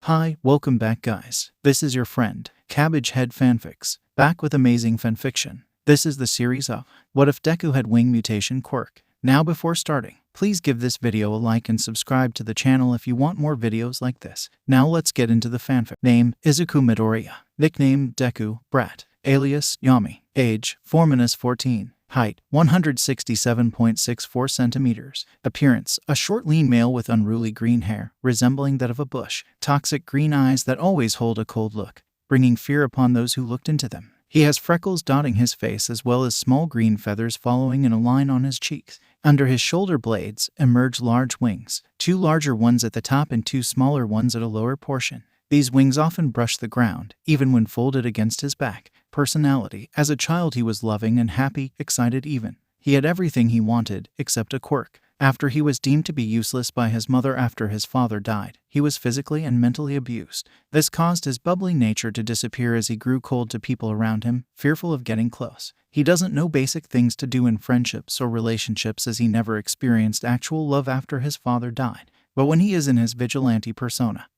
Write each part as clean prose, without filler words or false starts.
Hi, welcome back guys. This is your friend, Cabbage Head Fanfics, back with amazing fanfiction. This is the series of What If Deku Had Wing Mutation Quirk. Now before starting, please give this video a like and subscribe to the channel if you want more videos like this. Now let's get into the fanfic. Name, Izuku Midoriya. Nickname, Deku, Brat. Alias, Yami. Age, 4-14. Height, 167.64 centimeters. Appearance, a short lean male with unruly green hair, resembling that of a bush. Toxic green eyes that always hold a cold look, bringing fear upon those who looked into them. He has freckles dotting his face as well as small green feathers following in a line on his cheeks. Under his shoulder blades emerge large wings, 2 larger ones at the top and 2 smaller ones at a lower portion. These wings often brush the ground, even when folded against his back. Personality. As a child he was loving and happy, excited even. He had everything he wanted, except a quirk. After he was deemed to be useless by his mother after his father died, he was physically and mentally abused. This caused his bubbly nature to disappear as he grew cold to people around him, fearful of getting close. He doesn't know basic things to do in friendships or relationships as he never experienced actual love after his father died. But when he is in his vigilante persona,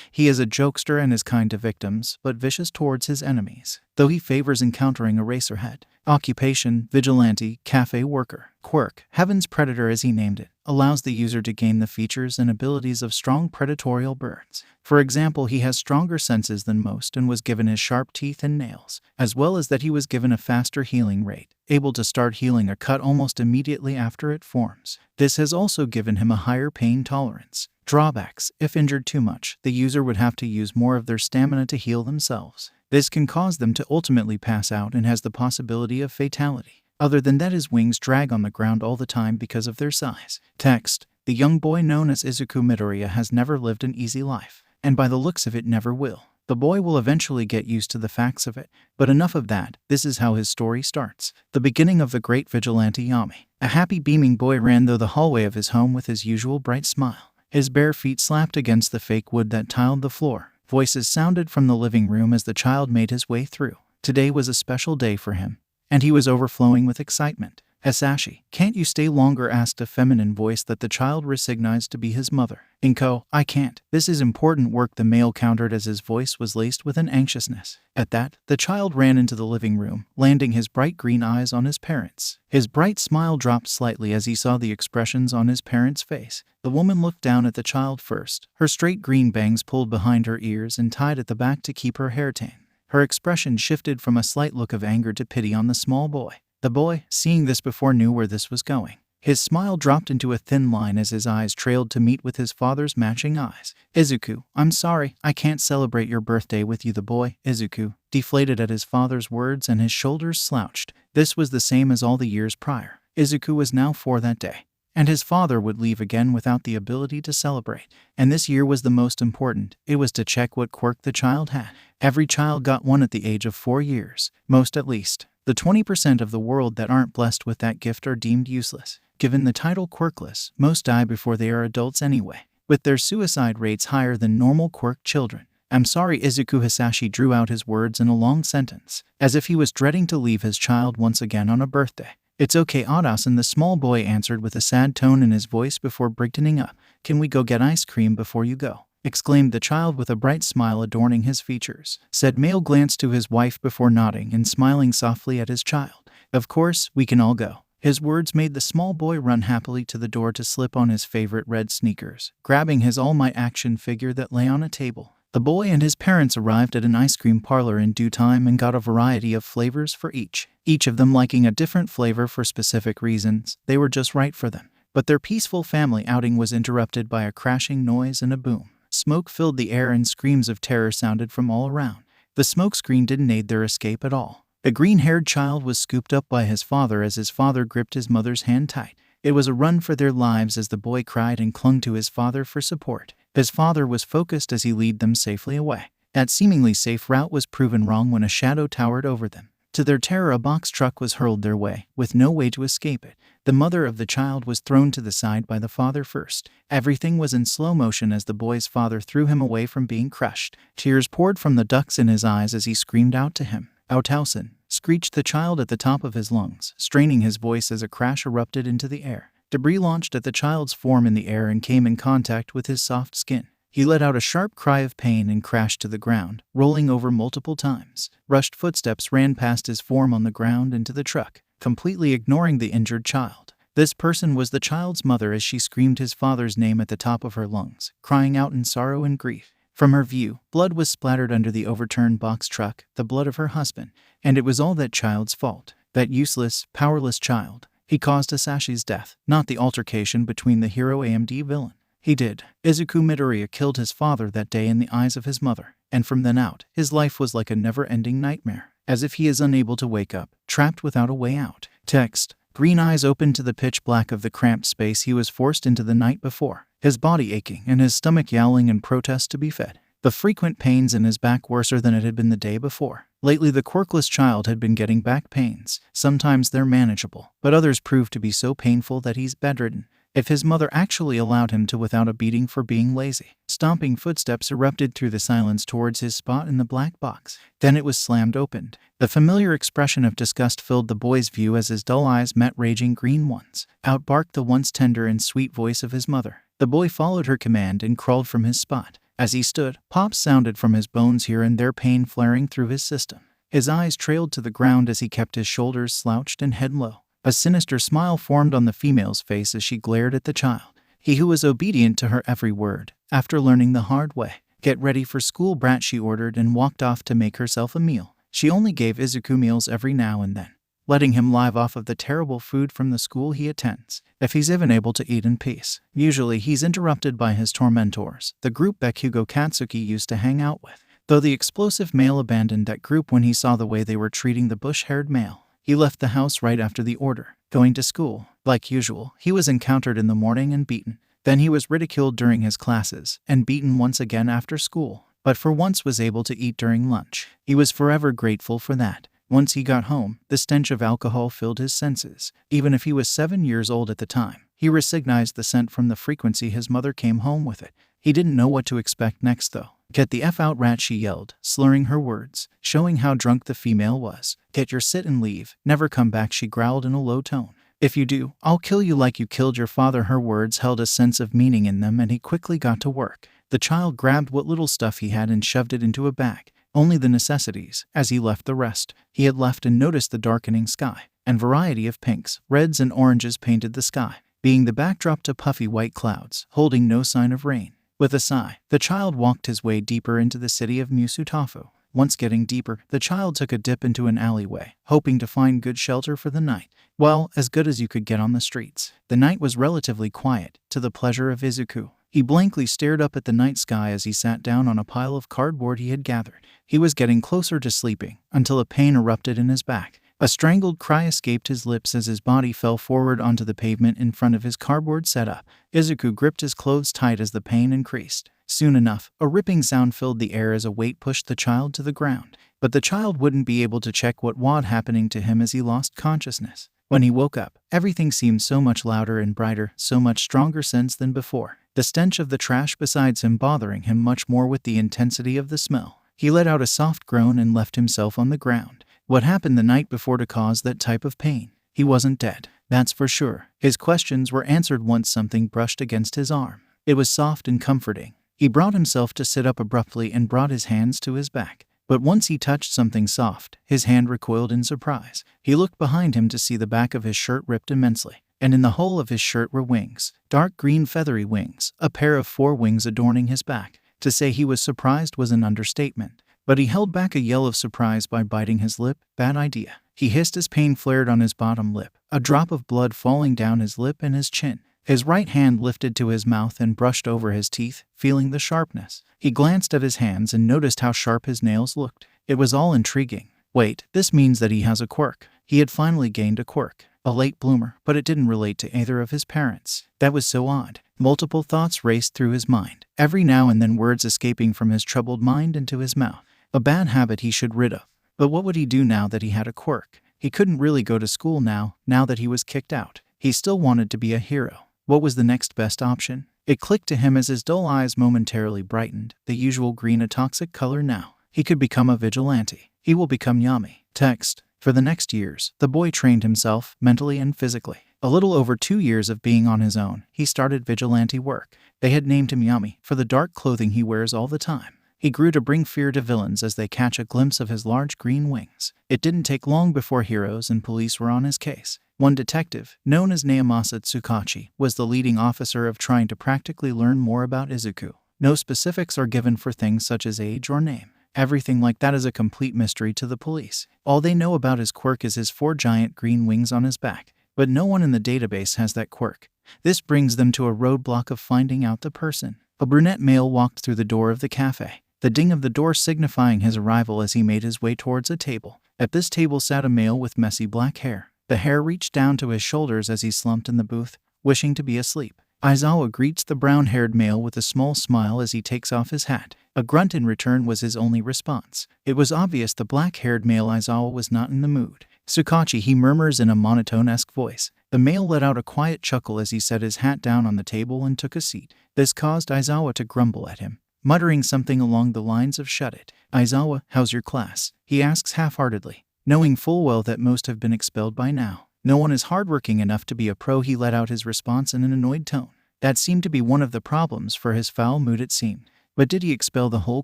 he is a jokester and is kind to victims, but vicious towards his enemies, though he favors encountering a racerhead. Occupation, vigilante, cafe worker. Quirk, Heaven's Predator as he named it, allows the user to gain the features and abilities of strong predatorial birds. For example, he has stronger senses than most and was given his sharp teeth and nails, as well as that he was given a faster healing rate, able to start healing a cut almost immediately after it forms. This has also given him a higher pain tolerance. Drawbacks. If injured too much, the user would have to use more of their stamina to heal themselves. This can cause them to ultimately pass out and has the possibility of fatality. Other than that, his wings drag on the ground all the time because of their size. Text. The young boy known as Izuku Midoriya has never lived an easy life, and by the looks of it never will. The boy will eventually get used to the facts of it, but enough of that. This is how his story starts. The beginning of the great vigilante Yami. A happy beaming boy ran through the hallway of his home with his usual bright smile. His bare feet slapped against the fake wood that tiled the floor. Voices sounded from the living room as the child made his way through. Today was a special day for him, and he was overflowing with excitement. Hasashi, can't you stay longer? Asked a feminine voice that the child recognized to be his mother. Inko, I can't. This is important work, the male countered as his voice was laced with an anxiousness. At that, the child ran into the living room, landing his bright green eyes on his parents. His bright smile dropped slightly as he saw the expressions on his parents' face. The woman looked down at the child first, her straight green bangs pulled behind her ears and tied at the back to keep her hair tan. Her expression shifted from a slight look of anger to pity on the small boy. The boy, seeing this before, knew where this was going. His smile dropped into a thin line as his eyes trailed to meet with his father's matching eyes. Izuku, I'm sorry, I can't celebrate your birthday with you. The boy, Izuku, deflated at his father's words and his shoulders slouched. This was the same as all the years prior. Izuku was now 4 that day, and his father would leave again without the ability to celebrate. And this year was the most important. It was to check what quirk the child had. Every child got one at the age of 4 years, most at least. The 20% of the world that aren't blessed with that gift are deemed useless. Given the title quirkless, most die before they are adults anyway, with their suicide rates higher than normal quirk children. I'm sorry, Izuku. Hasashi drew out his words in a long sentence, as if he was dreading to leave his child once again on a birthday. It's okay, Adasan, the small boy answered with a sad tone in his voice before brightening up. Can we go get ice cream before you go? Exclaimed the child with a bright smile adorning his features. Said male glanced to his wife before nodding and smiling softly at his child. Of course, we can all go. His words made the small boy run happily to the door to slip on his favorite red sneakers, grabbing his All Might action figure that lay on a table. The boy and his parents arrived at an ice cream parlor in due time and got a variety of flavors for each of them liking a different flavor for specific reasons. They were just right for them. But their peaceful family outing was interrupted by a crashing noise and a boom. Smoke filled the air and screams of terror sounded from all around. The smoke screen didn't aid their escape at all. The green-haired child was scooped up by his father as his father gripped his mother's hand tight. It was a run for their lives as the boy cried and clung to his father for support. His father was focused as he led them safely away. That seemingly safe route was proven wrong when a shadow towered over them. To their terror, a box truck was hurled their way, with no way to escape it. The mother of the child was thrown to the side by the father first. Everything was in slow motion as the boy's father threw him away from being crushed. Tears poured from the ducts in his eyes as he screamed out to him. Outausen, screeched the child at the top of his lungs, straining his voice as a crash erupted into the air. Debris launched at the child's form in the air and came in contact with his soft skin. He let out a sharp cry of pain and crashed to the ground, rolling over multiple times. Rushed footsteps ran past his form on the ground into the truck, completely ignoring the injured child. This person was the child's mother as she screamed his father's name at the top of her lungs, crying out in sorrow and grief. From her view, blood was splattered under the overturned box truck, the blood of her husband, and it was all that child's fault. That useless, powerless child. He caused Asashi's death, not the altercation between the hero and villain. He did. Izuku Midoriya killed his father that day in the eyes of his mother, and from then out, his life was like a never-ending nightmare, as if he is unable to wake up, trapped without a way out. Text. Green eyes opened to the pitch black of the cramped space he was forced into the night before, his body aching and his stomach yowling in protest to be fed. The frequent pains in his back worser than it had been the day before. Lately the quirkless child had been getting back pains. Sometimes they're manageable, but others prove to be so painful that he's bedridden. If his mother actually allowed him to without a beating for being lazy. Stomping footsteps erupted through the silence towards his spot in the black box. Then it was slammed open. The familiar expression of disgust filled the boy's view as his dull eyes met raging green ones. Out barked the once tender and sweet voice of his mother. The boy followed her command and crawled from his spot. As he stood, pops sounded from his bones here and there, pain flaring through his system. His eyes trailed to the ground as he kept his shoulders slouched and head low. A sinister smile formed on the female's face as she glared at the child. He who was obedient to her every word, after learning the hard way. Get ready for school, brat, she ordered, and walked off to make herself a meal. She only gave Izuku meals every now and then, letting him live off of the terrible food from the school he attends, if he's even able to eat in peace. Usually he's interrupted by his tormentors, the group Bakugo Katsuki used to hang out with. Though the explosive male abandoned that group when he saw the way they were treating the bush-haired male. He left the house right after the order, going to school. Like usual, he was encountered in the morning and beaten. Then he was ridiculed during his classes, and beaten once again after school, but for once was able to eat during lunch. He was forever grateful for that. Once he got home, the stench of alcohol filled his senses. Even if he was 7 years old at the time, he recognized the scent from the frequency his mother came home with it. He didn't know what to expect next though. Get the F out, rat, she yelled, slurring her words, showing how drunk the female was. Get your sit and leave. Never come back, she growled in a low tone. If you do, I'll kill you like you killed your father. Her words held a sense of meaning in them, and he quickly got to work. The child grabbed what little stuff he had and shoved it into a bag. Only the necessities, as he left the rest. He had left and noticed the darkening sky, and variety of pinks, reds, and oranges painted the sky, being the backdrop to puffy white clouds, holding no sign of rain. With a sigh, the child walked his way deeper into the city of Musutafu. Once getting deeper, the child took a dip into an alleyway, hoping to find good shelter for the night. Well, as good as you could get on the streets. The night was relatively quiet, to the pleasure of Izuku. He blankly stared up at the night sky as he sat down on a pile of cardboard he had gathered. He was getting closer to sleeping, until a pain erupted in his back. A strangled cry escaped his lips as his body fell forward onto the pavement in front of his cardboard setup. Izuku gripped his clothes tight as the pain increased. Soon enough, a ripping sound filled the air as a weight pushed the child to the ground. But the child wouldn't be able to check what was happening to him as he lost consciousness. When he woke up, everything seemed so much louder and brighter, so much stronger sense than before. The stench of the trash besides him bothering him much more with the intensity of the smell. He let out a soft groan and left himself on the ground. What happened the night before to cause that type of pain? He wasn't dead, that's for sure. His questions were answered once something brushed against his arm. It was soft and comforting. He brought himself to sit up abruptly and brought his hands to his back. But once he touched something soft, his hand recoiled in surprise. He looked behind him to see the back of his shirt ripped immensely, and in the hole of his shirt were wings. Dark green feathery wings, a pair of 4 wings adorning his back. To say he was surprised was an understatement. But he held back a yell of surprise by biting his lip. Bad idea. He hissed as pain flared on his bottom lip, a drop of blood falling down his lip and his chin. His right hand lifted to his mouth and brushed over his teeth, feeling the sharpness. He glanced at his hands and noticed how sharp his nails looked. It was all intriguing. Wait, this means that he has a quirk. He had finally gained a quirk. A late bloomer, but it didn't relate to either of his parents. That was so odd. Multiple thoughts raced through his mind, every now and then words escaping from his troubled mind into his mouth. A bad habit he should rid of. But what would he do now that he had a quirk? He couldn't really go to school now that he was kicked out. He still wanted to be a hero. What was the next best option? It clicked to him as his dull eyes momentarily brightened, the usual green, a toxic color now. He could become a vigilante. He will become Yami. Text. For the next years, the boy trained himself, mentally and physically. A little over 2 years of being on his own, he started vigilante work. They had named him Yami for the dark clothing he wears all the time. He grew to bring fear to villains as they catch a glimpse of his large green wings. It didn't take long before heroes and police were on his case. One detective, known as Naomasa Tsukachi, was the leading officer of trying to practically learn more about Izuku. No specifics are given for things such as age or name. Everything like that is a complete mystery to the police. All they know about his quirk is his 4 giant green wings on his back, but no one in the database has that quirk. This brings them to a roadblock of finding out the person. A brunette male walked through the door of the cafe, the ding of the door signifying his arrival as he made his way towards a table. At this table sat a male with messy black hair. The hair reached down to his shoulders as he slumped in the booth, wishing to be asleep. Aizawa greets the brown-haired male with a small smile as he takes off his hat. A grunt in return was his only response. It was obvious the black-haired male Aizawa was not in the mood. "Tsukachi," he murmurs in a monotone-esque voice. The male let out a quiet chuckle as he set his hat down on the table and took a seat. This caused Aizawa to grumble at him, muttering something along the lines of "Shut it." "Aizawa, how's your class?" he asks half-heartedly, knowing full well that most have been expelled by now. "No one is hardworking enough to be a pro," he let out his response in an annoyed tone. That seemed to be one of the problems for his foul mood, it seemed. But did he expel the whole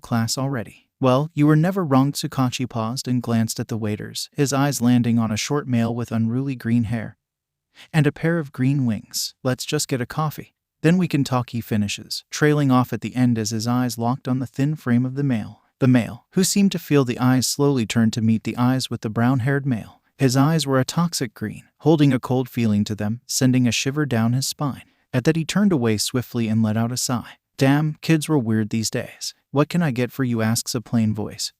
class already? "Well, you were never wrong." Tsukachi paused and glanced at the waiters, his eyes landing on a short male with unruly green hair and a pair of green wings. "Let's just get a coffee. Then we can talk," he finishes, trailing off at the end as his eyes locked on the thin frame of the male. The male, who seemed to feel the eyes, slowly turned to meet the eyes with the brown-haired male. His eyes were a toxic green, holding a cold feeling to them, sending a shiver down his spine. At that he turned away swiftly and let out a sigh. "Damn, kids were weird these days. What can I get for you?" asks a plain voice,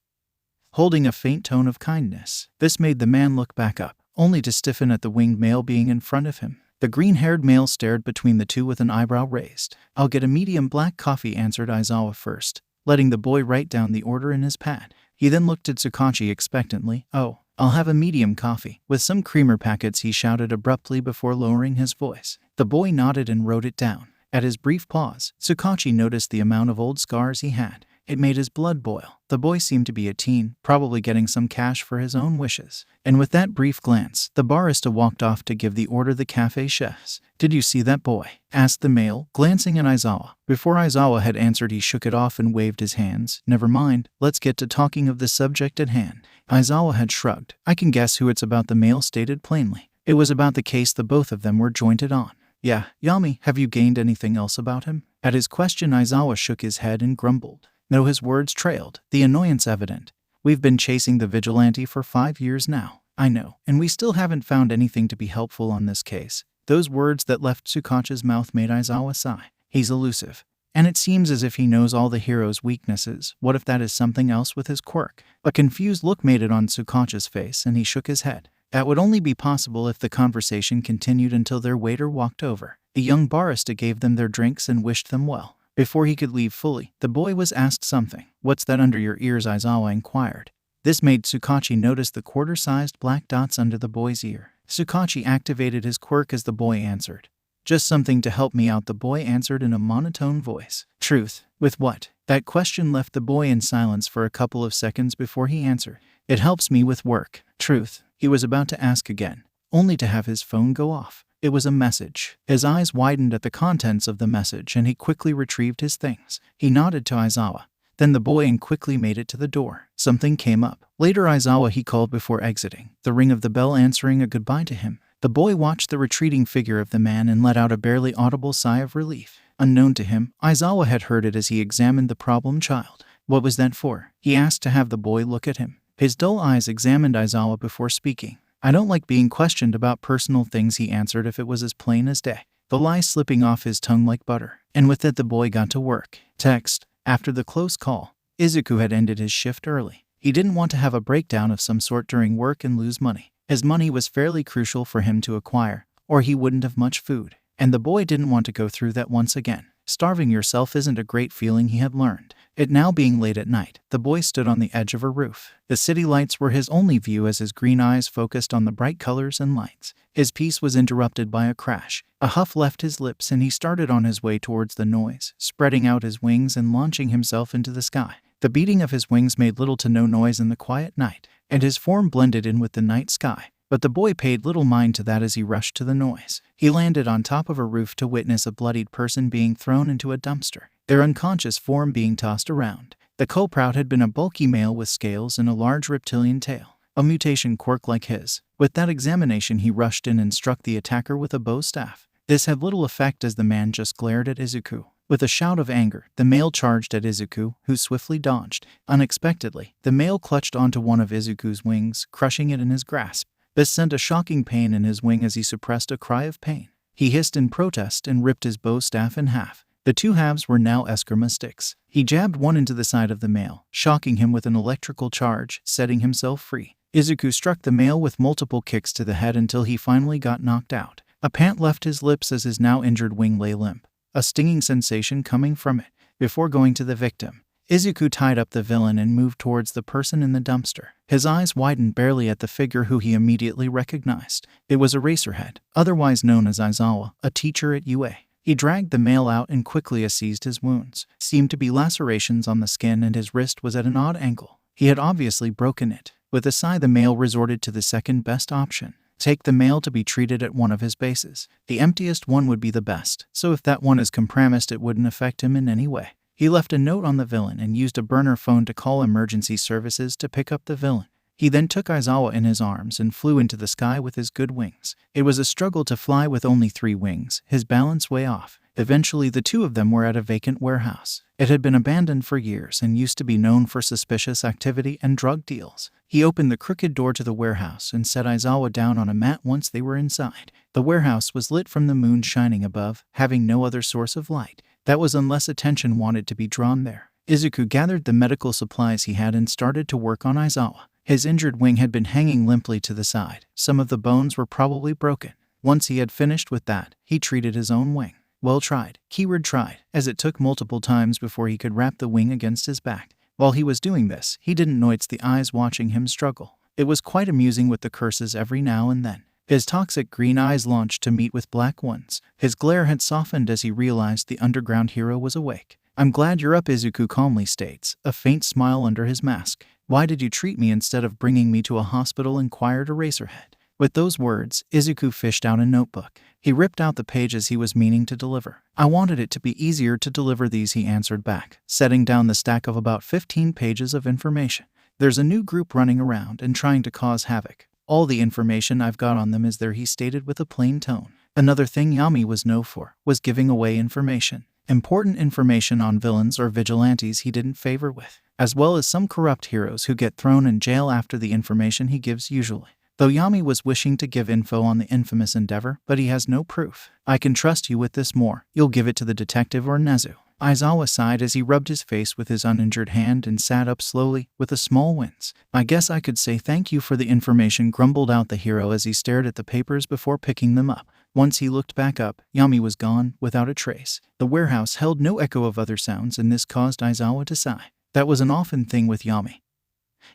holding a faint tone of kindness. This made the man look back up, only to stiffen at the winged male being in front of him. The green-haired male stared between the two with an eyebrow raised. "I'll get a medium black coffee," answered Aizawa first, letting the boy write down the order in his pad. He then looked at Tsukachi expectantly. "Oh, I'll have a medium coffee, with some creamer packets," he shouted abruptly before lowering his voice. The boy nodded and wrote it down. At his brief pause, Tsukachi noticed the amount of old scars he had. It made his blood boil. The boy seemed to be a teen, probably getting some cash for his own wishes. And with that brief glance, the barista walked off to give the order the cafe chefs. "Did you see that boy?" asked the male, glancing at Aizawa. Before Aizawa had answered, he shook it off and waved his hands. "Never mind, let's get to talking of the subject at hand." Aizawa had shrugged. "I can guess who it's about," the male stated plainly. It was about the case the both of them were jointed on. "Yeah, Yami, have you gained anything else about him?" At his question, Aizawa shook his head and grumbled. No, his words trailed, the annoyance evident. "We've been chasing the vigilante for 5 years now." "I know, and we still haven't found anything to be helpful on this case." Those words that left Tsukachi's mouth made Aizawa sigh. He's elusive, and it seems as if he knows all the hero's weaknesses. What if that is something else with his quirk? A confused look made it on Tsukachi's face, and he shook his head. That would only be possible if the conversation continued until their waiter walked over. The young barista gave them their drinks and wished them well. Before he could leave fully, the boy was asked something. "What's that under your ears?" Aizawa inquired. This made Tsukachi notice the quarter-sized black dots under the boy's ear. Tsukachi activated his quirk as the boy answered. "Just something to help me out," the boy answered in a monotone voice. "Truth? With what?" That question left the boy in silence for a couple of seconds before he answered. "It helps me with work." "Truth?" He was about to ask again, only to have his phone go off. It was a message. His eyes widened at the contents of the message, and he quickly retrieved his things. He nodded to Aizawa, then the boy, and quickly made it to the door. Something came up. Later, Aizawa, he called before exiting, the ring of the bell answering a goodbye to him. The boy watched the retreating figure of the man and let out a barely audible sigh of relief. Unknown to him, Aizawa had heard it as he examined the problem child. "What was that for?" he asked to have the boy look at him. His dull eyes examined Aizawa before speaking. "I don't like being questioned about personal things," he answered, if it was as plain as day, the lie slipping off his tongue like butter. And with it, the boy got to work. Text. After the close call, Izuku had ended his shift early. He didn't want to have a breakdown of some sort during work and lose money. His money was fairly crucial for him to acquire, or he wouldn't have much food. And the boy didn't want to go through that once again. Starving yourself isn't a great feeling, he had learned. It now being late at night, the boy stood on the edge of a roof. The city lights were his only view as his green eyes focused on the bright colors and lights. His peace was interrupted by a crash. A huff left his lips and he started on his way towards the noise, spreading out his wings and launching himself into the sky. The beating of his wings made little to no noise in the quiet night, and his form blended in with the night sky. But the boy paid little mind to that as he rushed to the noise. He landed on top of a roof to witness a bloodied person being thrown into a dumpster, their unconscious form being tossed around. The culprit had been a bulky male with scales and a large reptilian tail, a mutation quirk like his. With that examination, he rushed in and struck the attacker with a bow staff. This had little effect as the man just glared at Izuku. With a shout of anger, the male charged at Izuku, who swiftly dodged. Unexpectedly, the male clutched onto one of Izuku's wings, crushing it in his grasp. This sent a shocking pain in his wing as he suppressed a cry of pain. He hissed in protest and ripped his bow staff in half. The two halves were now eskrima sticks. He jabbed one into the side of the male, shocking him with an electrical charge, setting himself free. Izuku struck the male with multiple kicks to the head until he finally got knocked out. A pant left his lips as his now injured wing lay limp, a stinging sensation coming from it. Before going to the victim, Izuku tied up the villain and moved towards the person in the dumpster. His eyes widened barely at the figure who he immediately recognized. It was Eraserhead, otherwise known as Aizawa, a teacher at UA. He dragged the male out and quickly assessed his wounds. Seemed to be lacerations on the skin and his wrist was at an odd angle. He had obviously broken it. With a sigh, the male resorted to the second best option. Take the male to be treated at one of his bases. The emptiest one would be the best, so if that one is compromised it wouldn't affect him in any way. He left a note on the villain and used a burner phone to call emergency services to pick up the villain. He then took Aizawa in his arms and flew into the sky with his good wings. It was a struggle to fly with only 3 wings, his balance way off. Eventually the two of them were at a vacant warehouse. It had been abandoned for years and used to be known for suspicious activity and drug deals. He opened the crooked door to the warehouse and set Aizawa down on a mat once they were inside. The warehouse was lit from the moon shining above, having no other source of light. That was unless attention wanted to be drawn there. Izuku gathered the medical supplies he had and started to work on Aizawa. His injured wing had been hanging limply to the side. Some of the bones were probably broken. Once he had finished with that, he treated his own wing. Well tried, keyword tried, as it took multiple times before he could wrap the wing against his back. While he was doing this, he didn't notice the eyes watching him struggle. It was quite amusing with the curses every now and then. His toxic green eyes launched to meet with black ones. His glare had softened as he realized the underground hero was awake. I'm glad you're up, Izuku calmly states, a faint smile under his mask. Why did you treat me instead of bringing me to a hospital? Inquired Eraserhead. With those words, Izuku fished out a notebook. He ripped out the pages he was meaning to deliver. I wanted it to be easier to deliver these, he answered back, setting down the stack of about 15 pages of information. There's a new group running around and trying to cause havoc. All the information I've got on them is there, he stated with a plain tone. Another thing Yami was known for was giving away information. Important information on villains or vigilantes he didn't favor with, as well as some corrupt heroes who get thrown in jail after the information he gives usually. Though Yami was wishing to give info on the infamous endeavor, but he has no proof. I can trust you with this more. You'll give it to the detective or Nezu. Aizawa sighed as he rubbed his face with his uninjured hand and sat up slowly, with a small wince. I guess I could say thank you for the information, grumbled out the hero as he stared at the papers before picking them up. Once he looked back up, Yami was gone, without a trace. The warehouse held no echo of other sounds, and this caused Aizawa to sigh. That was an often thing with Yami.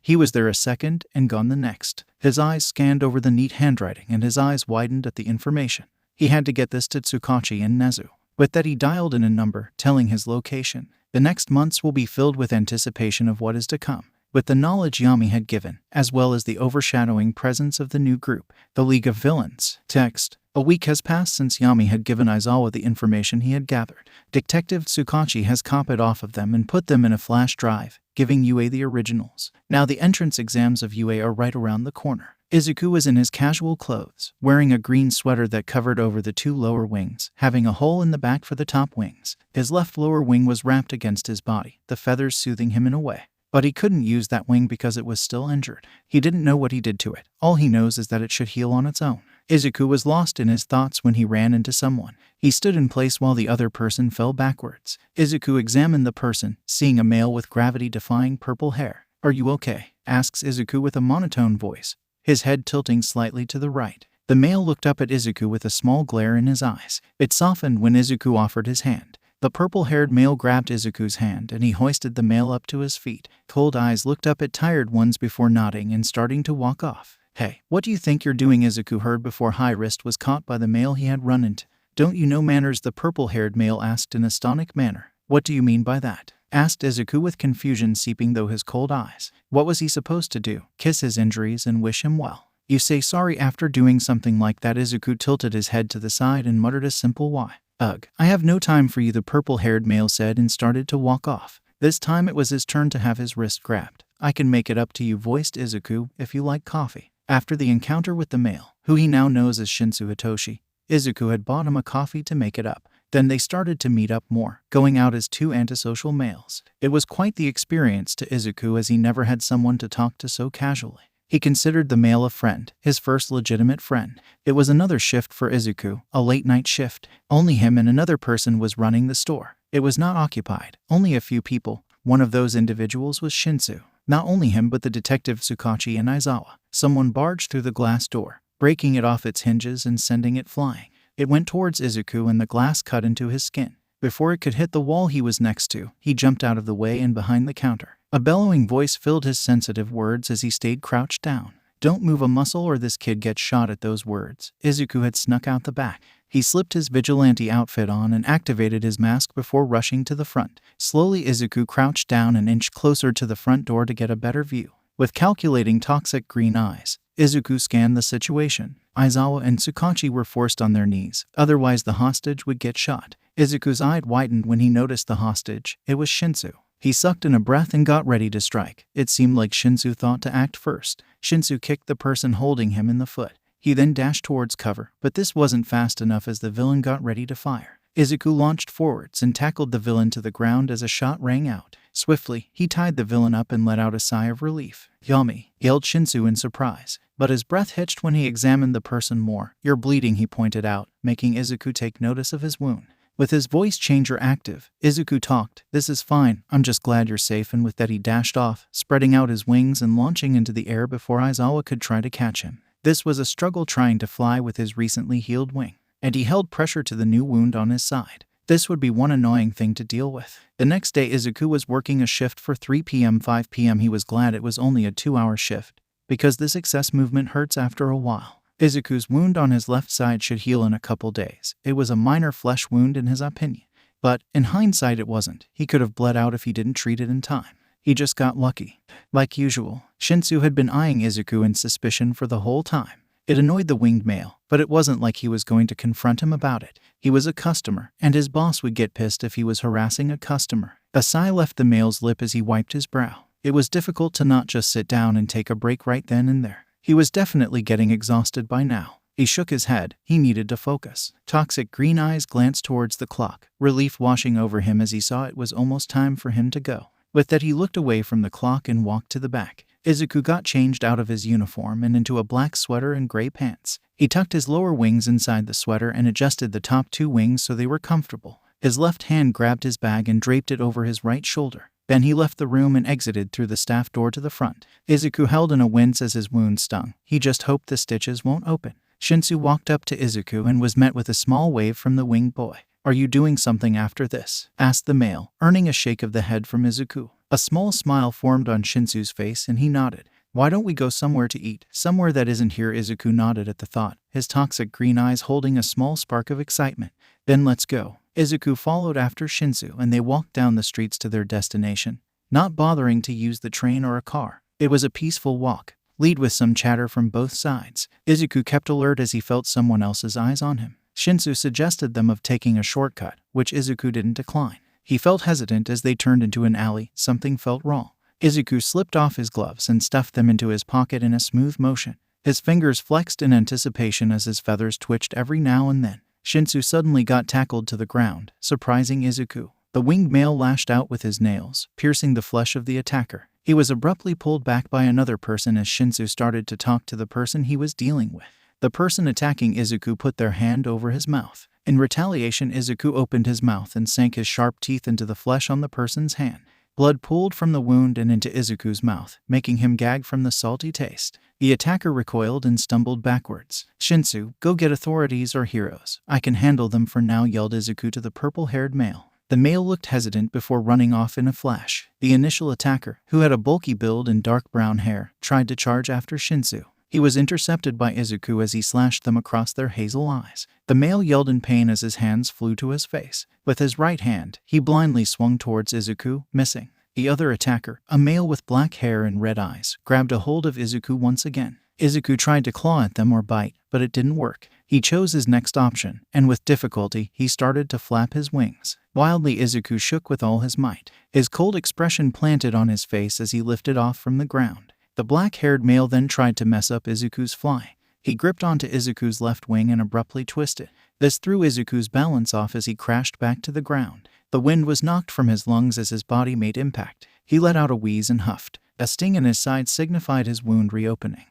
He was there a second and gone the next. His eyes scanned over the neat handwriting and his eyes widened at the information. He had to get this to Tsukachi and Nezu. With that, he dialed in a number, telling his location. The next months will be filled with anticipation of what is to come. With the knowledge Yami had given, as well as the overshadowing presence of the new group, the League of Villains. Text. A week has passed since Yami had given Aizawa the information he had gathered. Detective Tsukachi has copied off of them and put them in a flash drive, giving UA the originals. Now the entrance exams of UA are right around the corner. Izuku was in his casual clothes, wearing a green sweater that covered over the 2 lower wings, having a hole in the back for the top wings. His left lower wing was wrapped against his body, the feathers soothing him in a way. But he couldn't use that wing because it was still injured. He didn't know what he did to it. All he knows is that it should heal on its own. Izuku was lost in his thoughts when he ran into someone. He stood in place while the other person fell backwards. Izuku examined the person, seeing a male with gravity-defying purple hair. Are you okay? Asks Izuku with a monotone voice, his head tilting slightly to the right. The male looked up at Izuku with a small glare in his eyes. It softened when Izuku offered his hand. The purple-haired male grabbed Izuku's hand and he hoisted the male up to his feet. Cold eyes looked up at tired ones before nodding and starting to walk off. Hey, what do you think you're doing? Izuku heard before High Wrist was caught by the male he had run into. Don't you know manners? The purple-haired male asked in a stonic manner. What do you mean by that? Asked Izuku with confusion seeping through his cold eyes. What was he supposed to do? Kiss his injuries and wish him well? You say sorry after doing something like that. Izuku tilted his head to the side and muttered a simple why. Ugh, I have no time for you, the purple-haired male said and started to walk off. This time it was his turn to have his wrist grabbed. I can make it up to you, voiced Izuku, if you like coffee. After the encounter with the male, who he now knows as Shinsu Hitoshi, Izuku had bought him a coffee to make it up. Then they started to meet up more, going out as two antisocial males. It was quite the experience to Izuku, as he never had someone to talk to so casually. He considered the male a friend, his first legitimate friend. It was another shift for Izuku, a late-night shift. Only him and another person was running the store. It was not occupied, only a few people. One of those individuals was Shinsu. Not only him but the detective Tsukachi and Aizawa. Someone barged through the glass door, breaking it off its hinges and sending it flying. It went towards Izuku and the glass cut into his skin. Before it could hit the wall he was next to, he jumped out of the way and behind the counter. A bellowing voice filled his sensitive words as he stayed crouched down. Don't move a muscle or this kid gets shot. At those words, Izuku had snuck out the back. He slipped his vigilante outfit on and activated his mask before rushing to the front. Slowly Izuku crouched down and inched closer to the front door to get a better view. With calculating toxic green eyes, Izuku scanned the situation. Aizawa and Tsukachi were forced on their knees, otherwise the hostage would get shot. Izuku's eye widened when he noticed the hostage. It was Shinsu. He sucked in a breath and got ready to strike. It seemed like Shinsu thought to act first. Shinsu kicked the person holding him in the foot. He then dashed towards cover, but this wasn't fast enough as the villain got ready to fire. Izuku launched forwards and tackled the villain to the ground as a shot rang out. Swiftly, he tied the villain up and let out a sigh of relief. Yummy, yelled Shinsu in surprise, but his breath hitched when he examined the person more. You're bleeding, he pointed out, making Izuku take notice of his wound. With his voice changer active, Izuku talked. This is fine, I'm just glad you're safe, and with that he dashed off, spreading out his wings and launching into the air before Aizawa could try to catch him. This was a struggle trying to fly with his recently healed wing, and he held pressure to the new wound on his side. This would be one annoying thing to deal with. The next day Izuku was working a shift for 3 p.m. 5 p.m. He was glad it was only a 2-hour shift, because this excess movement hurts after a while. Izuku's wound on his left side should heal in a couple days. It was a minor flesh wound in his opinion. But, in hindsight, it wasn't. He could have bled out if he didn't treat it in time. He just got lucky. Like usual, Shinsu had been eyeing Izuku in suspicion for the whole time. It annoyed the winged male, but it wasn't like he was going to confront him about it. He was a customer, and his boss would get pissed if he was harassing a customer. A sigh left the male's lip as he wiped his brow. It was difficult to not just sit down and take a break right then and there. He was definitely getting exhausted by now. He shook his head. He needed to focus. Toxic green eyes glanced towards the clock, relief washing over him as he saw it was almost time for him to go. With that he looked away from the clock and walked to the back. Izuku got changed out of his uniform and into a black sweater and gray pants. He tucked his lower wings inside the sweater and adjusted the top 2 wings so they were comfortable. His left hand grabbed his bag and draped it over his right shoulder. Then he left the room and exited through the staff door to the front. Izuku held in a wince as his wound stung. He just hoped the stitches won't open. Shinsu walked up to Izuku and was met with a small wave from the winged boy. Are you doing something after this? Asked the male, earning a shake of the head from Izuku. A small smile formed on Shinsu's face and he nodded. Why don't we go somewhere to eat? Somewhere that isn't here. Izuku nodded at the thought, his toxic green eyes holding a small spark of excitement. Then let's go. Izuku followed after Shinsu and they walked down the streets to their destination, not bothering to use the train or a car. It was a peaceful walk, lead with some chatter from both sides. Izuku kept alert as he felt someone else's eyes on him. Shinsu suggested them of taking a shortcut, which Izuku didn't decline. He felt hesitant as they turned into an alley. Something felt wrong. Izuku slipped off his gloves and stuffed them into his pocket in a smooth motion. His fingers flexed in anticipation as his feathers twitched every now and then. Shinsu suddenly got tackled to the ground, surprising Izuku. The winged male lashed out with his nails, piercing the flesh of the attacker. He was abruptly pulled back by another person as Shinsu started to talk to the person he was dealing with. The person attacking Izuku put their hand over his mouth. In retaliation, Izuku opened his mouth and sank his sharp teeth into the flesh on the person's hand. Blood pooled from the wound and into Izuku's mouth, making him gag from the salty taste. The attacker recoiled and stumbled backwards. Shinsu, go get authorities or heroes. I can handle them for now, yelled Izuku to the purple-haired male. The male looked hesitant before running off in a flash. The initial attacker, who had a bulky build and dark brown hair, tried to charge after Shinsu. He was intercepted by Izuku as he slashed them across their hazel eyes. The male yelled in pain as his hands flew to his face. With his right hand, he blindly swung towards Izuku, missing. The other attacker, a male with black hair and red eyes, grabbed a hold of Izuku once again. Izuku tried to claw at them or bite, but it didn't work. He chose his next option, and with difficulty, he started to flap his wings. Wildly, Izuku shook with all his might, his cold expression planted on his face as he lifted off from the ground. The black-haired male then tried to mess up Izuku's fly. He gripped onto Izuku's left wing and abruptly twisted. This threw Izuku's balance off as he crashed back to the ground. The wind was knocked from his lungs as his body made impact. He let out a wheeze and huffed. A sting in his side signified his wound reopening.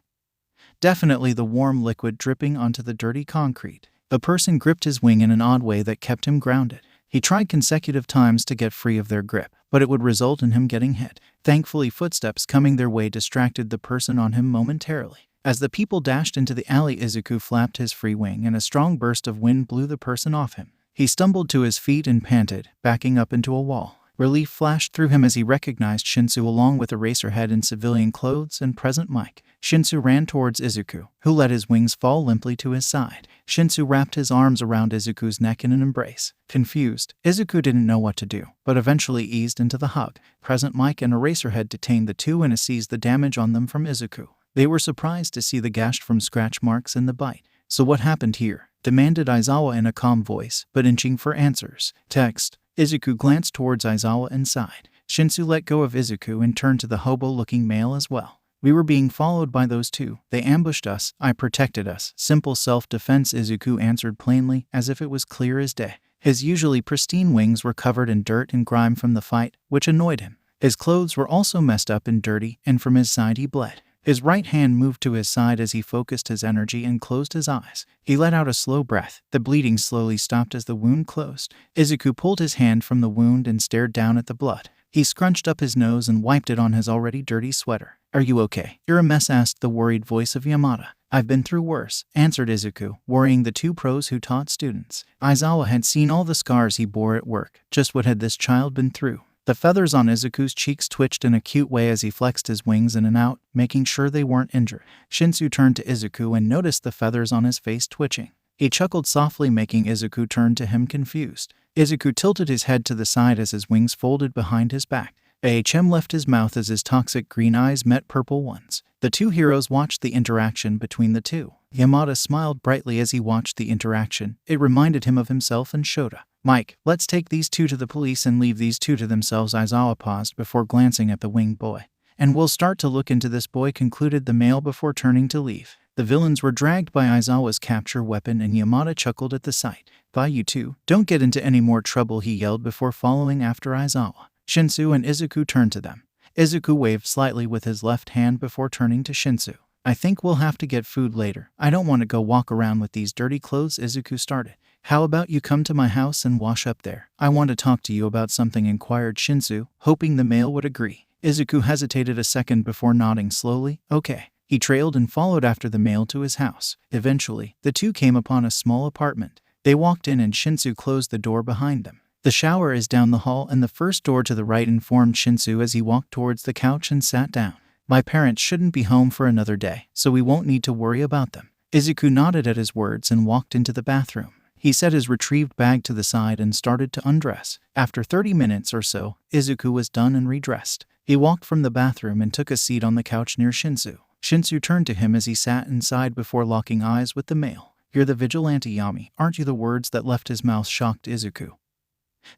Definitely the warm liquid dripping onto the dirty concrete. The person gripped his wing in an odd way that kept him grounded. He tried consecutive times to get free of their grip, but it would result in him getting hit. Thankfully, footsteps coming their way distracted the person on him momentarily. As the people dashed into the alley, Izuku flapped his free wing and a strong burst of wind blew the person off him. He stumbled to his feet and panted, backing up into a wall. Relief flashed through him as he recognized Shinsu along with Eraserhead in civilian clothes and present Mike. Shinsu ran towards Izuku, who let his wings fall limply to his side. Shinsu wrapped his arms around Izuku's neck in an embrace. Confused, Izuku didn't know what to do, but eventually eased into the hug. Present Mike and Eraserhead detained the two and seized the damage on them from Izuku. They were surprised to see the gash from scratch marks in the bite. "So what happened here?" demanded Aizawa in a calm voice, but inching for answers. Text. Izuku glanced towards Aizawa and sighed. Shinsu let go of Izuku and turned to the hobo-looking male as well. "We were being followed by those two. They ambushed us. I protected us. Simple self-defense," Izuku answered plainly, as if it was clear as day. His usually pristine wings were covered in dirt and grime from the fight, which annoyed him. His clothes were also messed up and dirty, and from his side he bled. His right hand moved to his side as he focused his energy and closed his eyes. He let out a slow breath. The bleeding slowly stopped as the wound closed. Izuku pulled his hand from the wound and stared down at the blood. He scrunched up his nose and wiped it on his already dirty sweater. "Are you okay? You're a mess," asked the worried voice of Yamada. "I've been through worse," answered Izuku, worrying the two pros who taught students. Aizawa had seen all the scars he bore at work. Just what had this child been through? The feathers on Izuku's cheeks twitched in a cute way as he flexed his wings in and out, making sure they weren't injured. Shinsu turned to Izuku and noticed the feathers on his face twitching. He chuckled softly, making Izuku turn to him confused. Izuku tilted his head to the side as his wings folded behind his back. Ahm left his mouth as his toxic green eyes met purple ones. The two heroes watched the interaction between the two. Yamada smiled brightly as he watched the interaction. It reminded him of himself and Shota. "Mike, let's take these two to the police and leave these two to themselves." Aizawa paused before glancing at the winged boy. "And we'll start to look into this boy," concluded the male before turning to leave. The villains were dragged by Aizawa's capture weapon and Yamada chuckled at the sight. "Bye, you two. Don't get into any more trouble," he yelled before following after Aizawa. Shinsu and Izuku turned to them. Izuku waved slightly with his left hand before turning to Shinsu. "I think we'll have to get food later. I don't want to go walk around with these dirty clothes," Izuku started. "How about you come to my house and wash up there? I want to talk to you about something," inquired Shinsu, hoping the male would agree. Izuku hesitated a second before nodding slowly. "Okay." He trailed and followed after the male to his house. Eventually, the two came upon a small apartment. They walked in and Shinsu closed the door behind them. "The shower is down the hall and the first door to the right," informed Shinsu as he walked towards the couch and sat down. "My parents shouldn't be home for another day, so we won't need to worry about them." Izuku nodded at his words and walked into the bathroom. He set his retrieved bag to the side and started to undress. After 30 minutes or so, Izuku was done and redressed. He walked from the bathroom and took a seat on the couch near Shinsu. Shinsu turned to him as he sat inside before locking eyes with the male. "You're the vigilante Yami, aren't you?" The words that left his mouth shocked Izuku,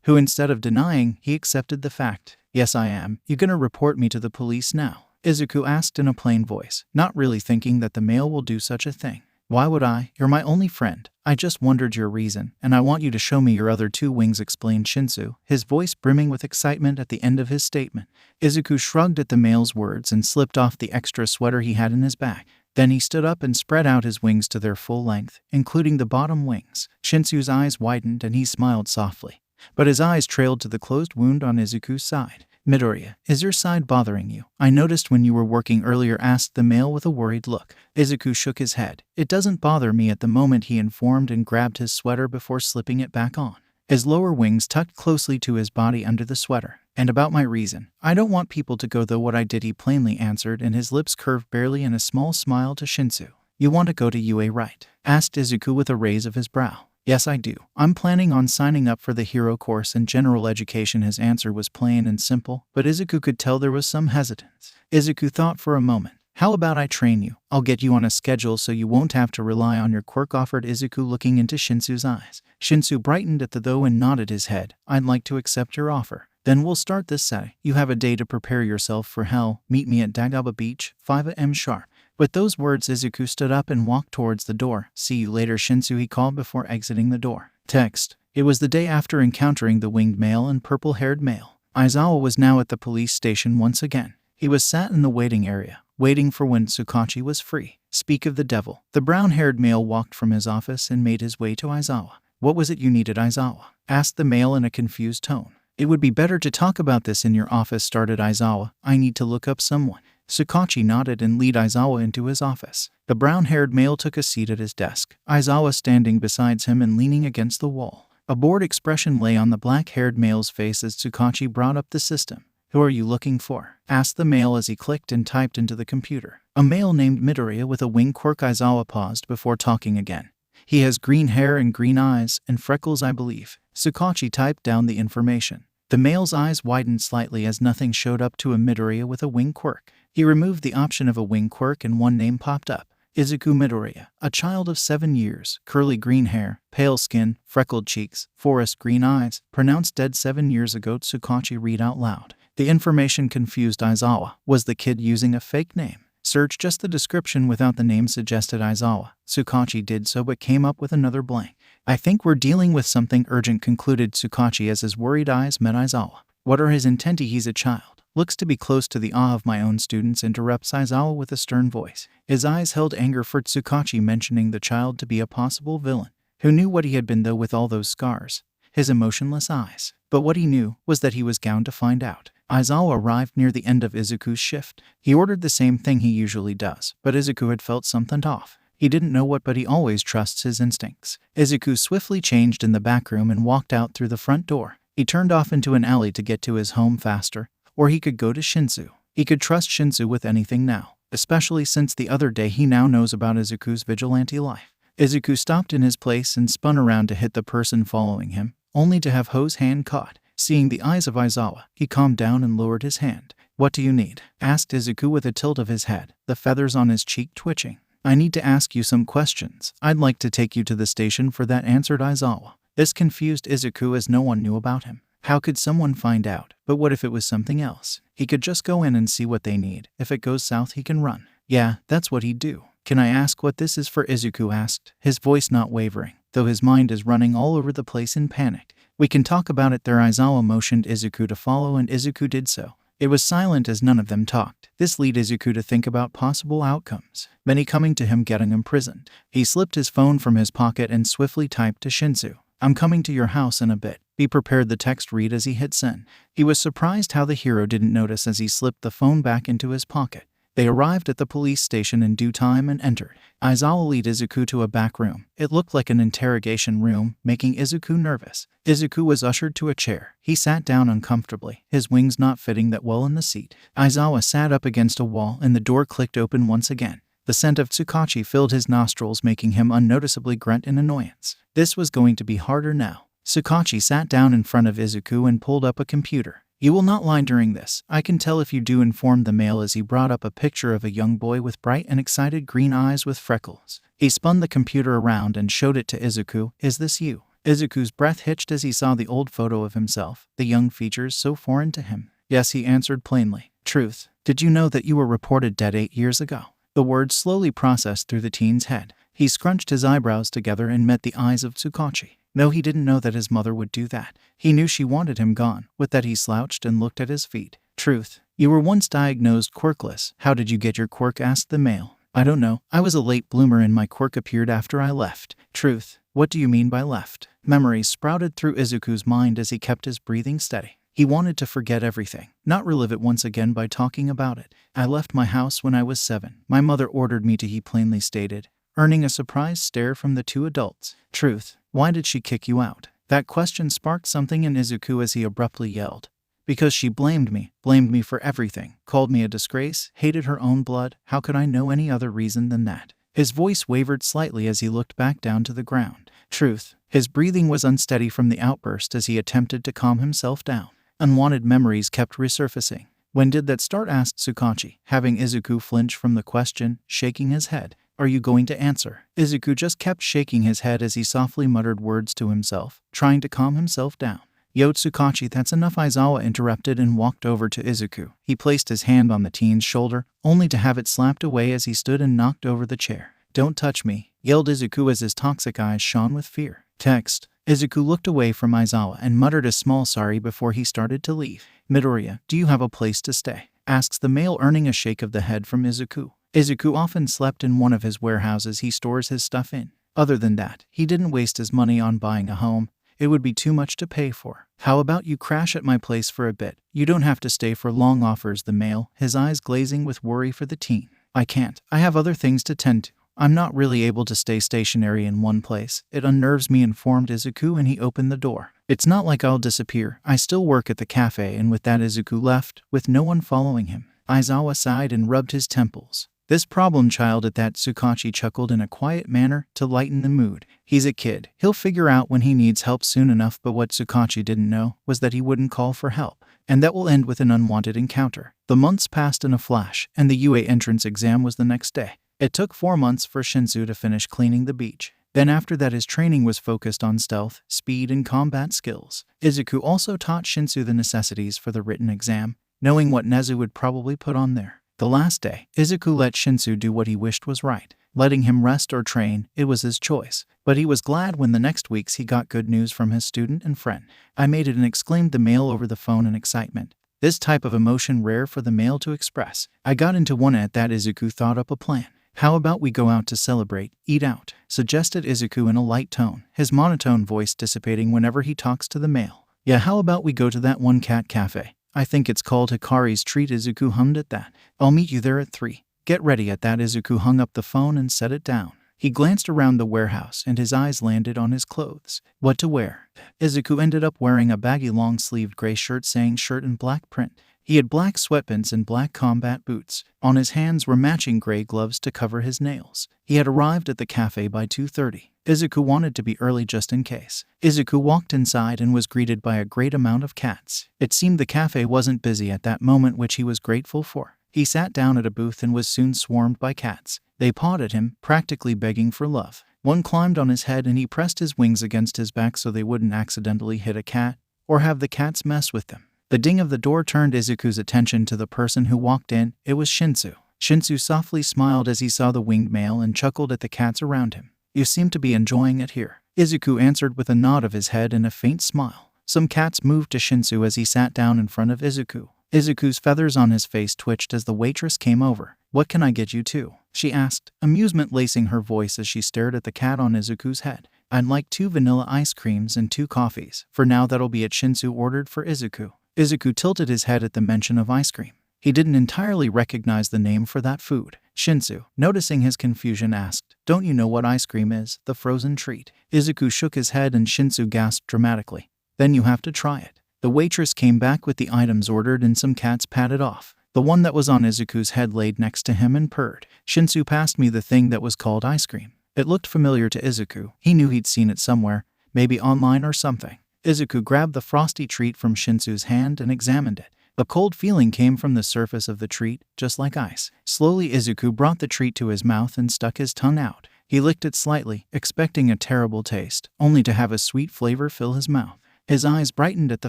who instead of denying, he accepted the fact. "Yes, I am. You gonna report me to the police now?" Izuku asked in a plain voice, not really thinking that the male will do such a thing. "Why would I? You're my only friend. I just wondered your reason, and I want you to show me your other two wings," explained Shinsu, his voice brimming with excitement at the end of his statement. Izuku shrugged at the male's words and slipped off the extra sweater he had in his bag. Then he stood up and spread out his wings to their full length, including the bottom wings. Shinsu's eyes widened and he smiled softly, but his eyes trailed to the closed wound on Izuku's side. "Midoriya, is your side bothering you? I noticed when you were working earlier," asked the male with a worried look. Izuku shook his head. "It doesn't bother me at the moment," he informed and grabbed his sweater before slipping it back on. His lower wings tucked closely to his body under the sweater. "And about my reason, I don't want people to go, though what I did," he plainly answered, and his lips curved barely in a small smile to Shinsu. "You want to go to UA, right?" asked Izuku with a raise of his brow. "Yes, I do. I'm planning on signing up for the hero course and general education." His answer was plain and simple, but Izuku could tell there was some hesitance. Izuku thought for a moment. How about I train you? I'll get you on a schedule so you won't have to rely on your quirk, offered Izuku, looking into Shinsu's eyes. Shinsu brightened at the though and nodded his head. I'd like to accept your offer. Then we'll start this Saturday. You have a day to prepare yourself for hell. Meet me at Dagaba Beach, 5 a.m. sharp. With those words, Izuku stood up and walked towards the door. See you later, Shinsu, he called before exiting the door. Text. It was the day after encountering the winged male and purple-haired male. Aizawa was now at the police station once again. He was sat in the waiting area, waiting for when Tsukachi was free. Speak of the devil. The brown-haired male walked from his office and made his way to Aizawa. What was it you needed, Aizawa? Asked the male in a confused tone. It would be better to talk about this in your office, started Aizawa. I need to look up someone. Tsukachi nodded and led Aizawa into his office. The brown-haired male took a seat at his desk, Aizawa standing beside him and leaning against the wall. A bored expression lay on the black-haired male's face as Tsukachi brought up the system. Who are you looking for? Asked the male as he clicked and typed into the computer. A male named Midoriya with a wing quirk. Aizawa paused before talking again. He has green hair and green eyes and freckles, I believe. Tsukachi typed down the information. The male's eyes widened slightly as nothing showed up to a Midoriya with a wing quirk. He removed the option of a wing quirk and one name popped up. Izuku Midoriya, a child of 7 years, curly green hair, pale skin, freckled cheeks, forest green eyes, pronounced dead 7 years ago. Tsukachi read out loud. The information confused Aizawa. Was the kid using a fake name? Search just the description without the name, suggested Aizawa. Tsukachi did so but came up with another blank. I think we're dealing with something urgent, concluded Tsukachi as his worried eyes met Aizawa. What are his intenti? He's a child. Looks to be close to the awe of my own students, interrupts Aizawa with a stern voice. His eyes held anger for Tsukachi mentioning the child to be a possible villain. Who knew what he had been though with all those scars? His emotionless eyes. But what he knew was that he was bound to find out. Aizawa arrived near the end of Izuku's shift. He ordered the same thing he usually does, but Izuku had felt something off. He didn't know what, but he always trusts his instincts. Izuku swiftly changed in the back room and walked out through the front door. He turned off into an alley to get to his home faster. Or he could go to Shinsu. He could trust Shinsu with anything now, especially since the other day he now knows about Izuku's vigilante life. Izuku stopped in his place and spun around to hit the person following him, only to have Ho's hand caught. Seeing the eyes of Aizawa, he calmed down and lowered his hand. What do you need? Asked Izuku with a tilt of his head, the feathers on his cheek twitching. I need to ask you some questions. I'd like to take you to the station for that, answered Aizawa. This confused Izuku as no one knew about him. How could someone find out? But what if it was something else? He could just go in and see what they need. If it goes south, he can run. Yeah, that's what he'd do. Can I ask what this is for? Izuku asked, his voice not wavering, though his mind is running all over the place in panic. We can talk about it there. Aizawa motioned Izuku to follow and Izuku did so. It was silent as none of them talked. This led Izuku to think about possible outcomes. Many coming to him, getting imprisoned. He slipped his phone from his pocket and swiftly typed to Shinsu. I'm coming to your house in a bit. Be prepared, the text read as he hit send. He was surprised how the hero didn't notice as he slipped the phone back into his pocket. They arrived at the police station in due time and entered. Aizawa led Izuku to a back room. It looked like an interrogation room, making Izuku nervous. Izuku was ushered to a chair. He sat down uncomfortably, his wings not fitting that well in the seat. Aizawa sat up against a wall and the door clicked open once again. The scent of Tsukachi filled his nostrils, making him unnoticeably grunt in annoyance. This was going to be harder now. Tsukachi sat down in front of Izuku and pulled up a computer. You will not lie during this. I can tell if you do, informed the male as he brought up a picture of a young boy with bright and excited green eyes with freckles. He spun the computer around and showed it to Izuku. Is this you? Izuku's breath hitched as he saw the old photo of himself, the young features so foreign to him. Yes, he answered plainly. Truth. Did you know that you were reported dead 8 years ago? The words slowly processed through the teen's head. He scrunched his eyebrows together and met the eyes of Tsukachi. No, he didn't know that his mother would do that. He knew she wanted him gone. With that, he slouched and looked at his feet. Truth. You were once diagnosed quirkless. How did you get your quirk? Asked the male. I don't know. I was a late bloomer and my quirk appeared after I left. Truth. What do you mean by left? Memories sprouted through Izuku's mind as he kept his breathing steady. He wanted to forget everything, not relive it once again by talking about it. I left my house when I was 7. My mother ordered me to, he plainly stated, earning a surprised stare from the two adults. Truth. Why did she kick you out? That question sparked something in Izuku as he abruptly yelled. Because she blamed me for everything, called me a disgrace, hated her own blood. How could I know any other reason than that? His voice wavered slightly as he looked back down to the ground. Truth. His breathing was unsteady from the outburst as he attempted to calm himself down. Unwanted memories kept resurfacing. When did that start? Asked Tsukachi, having Izuku flinch from the question, shaking his head. Are you going to answer? Izuku just kept shaking his head as he softly muttered words to himself, trying to calm himself down. Yo, Tsukachi, that's enough. Aizawa interrupted and walked over to Izuku. He placed his hand on the teen's shoulder, only to have it slapped away as he stood and knocked over the chair. Don't touch me, yelled Izuku as his toxic eyes shone with fear. Text. Izuku looked away from Aizawa and muttered a small sorry before he started to leave. Midoriya, do you have a place to stay? Asks the male, earning a shake of the head from Izuku. Izuku often slept in one of his warehouses he stores his stuff in. Other than that, he didn't waste his money on buying a home. It would be too much to pay for. How about you crash at my place for a bit? You don't have to stay for long, offers the male, his eyes glazing with worry for the teen. I can't. I have other things to tend to. I'm not really able to stay stationary in one place. It unnerves me, informed Izuku, and he opened the door. It's not like I'll disappear. I still work at the cafe. And with that, Izuku left, with no one following him. Aizawa sighed and rubbed his temples. This problem child, at that, Tsukachi chuckled in a quiet manner to lighten the mood. He's a kid. He'll figure out when he needs help soon enough. But what Tsukachi didn't know was that he wouldn't call for help, and that will end with an unwanted encounter. The months passed in a flash, and the UA entrance exam was the next day. It took 4 months for Shinsu to finish cleaning the beach. Then after that, his training was focused on stealth, speed, and combat skills. Izuku also taught Shinsu the necessities for the written exam, knowing what Nezu would probably put on there. The last day, Izuku let Shinsu do what he wished was right. Letting him rest or train, it was his choice. But he was glad when the next weeks he got good news from his student and friend. I made it, and exclaimed the male over the phone in excitement. This type of emotion rare for the male to express. I got into one. At that, Izuku thought up a plan. How about we go out to celebrate, eat out, suggested Izuku in a light tone, his monotone voice dissipating whenever he talks to the male. Yeah, how about we go to that one cat cafe? I think it's called Hikari's Treat, Izuku hummed at that. I'll meet you there at 3. Get ready. At that, Izuku hung up the phone and set it down. He glanced around the warehouse and his eyes landed on his clothes. What to wear? Izuku ended up wearing a baggy long-sleeved gray shirt saying shirt in black print. He had black sweatpants and black combat boots. On his hands were matching gray gloves to cover his nails. He had arrived at the cafe by 2:30. Izuku wanted to be early just in case. Izuku walked inside and was greeted by a great amount of cats. It seemed the cafe wasn't busy at that moment, which he was grateful for. He sat down at a booth and was soon swarmed by cats. They pawed at him, practically begging for love. One climbed on his head and he pressed his wings against his back so they wouldn't accidentally hit a cat or have the cats mess with them. The ding of the door turned Izuku's attention to the person who walked in. It was Shinsu. Shinsu softly smiled as he saw the winged male and chuckled at the cats around him. You seem to be enjoying it here. Izuku answered with a nod of his head and a faint smile. Some cats moved to Shinsu as he sat down in front of Izuku. Izuku's feathers on his face twitched as the waitress came over. What can I get you too? She asked, amusement lacing her voice as she stared at the cat on Izuku's head. I'd like 2 vanilla ice creams and 2 coffees. For now, that'll be it, Shinsu ordered for Izuku. Izuku tilted his head at the mention of ice cream. He didn't entirely recognize the name for that food. Shinsu, noticing his confusion, asked, Don't you know what ice cream is? The frozen treat. Izuku shook his head and Shinsu gasped dramatically. Then you have to try it. The waitress came back with the items ordered and some cats patted off. The one that was on Izuku's head laid next to him and purred. Shinsu passed me the thing that was called ice cream. It looked familiar to Izuku. He knew he'd seen it somewhere, maybe online or something. Izuku grabbed the frosty treat from Shinsu's hand and examined it. A cold feeling came from the surface of the treat, just like ice. Slowly, Izuku brought the treat to his mouth and stuck his tongue out. He licked it slightly, expecting a terrible taste, only to have a sweet flavor fill his mouth. His eyes brightened at the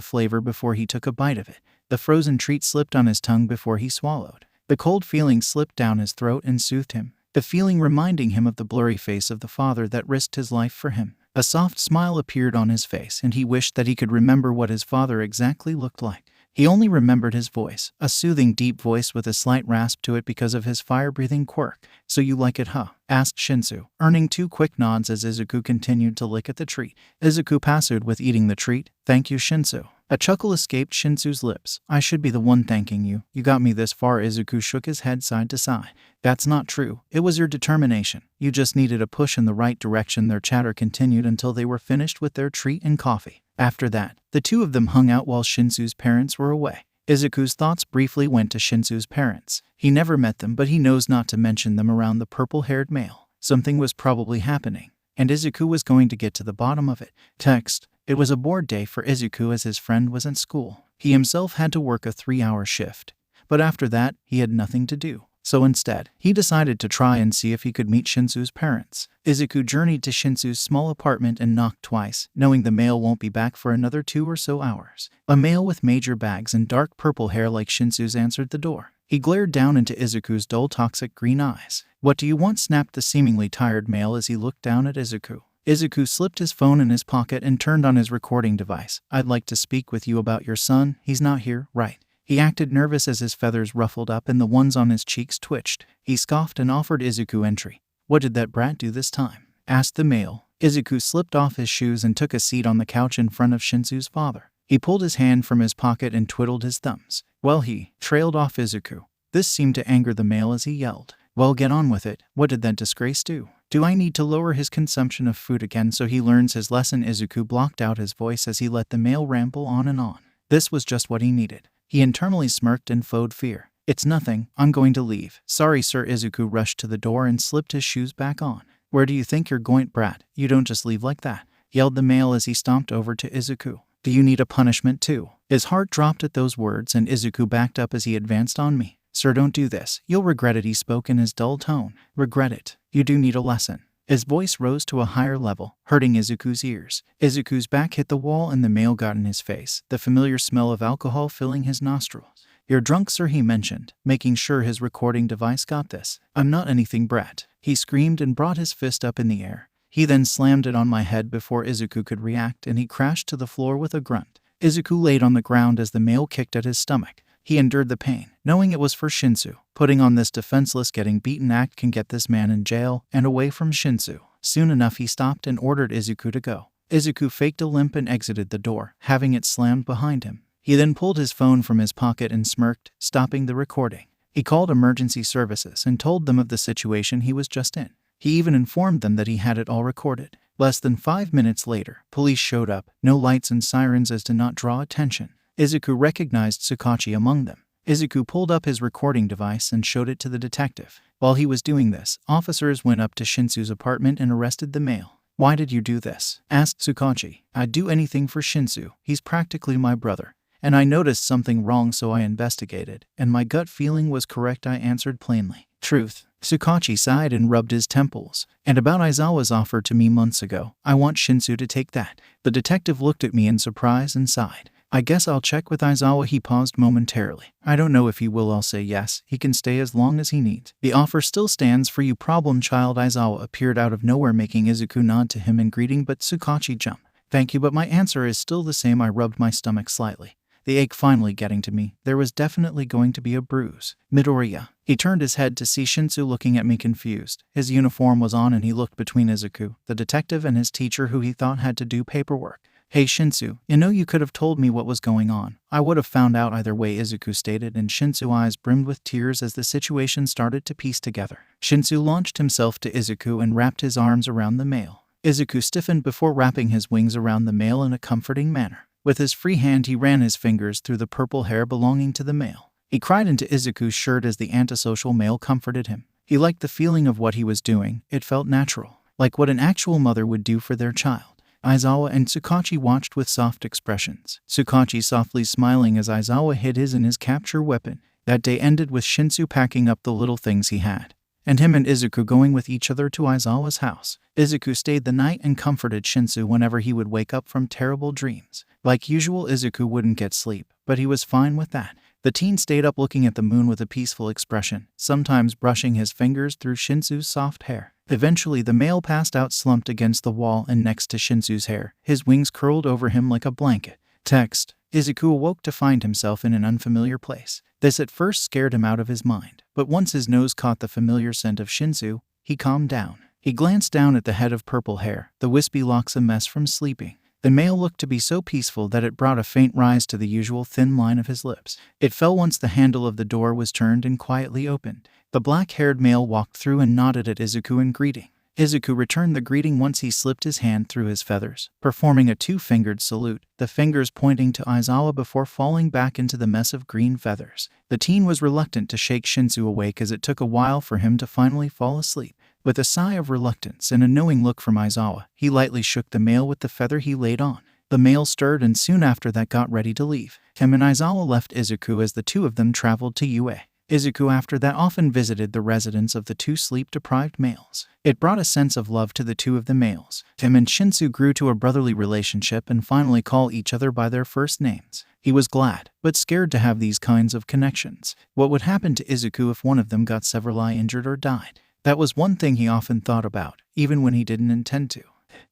flavor before he took a bite of it. The frozen treat slipped on his tongue before he swallowed. The cold feeling slipped down his throat and soothed him, the feeling reminding him of the blurry face of the father that risked his life for him. A soft smile appeared on his face and he wished that he could remember what his father exactly looked like. He only remembered his voice, a soothing deep voice with a slight rasp to it because of his fire-breathing quirk. So you like it, huh? Asked Shinsu, earning 2 quick nods as Izuku continued to lick at the treat. Izuku passed with eating the treat. Thank you, Shinsu. A chuckle escaped Shinsu's lips. I should be the one thanking you. You got me this far. Izuku shook his head side to side. That's not true. It was your determination. You just needed a push in the right direction. Their chatter continued until they were finished with their treat and coffee. After that, the two of them hung out while Shinsu's parents were away. Izuku's thoughts briefly went to Shinsu's parents. He never met them, but he knows not to mention them around the purple-haired male. Something was probably happening, and Izuku was going to get to the bottom of it. Text. It was a bored day for Izuku as his friend was in school. He himself had to work a 3-hour shift, but after that, he had nothing to do. So instead, he decided to try and see if he could meet Shinsu's parents. Izuku journeyed to Shinsu's small apartment and knocked twice, knowing the male won't be back for another 2 or so hours. A male with major bags and dark purple hair like Shinsu's answered the door. He glared down into Izuku's dull, toxic green eyes. "What do you want?" snapped the seemingly tired male as he looked down at Izuku. Izuku slipped his phone in his pocket and turned on his recording device. "I'd like to speak with you about your son. He's not here, right?" He acted nervous as his feathers ruffled up and the ones on his cheeks twitched. He scoffed and offered Izuku entry. "What did that brat do this time?" asked the male. Izuku slipped off his shoes and took a seat on the couch in front of Shinsu's father. He pulled his hand from his pocket and twiddled his thumbs. "Well, he trailed off Izuku." This seemed to anger the male as he yelled. "Well, get on with it. What did that disgrace do? Do I need to lower his consumption of food again so he learns his lesson?" Izuku blocked out his voice as he let the male ramble on and on. This was just what he needed. He internally smirked and fowed fear. "It's nothing. I'm going to leave." "Sorry, sir." Izuku rushed to the door and slipped his shoes back on. "Where do you think you're going, brat? You don't just leave like that," yelled the male as he stomped over to Izuku. "Do you need a punishment too?" His heart dropped at those words and Izuku backed up as he advanced on me. "Sir, don't do this. You'll regret it," he spoke in his dull tone. "Regret it? You do need a lesson." His voice rose to a higher level, hurting Izuku's ears. Izuku's back hit the wall and the male got in his face, the familiar smell of alcohol filling his nostrils. "You're drunk, sir," he mentioned, making sure his recording device got this. "I'm not anything, brat," he screamed and brought his fist up in the air. He then slammed it on my head before Izuku could react and he crashed to the floor with a grunt. Izuku laid on the ground as the male kicked at his stomach. He endured the pain, knowing it was for Shinsu. Putting on this defenseless getting beaten act can get this man in jail and away from Shinsu. Soon enough he stopped and ordered Izuku to go. Izuku faked a limp and exited the door, having it slammed behind him. He then pulled his phone from his pocket and smirked, stopping the recording. He called emergency services and told them of the situation he was just in. He even informed them that he had it all recorded. Less than 5 minutes later, police showed up, no lights and sirens as to not draw attention. Izuku recognized Tsukachi among them. Izuku pulled up his recording device and showed it to the detective. While he was doing this, officers went up to Shinsu's apartment and arrested the male. "Why did you do this?" asked Tsukachi. "I'd do anything for Shinsu. He's practically my brother. And I noticed something wrong so I investigated. And my gut feeling was correct," I answered plainly. "Truth." Tsukachi sighed and rubbed his temples. "And about Aizawa's offer to me months ago, I want Shinsu to take that." The detective looked at me in surprise and sighed. "I guess I'll check with Aizawa." He paused momentarily. "I don't know if he will. I'll say yes. He can stay as long as he needs. The offer still stands for you, problem child." Aizawa appeared out of nowhere, making Izuku nod to him in greeting, but Tsukachi jumped. "Thank you, but my answer is still the same." I rubbed my stomach slightly. The ache finally getting to me. There was definitely going to be a bruise. "Midoriya." He turned his head to see Shinsu looking at me confused. His uniform was on and he looked between Izuku, the detective, and his teacher who he thought had to do paperwork. "Hey Shinsu, you could have told me what was going on. I would have found out either way," Izuku stated, and Shinsu's eyes brimmed with tears as the situation started to piece together. Shinsu launched himself to Izuku and wrapped his arms around the male. Izuku stiffened before wrapping his wings around the male in a comforting manner. With his free hand he ran his fingers through the purple hair belonging to the male. He cried into Izuku's shirt as the antisocial male comforted him. He liked the feeling of what he was doing. It felt natural, like what an actual mother would do for their child. Aizawa and Tsukachi watched with soft expressions. Tsukachi softly smiling as Aizawa hid his in his capture weapon. That day ended with Shinsu packing up the little things he had, and him and Izuku going with each other to Aizawa's house. Izuku stayed the night and comforted Shinsu whenever he would wake up from terrible dreams. Like usual, Izuku wouldn't get sleep, but he was fine with that. The teen stayed up looking at the moon with a peaceful expression, sometimes brushing his fingers through Shinsu's soft hair. Eventually, the male passed out slumped against the wall and next to Shinsu's hair, his wings curled over him like a blanket. Text. Izuku awoke to find himself in an unfamiliar place. This at first scared him out of his mind, but once his nose caught the familiar scent of Shinsu, he calmed down. He glanced down at the head of purple hair, the wispy locks a mess from sleeping. The male looked to be so peaceful that it brought a faint rise to the usual thin line of his lips. It fell once the handle of the door was turned and quietly opened. The black-haired male walked through and nodded at Izuku in greeting. Izuku returned the greeting once he slipped his hand through his feathers, performing a two-fingered salute, the fingers pointing to Aizawa before falling back into the mess of green feathers. The teen was reluctant to shake Shinsu awake as it took a while for him to finally fall asleep. With a sigh of reluctance and a knowing look from Aizawa, he lightly shook the male with the feather he laid on. The male stirred and soon after that got ready to leave. Him and Aizawa left Izuku as the two of them traveled to UA. Izuku after that often visited the residence of the two sleep-deprived males. It brought a sense of love to the two of the males. Him and Shinsu grew to a brotherly relationship and finally call each other by their first names. He was glad, but scared to have these kinds of connections. What would happen to Izuku if one of them got severely injured or died? That was one thing he often thought about, even when he didn't intend to.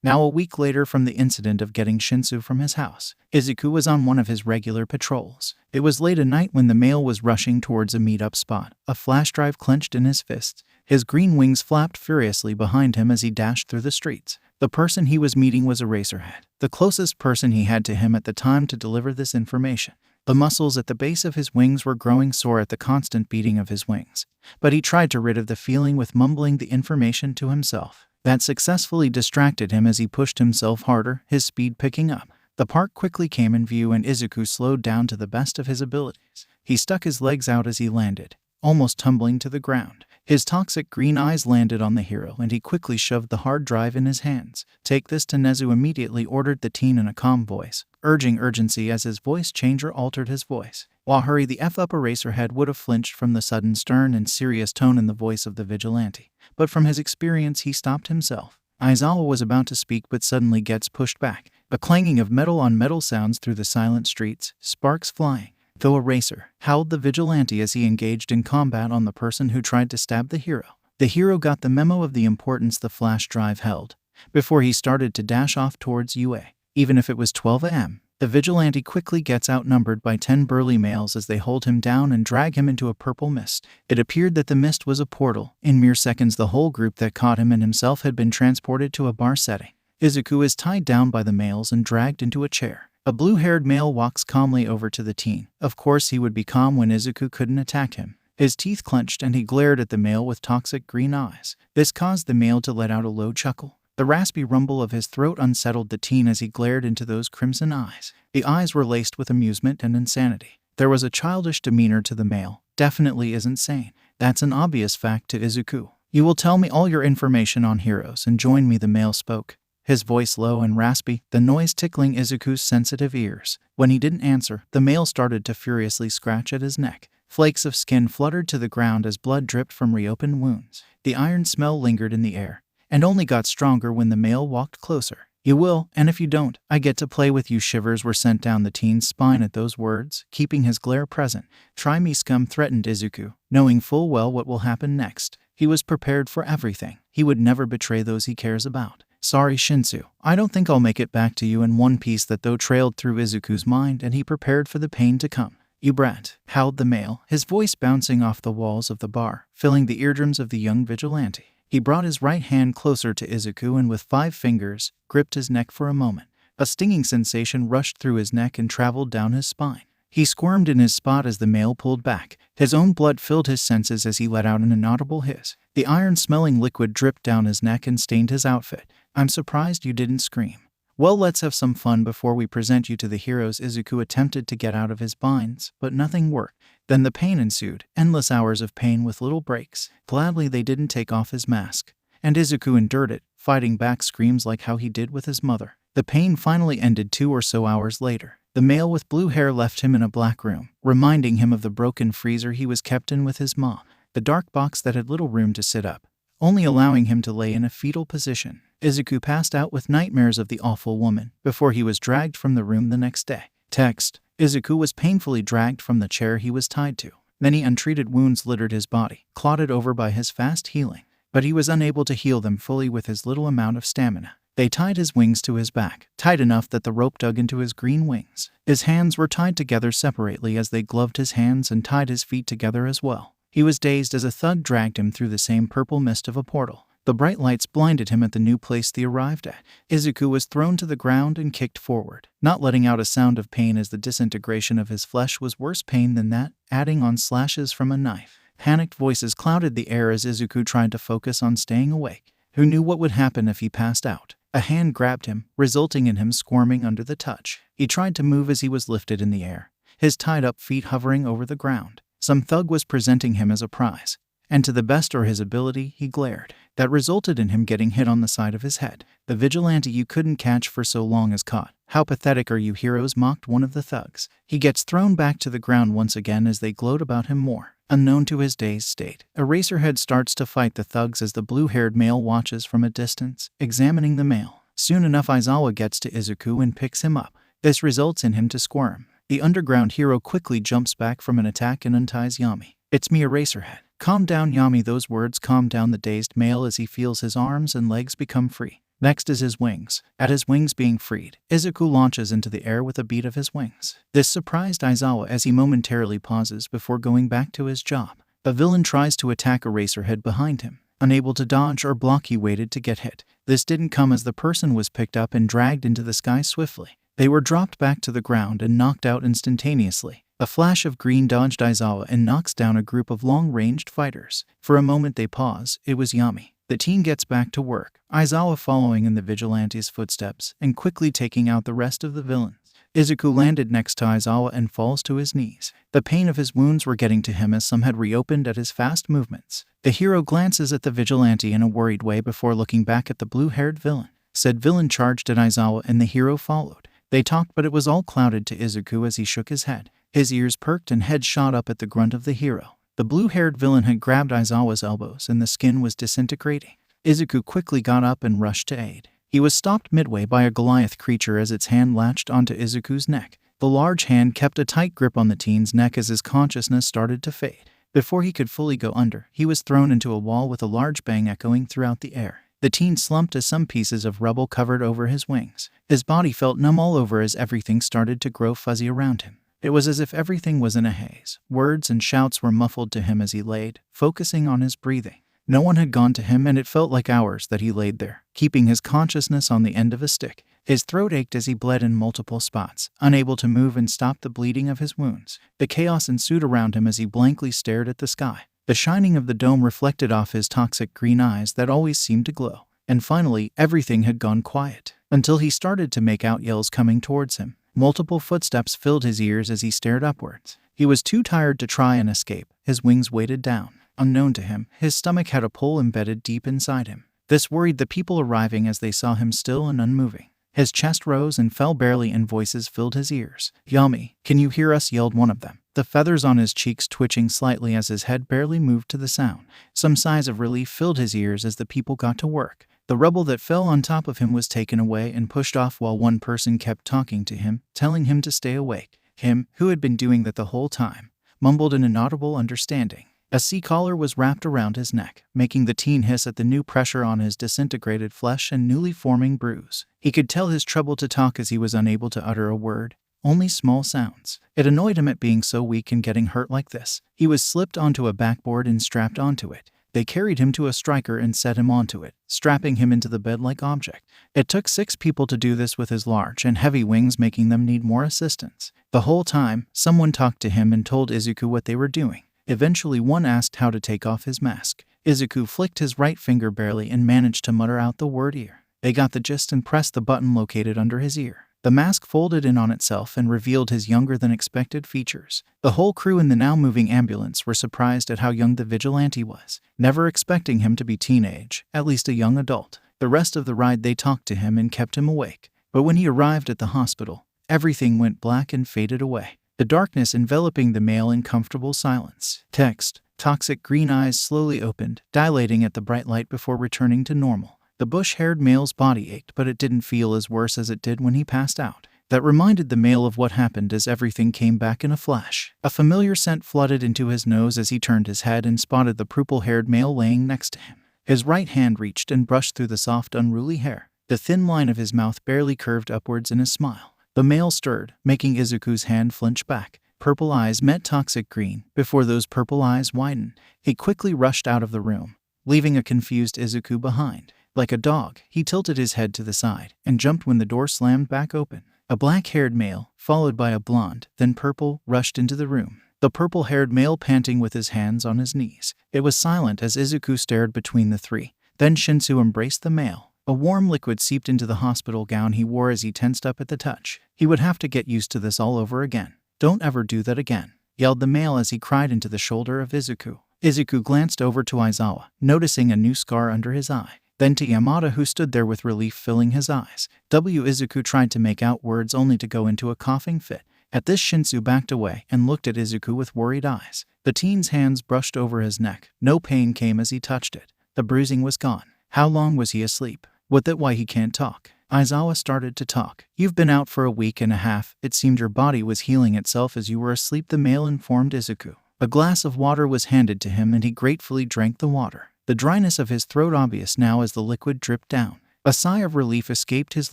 Now a week later from the incident of getting Shinsu from his house, Izuku was on one of his regular patrols. It was late at night when the male was rushing towards a meet-up spot, a flash drive clenched in his fists. His green wings flapped furiously behind him as he dashed through the streets. The person he was meeting was Eraserhead, the closest person he had to him at the time to deliver this information. The muscles at the base of his wings were growing sore at the constant beating of his wings, but he tried to rid of the feeling with mumbling the information to himself. That successfully distracted him as he pushed himself harder, his speed picking up. The park quickly came in view and Izuku slowed down to the best of his abilities. He stuck his legs out as he landed, almost tumbling to the ground. His toxic green eyes landed on the hero and he quickly shoved the hard drive in his hands. "Take this to Nezu," immediately ordered the teen in a calm voice, urging urgency as his voice changer altered his voice. While hurry the F up, Eraserhead would have flinched from the sudden stern and serious tone in the voice of the vigilante. But from his experience he stopped himself. Aizawa was about to speak but suddenly gets pushed back. A clanging of metal on metal sounds through the silent streets, sparks flying. "Go Eraser," howled the vigilante as he engaged in combat on the person who tried to stab the hero. The hero got the memo of the importance the flash drive held before he started to dash off towards UA. Even if it was 12 a.m., the vigilante quickly gets outnumbered by 10 burly males as they hold him down and drag him into a purple mist. It appeared that the mist was a portal. In mere seconds the whole group that caught him and himself had been transported to a bar setting. Izuku is tied down by the males and dragged into a chair. A blue-haired male walks calmly over to the teen. Of course he would be calm when Izuku couldn't attack him. His teeth clenched and he glared at the male with toxic green eyes. This caused the male to let out a low chuckle. The raspy rumble of his throat unsettled the teen as he glared into those crimson eyes. The eyes were laced with amusement and insanity. There was a childish demeanor to the male. "Definitely isn't sane. That's an obvious fact to Izuku. You will tell me all your information on heroes and join me," the male spoke, his voice low and raspy, the noise tickling Izuku's sensitive ears. When he didn't answer, the male started to furiously scratch at his neck. Flakes of skin fluttered to the ground as blood dripped from reopened wounds. The iron smell lingered in the air, and only got stronger when the male walked closer. "You will, and if you don't, I get to play with you." Shivers were sent down the teen's spine at those words, keeping his glare present. "Try me, scum," threatened Izuku, knowing full well what will happen next. He was prepared for everything. He would never betray those he cares about. "Sorry, Shinsu. I don't think I'll make it back to you in one piece." That though trailed through Izuku's mind and he prepared for the pain to come. "You brat," howled the male, his voice bouncing off the walls of the bar, filling the eardrums of the young vigilante. He brought his right hand closer to Izuku and with 5 fingers, gripped his neck for a moment. A stinging sensation rushed through his neck and traveled down his spine. He squirmed in his spot as the male pulled back. His own blood filled his senses as he let out an inaudible hiss. The iron-smelling liquid dripped down his neck and stained his outfit. "I'm surprised you didn't scream." "Well, let's have some fun before we present you to the heroes." Izuku attempted to get out of his binds, but nothing worked. Then the pain ensued, endless hours of pain with little breaks. Gladly they didn't take off his mask, and Izuku endured it, fighting back screams like how he did with his mother. The pain finally ended 2 or so hours later. The male with blue hair left him in a black room, reminding him of the broken freezer he was kept in with his mom. The dark box that had little room to sit up, only allowing him to lay in a fetal position. Izuku passed out with nightmares of the awful woman before he was dragged from the room the next day. Text: Izuku was painfully dragged from the chair he was tied to. Many untreated wounds littered his body, clotted over by his fast healing, but he was unable to heal them fully with his little amount of stamina. They tied his wings to his back, tight enough that the rope dug into his green wings. His hands were tied together separately as they gloved his hands and tied his feet together as well. He was dazed as a thug dragged him through the same purple mist of a portal. The bright lights blinded him at the new place they arrived at. Izuku was thrown to the ground and kicked forward, not letting out a sound of pain as the disintegration of his flesh was worse pain than that, adding on slashes from a knife. Panicked voices clouded the air as Izuku tried to focus on staying awake. Who knew what would happen if he passed out? A hand grabbed him, resulting in him squirming under the touch. He tried to move as he was lifted in the air, his tied-up feet hovering over the ground. Some thug was presenting him as a prize, and to the best of his ability, he glared. That resulted in him getting hit on the side of his head. The vigilante you couldn't catch for so long is caught. "How pathetic are you heroes," mocked one of the thugs. He gets thrown back to the ground once again as they gloat about him more. Unknown to his dazed state, Eraserhead starts to fight the thugs as the blue-haired male watches from a distance, examining the male. Soon enough, Aizawa gets to Izuku and picks him up. This results in him to squirm. The underground hero quickly jumps back from an attack and unties Yami. "It's me, Eraserhead." "Calm down, Yami." Those words calm down the dazed male as he feels his arms and legs become free. Next is his wings. At his wings being freed, Izuku launches into the air with a beat of his wings. This surprised Aizawa as he momentarily pauses before going back to his job. The villain tries to attack Eraserhead behind him. Unable to dodge or block, he waited to get hit. This didn't come as the person was picked up and dragged into the sky swiftly. They were dropped back to the ground and knocked out instantaneously. A flash of green dodged Aizawa and knocks down a group of long-ranged fighters. For a moment they pause. It was Yami. The team gets back to work, Aizawa following in the vigilante's footsteps and quickly taking out the rest of the villains. Izuku landed next to Aizawa and falls to his knees. The pain of his wounds were getting to him as some had reopened at his fast movements. The hero glances at the vigilante in a worried way before looking back at the blue-haired villain. Said villain charged at Aizawa and the hero followed. They talked, but it was all clouded to Izuku as he shook his head. His ears perked and head shot up at the grunt of the hero. The blue-haired villain had grabbed Aizawa's elbows and the skin was disintegrating. Izuku quickly got up and rushed to aid. He was stopped midway by a Goliath creature as its hand latched onto Izuku's neck. The large hand kept a tight grip on the teen's neck as his consciousness started to fade. Before he could fully go under, he was thrown into a wall with a large bang echoing throughout the air. The teen slumped as some pieces of rubble covered over his wings. His body felt numb all over as everything started to grow fuzzy around him. It was as if everything was in a haze. Words and shouts were muffled to him as he laid, focusing on his breathing. No one had gone to him, and it felt like hours that he laid there, keeping his consciousness on the end of a stick. His throat ached as he bled in multiple spots, unable to move and stop the bleeding of his wounds. The chaos ensued around him as he blankly stared at the sky. The shining of the dome reflected off his toxic green eyes that always seemed to glow. And finally, everything had gone quiet, until he started to make out yells coming towards him. Multiple footsteps filled his ears as he stared upwards. He was too tired to try and escape. His wings weighted down. Unknown to him, his stomach had a pole embedded deep inside him. This worried the people arriving as they saw him still and unmoving. His chest rose and fell barely, and voices filled his ears. "Yami, can you hear us?" yelled one of them, the feathers on his cheeks twitching slightly as his head barely moved to the sound. Some sighs of relief filled his ears as the people got to work. The rubble that fell on top of him was taken away and pushed off while one person kept talking to him, telling him to stay awake. Him, who had been doing that the whole time, mumbled an inaudible understanding. A sea collar was wrapped around his neck, making the teen hiss at the new pressure on his disintegrated flesh and newly forming bruise. He could tell his trouble to talk as he was unable to utter a word, only small sounds. It annoyed him at being so weak and getting hurt like this. He was slipped onto a backboard and strapped onto it. They carried him to a striker and set him onto it, strapping him into the bed-like object. It took 6 people to do this with his large and heavy wings, making them need more assistance. The whole time, someone talked to him and told Izuku what they were doing. Eventually, one asked how to take off his mask. Izuku flicked his right finger barely and managed to mutter out the word ear. They got the gist and pressed the button located under his ear. The mask folded in on itself and revealed his younger-than-expected features. The whole crew in the now-moving ambulance were surprised at how young the vigilante was, never expecting him to be teenage, at least a young adult. The rest of the ride they talked to him and kept him awake. But when he arrived at the hospital, everything went black and faded away. The darkness enveloping the male in comfortable silence. Text. Toxic green eyes slowly opened, dilating at the bright light before returning to normal. The bush-haired male's body ached, but it didn't feel as worse as it did when he passed out. That reminded the male of what happened as everything came back in a flash. A familiar scent flooded into his nose as he turned his head and spotted the purple-haired male laying next to him. His right hand reached and brushed through the soft, unruly hair. The thin line of his mouth barely curved upwards in a smile. The male stirred, making Izuku's hand flinch back. Purple eyes met toxic green. Before those purple eyes widened, he quickly rushed out of the room, leaving a confused Izuku behind. Like a dog, he tilted his head to the side and jumped when the door slammed back open. A black-haired male, followed by a blonde, then purple, rushed into the room. The purple-haired male panting with his hands on his knees. It was silent as Izuku stared between the three. Then Shinsu embraced the male. A warm liquid seeped into the hospital gown he wore as he tensed up at the touch. He would have to get used to this all over again. "Don't ever do that again," yelled the male as he cried into the shoulder of Izuku. Izuku glanced over to Aizawa, noticing a new scar under his eye. Then to Yamada, who stood there with relief filling his eyes. Izuku tried to make out words only to go into a coughing fit. At this, Shinsu backed away and looked at Izuku with worried eyes. The teen's hands brushed over his neck. No pain came as he touched it. The bruising was gone. How long was he asleep? Was that why he can't talk? Aizawa started to talk. You've been out for a week and a half. It seemed your body was healing itself as you were asleep, the male informed Izuku. A glass of water was handed to him and he gratefully drank the water. The dryness of his throat obvious now as the liquid dripped down. A sigh of relief escaped his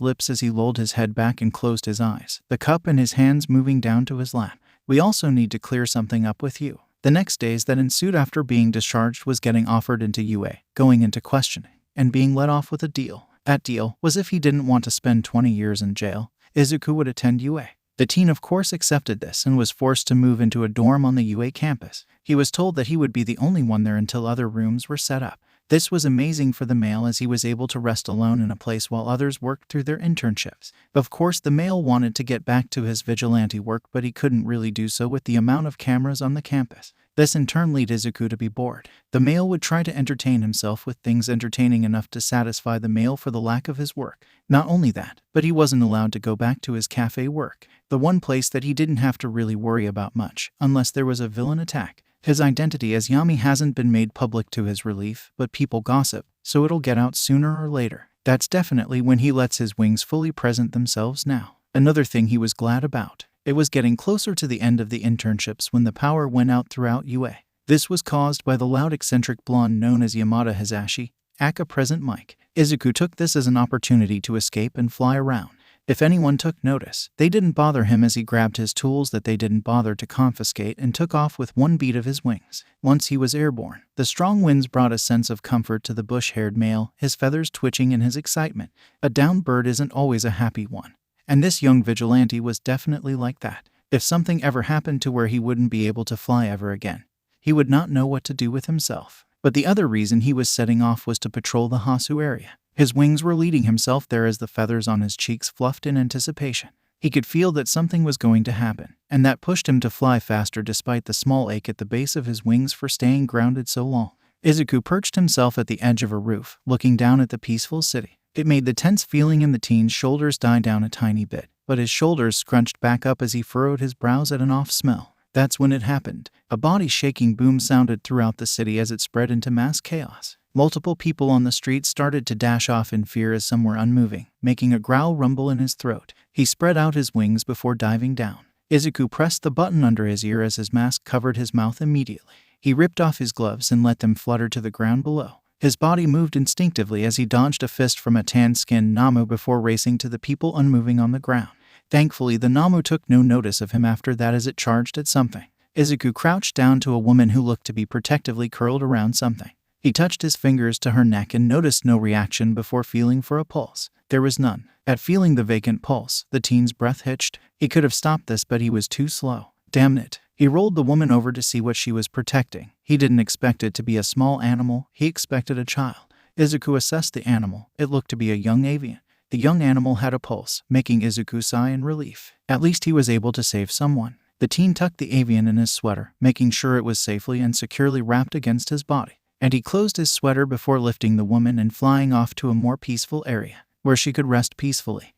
lips as he lolled his head back and closed his eyes, the cup in his hands moving down to his lap. We also need to clear something up with you. The next days that ensued after being discharged was getting offered into UA, going into questioning, and being let off with a deal. That deal was if he didn't want to spend 20 years in jail, Izuku would attend UA. The teen of course accepted this and was forced to move into a dorm on the UA campus. He was told that he would be the only one there until other rooms were set up. This was amazing for the male as he was able to rest alone in a place while others worked through their internships. Of course, the male wanted to get back to his vigilante work, but he couldn't really do so with the amount of cameras on the campus. This in turn led Izuku to be bored. The male would try to entertain himself with things entertaining enough to satisfy the male for the lack of his work. Not only that, but he wasn't allowed to go back to his cafe work, the one place that he didn't have to really worry about much, unless there was a villain attack. His identity as Yami hasn't been made public to his relief, but people gossip, so it'll get out sooner or later. That's definitely when he lets his wings fully present themselves now. Another thing he was glad about. It was getting closer to the end of the internships when the power went out throughout UA. This was caused by the loud eccentric blonde known as Yamada Hisashi, aka Present Mike. Izuku took this as an opportunity to escape and fly around. If anyone took notice, they didn't bother him as he grabbed his tools that they didn't bother to confiscate and took off with one beat of his wings. Once he was airborne, the strong winds brought a sense of comfort to the bush-haired male, his feathers twitching in his excitement. A downed bird isn't always a happy one. And this young vigilante was definitely like that. If something ever happened to where he wouldn't be able to fly ever again, he would not know what to do with himself. But the other reason he was setting off was to patrol the Hasu area. His wings were leading himself there as the feathers on his cheeks fluffed in anticipation. He could feel that something was going to happen, and that pushed him to fly faster despite the small ache at the base of his wings for staying grounded so long. Izuku perched himself at the edge of a roof, looking down at the peaceful city. It made the tense feeling in the teen's shoulders die down a tiny bit, but his shoulders scrunched back up as he furrowed his brows at an off smell. That's when it happened. A body-shaking boom sounded throughout the city as it spread into mass chaos. Multiple people on the street started to dash off in fear as some were unmoving, making a growl rumble in his throat. He spread out his wings before diving down. Izuku pressed the button under his ear as his mask covered his mouth immediately. He ripped off his gloves and let them flutter to the ground below. His body moved instinctively as he dodged a fist from a tan-skinned Namu before racing to the people unmoving on the ground. Thankfully, the Namu took no notice of him after that as it charged at something. Izuku crouched down to a woman who looked to be protectively curled around something. He touched his fingers to her neck and noticed no reaction before feeling for a pulse. There was none. At feeling the vacant pulse, the teen's breath hitched. He could have stopped this, but he was too slow. Damn it. He rolled the woman over to see what she was protecting. He didn't expect it to be a small animal. He expected a child. Izuku assessed the animal. It looked to be a young avian. The young animal had a pulse, making Izuku sigh in relief. At least he was able to save someone. The teen tucked the avian in his sweater, making sure it was safely and securely wrapped against his body. And he closed his sweater before lifting the woman and flying off to a more peaceful area, where she could rest peacefully.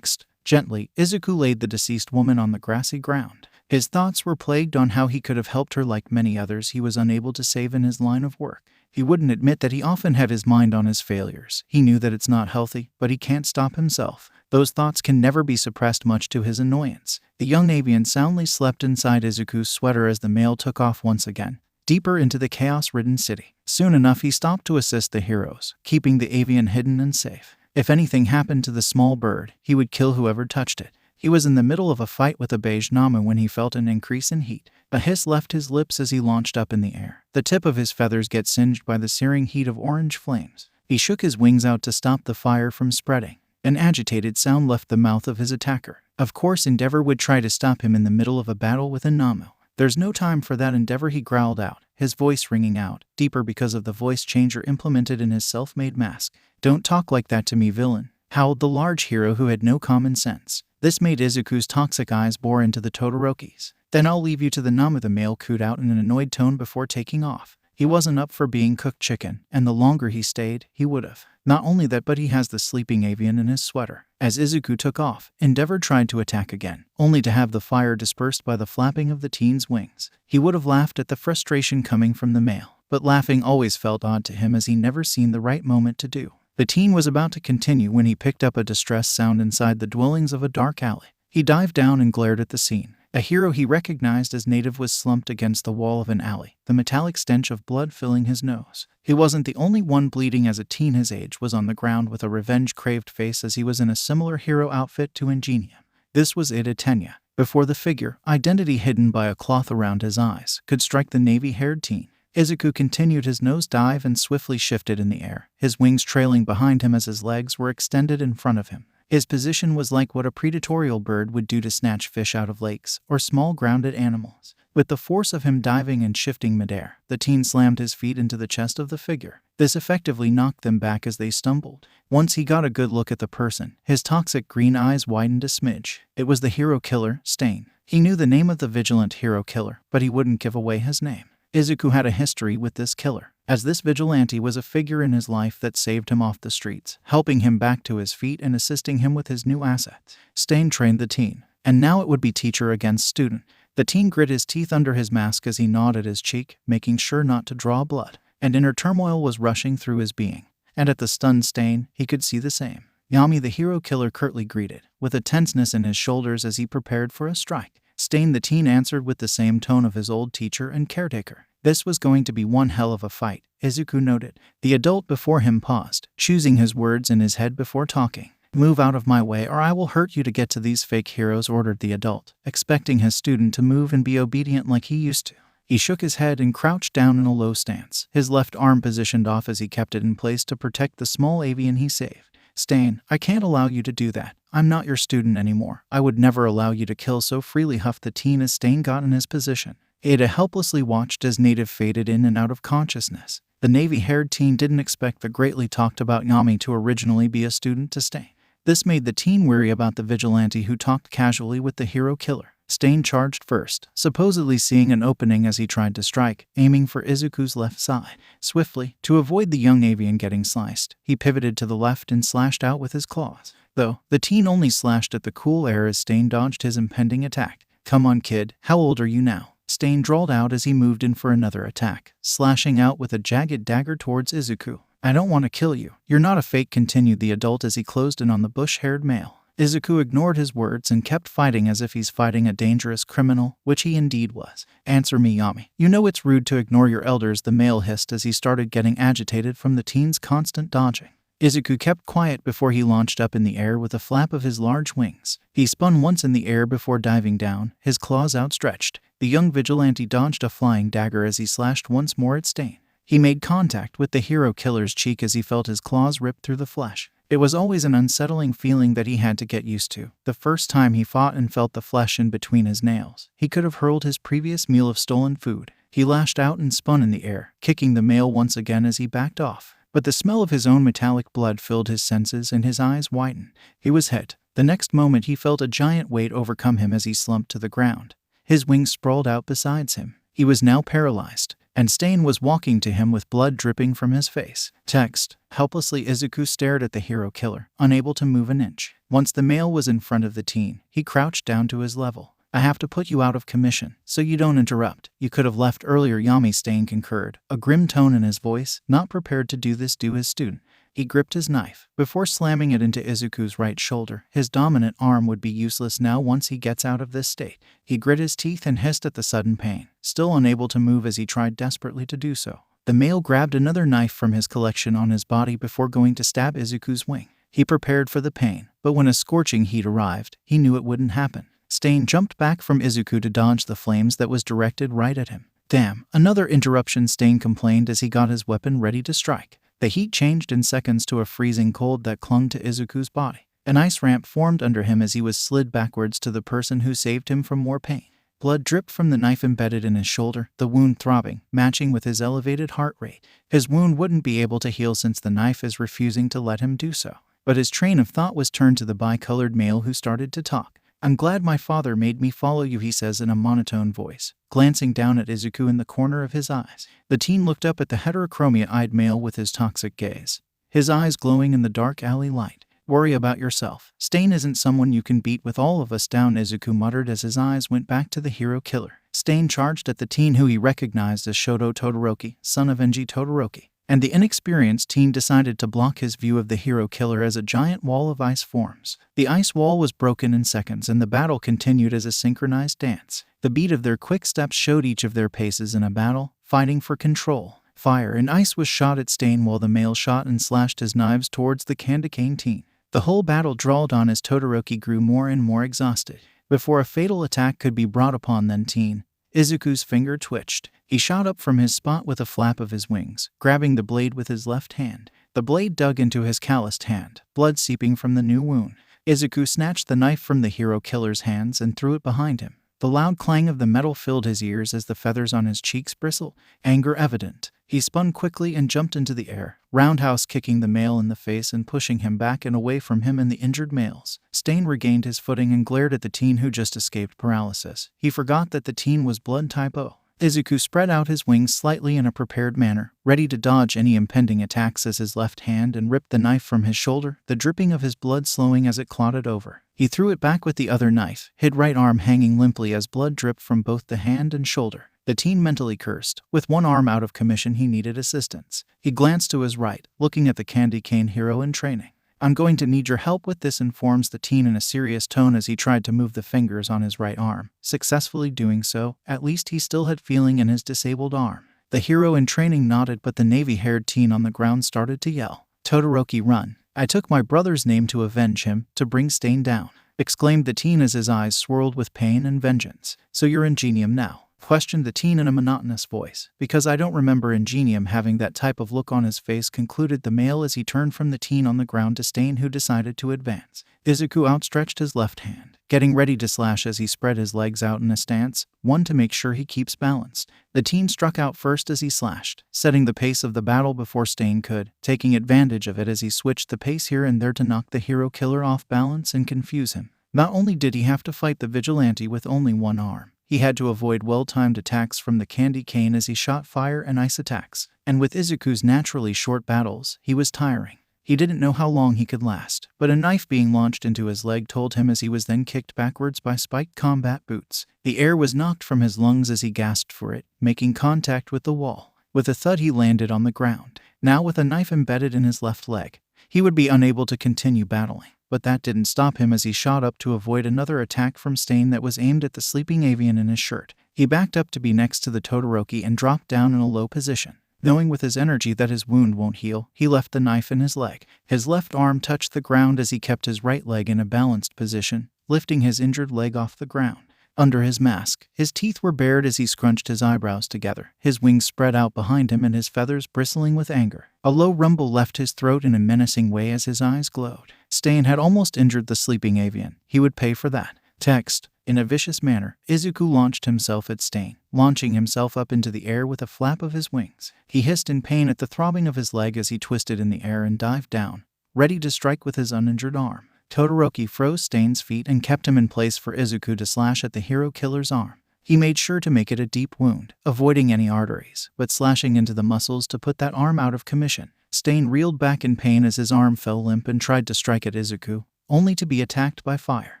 Gently, Izuku laid the deceased woman on the grassy ground. His thoughts were plagued on how he could have helped her like many others he was unable to save in his line of work. He wouldn't admit that he often had his mind on his failures. He knew that it's not healthy, but he can't stop himself. Those thoughts can never be suppressed, much to his annoyance. The young avian soundly slept inside Izuku's sweater as the male took off once again, deeper into the chaos-ridden city. Soon enough, he stopped to assist the heroes, keeping the avian hidden and safe. If anything happened to the small bird, he would kill whoever touched it. He was in the middle of a fight with a beige Namu when he felt an increase in heat. A hiss left his lips as he launched up in the air. The tip of his feathers get singed by the searing heat of orange flames. He shook his wings out to stop the fire from spreading. An agitated sound left the mouth of his attacker. Of course, Endeavor would try to stop him in the middle of a battle with a Namu. There's no time for that, Endeavor, he growled out, his voice ringing out, deeper because of the voice changer implemented in his self-made mask. Don't talk like that to me, villain, howled the large hero who had no common sense. This made Izuku's toxic eyes bore into the Todoroki's. Then I'll leave you to the Namu, the male cooed out in an annoyed tone before taking off. He wasn't up for being cooked chicken, and the longer he stayed, he would have. Not only that, but he has the sleeping avian in his sweater. As Izuku took off, Endeavor tried to attack again, only to have the fire dispersed by the flapping of the teen's wings. He would have laughed at the frustration coming from the male, but laughing always felt odd to him as he never seen the right moment to do. The teen was about to continue when he picked up a distress sound inside the dwellings of a dark alley. He dived down and glared at the scene. A hero he recognized as native was slumped against the wall of an alley, the metallic stench of blood filling his nose. He wasn't the only one bleeding, as a teen his age was on the ground with a revenge-craved face, as he was in a similar hero outfit to Ingenium. This was Tenya. Before the figure, identity hidden by a cloth around his eyes, could strike the navy-haired teen. Izuku continued his nose dive and swiftly shifted in the air, his wings trailing behind him as his legs were extended in front of him. His position was like what a predatorial bird would do to snatch fish out of lakes or small grounded animals. With the force of him diving and shifting midair, the teen slammed his feet into the chest of the figure. This effectively knocked them back as they stumbled. Once he got a good look at the person, his toxic green eyes widened a smidge. It was the hero killer, Stain. He knew the name of the vigilant hero killer, but he wouldn't give away his name. Izuku had a history with this killer, as this vigilante was a figure in his life that saved him off the streets, helping him back to his feet and assisting him with his new assets. Stain trained the teen, and now it would be teacher against student. The teen grit his teeth under his mask as he gnawed at his cheek, making sure not to draw blood, and inner turmoil was rushing through his being. And at the stunned Stain, he could see the same. Yami the hero killer curtly greeted, with a tenseness in his shoulders as he prepared for a strike. Stain the teen answered with the same tone of his old teacher and caretaker. This was going to be one hell of a fight, Izuku noted. The adult before him paused, choosing his words in his head before talking. "Move out of my way or I will hurt you to get to these fake heroes," ordered the adult, expecting his student to move and be obedient like he used to. He shook his head and crouched down in a low stance, his left arm positioned off as he kept it in place to protect the small avian he saved. "Stain, I can't allow you to do that. I'm not your student anymore. I would never allow you to kill so freely," huffed the teen as Stain got in his position. Ada helplessly watched as Native faded in and out of consciousness. The navy-haired teen didn't expect the greatly talked about Yami to originally be a student to Stain. This made the teen worry about the vigilante who talked casually with the hero killer. Stain charged first, supposedly seeing an opening as he tried to strike, aiming for Izuku's left side. Swiftly, to avoid the young avian getting sliced, he pivoted to the left and slashed out with his claws. Though, the teen only slashed at the cool air as Stain dodged his impending attack. "Come on, kid, how old are you now?" Stain drawled out as he moved in for another attack, slashing out with a jagged dagger towards Izuku. "I don't want to kill you. You're not a fake," continued the adult as he closed in on the bush-haired male. Izuku ignored his words and kept fighting as if he's fighting a dangerous criminal, which he indeed was. "Answer me, Yami. You know it's rude to ignore your elders," the male hissed as he started getting agitated from the teen's constant dodging. Izuku kept quiet before he launched up in the air with a flap of his large wings. He spun once in the air before diving down, his claws outstretched. The young vigilante dodged a flying dagger as he slashed once more at Stain. He made contact with the hero killer's cheek as he felt his claws rip through the flesh. It was always an unsettling feeling that he had to get used to. The first time he fought and felt the flesh in between his nails, he could have hurled his previous meal of stolen food. He lashed out and spun in the air, kicking the male once again as he backed off. But the smell of his own metallic blood filled his senses and his eyes widened. He was hit. The next moment he felt a giant weight overcome him as he slumped to the ground. His wings sprawled out beside him. He was now paralyzed, and Stain was walking to him with blood dripping from his face. Text. Helplessly Izuku stared at the hero killer, unable to move an inch. Once the male was in front of the teen, he crouched down to his level. "I have to put you out of commission, so you don't interrupt. You could have left earlier," Yami Stain concurred, a grim tone in his voice, not prepared to do this to his student. He gripped his knife, before slamming it into Izuku's right shoulder. His dominant arm would be useless now once he gets out of this state. He grit his teeth and hissed at the sudden pain, still unable to move as he tried desperately to do so. The male grabbed another knife from his collection on his body before going to stab Izuku's wing. He prepared for the pain, but when a scorching heat arrived, he knew it wouldn't happen. Stain jumped back from Izuku to dodge the flames that was directed right at him. "Damn, another interruption," Stain complained as he got his weapon ready to strike. The heat changed in seconds to a freezing cold that clung to Izuku's body. An ice ramp formed under him as he was slid backwards to the person who saved him from more pain. Blood dripped from the knife embedded in his shoulder, the wound throbbing, matching with his elevated heart rate. His wound wouldn't be able to heal since the knife is refusing to let him do so. But his train of thought was turned to the bicolored male who started to talk. "I'm glad my father made me follow you," he says in a monotone voice, glancing down at Izuku in the corner of his eyes. The teen looked up at the heterochromia-eyed male with his toxic gaze. his eyes glowing in the dark alley light. "Worry about yourself. Stain isn't someone you can beat with all of us down," Izuku muttered as his eyes went back to the hero killer. Stain charged at the teen who he recognized as Shoto Todoroki, son of Enji Todoroki, and the inexperienced teen decided to block his view of the hero killer as a giant wall of ice forms. The ice wall was broken in seconds and the battle continued as a synchronized dance. The beat of their quick steps showed each of their paces in a battle, fighting for control. Fire and ice was shot at Stain while the male shot and slashed his knives towards the candy cane teen. The whole battle drawled on as Todoroki grew more and more exhausted. Before a fatal attack could be brought upon then teen, Izuku's finger twitched. He shot up from his spot with a flap of his wings, grabbing the blade with his left hand. The blade dug into his calloused hand, blood seeping from the new wound. Izuku snatched the knife from the hero killer's hands and threw it behind him. The loud clang of the metal filled his ears as the feathers on his cheeks bristled, anger evident. He spun quickly and jumped into the air, roundhouse kicking the male in the face and pushing him back and away from him and the injured males. Stain regained his footing and glared at the teen who just escaped paralysis. He forgot that the teen was blood type O. Izuku spread out his wings slightly in a prepared manner, ready to dodge any impending attacks as his left hand and ripped the knife from his shoulder, the dripping of his blood slowing as it clotted over. He threw it back with the other knife, his right arm hanging limply as blood dripped from both the hand and shoulder. The teen mentally cursed. With one arm out of commission, he needed assistance. He glanced to his right, looking at the candy cane hero in training. "I'm going to need your help with this," informs the teen in a serious tone as he tried to move the fingers on his right arm, successfully doing so. At least he still had feeling in his disabled arm. The hero in training nodded, but the navy-haired teen on the ground started to yell. "Todoroki, run. I took my brother's name to avenge him, to bring Stain down," exclaimed the teen as his eyes swirled with pain and vengeance. "So you're Ingenium now?" questioned the teen in a monotonous voice. "Because I don't remember Ingenium having that type of look on his face," concluded the male as he turned from the teen on the ground to Stain, who decided to advance. Izuku outstretched his left hand, getting ready to slash as he spread his legs out in a stance, one to make sure he keeps balanced. The teen struck out first as he slashed, setting the pace of the battle before Stain could, taking advantage of it as he switched the pace here and there to knock the hero killer off balance and confuse him. Not only did he have to fight the vigilante with only one arm, he had to avoid well-timed attacks from the candy cane as he shot fire and ice attacks. And with Izuku's naturally short battles, he was tiring. He didn't know how long he could last, but a knife being launched into his leg told him as he was then kicked backwards by spiked combat boots. The air was knocked from his lungs as he gasped for it, making contact with the wall. With a thud he landed on the ground. Now with a knife embedded in his left leg, he would be unable to continue battling. But that didn't stop him as he shot up to avoid another attack from Stain that was aimed at the sleeping avian in his shirt. He backed up to be next to the Todoroki and dropped down in a low position. Knowing with his energy that his wound won't heal, he left the knife in his leg. His left arm touched the ground as he kept his right leg in a balanced position, lifting his injured leg off the ground. Under his mask, his teeth were bared as he scrunched his eyebrows together, his wings spread out behind him and his feathers bristling with anger. A low rumble left his throat in a menacing way as his eyes glowed. Stain had almost injured the sleeping avian. He would pay for that. Text. In a vicious manner, Izuku launched himself at Stain, launching himself up into the air with a flap of his wings. He hissed in pain at the throbbing of his leg as he twisted in the air and dived down, ready to strike with his uninjured arm. Todoroki froze Stain's feet and kept him in place for Izuku to slash at the hero killer's arm. He made sure to make it a deep wound, avoiding any arteries, but slashing into the muscles to put that arm out of commission. Stain reeled back in pain as his arm fell limp and tried to strike at Izuku, only to be attacked by fire.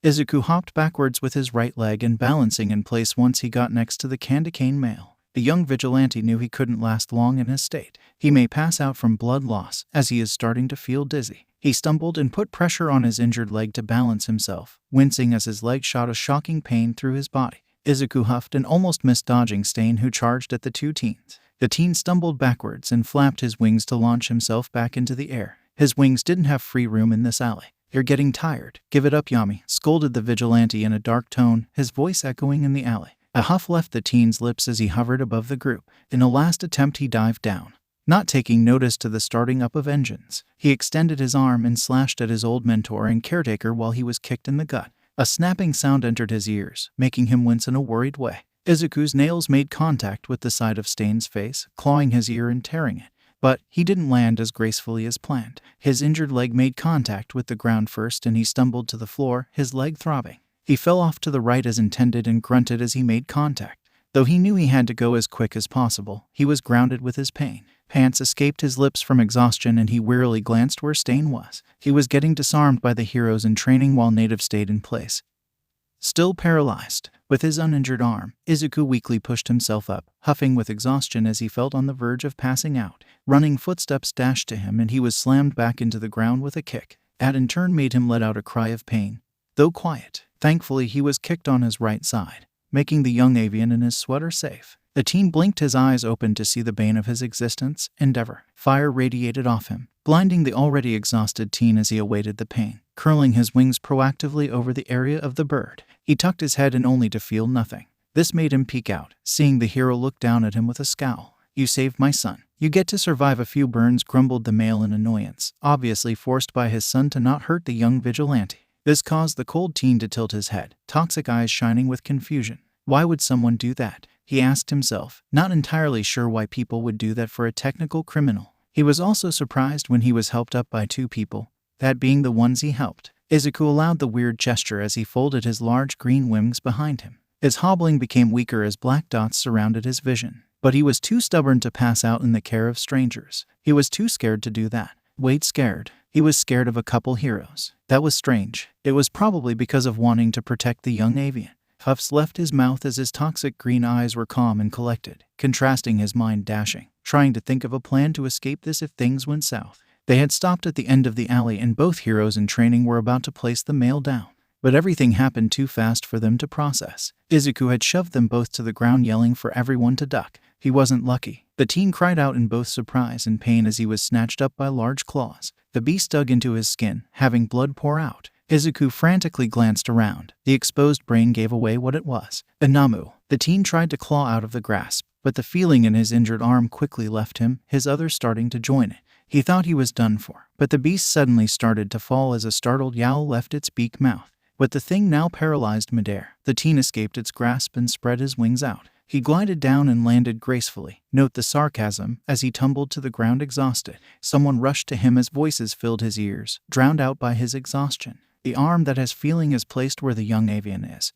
Izuku hopped backwards with his right leg and balancing in place once he got next to the candy cane male. The young vigilante knew he couldn't last long in his state. He may pass out from blood loss, as he is starting to feel dizzy. He stumbled and put pressure on his injured leg to balance himself, wincing as his leg shot a shocking pain through his body. Izuku huffed and almost missed dodging Stain, who charged at the two teens. The teen stumbled backwards and flapped his wings to launch himself back into the air. His wings didn't have free room in this alley. "You're getting tired. Give it up, Yami," scolded the vigilante in a dark tone, his voice echoing in the alley. A huff left the teen's lips as he hovered above the group. In a last attempt he dived down, not taking notice to the starting up of engines. He extended his arm and slashed at his old mentor and caretaker while he was kicked in the gut. A snapping sound entered his ears, making him wince in a worried way. Izuku's nails made contact with the side of Stain's face, clawing his ear and tearing it. But he didn't land as gracefully as planned. His injured leg made contact with the ground first and he stumbled to the floor, his leg throbbing. He fell off to the right as intended and grunted as he made contact. Though he knew he had to go as quick as possible, he was grounded with his pain. Pants escaped his lips from exhaustion and he wearily glanced where Stain was. He was getting disarmed by the heroes in training while Native stayed in place. Still paralyzed, with his uninjured arm, Izuku weakly pushed himself up, huffing with exhaustion as he felt on the verge of passing out. Running footsteps dashed to him and he was slammed back into the ground with a kick. That in turn made him let out a cry of pain. Though quiet, thankfully he was kicked on his right side, making the young avian in his sweater safe. The teen blinked his eyes open to see the bane of his existence, Endeavor. Fire radiated off him, blinding the already exhausted teen as he awaited the pain. Curling his wings proactively over the area of the bird, he tucked his head in only to feel nothing. This made him peek out, seeing the hero look down at him with a scowl. "You saved my son. You get to survive a few burns," grumbled the male in annoyance, obviously forced by his son to not hurt the young vigilante. This caused the cold teen to tilt his head, toxic eyes shining with confusion. Why would someone do that? He asked himself, not entirely sure why people would do that for a technical criminal. He was also surprised when he was helped up by two people, that being the ones he helped. Izuku allowed the weird gesture as he folded his large green wings behind him. His hobbling became weaker as black dots surrounded his vision. But he was too stubborn to pass out in the care of strangers. He was too scared to do that. Wait, scared? He was scared of a couple heroes. That was strange. It was probably because of wanting to protect the young avian. Puffs left his mouth as his toxic green eyes were calm and collected, contrasting his mind dashing, trying to think of a plan to escape this if things went south. They had stopped at the end of the alley and both heroes in training were about to place the male down. But everything happened too fast for them to process. Izuku had shoved them both to the ground, yelling for everyone to duck. He wasn't lucky. The teen cried out in both surprise and pain as he was snatched up by large claws. The beast dug into his skin, having blood pour out. Izuku frantically glanced around. The exposed brain gave away what it was. Inamu. The teen tried to claw out of the grasp, but the feeling in his injured arm quickly left him, his other starting to join it. He thought he was done for, but the beast suddenly started to fall as a startled yowl left its beak mouth. With the thing now paralyzed midair, the teen escaped its grasp and spread his wings out. He glided down and landed gracefully. Note the sarcasm as he tumbled to the ground exhausted. Someone rushed to him as voices filled his ears, drowned out by his exhaustion. The arm that has feeling is placed where the young avian is,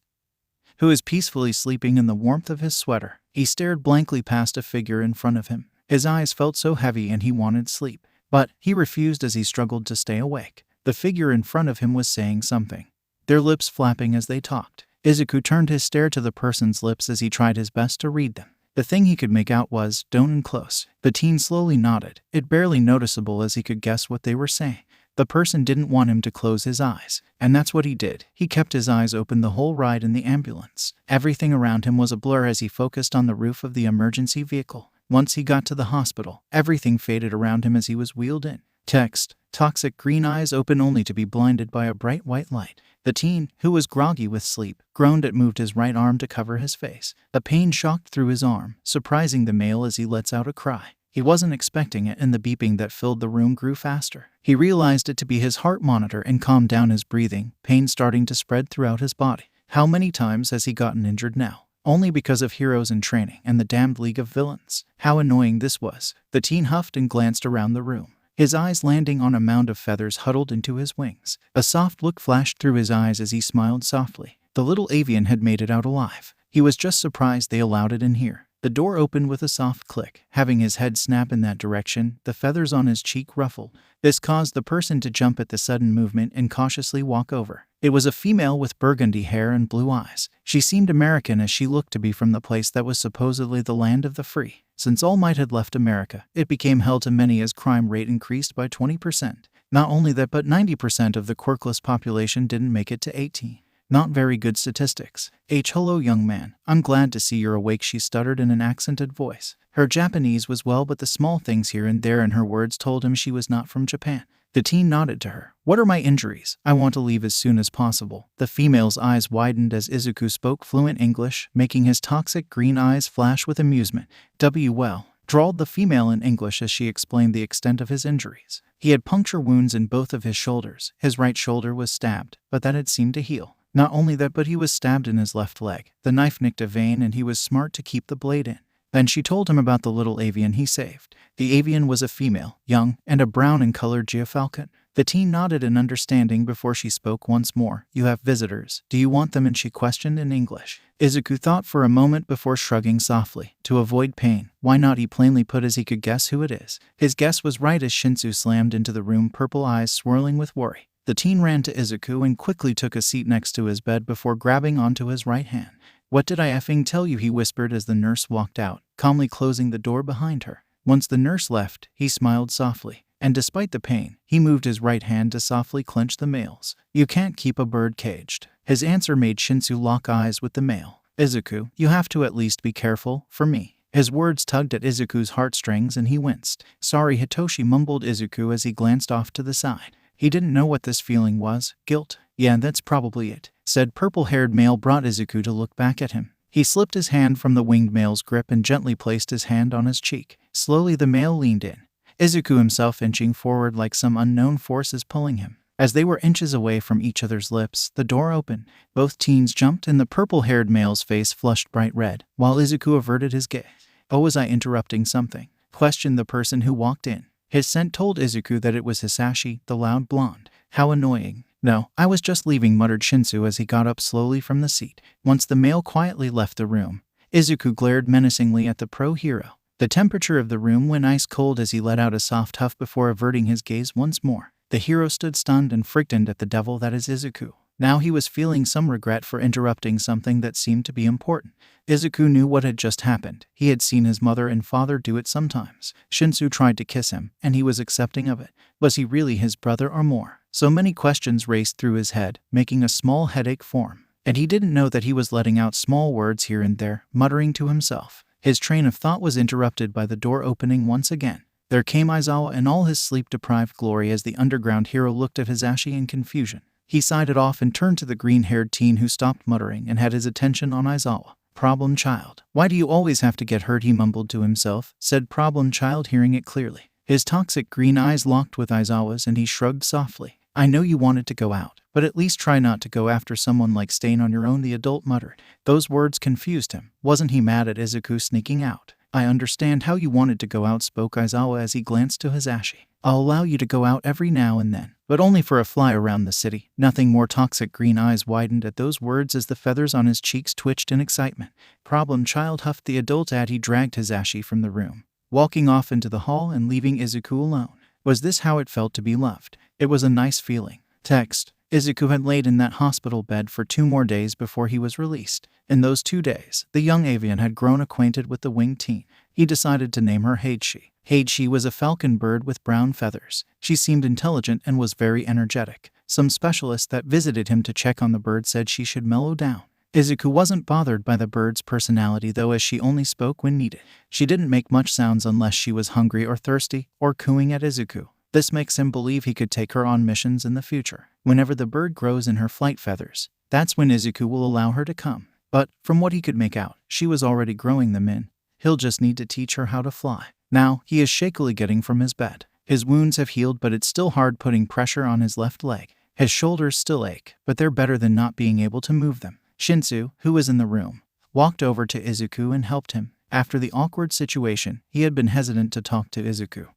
who is peacefully sleeping in the warmth of his sweater. He stared blankly past a figure in front of him. His eyes felt so heavy and he wanted sleep, but he refused as he struggled to stay awake. The figure in front of him was saying something, their lips flapping as they talked. Izuku turned his stare to the person's lips as he tried his best to read them. The thing he could make out was, "Don't and close." The teen slowly nodded, it barely noticeable as he could guess what they were saying. The person didn't want him to close his eyes, and that's what he did. He kept his eyes open the whole ride in the ambulance. Everything around him was a blur as he focused on the roof of the emergency vehicle. Once he got to the hospital, everything faded around him as he was wheeled in. Text. Toxic green eyes open only to be blinded by a bright white light. The teen, who was groggy with sleep, groaned and moved his right arm to cover his face. The pain shocked through his arm, surprising the male as he lets out a cry. He wasn't expecting it and the beeping that filled the room grew faster. He realized it to be his heart monitor and calmed down his breathing, pain starting to spread throughout his body. How many times has he gotten injured now? Only because of heroes in training and the damned league of villains. How annoying this was. The teen huffed and glanced around the room, his eyes landing on a mound of feathers huddled into his wings. A soft look flashed through his eyes as he smiled softly. The little avian had made it out alive. He was just surprised they allowed it in here. The door opened with a soft click, having his head snap in that direction, the feathers on his cheek ruffled. This caused the person to jump at the sudden movement and cautiously walk over. It was a female with burgundy hair and blue eyes. She seemed American as she looked to be from the place that was supposedly the land of the free. Since All Might had left America, it became hell to many as crime rate increased by 20%. Not only that, but 90% of the quirkless population didn't make it to 18. Not very good statistics. Hello young man, I'm glad to see you're awake, she stuttered in an accented voice. Her Japanese was well, but the small things here and there in her words told him she was not from Japan. The teen nodded to her. What are my injuries? I want to leave as soon as possible. The female's eyes widened as Izuku spoke fluent English, making his toxic green eyes flash with amusement. Well, drawled the female in English as she explained the extent of his injuries. He had puncture wounds in both of his shoulders. His right shoulder was stabbed, but that had seemed to heal. Not only that, but he was stabbed in his left leg. The knife nicked a vein and he was smart to keep the blade in. Then she told him about the little avian he saved. The avian was a female, young, and a brown in color geofalcon. The teen nodded in understanding before she spoke once more. You have visitors. Do you want them? And she questioned in English. Izuku thought for a moment before shrugging softly. To avoid pain. Why not? He plainly put as he could guess who it is. His guess was right as Shinsu slammed into the room, purple eyes swirling with worry. The teen ran to Izuku and quickly took a seat next to his bed before grabbing onto his right hand. What did I effing tell you? He whispered as the nurse walked out, calmly closing the door behind her. Once the nurse left, he smiled softly. And despite the pain, he moved his right hand to softly clench the males. You can't keep a bird caged. His answer made Shinsu lock eyes with the male. Izuku, you have to at least be careful, for me. His words tugged at Izuku's heartstrings and he winced. Sorry, Hitoshi, mumbled Izuku as he glanced off to the side. He didn't know what this feeling was. Guilt? Yeah, that's probably it, said purple-haired male. Brought Izuku to look back at him. He slipped his hand from the winged male's grip and gently placed his hand on his cheek. Slowly the male leaned in. Izuku himself inching forward like some unknown forces pulling him. As they were inches away from each other's lips, the door opened. Both teens jumped and the purple-haired male's face flushed bright red, while Izuku averted his gaze. Oh, was I interrupting something? Questioned the person who walked in. His scent told Izuku that it was Hisashi, the loud blonde. How annoying. No, I was just leaving, muttered Shinsu as he got up slowly from the seat. Once the male quietly left the room, Izuku glared menacingly at the pro-hero. The temperature of the room went ice cold as he let out a soft huff before averting his gaze once more. The hero stood stunned and frightened at the devil that is Izuku. Now he was feeling some regret for interrupting something that seemed to be important. Izuku knew what had just happened. He had seen his mother and father do it sometimes. Shinsu tried to kiss him, and he was accepting of it. Was he really his brother or more? So many questions raced through his head, making a small headache form. And he didn't know that he was letting out small words here and there, muttering to himself. His train of thought was interrupted by the door opening once again. There came Aizawa in all his sleep-deprived glory as the underground hero looked at Hisashi in confusion. He sighed it off and turned to the green-haired teen who stopped muttering and had his attention on Aizawa. Problem child. Why do you always have to get hurt? He mumbled to himself, said problem child, hearing it clearly. His toxic green eyes locked with Aizawa's and he shrugged softly. I know you wanted to go out, but at least try not to go after someone like Stain on your own, the adult muttered. Those words confused him. Wasn't he mad at Izuku sneaking out? I understand how you wanted to go out, spoke Aizawa as he glanced to Hisashi. I'll allow you to go out every now and then, but only for a fly around the city. Nothing more. Toxic green eyes widened at those words as the feathers on his cheeks twitched in excitement. Problem child, huffed the adult as he dragged Hisashi from the room, walking off into the hall and leaving Izuku alone. Was this how it felt to be loved? It was a nice feeling. Text. Izuku had laid in that hospital bed for 2 more days before he was released. In those 2 days, the young avian had grown acquainted with the winged teen. He decided to name her Heishi. Heishi was a falcon bird with brown feathers. She seemed intelligent and was very energetic. Some specialist that visited him to check on the bird said she should mellow down. Izuku wasn't bothered by the bird's personality though, as she only spoke when needed. She didn't make much sounds unless she was hungry or thirsty, or cooing at Izuku. This makes him believe he could take her on missions in the future. Whenever the bird grows in her flight feathers, that's when Izuku will allow her to come. But, from what he could make out, she was already growing them in. He'll just need to teach her how to fly. Now, he is shakily getting from his bed. His wounds have healed, but it's still hard putting pressure on his left leg. His shoulders still ache, but they're better than not being able to move them. Shinsu, who was in the room, walked over to Izuku and helped him. After the awkward situation, he had been hesitant to talk to Izuku,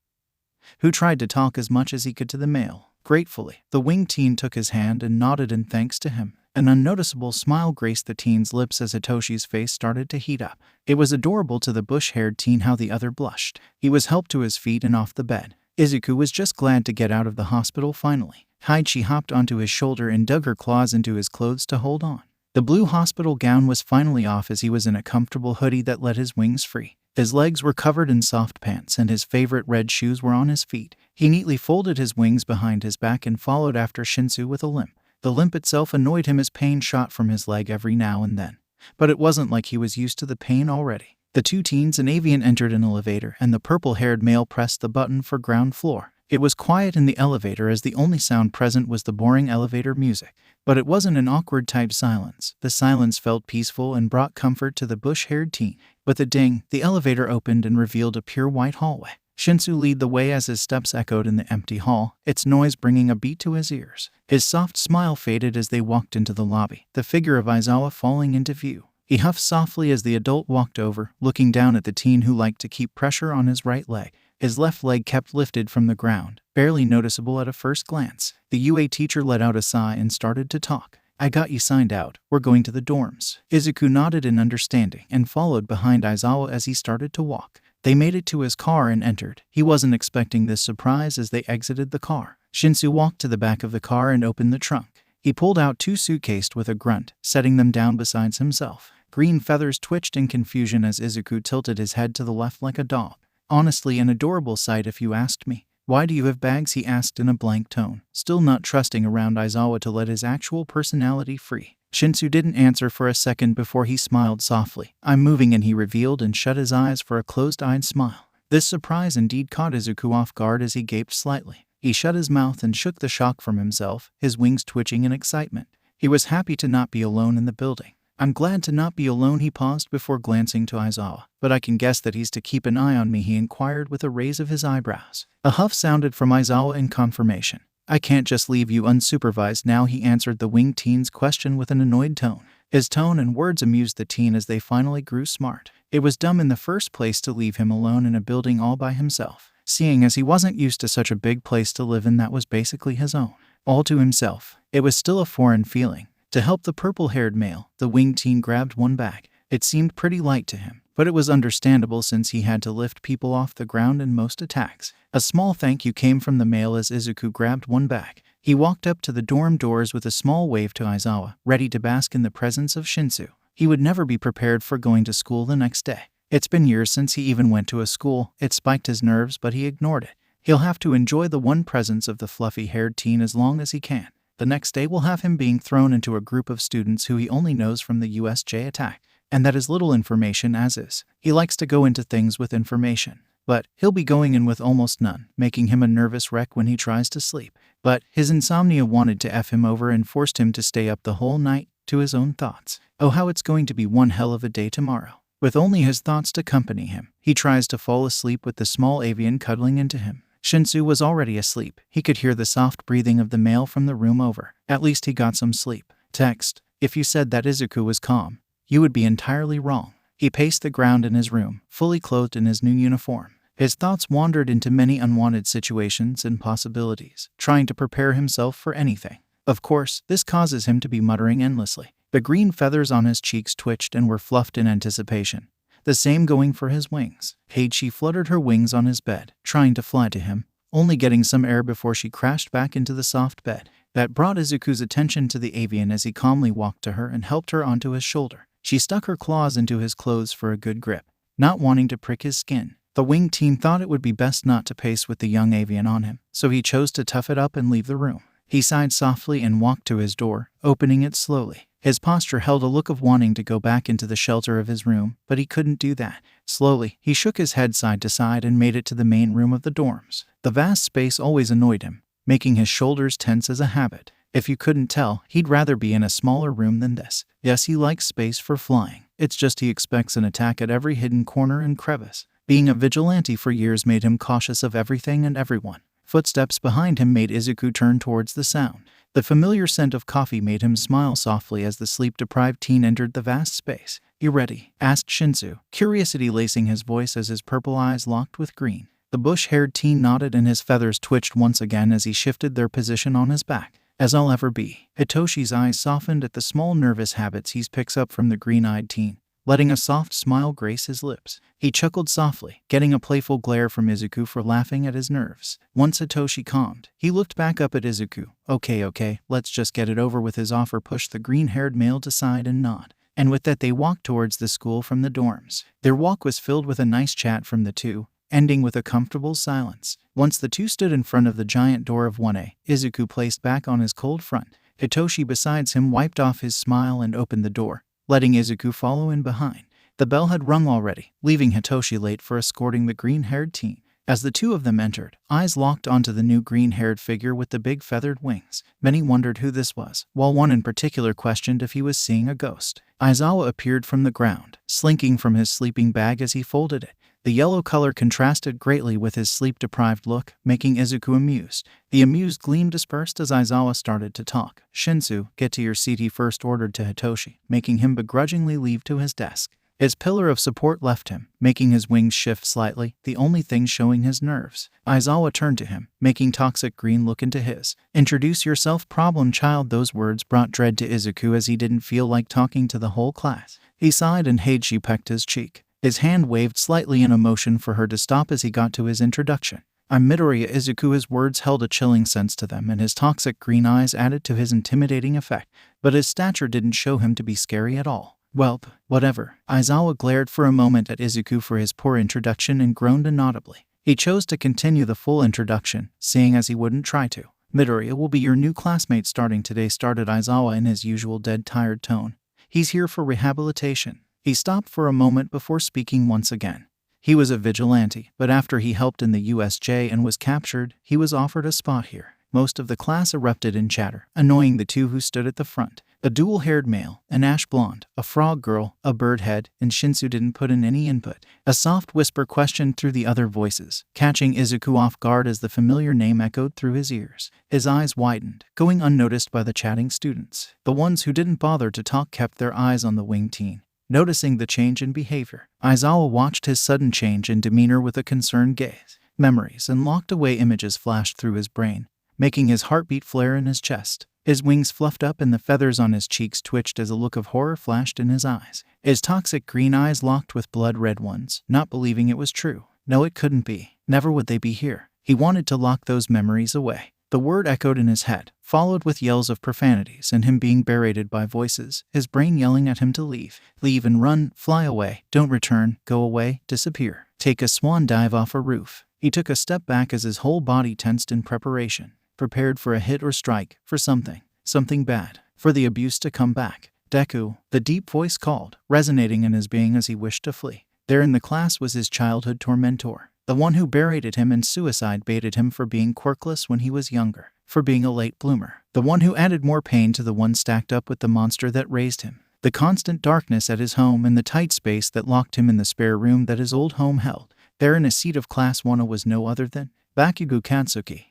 who tried to talk as much as he could to the male. Gratefully, the winged teen took his hand and nodded in thanks to him. An unnoticeable smile graced the teen's lips as Hitoshi's face started to heat up. It was adorable to the bush-haired teen how the other blushed. He was helped to his feet and off the bed. Izuku was just glad to get out of the hospital finally. Heishi hopped onto his shoulder and dug her claws into his clothes to hold on. The blue hospital gown was finally off as he was in a comfortable hoodie that let his wings free. His legs were covered in soft pants and his favorite red shoes were on his feet. He neatly folded his wings behind his back and followed after Shinsu with a limp. The limp itself annoyed him as pain shot from his leg every now and then. But it wasn't like he was used to the pain already. The 2 teens and avian entered an elevator and the purple-haired male pressed the button for ground floor. It was quiet in the elevator as the only sound present was the boring elevator music. But it wasn't an awkward type silence. The silence felt peaceful and brought comfort to the bush-haired teen. With a ding, the elevator opened and revealed a pure white hallway. Shinsu led the way as his steps echoed in the empty hall, its noise bringing a beat to his ears. His soft smile faded as they walked into the lobby, the figure of Aizawa falling into view. He huffed softly as the adult walked over, looking down at the teen who liked to keep pressure on his right leg. His left leg kept lifted from the ground, barely noticeable at a first glance. The UA teacher let out a sigh and started to talk. I got you signed out. We're going to the dorms. Izuku nodded in understanding and followed behind Aizawa as he started to walk. They made it to his car and entered. He wasn't expecting this surprise as they exited the car. Shinsu walked to the back of the car and opened the trunk. He pulled out 2 suitcases with a grunt, setting them down beside himself. Green feathers twitched in confusion as Izuku tilted his head to the left like a dog. Honestly, an adorable sight if you asked me. Why do you have bags? He asked in a blank tone, still not trusting around Aizawa to let his actual personality free. Shinsu didn't answer for a second before he smiled softly. I'm moving, and he revealed and shut his eyes for a closed-eyed smile. This surprise indeed caught Izuku off guard as he gaped slightly. He shut his mouth and shook the shock from himself, his wings twitching in excitement. He was happy to not be alone in the building. I'm glad to not be alone, he paused before glancing to Aizawa. But I can guess that he's to keep an eye on me, he inquired with a raise of his eyebrows. A huff sounded from Aizawa in confirmation. I can't just leave you unsupervised now, he answered the winged teen's question with an annoyed tone. His tone and words amused the teen as they finally grew smart. It was dumb in the first place to leave him alone in a building all by himself, seeing as he wasn't used to such a big place to live in that was basically his own. All to himself. It was still a foreign feeling. To help the purple-haired male, the winged teen grabbed one bag. It seemed pretty light to him, but it was understandable since he had to lift people off the ground in most attacks. A small thank you came from the male as Izuku grabbed one bag. He walked up to the dorm doors with a small wave to Aizawa, ready to bask in the presence of Shinsu. He would never be prepared for going to school the next day. It's been years since he even went to a school. It spiked his nerves, but he ignored it. He'll have to enjoy the one presence of the fluffy-haired teen as long as he can. The next day will have him being thrown into a group of students who he only knows from the USJ attack, and that is little information as is. He likes to go into things with information, but he'll be going in with almost none, making him a nervous wreck when he tries to sleep. But his insomnia wanted to F him over and forced him to stay up the whole night, to his own thoughts. Oh, how it's going to be one hell of a day tomorrow. With only his thoughts to accompany him, he tries to fall asleep with the small avian cuddling into him. Shinsu was already asleep. He could hear the soft breathing of the male from the room over. At least he got some sleep. Text. If you said that Izuku was calm, you would be entirely wrong. He paced the ground in his room, fully clothed in his new uniform. His thoughts wandered into many unwanted situations and possibilities, trying to prepare himself for anything. Of course, this causes him to be muttering endlessly. The green feathers on his cheeks twitched and were fluffed in anticipation. The same going for his wings. She fluttered her wings on his bed, trying to fly to him, only getting some air before she crashed back into the soft bed. That brought Izuku's attention to the avian as he calmly walked to her and helped her onto his shoulder. She stuck her claws into his clothes for a good grip, not wanting to prick his skin. The winged teen thought it would be best not to pace with the young avian on him, so he chose to tough it up and leave the room. He sighed softly and walked to his door, opening it slowly. His posture held a look of wanting to go back into the shelter of his room, but he couldn't do that. Slowly, he shook his head side to side and made it to the main room of the dorms. The vast space always annoyed him, making his shoulders tense as a habit. If you couldn't tell, he'd rather be in a smaller room than this. Yes, he likes space for flying. It's just he expects an attack at every hidden corner and crevice. Being a vigilante for years made him cautious of everything and everyone. Footsteps behind him made Izuku turn towards the sound. The familiar scent of coffee made him smile softly as the sleep-deprived teen entered the vast space. You ready? Asked Shinsu, curiosity lacing his voice as his purple eyes locked with green. The bush-haired teen nodded and his feathers twitched once again as he shifted their position on his back. As I'll ever be. Hitoshi's eyes softened at the small nervous habits he picks up from the green-eyed teen, letting a soft smile grace his lips. He chuckled softly, getting a playful glare from Izuku for laughing at his nerves. Once Hitoshi calmed, he looked back up at Izuku. Okay, let's just get it over with. His offer pushed the green-haired male to side and nod. And with that they walked towards the school from the dorms. Their walk was filled with a nice chat from the two, ending with a comfortable silence. Once the two stood in front of the giant door of 1A, Izuku placed back on his cold front. Hitoshi besides him wiped off his smile and opened the door, letting Izuku follow in behind. The bell had rung already, leaving Hitoshi late for escorting the green-haired teen. As the two of them entered, eyes locked onto the new green-haired figure with the big feathered wings. Many wondered who this was, while one in particular questioned if he was seeing a ghost. Aizawa appeared from the ground, slinking from his sleeping bag as he folded it. The yellow color contrasted greatly with his sleep-deprived look, making Izuku amused. The amused gleam dispersed as Aizawa started to talk. Shinsu, get to your seat, he first ordered to Hitoshi, making him begrudgingly leave to his desk. His pillar of support left him, making his wings shift slightly, the only thing showing his nerves. Aizawa turned to him, making Toxic Green look into his. "Introduce yourself, problem child." Those words brought dread to Izuku as he didn't feel like talking to the whole class. He sighed and Heiichi pecked his cheek. His hand waved slightly in a motion for her to stop as he got to his introduction. "I'm Midoriya." Izuku. His words held a chilling sense to them, and his toxic green eyes added to his intimidating effect. But his stature didn't show him to be scary at all. "Welp, whatever." Aizawa glared for a moment at Izuku for his poor introduction and groaned inaudibly. He chose to continue the full introduction, seeing as he wouldn't try to. "Midoriya will be your new classmate starting today," started Aizawa in his usual dead tired tone. "He's here for rehabilitation." He stopped for a moment before speaking once again. He was a vigilante, but after he helped in the USJ and was captured, he was offered a spot here. Most of the class erupted in chatter, annoying the two who stood at the front. A dual-haired male, an ash blonde, a frog girl, a bird head, and Shinsu didn't put in any input. A soft whisper questioned through the other voices, catching Izuku off guard as the familiar name echoed through his ears. His eyes widened, going unnoticed by the chatting students. The ones who didn't bother to talk kept their eyes on the winged teen. Noticing the change in behavior, Aizawa watched his sudden change in demeanor with a concerned gaze. Memories and locked-away images flashed through his brain, making his heartbeat flare in his chest. His wings fluffed up and the feathers on his cheeks twitched as a look of horror flashed in his eyes. His toxic green eyes locked with blood-red ones, not believing it was true. No, it couldn't be. Never would they be here. He wanted to lock those memories away. The word echoed in his head, followed with yells of profanities and him being berated by voices, his brain yelling at him to leave. Leave and run, fly away, don't return, go away, disappear. Take a swan dive off a roof. He took a step back as his whole body tensed in preparation, prepared for a hit or strike, for something bad, for the abuse to come back. "Deku," the deep voice called, resonating in his being as he wished to flee. There in the class was his childhood tormentor. The one who berated him and suicide baited him for being quirkless when he was younger, for being a late bloomer. The one who added more pain to the one stacked up with the monster that raised him. The constant darkness at his home and the tight space that locked him in the spare room that his old home held. There in a seat of Class 1 was no other than Bakugo Katsuki.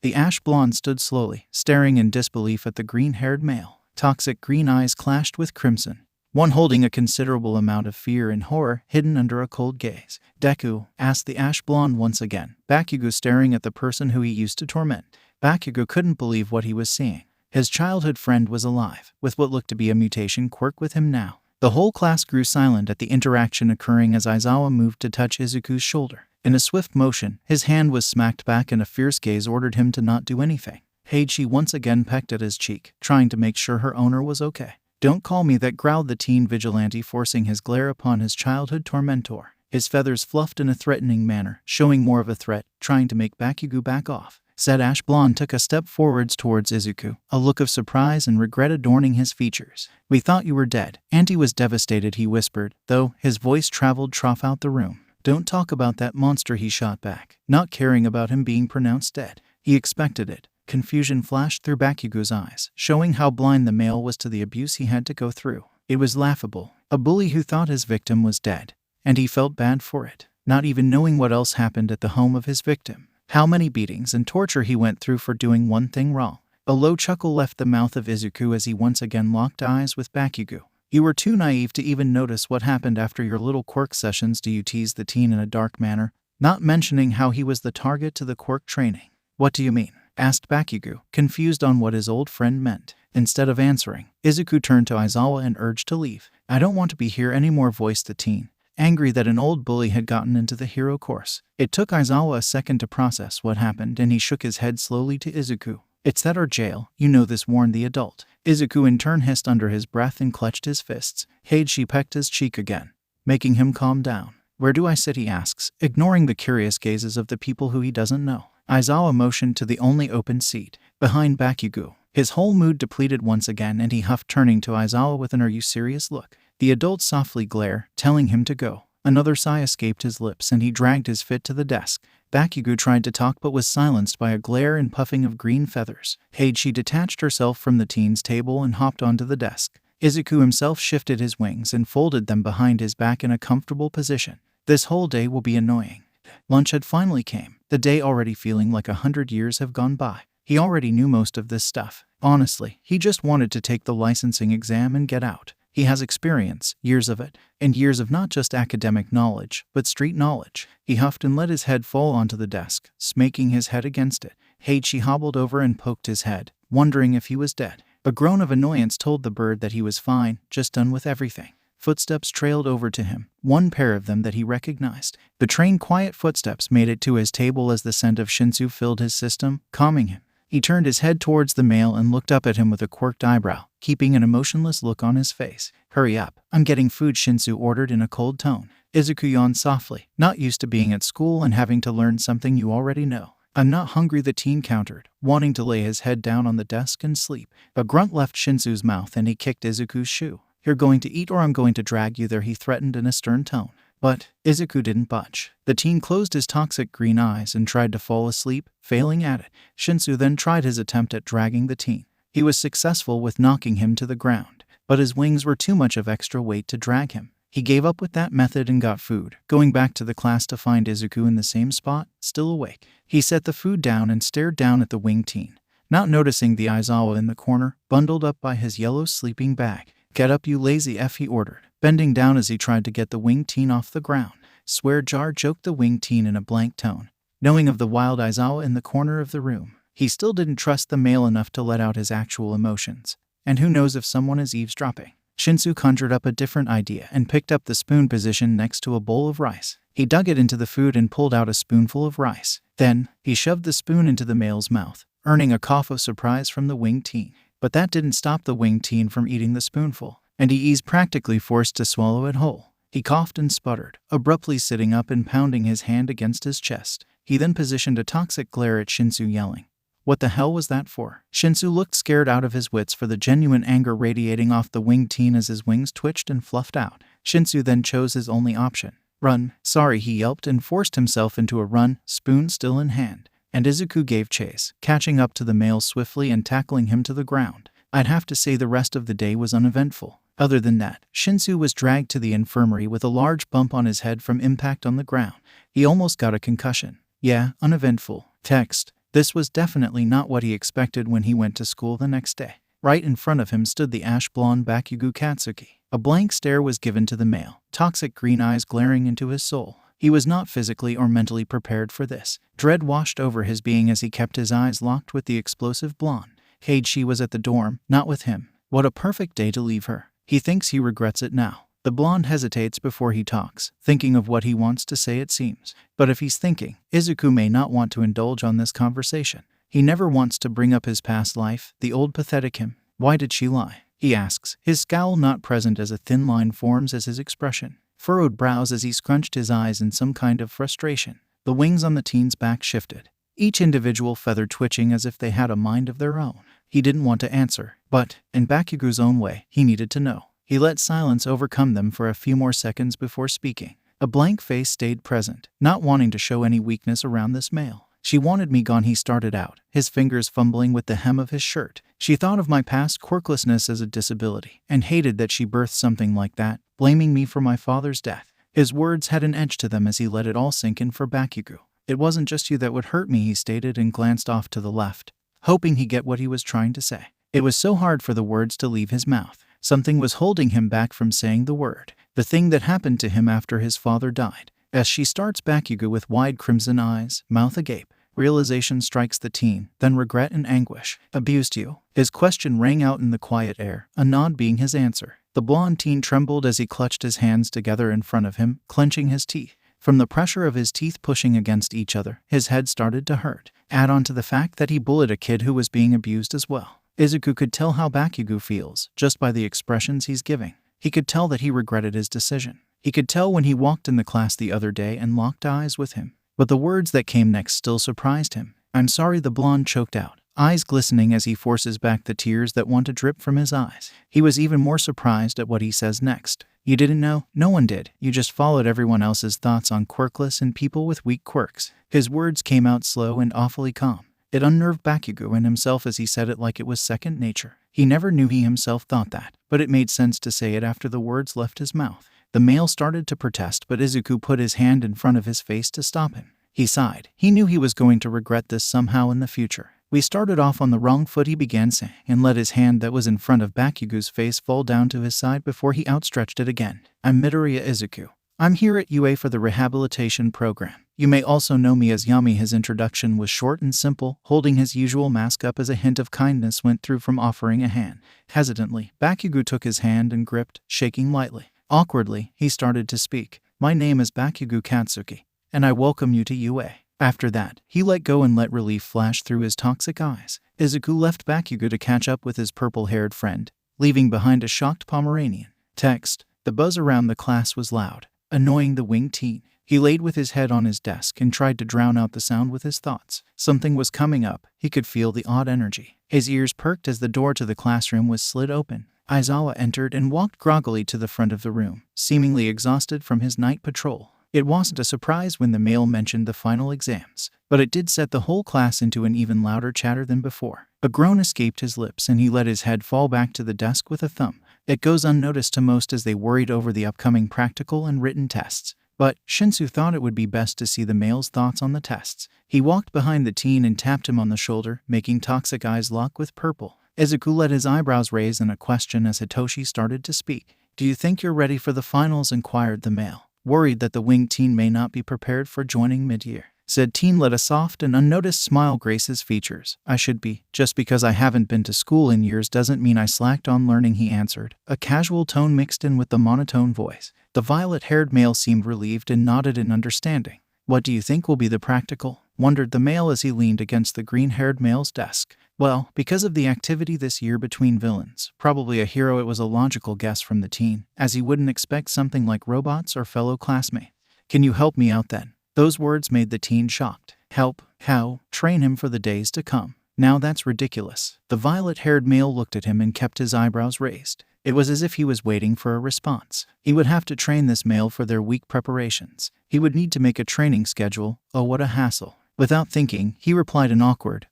The ash blonde stood slowly, staring in disbelief at the green-haired male. Toxic green eyes clashed with crimson, one holding a considerable amount of fear and horror hidden under a cold gaze. "Deku?" asked the ash blonde once again, Bakugo staring at the person who he used to torment. Bakugo couldn't believe what he was seeing. His childhood friend was alive, with what looked to be a mutation quirk with him now. The whole class grew silent at the interaction occurring as Aizawa moved to touch Izuku's shoulder. In a swift motion, his hand was smacked back and a fierce gaze ordered him to not do anything. Heiichi once again pecked at his cheek, trying to make sure her owner was okay. "Don't call me that," growled the teen vigilante, forcing his glare upon his childhood tormentor. His feathers fluffed in a threatening manner, showing more of a threat, trying to make Bakugo back off. Said ash blonde took a step forwards towards Izuku, a look of surprise and regret adorning his features. "We thought you were dead." Auntie was devastated, he whispered, though his voice traveled out the room. "Don't talk about that monster," he shot back, not caring about him being pronounced dead. He expected it. Confusion flashed through Bakugo's eyes, showing how blind the male was to the abuse he had to go through. It was laughable. A bully who thought his victim was dead. And he felt bad for it, not even knowing what else happened at the home of his victim. How many beatings and torture he went through for doing one thing wrong. A low chuckle left the mouth of Izuku as he once again locked eyes with Bakugo. "You were too naive to even notice what happened after your little quirk sessions," do you tease the teen in a dark manner, not mentioning how he was the target to the quirk training. "What do you mean?" asked Bakugo, confused on what his old friend meant. Instead of answering, Izuku turned to Aizawa and urged to leave. "I don't want to be here anymore," voiced the teen, angry that an old bully had gotten into the hero course. It took Aizawa a second to process what happened, and he shook his head slowly to Izuku. "It's that or jail, you know this," warned the adult. Izuku in turn hissed under his breath and clutched his fists. Heiichi pecked his cheek again, making him calm down. "Where do I sit?" he asks, ignoring the curious gazes of the people who he doesn't know. Aizawa motioned to the only open seat, behind Bakugo. His whole mood depleted once again, and he huffed, turning to Aizawa with an "Are you serious?" look. The adult softly glared, telling him to go. Another sigh escaped his lips and he dragged his fit to the desk. Bakugo tried to talk but was silenced by a glare and puffing of green feathers. Heiichi detached herself from the teen's table and hopped onto the desk. Izuku himself shifted his wings and folded them behind his back in a comfortable position. This whole day will be annoying. Lunch had finally came, the day already feeling like 100 years have gone by. He already knew most of this stuff. Honestly, he just wanted to take the licensing exam and get out. He has experience, years of it, and years of not just academic knowledge, but street knowledge. He huffed and let his head fall onto the desk, smacking his head against it. Heiichi hobbled over and poked his head, wondering if he was dead. A groan of annoyance told the bird that he was fine, just done with everything. Footsteps trailed over to him, one pair of them that he recognized. The trained quiet footsteps made it to his table as the scent of Shinsu filled his system, calming him. He turned his head towards the male and looked up at him with a quirked eyebrow, keeping an emotionless look on his face. "Hurry up, I'm getting food," Shinsu ordered in a cold tone. Izuku yawned softly, not used to being at school and having to learn something you already know. "I'm not hungry," the teen countered, wanting to lay his head down on the desk and sleep. A grunt left Shinsu's mouth and he kicked Izuku's shoe. "You're going to eat or I'm going to drag you there," he threatened in a stern tone. But Izuku didn't budge. The teen closed his toxic green eyes and tried to fall asleep, failing at it. Shinsu then tried his attempt at dragging the teen. He was successful with knocking him to the ground, but his wings were too much of extra weight to drag him. He gave up with that method and got food, going back to the class to find Izuku in the same spot, still awake. He set the food down and stared down at the winged teen, not noticing the Aizawa in the corner, bundled up by his yellow sleeping bag. "Get up, you lazy F," he ordered, bending down as he tried to get the winged teen off the ground. "Swear jar," joked the winged teen in a blank tone. Knowing of the wild Aizawa in the corner of the room, he still didn't trust the male enough to let out his actual emotions. And who knows if someone is eavesdropping? Shinsu conjured up a different idea and picked up the spoon position next to a bowl of rice. He dug it into the food and pulled out a spoonful of rice. Then, he shoved the spoon into the male's mouth, earning a cough of surprise from the winged teen. But that didn't stop the winged teen from eating the spoonful, and he is practically forced to swallow it whole. He coughed and sputtered, abruptly sitting up and pounding his hand against his chest. He then positioned a toxic glare at Shinsu, yelling, "What the hell was that for?" Shinsu looked scared out of his wits for the genuine anger radiating off the winged teen as his wings twitched and fluffed out. Shinsu then chose his only option. "Run." "Sorry," he yelped and forced himself into a run, spoon still in hand. And Izuku gave chase, catching up to the male swiftly and tackling him to the ground. I'd have to say the rest of the day was uneventful. Other than that, Shinsu was dragged to the infirmary with a large bump on his head from impact on the ground. He almost got a concussion. Yeah, uneventful. Text. This was definitely not what he expected when he went to school the next day. Right in front of him stood the ash-blonde Bakugo Katsuki. A blank stare was given to the male, toxic green eyes glaring into his soul. He was not physically or mentally prepared for this. Dread washed over his being as he kept his eyes locked with the explosive blonde. Heiichi was at the dorm, not with him. What a perfect day to leave her. He thinks he regrets it now. The blonde hesitates before he talks, thinking of what he wants to say, it seems. But if he's thinking, Izuku may not want to indulge on this conversation. He never wants to bring up his past life, the old pathetic him. "Why did she lie?" he asks, his scowl not present as a thin line forms as his expression. Furrowed brows as he scrunched his eyes in some kind of frustration. The wings on the teen's back shifted, each individual feather twitching as if they had a mind of their own. He didn't want to answer, but, in Bakugo's own way, he needed to know. He let silence overcome them for a few more seconds before speaking. A blank face stayed present, not wanting to show any weakness around this male. "She wanted me gone," he started out, his fingers fumbling with the hem of his shirt. "She thought of my past quirklessness as a disability, and hated that she birthed something like that, blaming me for my father's death." His words had an edge to them as he let it all sink in for Bakugo. "It wasn't just you that would hurt me," he stated and glanced off to the left, hoping he'd get what he was trying to say. It was so hard for the words to leave his mouth. Something was holding him back from saying the word. The thing that happened to him after his father died. As she starts, Bakugo with wide crimson eyes, mouth agape. Realization strikes the teen, then regret and anguish. "Abused you?" His question rang out in the quiet air, a nod being his answer. The blonde teen trembled as he clutched his hands together in front of him, clenching his teeth. From the pressure of his teeth pushing against each other, his head started to hurt. Add on to the fact that he bullied a kid who was being abused as well. Izuku could tell how Bakugo feels, just by the expressions he's giving. He could tell that he regretted his decision. He could tell when he walked in the class the other day and locked eyes with him. But the words that came next still surprised him. "I'm sorry," the blonde choked out, eyes glistening as he forces back the tears that want to drip from his eyes. He was even more surprised at what he says next. "You didn't know? No one did. You just followed everyone else's thoughts on quirkless and people with weak quirks." His words came out slow and awfully calm. It unnerved Bakugo and himself as he said it like it was second nature. He never knew he himself thought that, but it made sense to say it after the words left his mouth. The male started to protest, but Izuku put his hand in front of his face to stop him. He sighed. He knew he was going to regret this somehow in the future. "We started off on the wrong foot," he began saying, and let his hand that was in front of Bakugo's face fall down to his side before he outstretched it again. "I'm Midoriya Izuku. I'm here at UA for the rehabilitation program. You may also know me as Yami." His introduction was short and simple, holding his usual mask up as a hint of kindness went through from offering a hand. Hesitantly, Bakugo took his hand and gripped, shaking lightly. Awkwardly, he started to speak. "My name is Bakugo Katsuki, and I welcome you to UA." After that, he let go and let relief flash through his toxic eyes. Izuku left Bakugo to catch up with his purple-haired friend, leaving behind a shocked Pomeranian. Text: The buzz around the class was loud, annoying the winged teen. He laid with his head on his desk and tried to drown out the sound with his thoughts. Something was coming up. He could feel the odd energy. His ears perked as the door to the classroom was slid open. Aizawa entered and walked groggily to the front of the room, seemingly exhausted from his night patrol. It wasn't a surprise when the male mentioned the final exams, but it did set the whole class into an even louder chatter than before. A groan escaped his lips and he let his head fall back to the desk with a thump. It goes unnoticed to most as they worried over the upcoming practical and written tests. But Shinsu thought it would be best to see the male's thoughts on the tests. He walked behind the teen and tapped him on the shoulder, making toxic eyes lock with purple. Izuku let his eyebrows raise in a question as Hitoshi started to speak. "Do you think you're ready for the finals?" inquired the male, worried that the winged teen may not be prepared for joining mid-year. Said teen let a soft and unnoticed smile grace his features. "I should be. Just because I haven't been to school in years doesn't mean I slacked on learning," he answered, a casual tone mixed in with the monotone voice. The violet-haired male seemed relieved and nodded in understanding. "What do you think will be the practical?" wondered the male as he leaned against the green-haired male's desk. "Well, because of the activity this year between villains, probably a hero." It was a logical guess from the teen, as he wouldn't expect something like robots or fellow classmates. "Can you help me out then?" Those words made the teen shocked. "Help? How? Train him for the days to come. Now that's ridiculous." The violet-haired male looked at him and kept his eyebrows raised. It was as if he was waiting for a response. He would have to train this male for their week preparations. He would need to make a training schedule. Oh, what a hassle. Without thinking, he replied an awkward,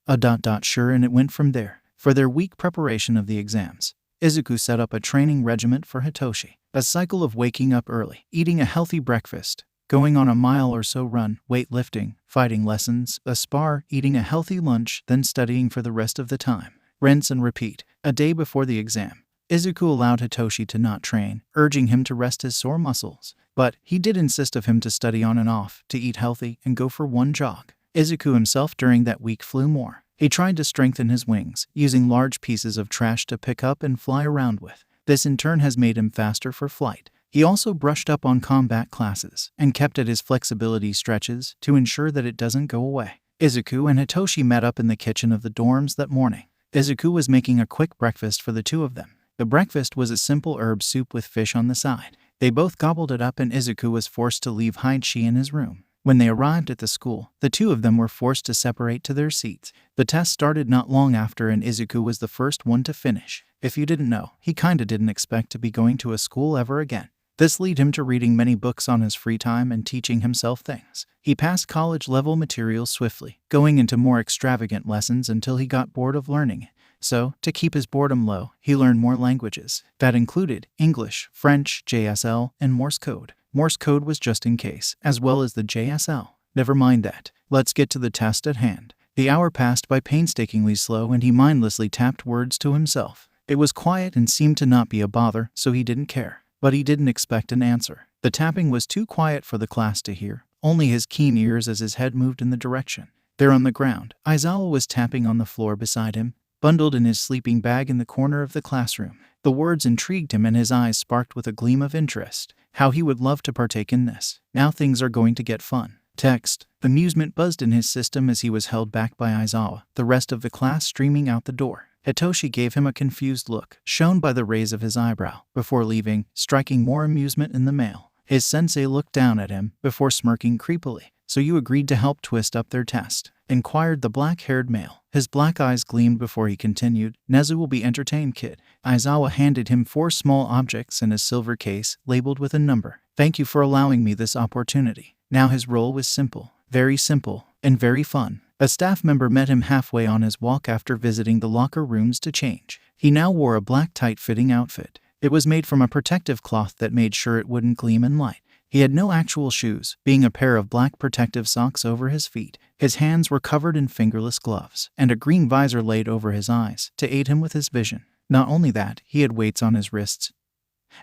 "Sure," and it went from there. For their week preparation of the exams, Izuku set up a training regimen for Hitoshi. A cycle of waking up early, eating a healthy breakfast, going on a mile or so run, weightlifting, fighting lessons, a spar, eating a healthy lunch, then studying for the rest of the time. Rinse and repeat. A day before the exam, Izuku allowed Hitoshi to not train, urging him to rest his sore muscles. But he did insist of him to study on and off, to eat healthy, and go for one jog. Izuku himself during that week flew more. He tried to strengthen his wings, using large pieces of trash to pick up and fly around with. This in turn has made him faster for flight. He also brushed up on combat classes, and kept at his flexibility stretches to ensure that it doesn't go away. Izuku and Hitoshi met up in the kitchen of the dorms that morning. Izuku was making a quick breakfast for the two of them. The breakfast was a simple herb soup with fish on the side. They both gobbled it up and Izuku was forced to leave Haichi in his room. When they arrived at the school, the two of them were forced to separate to their seats. The test started not long after and Izuku was the first one to finish. If you didn't know, he kinda didn't expect to be going to a school ever again. This led him to reading many books on his free time and teaching himself things. He passed college-level materials swiftly, going into more extravagant lessons until he got bored of learning. So, to keep his boredom low, he learned more languages. That included English, French, JSL, and Morse code. Morse code was just in case, as well as the JSL. Never mind that. Let's get to the test at hand. The hour passed by painstakingly slow and he mindlessly tapped words to himself. It was quiet and seemed to not be a bother, so he didn't care. But he didn't expect an answer. The tapping was too quiet for the class to hear, only his keen ears as his head moved in the direction. There on the ground, Aizawa was tapping on the floor beside him, bundled in his sleeping bag in the corner of the classroom. The words intrigued him and his eyes sparked with a gleam of interest. How he would love to partake in this. Now things are going to get fun. Text. Amusement buzzed in his system as he was held back by Aizawa, the rest of the class streaming out the door. Hitoshi gave him a confused look, shown by the raise of his eyebrow, before leaving, striking more amusement in the male. His sensei looked down at him, before smirking creepily. "So you agreed to help twist up their test?" inquired the black-haired male. His black eyes gleamed before he continued, "Nezu will be entertained, kid." Aizawa handed him 4 small objects in a silver case, labeled with a number. "Thank you for allowing me this opportunity." Now his role was simple, and very fun. A staff member met him halfway on his walk after visiting the locker rooms to change. He now wore a black tight-fitting outfit. It was made from a protective cloth that made sure it wouldn't gleam in light. He had no actual shoes, being a pair of black protective socks over his feet. His hands were covered in fingerless gloves, and a green visor laid over his eyes to aid him with his vision. Not only that, he had weights on his wrists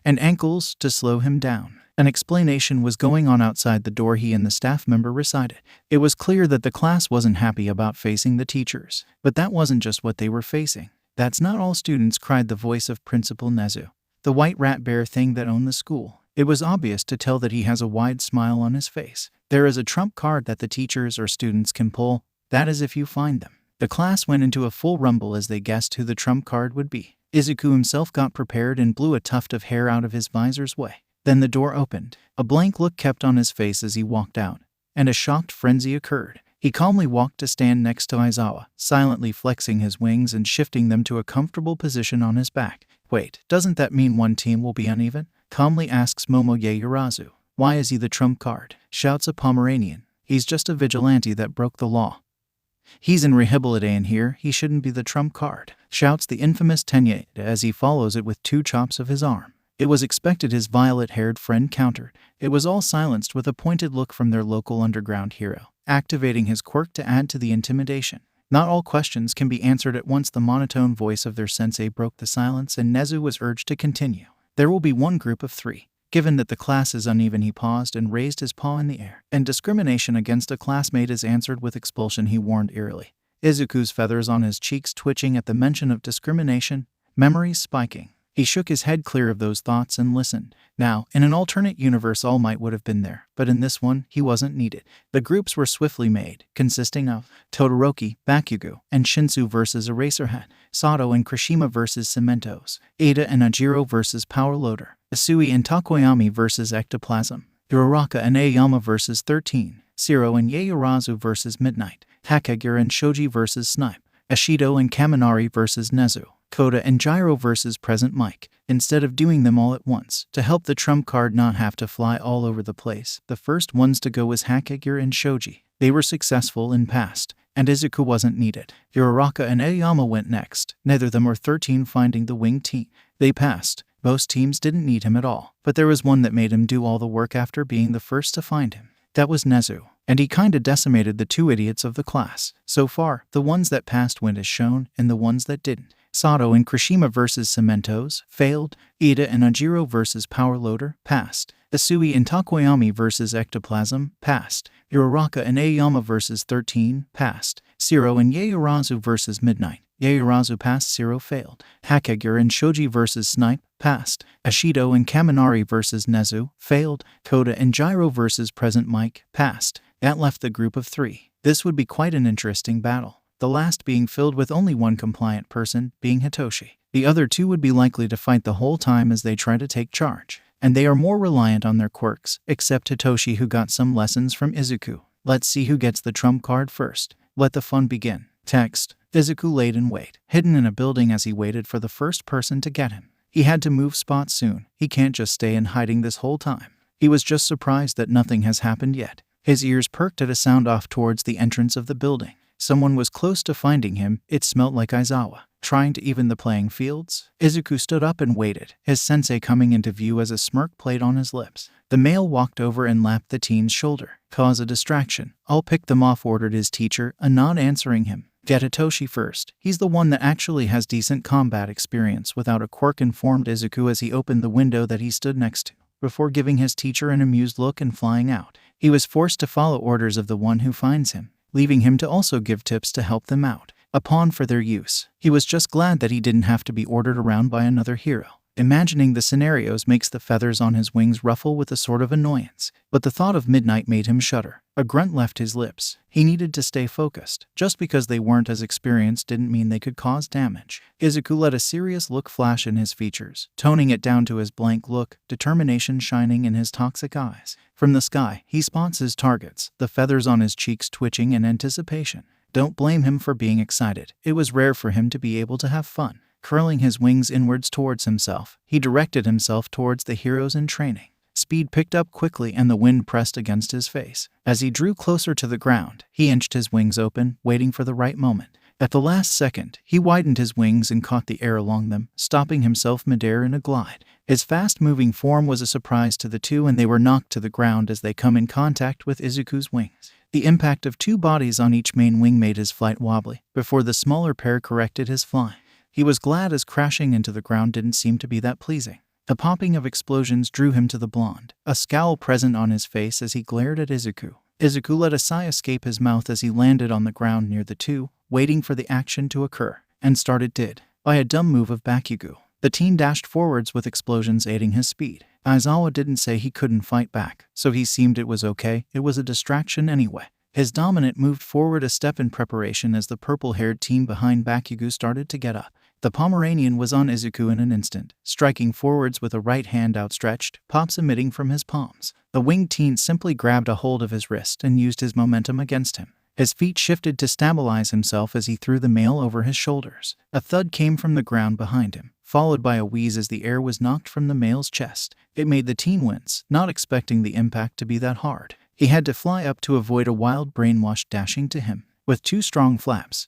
and ankles to slow him down. An explanation was going on outside the door he and the staff member resided. It was clear that the class wasn't happy about facing the teachers. But that wasn't just what they were facing. "That's not all, students," cried the voice of Principal Nezu, the white rat bear thing that owned the school. It was obvious to tell that he has a wide smile on his face. "There is a trump card that the teachers or students can pull. That is if you find them." The class went into a full rumble as they guessed who the trump card would be. Izuku himself got prepared and blew a tuft of hair out of his visor's way. Then the door opened. A blank look kept on his face as he walked out, and a shocked frenzy occurred. He calmly walked to stand next to Aizawa, silently flexing his wings and shifting them to a comfortable position on his back. "Wait, doesn't that mean one team will be uneven?" calmly asks Momo Yaoyorozu. "Why is he the trump card?" shouts a Pomeranian. "He's just a vigilante that broke the law. He's in rehabilitation here, he shouldn't be the trump card," shouts the infamous Tenye as he follows it with 2 chops of his arm. It was expected, his violet-haired friend countered. It was all silenced with a pointed look from their local underground hero, activating his quirk to add to the intimidation. Not all questions can be answered at once. The monotone voice of their sensei broke the silence, and Nezu was urged to continue. "There will be one group of 3. Given that the class is uneven," he paused and raised his paw in the air. "And discrimination against a classmate is answered with expulsion," he warned eerily. Izuku's feathers on his cheeks twitching at the mention of discrimination, memories spiking. He shook his head clear of those thoughts and listened. Now, in an alternate universe, All Might would have been there, but in this one, he wasn't needed. The groups were swiftly made, consisting of Todoroki, Bakugo, and Shinsu versus Eraserhead, Sato and Kirishima versus Cementos, Ada and Ajiro versus Power Loader, Asui and Takoyami versus Ectoplasm, Uraraka and Aoyama versus 13, Zero and Yaoyorozu versus Midnight, Takegura and Shoji versus Snipe, Ashido and Kaminari versus Nezu, Koda and Gyro versus Present Mike. Instead of doing them all at once, to help the trump card not have to fly all over the place, the first ones to go was Hakegura and Shoji. They were successful and passed, and Izuku wasn't needed. Uraraka and Aoyama went next, neither them or 13 finding the winged team. They passed. Most teams didn't need him at all, but there was one that made him do all the work after being the first to find him. That was Nezu, and he kinda decimated the 2 idiots of the class. So far, the ones that passed went as shown, and the ones that didn't. Sato and Kirishima versus Cementos, failed. Ida and Ajiro versus Power Loader, passed. Asui and Takoyami versus Ectoplasm, passed. Uraraka and Aoyama versus 13, passed. Zero and Yaoyorozu versus Midnight, Yaoyorozu passed. Zero failed. Hakegura and Shoji versus Snipe, passed. Ashido and Kaminari versus Nezu, failed. Koda and Gyro versus Present Mike, passed. That left the group of 3. This would be quite an interesting battle, the last being filled with only one compliant person, being Hitoshi. The other 2 would be likely to fight the whole time as they try to take charge, and they are more reliant on their quirks, except Hitoshi, who got some lessons from Izuku. Let's see who gets the trump card first. Let the fun begin. Text. Izuku laid in wait, hidden in a building as he waited for the first person to get him. He had to move spots soon. He can't just stay in hiding this whole time. He was just surprised that nothing has happened yet. His ears perked at a sound off towards the entrance of the building. Someone was close to finding him. It smelt like Aizawa. Trying to even the playing fields? Izuku stood up and waited, his sensei coming into view as a smirk played on his lips. The male walked over and lapped the teen's shoulder. "Cause a distraction. I'll pick them off," ordered his teacher, not answering him. "Get Hitoshi first. He's the one that actually has decent combat experience without a quirk," informed Izuku as he opened the window that he stood next to, before giving his teacher an amused look and flying out. He was forced to follow orders of the one who finds him, leaving him to also give tips to help them out, a pawn for their use. He was just glad that he didn't have to be ordered around by another hero. Imagining the scenarios makes the feathers on his wings ruffle with a sort of annoyance, but the thought of Midnight made him shudder. A grunt left his lips. He needed to stay focused. Just because they weren't as experienced didn't mean they could cause damage. Izuku let a serious look flash in his features, toning it down to his blank look, determination shining in his toxic eyes. From the sky, he spots his targets, the feathers on his cheeks twitching in anticipation. Don't blame him for being excited. It was rare for him to be able to have fun. Curling his wings inwards towards himself, he directed himself towards the heroes in training. Speed picked up quickly and the wind pressed against his face. As he drew closer to the ground, he inched his wings open, waiting for the right moment. At the last second, he widened his wings and caught the air along them, stopping himself midair in a glide. His fast-moving form was a surprise to the two, and they were knocked to the ground as they come in contact with Izuku's wings. The impact of two bodies on each main wing made his flight wobbly, before the smaller pair corrected his flying. He was glad, as crashing into the ground didn't seem to be that pleasing. The popping of explosions drew him to the blonde, a scowl present on his face as he glared at Izuku. Izuku let a sigh escape his mouth as he landed on the ground near the two, waiting for the action to occur, and started did. By a dumb move of Bakugo, the team dashed forwards with explosions aiding his speed. Aizawa didn't say he couldn't fight back, so he seemed it was okay, it was a distraction anyway. His dominant moved forward a step in preparation as the purple-haired team behind Bakugo started to get up. The Pomeranian was on Izuku in an instant, striking forwards with a right hand outstretched, pops emitting from his palms. The winged teen simply grabbed a hold of his wrist and used his momentum against him. His feet shifted to stabilize himself as he threw the male over his shoulders. A thud came from the ground behind him, followed by a wheeze as the air was knocked from the male's chest. It made the teen wince, not expecting the impact to be that hard. He had to fly up to avoid a wild brainwash dashing to him. With two strong flaps,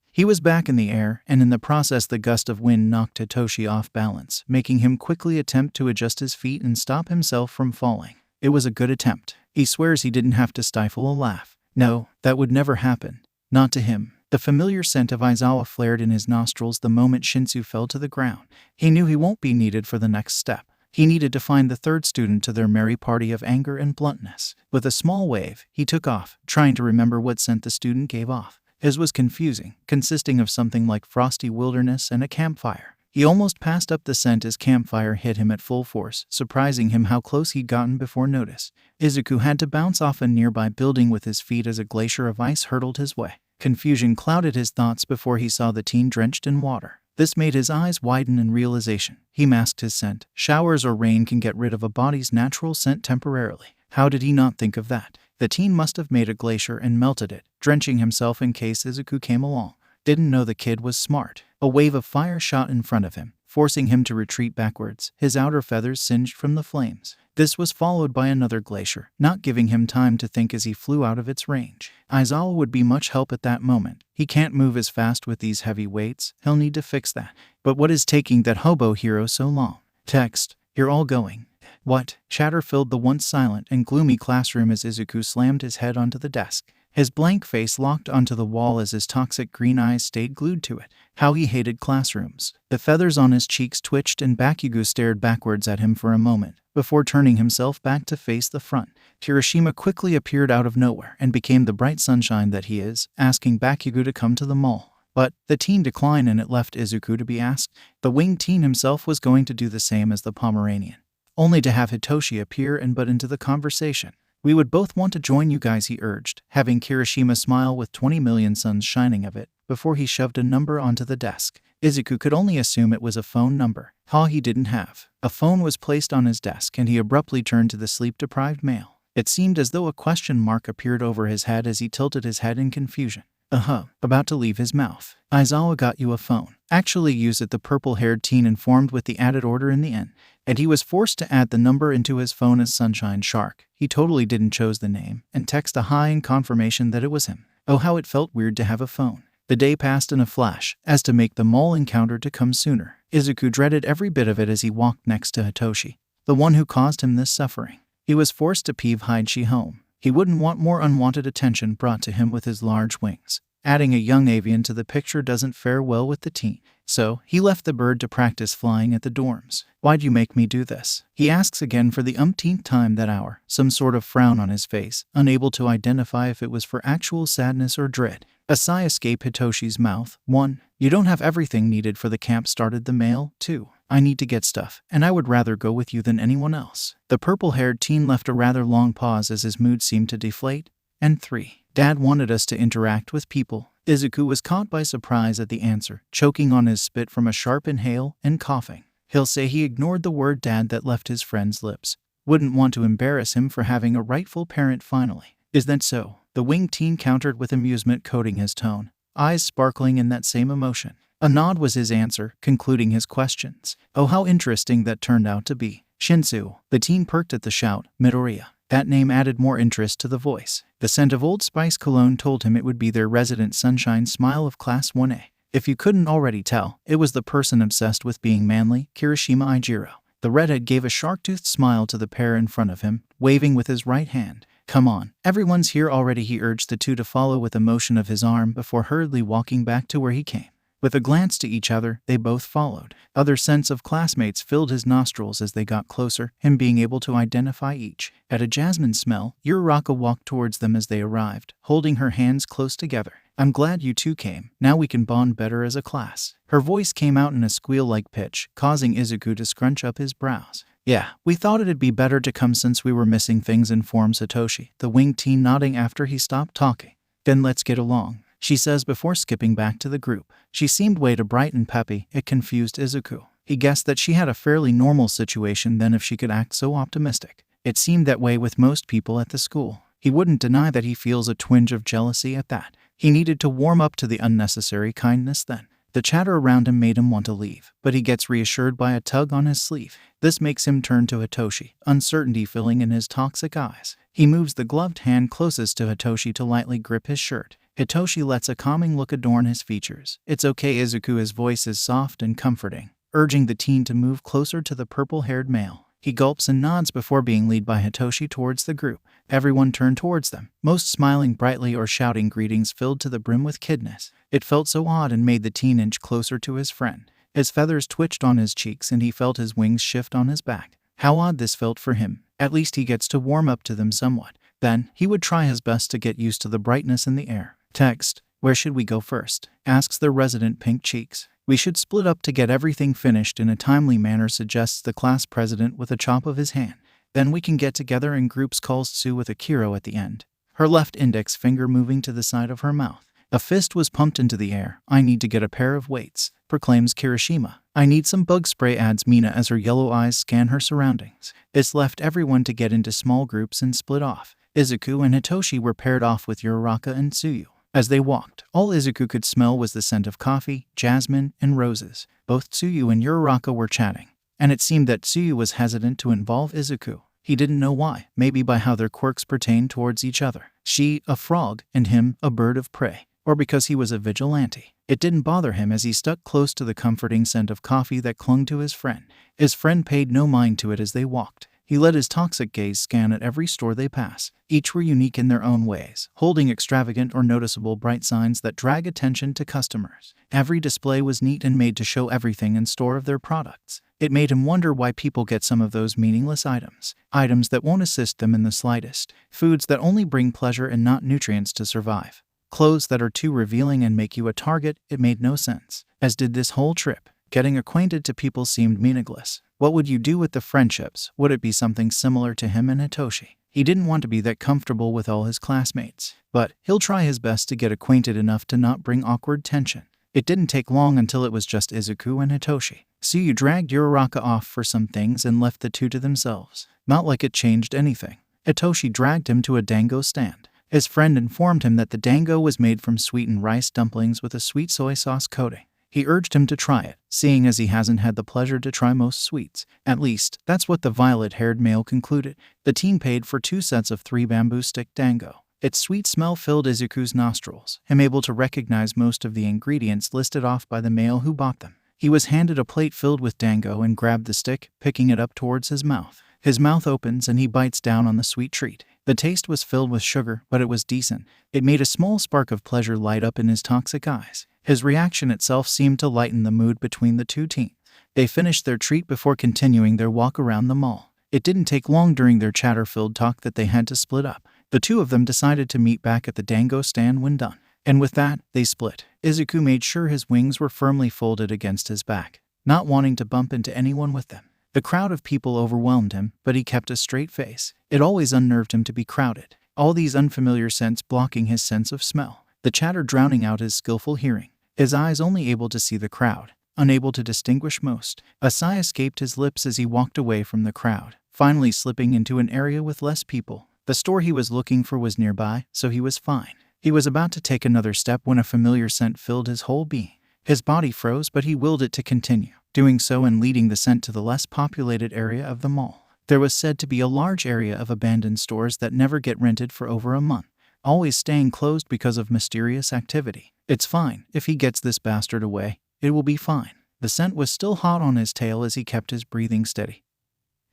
he was back in the air, and in the process the gust of wind knocked Hitoshi off balance, making him quickly attempt to adjust his feet and stop himself from falling. It was a good attempt. He swears he didn't have to stifle a laugh. No, that would never happen. Not to him. The familiar scent of Aizawa flared in his nostrils the moment Shinsu fell to the ground. He knew he won't be needed for the next step. He needed to find the third student to their merry party of anger and bluntness. With a small wave, he took off, trying to remember what scent the student gave off. His was confusing, consisting of something like frosty wilderness and a campfire. He almost passed up the scent as campfire hit him at full force, surprising him how close he'd gotten before notice. Izuku had to bounce off a nearby building with his feet as a glacier of ice hurtled his way. Confusion clouded his thoughts before he saw the teen drenched in water. This made his eyes widen in realization. He masked his scent. Showers or rain can get rid of a body's natural scent temporarily. How did he not think of that? The teen must have made a glacier and melted it, drenching himself in case Izuku came along. Didn't know the kid was smart. A wave of fire shot in front of him, forcing him to retreat backwards, his outer feathers singed from the flames. This was followed by another glacier, not giving him time to think as he flew out of its range. Aizawa would be much help at that moment. He can't move as fast with these heavy weights, he'll need to fix that. But what is taking that hobo hero so long? Text, you're all going. What? Chatter filled the once silent and gloomy classroom as Izuku slammed his head onto the desk. His blank face locked onto the wall as his toxic green eyes stayed glued to it. How he hated classrooms. The feathers on his cheeks twitched and Bakugo stared backwards at him for a moment, before turning himself back to face the front. Kirishima quickly appeared out of nowhere and became the bright sunshine that he is, asking Bakugo to come to the mall. But the teen declined and it left Izuku to be asked. The winged teen himself was going to do the same as the Pomeranian, only to have Hitoshi appear and butt into the conversation. We would both want to join you guys, he urged, having Kirishima smile with 20 million suns shining of it, before he shoved a number onto the desk. Izuku could only assume it was a phone number. He didn't have. A phone was placed on his desk and he abruptly turned to the sleep-deprived male. It seemed as though a question mark appeared over his head as he tilted his head in confusion. About to leave his mouth. Aizawa got you a phone. Actually use it, the purple-haired teen informed with the added order in the end. And he was forced to add the number into his phone as Sunshine Shark. He totally didn't choose the name, and text a hi in confirmation that it was him. Oh, how it felt weird to have a phone. The day passed in a flash, as to make the mall encounter to come sooner. Izuku dreaded every bit of it as he walked next to Hitoshi, the one who caused him this suffering. He was forced to hide she home. He wouldn't want more unwanted attention brought to him with his large wings. Adding a young avian to the picture doesn't fare well with the teen. So, he left the bird to practice flying at the dorms. Why'd you make me do this? He asks again for the umpteenth time that hour, some sort of frown on his face, unable to identify if it was for actual sadness or dread. A sigh escaped Hitoshi's mouth. 1. You don't have everything needed for the camp, started the male. 2. I need to get stuff, and I would rather go with you than anyone else. The purple-haired teen left a rather long pause as his mood seemed to deflate. And 3. Dad wanted us to interact with people. Izuku was caught by surprise at the answer, choking on his spit from a sharp inhale and coughing. He'll say he ignored the word dad that left his friend's lips. Wouldn't want to embarrass him for having a rightful parent finally. Is that so? The winged teen countered with amusement coating his tone, eyes sparkling in that same emotion. A nod was his answer, concluding his questions. Oh, how interesting that turned out to be. Shinsu. The teen perked at the shout. Midoriya. That name added more interest to the voice. The scent of Old Spice cologne told him it would be their resident sunshine smile of Class 1A. If you couldn't already tell, it was the person obsessed with being manly, Kirishima Ijiro. The redhead gave a shark-toothed smile to the pair in front of him, waving with his right hand. "Come on, everyone's here already," he urged the two to follow with a motion of his arm before hurriedly walking back to where he came. With a glance to each other, they both followed. Other scents of classmates filled his nostrils as they got closer, him being able to identify each. At a jasmine smell, Uraraka walked towards them as they arrived, holding her hands close together. "I'm glad you two came. Now we can bond better as a class." Her voice came out in a squeal-like pitch, causing Izuku to scrunch up his brows. "Yeah, we thought it'd be better to come since we were missing things," informed Satoshi, the winged teen nodding after he stopped talking. "Then let's get along," she says before skipping back to the group. She seemed way too bright and peppy. It confused Izuku. He guessed that she had a fairly normal situation then if she could act so optimistic. It seemed that way with most people at the school. He wouldn't deny that he feels a twinge of jealousy at that. He needed to warm up to the unnecessary kindness then. The chatter around him made him want to leave, but he gets reassured by a tug on his sleeve. This makes him turn to Hitoshi, uncertainty filling in his toxic eyes. He moves the gloved hand closest to Hitoshi to lightly grip his shirt. Hitoshi lets a calming look adorn his features. "It's okay, Izuku." His voice is soft and comforting, urging the teen to move closer to the purple-haired male. He gulps and nods before being led by Hitoshi towards the group. Everyone turned towards them, most smiling brightly or shouting greetings filled to the brim with kidness. It felt so odd and made the teen inch closer to his friend. His feathers twitched on his cheeks and he felt his wings shift on his back. How odd this felt for him. At least he gets to warm up to them somewhat. Then, he would try his best to get used to the brightness in the air. Text: "Where should we go first?" asks the resident pink cheeks. "We should split up to get everything finished in a timely manner," suggests the class president with a chop of his hand. "Then we can get together in groups," calls Tsu with a Kiro at the end, her left index finger moving to the side of her mouth. A fist was pumped into the air. "I need to get a pair of weights," proclaims Kirishima. "I need some bug spray," adds Mina as her yellow eyes scan her surroundings. It's left everyone to get into small groups and split off. Izuku and Hitoshi were paired off with Uraraka and Tsuyu. As they walked, all Izuku could smell was the scent of coffee, jasmine, and roses. Both Tsuyu and Uraraka were chatting, and it seemed that Tsuyu was hesitant to involve Izuku. He didn't know why, maybe by how their quirks pertained towards each other. She, a frog, and him, a bird of prey. Or because he was a vigilante. It didn't bother him as he stuck close to the comforting scent of coffee that clung to his friend. His friend paid no mind to it as they walked. He let his toxic gaze scan at every store they pass. Each were unique in their own ways, holding extravagant or noticeable bright signs that drag attention to customers. Every display was neat and made to show everything in store of their products. It made him wonder why people get some of those meaningless items. Items that won't assist them in the slightest. Foods that only bring pleasure and not nutrients to survive. Clothes that are too revealing and make you a target. It made no sense. As did this whole trip. Getting acquainted to people seemed meaningless. What would you do with the friendships? Would it be something similar to him and Hitoshi? He didn't want to be that comfortable with all his classmates, but he'll try his best to get acquainted enough to not bring awkward tension. It didn't take long until it was just Izuku and Hitoshi. Tsuyu dragged Uraraka off for some things and left the two to themselves. Not like it changed anything. Hitoshi dragged him to a dango stand. His friend informed him that the dango was made from sweetened rice dumplings with a sweet soy sauce coating. He urged him to try it, seeing as he hasn't had the pleasure to try most sweets. At least, that's what the violet-haired male concluded. The teen paid for 2 sets of 3 bamboo stick dango. Its sweet smell filled Izuku's nostrils, him able to recognize most of the ingredients listed off by the male who bought them. He was handed a plate filled with dango and grabbed the stick, picking it up towards his mouth. His mouth opens and he bites down on the sweet treat. The taste was filled with sugar, but it was decent. It made a small spark of pleasure light up in his toxic eyes. His reaction itself seemed to lighten the mood between the two teens. They finished their treat before continuing their walk around the mall. It didn't take long during their chatter-filled talk that they had to split up. The two of them decided to meet back at the dango stand when done. And with that, they split. Izuku made sure his wings were firmly folded against his back, not wanting to bump into anyone with them. The crowd of people overwhelmed him, but he kept a straight face. It always unnerved him to be crowded. All these unfamiliar scents blocking his sense of smell. The chatter drowning out his skillful hearing. His eyes only able to see the crowd, unable to distinguish most. A sigh escaped his lips as he walked away from the crowd, finally slipping into an area with less people. The store he was looking for was nearby, so he was fine. He was about to take another step when a familiar scent filled his whole being. His body froze, but he willed it to continue, doing so and leading the scent to the less populated area of the mall. There was said to be a large area of abandoned stores that never get rented for over a month, always staying closed because of mysterious activity. It's fine. If he gets this bastard away, it will be fine. The scent was still hot on his tail as he kept his breathing steady.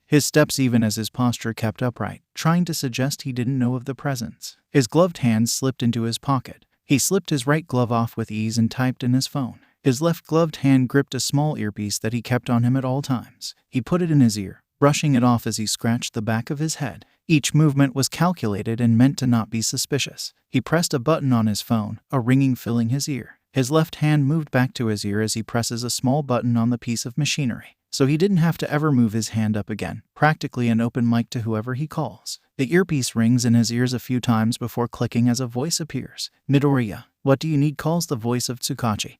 His steps even as his posture kept upright, trying to suggest he didn't know of the presence. His gloved hands slipped into his pocket. He slipped his right glove off with ease and typed in his phone. His left gloved hand gripped a small earpiece that he kept on him at all times. He put it in his ear, brushing it off as he scratched the back of his head. Each movement was calculated and meant to not be suspicious. He pressed a button on his phone, a ringing filling his ear. His left hand moved back to his ear as he presses a small button on the piece of machinery, so he didn't have to ever move his hand up again, practically an open mic to whoever he calls. The earpiece rings in his ears a few times before clicking as a voice appears. "Midoriya, what do you need?" calls the voice of Tsukachi.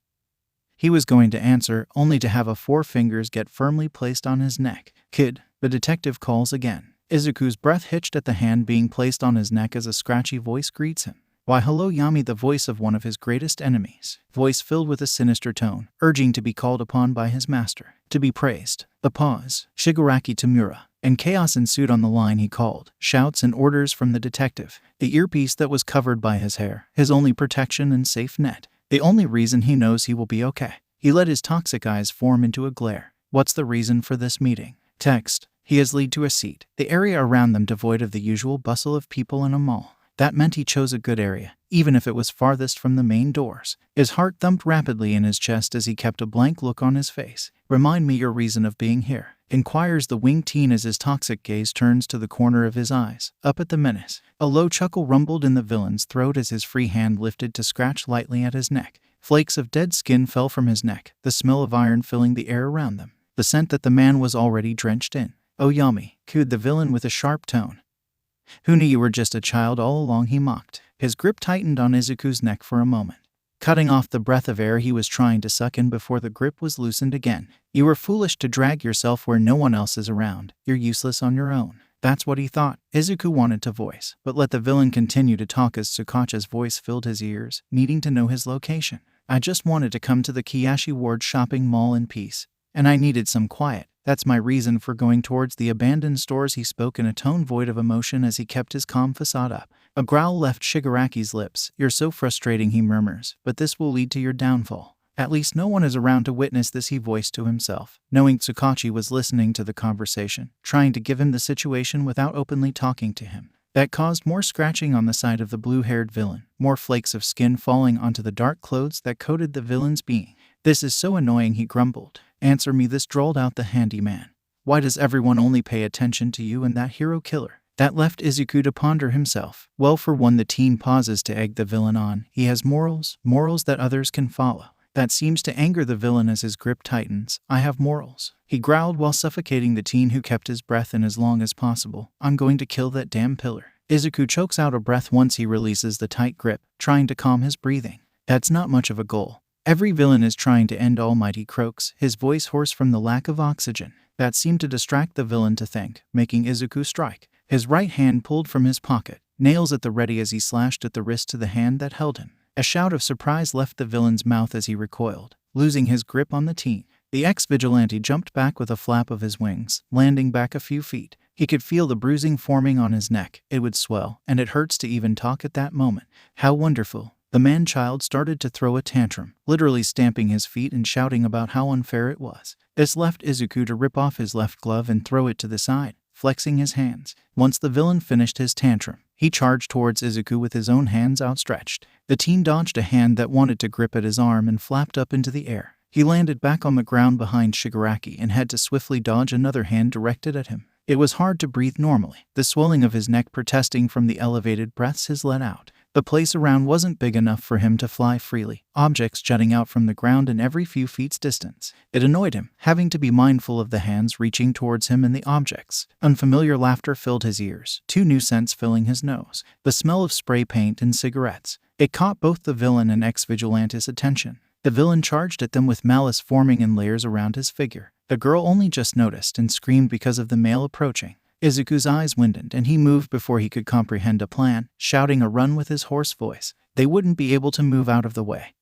He was going to answer, only to have 4 fingers get firmly placed on his neck. "Kid," the detective calls again. Izuku's breath hitched at the hand being placed on his neck as a scratchy voice greets him. "Why hello Yami," the voice of one of his greatest enemies. Voice filled with a sinister tone, urging to be called upon by his master, to be praised. A pause. "Shigaraki Tamura." And chaos ensued on the line he called, shouts and orders from the detective. The earpiece that was covered by his hair, his only protection and safe net. The only reason he knows he will be okay. He let his toxic eyes form into a glare. What's the reason for this meeting? Text. He has led to a seat, the area around them devoid of the usual bustle of people in a mall. That meant he chose a good area, even if it was farthest from the main doors. His heart thumped rapidly in his chest as he kept a blank look on his face. "Remind me your reason of being here," inquires the winged teen as his toxic gaze turns to the corner of his eyes, up at the menace. A low chuckle rumbled in the villain's throat as his free hand lifted to scratch lightly at his neck. Flakes of dead skin fell from his neck, the smell of iron filling the air around them, the scent that the man was already drenched in. "Oh Yami," cooed the villain with a sharp tone. "Who knew you were just a child all along?" he mocked. His grip tightened on Izuku's neck for a moment, cutting off the breath of air he was trying to suck in before the grip was loosened again. "You were foolish to drag yourself where no one else is around. You're useless on your own." That's what he thought. Izuku wanted to voice, but let the villain continue to talk as Tsukachi's voice filled his ears, needing to know his location. "I just wanted to come to the Kiyashi Ward shopping mall in peace, and I needed some quiet. That's my reason for going towards the abandoned stores." He spoke in a tone void of emotion as he kept his calm facade up. A growl left Shigaraki's lips. "You're so frustrating," he murmurs, "but this will lead to your downfall. At least no one is around to witness this," he voiced to himself, knowing Tsukachi was listening to the conversation, trying to give him the situation without openly talking to him. That caused more scratching on the side of the blue-haired villain, more flakes of skin falling onto the dark clothes that coated the villain's being. "This is so annoying," he grumbled. "Answer me this," drawled out the handyman. "Why does everyone only pay attention to you and that hero killer?" That left Izuku to ponder himself. Well, for one, the teen pauses to egg the villain on. He has morals that others can follow. That seems to anger the villain as his grip tightens. "I have morals," he growled while suffocating the teen who kept his breath in as long as possible. "I'm going to kill that damn pillar." Izuku chokes out a breath once he releases the tight grip, trying to calm his breathing. That's not much of a goal. Every villain is trying to end Almighty croaks, his voice hoarse from the lack of oxygen. That seemed to distract the villain to think, making Izuku strike. His right hand pulled from his pocket, nails at the ready as he slashed at the wrist to the hand that held him. A shout of surprise left the villain's mouth as he recoiled, losing his grip on the teen. The ex-vigilante jumped back with a flap of his wings, landing back a few feet. He could feel the bruising forming on his neck. It would swell, and it hurts to even talk at that moment. How wonderful. The man-child started to throw a tantrum, literally stamping his feet and shouting about how unfair it was. This left Izuku to rip off his left glove and throw it to the side, flexing his hands. Once the villain finished his tantrum, he charged towards Izuku with his own hands outstretched. The teen dodged a hand that wanted to grip at his arm and flapped up into the air. He landed back on the ground behind Shigaraki and had to swiftly dodge another hand directed at him. It was hard to breathe normally, the swelling of his neck protesting from the elevated breaths he let out. The place around wasn't big enough for him to fly freely, objects jutting out from the ground in every few feet's distance. It annoyed him, having to be mindful of the hands reaching towards him and the objects. Unfamiliar laughter filled his ears, 2 new scents filling his nose, the smell of spray paint and cigarettes. It caught both the villain and ex-vigilante's attention. The villain charged at them with malice forming in layers around his figure. The girl only just noticed and screamed because of the male approaching. Izuku's eyes widened and he moved before he could comprehend a plan, shouting a run with his hoarse voice. They wouldn't be able to move out of the way.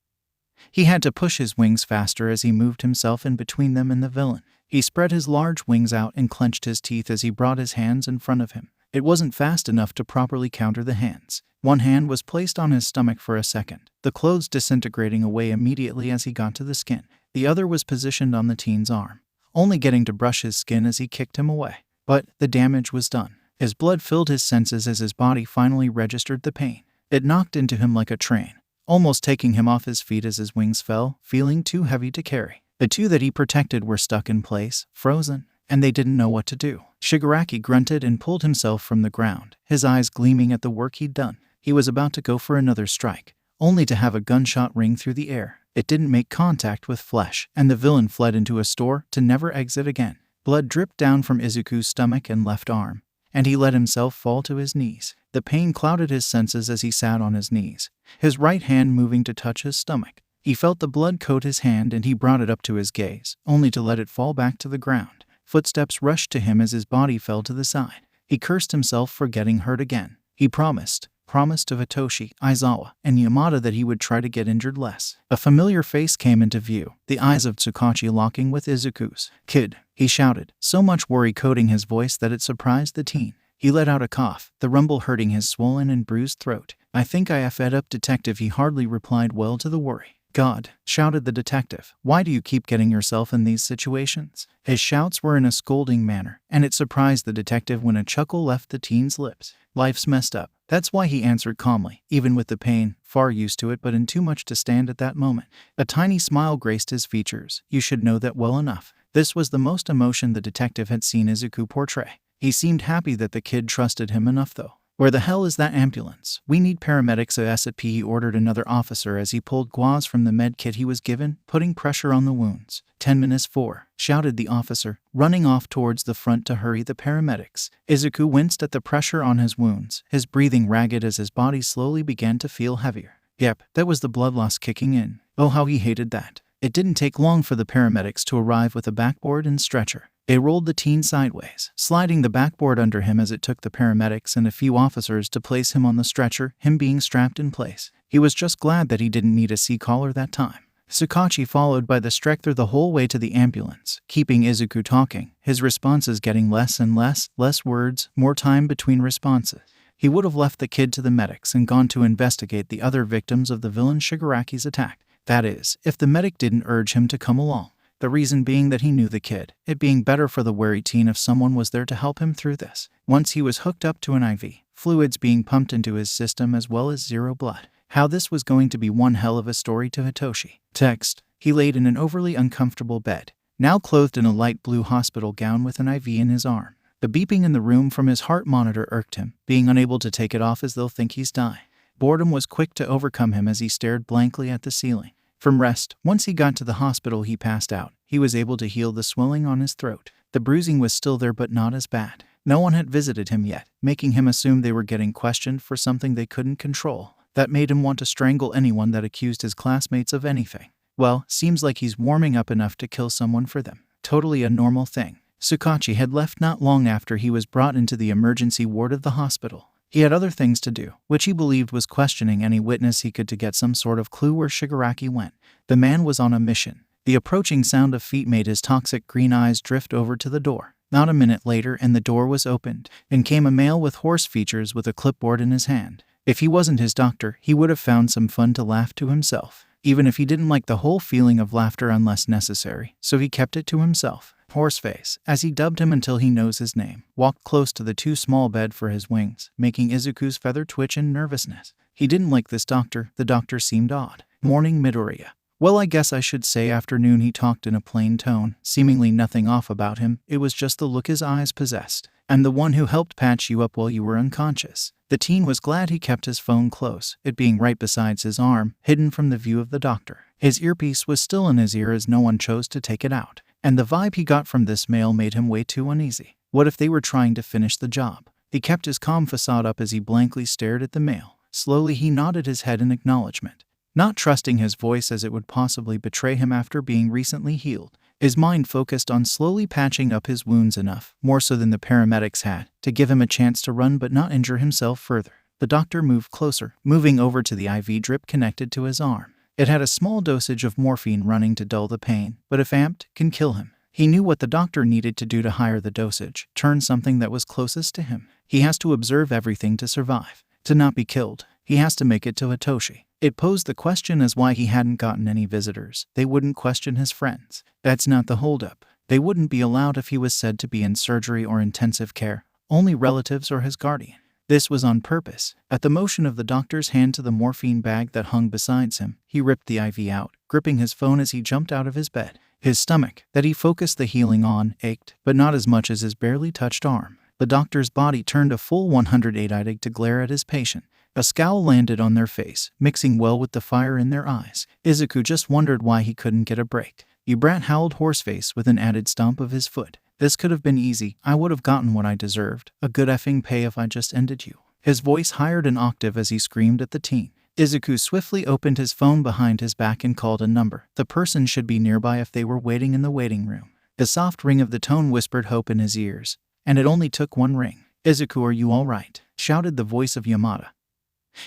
He had to push his wings faster as he moved himself in between them and the villain. He spread his large wings out and clenched his teeth as he brought his hands in front of him. It wasn't fast enough to properly counter the hands. One hand was placed on his stomach for a second, the clothes disintegrating away immediately as he got to the skin. The other was positioned on the teen's arm, only getting to brush his skin as he kicked him away. But the damage was done. His blood filled his senses as his body finally registered the pain. It knocked into him like a train, almost taking him off his feet as his wings fell, feeling too heavy to carry. The two that he protected were stuck in place, frozen, and they didn't know what to do. Shigaraki grunted and pulled himself from the ground, his eyes gleaming at the work he'd done. He was about to go for another strike, only to have a gunshot ring through the air. It didn't make contact with flesh, and the villain fled into a store to never exit again. Blood dripped down from Izuku's stomach and left arm, and he let himself fall to his knees. The pain clouded his senses as he sat on his knees, his right hand moving to touch his stomach. He felt the blood coat his hand and he brought it up to his gaze, only to let it fall back to the ground. Footsteps rushed to him as his body fell to the side. He cursed himself for getting hurt again. He promised to Hitoshi, Aizawa, and Yamada that he would try to get injured less. A familiar face came into view, the eyes of Tsukachi locking with Izuku's. "Kid," he shouted, so much worry coating his voice that it surprised the teen. He let out a cough, the rumble hurting his swollen and bruised throat. "I think I fed up, detective." He hardly replied well to the worry. "God," shouted the detective, "why do you keep getting yourself in these situations?" His shouts were in a scolding manner, and it surprised the detective when a chuckle left the teen's lips. "Life's messed up. That's why," he answered calmly, even with the pain, far used to it but in too much to stand at that moment. A tiny smile graced his features. "You should know that well enough." This was the most emotion the detective had seen Izuku portray. He seemed happy that the kid trusted him enough though. "Where the hell is that ambulance? We need paramedics ASAP," he ordered another officer as he pulled gauze from the med kit he was given, putting pressure on the wounds. 10 minutes 4, shouted the officer, running off towards the front to hurry the paramedics. Izuku winced at the pressure on his wounds, his breathing ragged as his body slowly began to feel heavier. Yep, that was the blood loss kicking in. Oh, how he hated that. It didn't take long for the paramedics to arrive with a backboard and stretcher. They rolled the teen sideways, sliding the backboard under him as it took the paramedics and a few officers to place him on the stretcher, him being strapped in place. He was just glad that he didn't need a C-collar that time. Tsukachi followed by the stretcher the whole way to the ambulance, keeping Izuku talking, his responses getting less and less words, more time between responses. He would have left the kid to the medics and gone to investigate the other victims of the villain Shigaraki's attack. That is, if the medic didn't urge him to come along. The reason being that he knew the kid, it being better for the wary teen if someone was there to help him through this. Once he was hooked up to an IV, fluids being pumped into his system as well as zero blood. How this was going to be one hell of a story to Hitoshi. Text. He laid in an overly uncomfortable bed, now clothed in a light blue hospital gown with an IV in his arm. The beeping in the room from his heart monitor irked him, being unable to take it off as they'll think he's dying. Boredom was quick to overcome him as he stared blankly at the ceiling. From rest, once he got to the hospital he passed out. He was able to heal the swelling on his throat. The bruising was still there but not as bad. No one had visited him yet, making him assume they were getting questioned for something they couldn't control. That made him want to strangle anyone that accused his classmates of anything. Well, seems like he's warming up enough to kill someone for them. Totally a normal thing. Tsukachi had left not long after he was brought into the emergency ward of the hospital. He had other things to do, which he believed was questioning any witness he could to get some sort of clue where Shigaraki went. The man was on a mission. The approaching sound of feet made his toxic green eyes drift over to the door. Not a minute later and the door was opened, and came a male with horse features with a clipboard in his hand. If he wasn't his doctor, he would have found some fun to laugh to himself, even if he didn't like the whole feeling of laughter unless necessary, so he kept it to himself. Horseface, as he dubbed him until he knows his name, walked close to the too small bed for his wings, making Izuku's feather twitch in nervousness. He didn't like this doctor, the doctor seemed odd. "Morning, Midoriya." "Well, I guess I should say afternoon," he talked in a plain tone, seemingly nothing off about him. It was just the look his eyes possessed. "I'm the one who helped patch you up while you were unconscious." The teen was glad he kept his phone close, it being right beside his arm, hidden from the view of the doctor. His earpiece was still in his ear as no one chose to take it out. And the vibe he got from this male made him way too uneasy. What if they were trying to finish the job? He kept his calm facade up as he blankly stared at the male. Slowly he nodded his head in acknowledgement, not trusting his voice as it would possibly betray him after being recently healed. His mind focused on slowly patching up his wounds enough, more so than the paramedics had, to give him a chance to run but not injure himself further. The doctor moved closer, moving over to the IV drip connected to his arm. It had a small dosage of morphine running to dull the pain, but if amped, can kill him. He knew what the doctor needed to do to higher the dosage, turn something that was closest to him. He has to observe everything to survive. To not be killed, he has to make it to Hitoshi. It posed the question as why he hadn't gotten any visitors. They wouldn't question his friends. That's not the holdup. They wouldn't be allowed if he was said to be in surgery or intensive care. Only relatives or his guardian. This was on purpose. At the motion of the doctor's hand to the morphine bag that hung beside him, he ripped the IV out, gripping his phone as he jumped out of his bed. His stomach, that he focused the healing on, ached, but not as much as his barely touched arm. The doctor's body turned a full 180 to glare at his patient. A scowl landed on their face, mixing well with the fire in their eyes. Izuku just wondered why he couldn't get a break. "You brat," howled Horseface with an added stomp of his foot. "This could have been easy. I would have gotten what I deserved. A good effing pay if I just ended you." His voice higher an octave as he screamed at the teen. Izuku swiftly opened his phone behind his back and called a number. The person should be nearby if they were waiting in the waiting room. The soft ring of the tone whispered hope in his ears, and it only took one ring. "Izuku, are you all right?" shouted the voice of Yamada.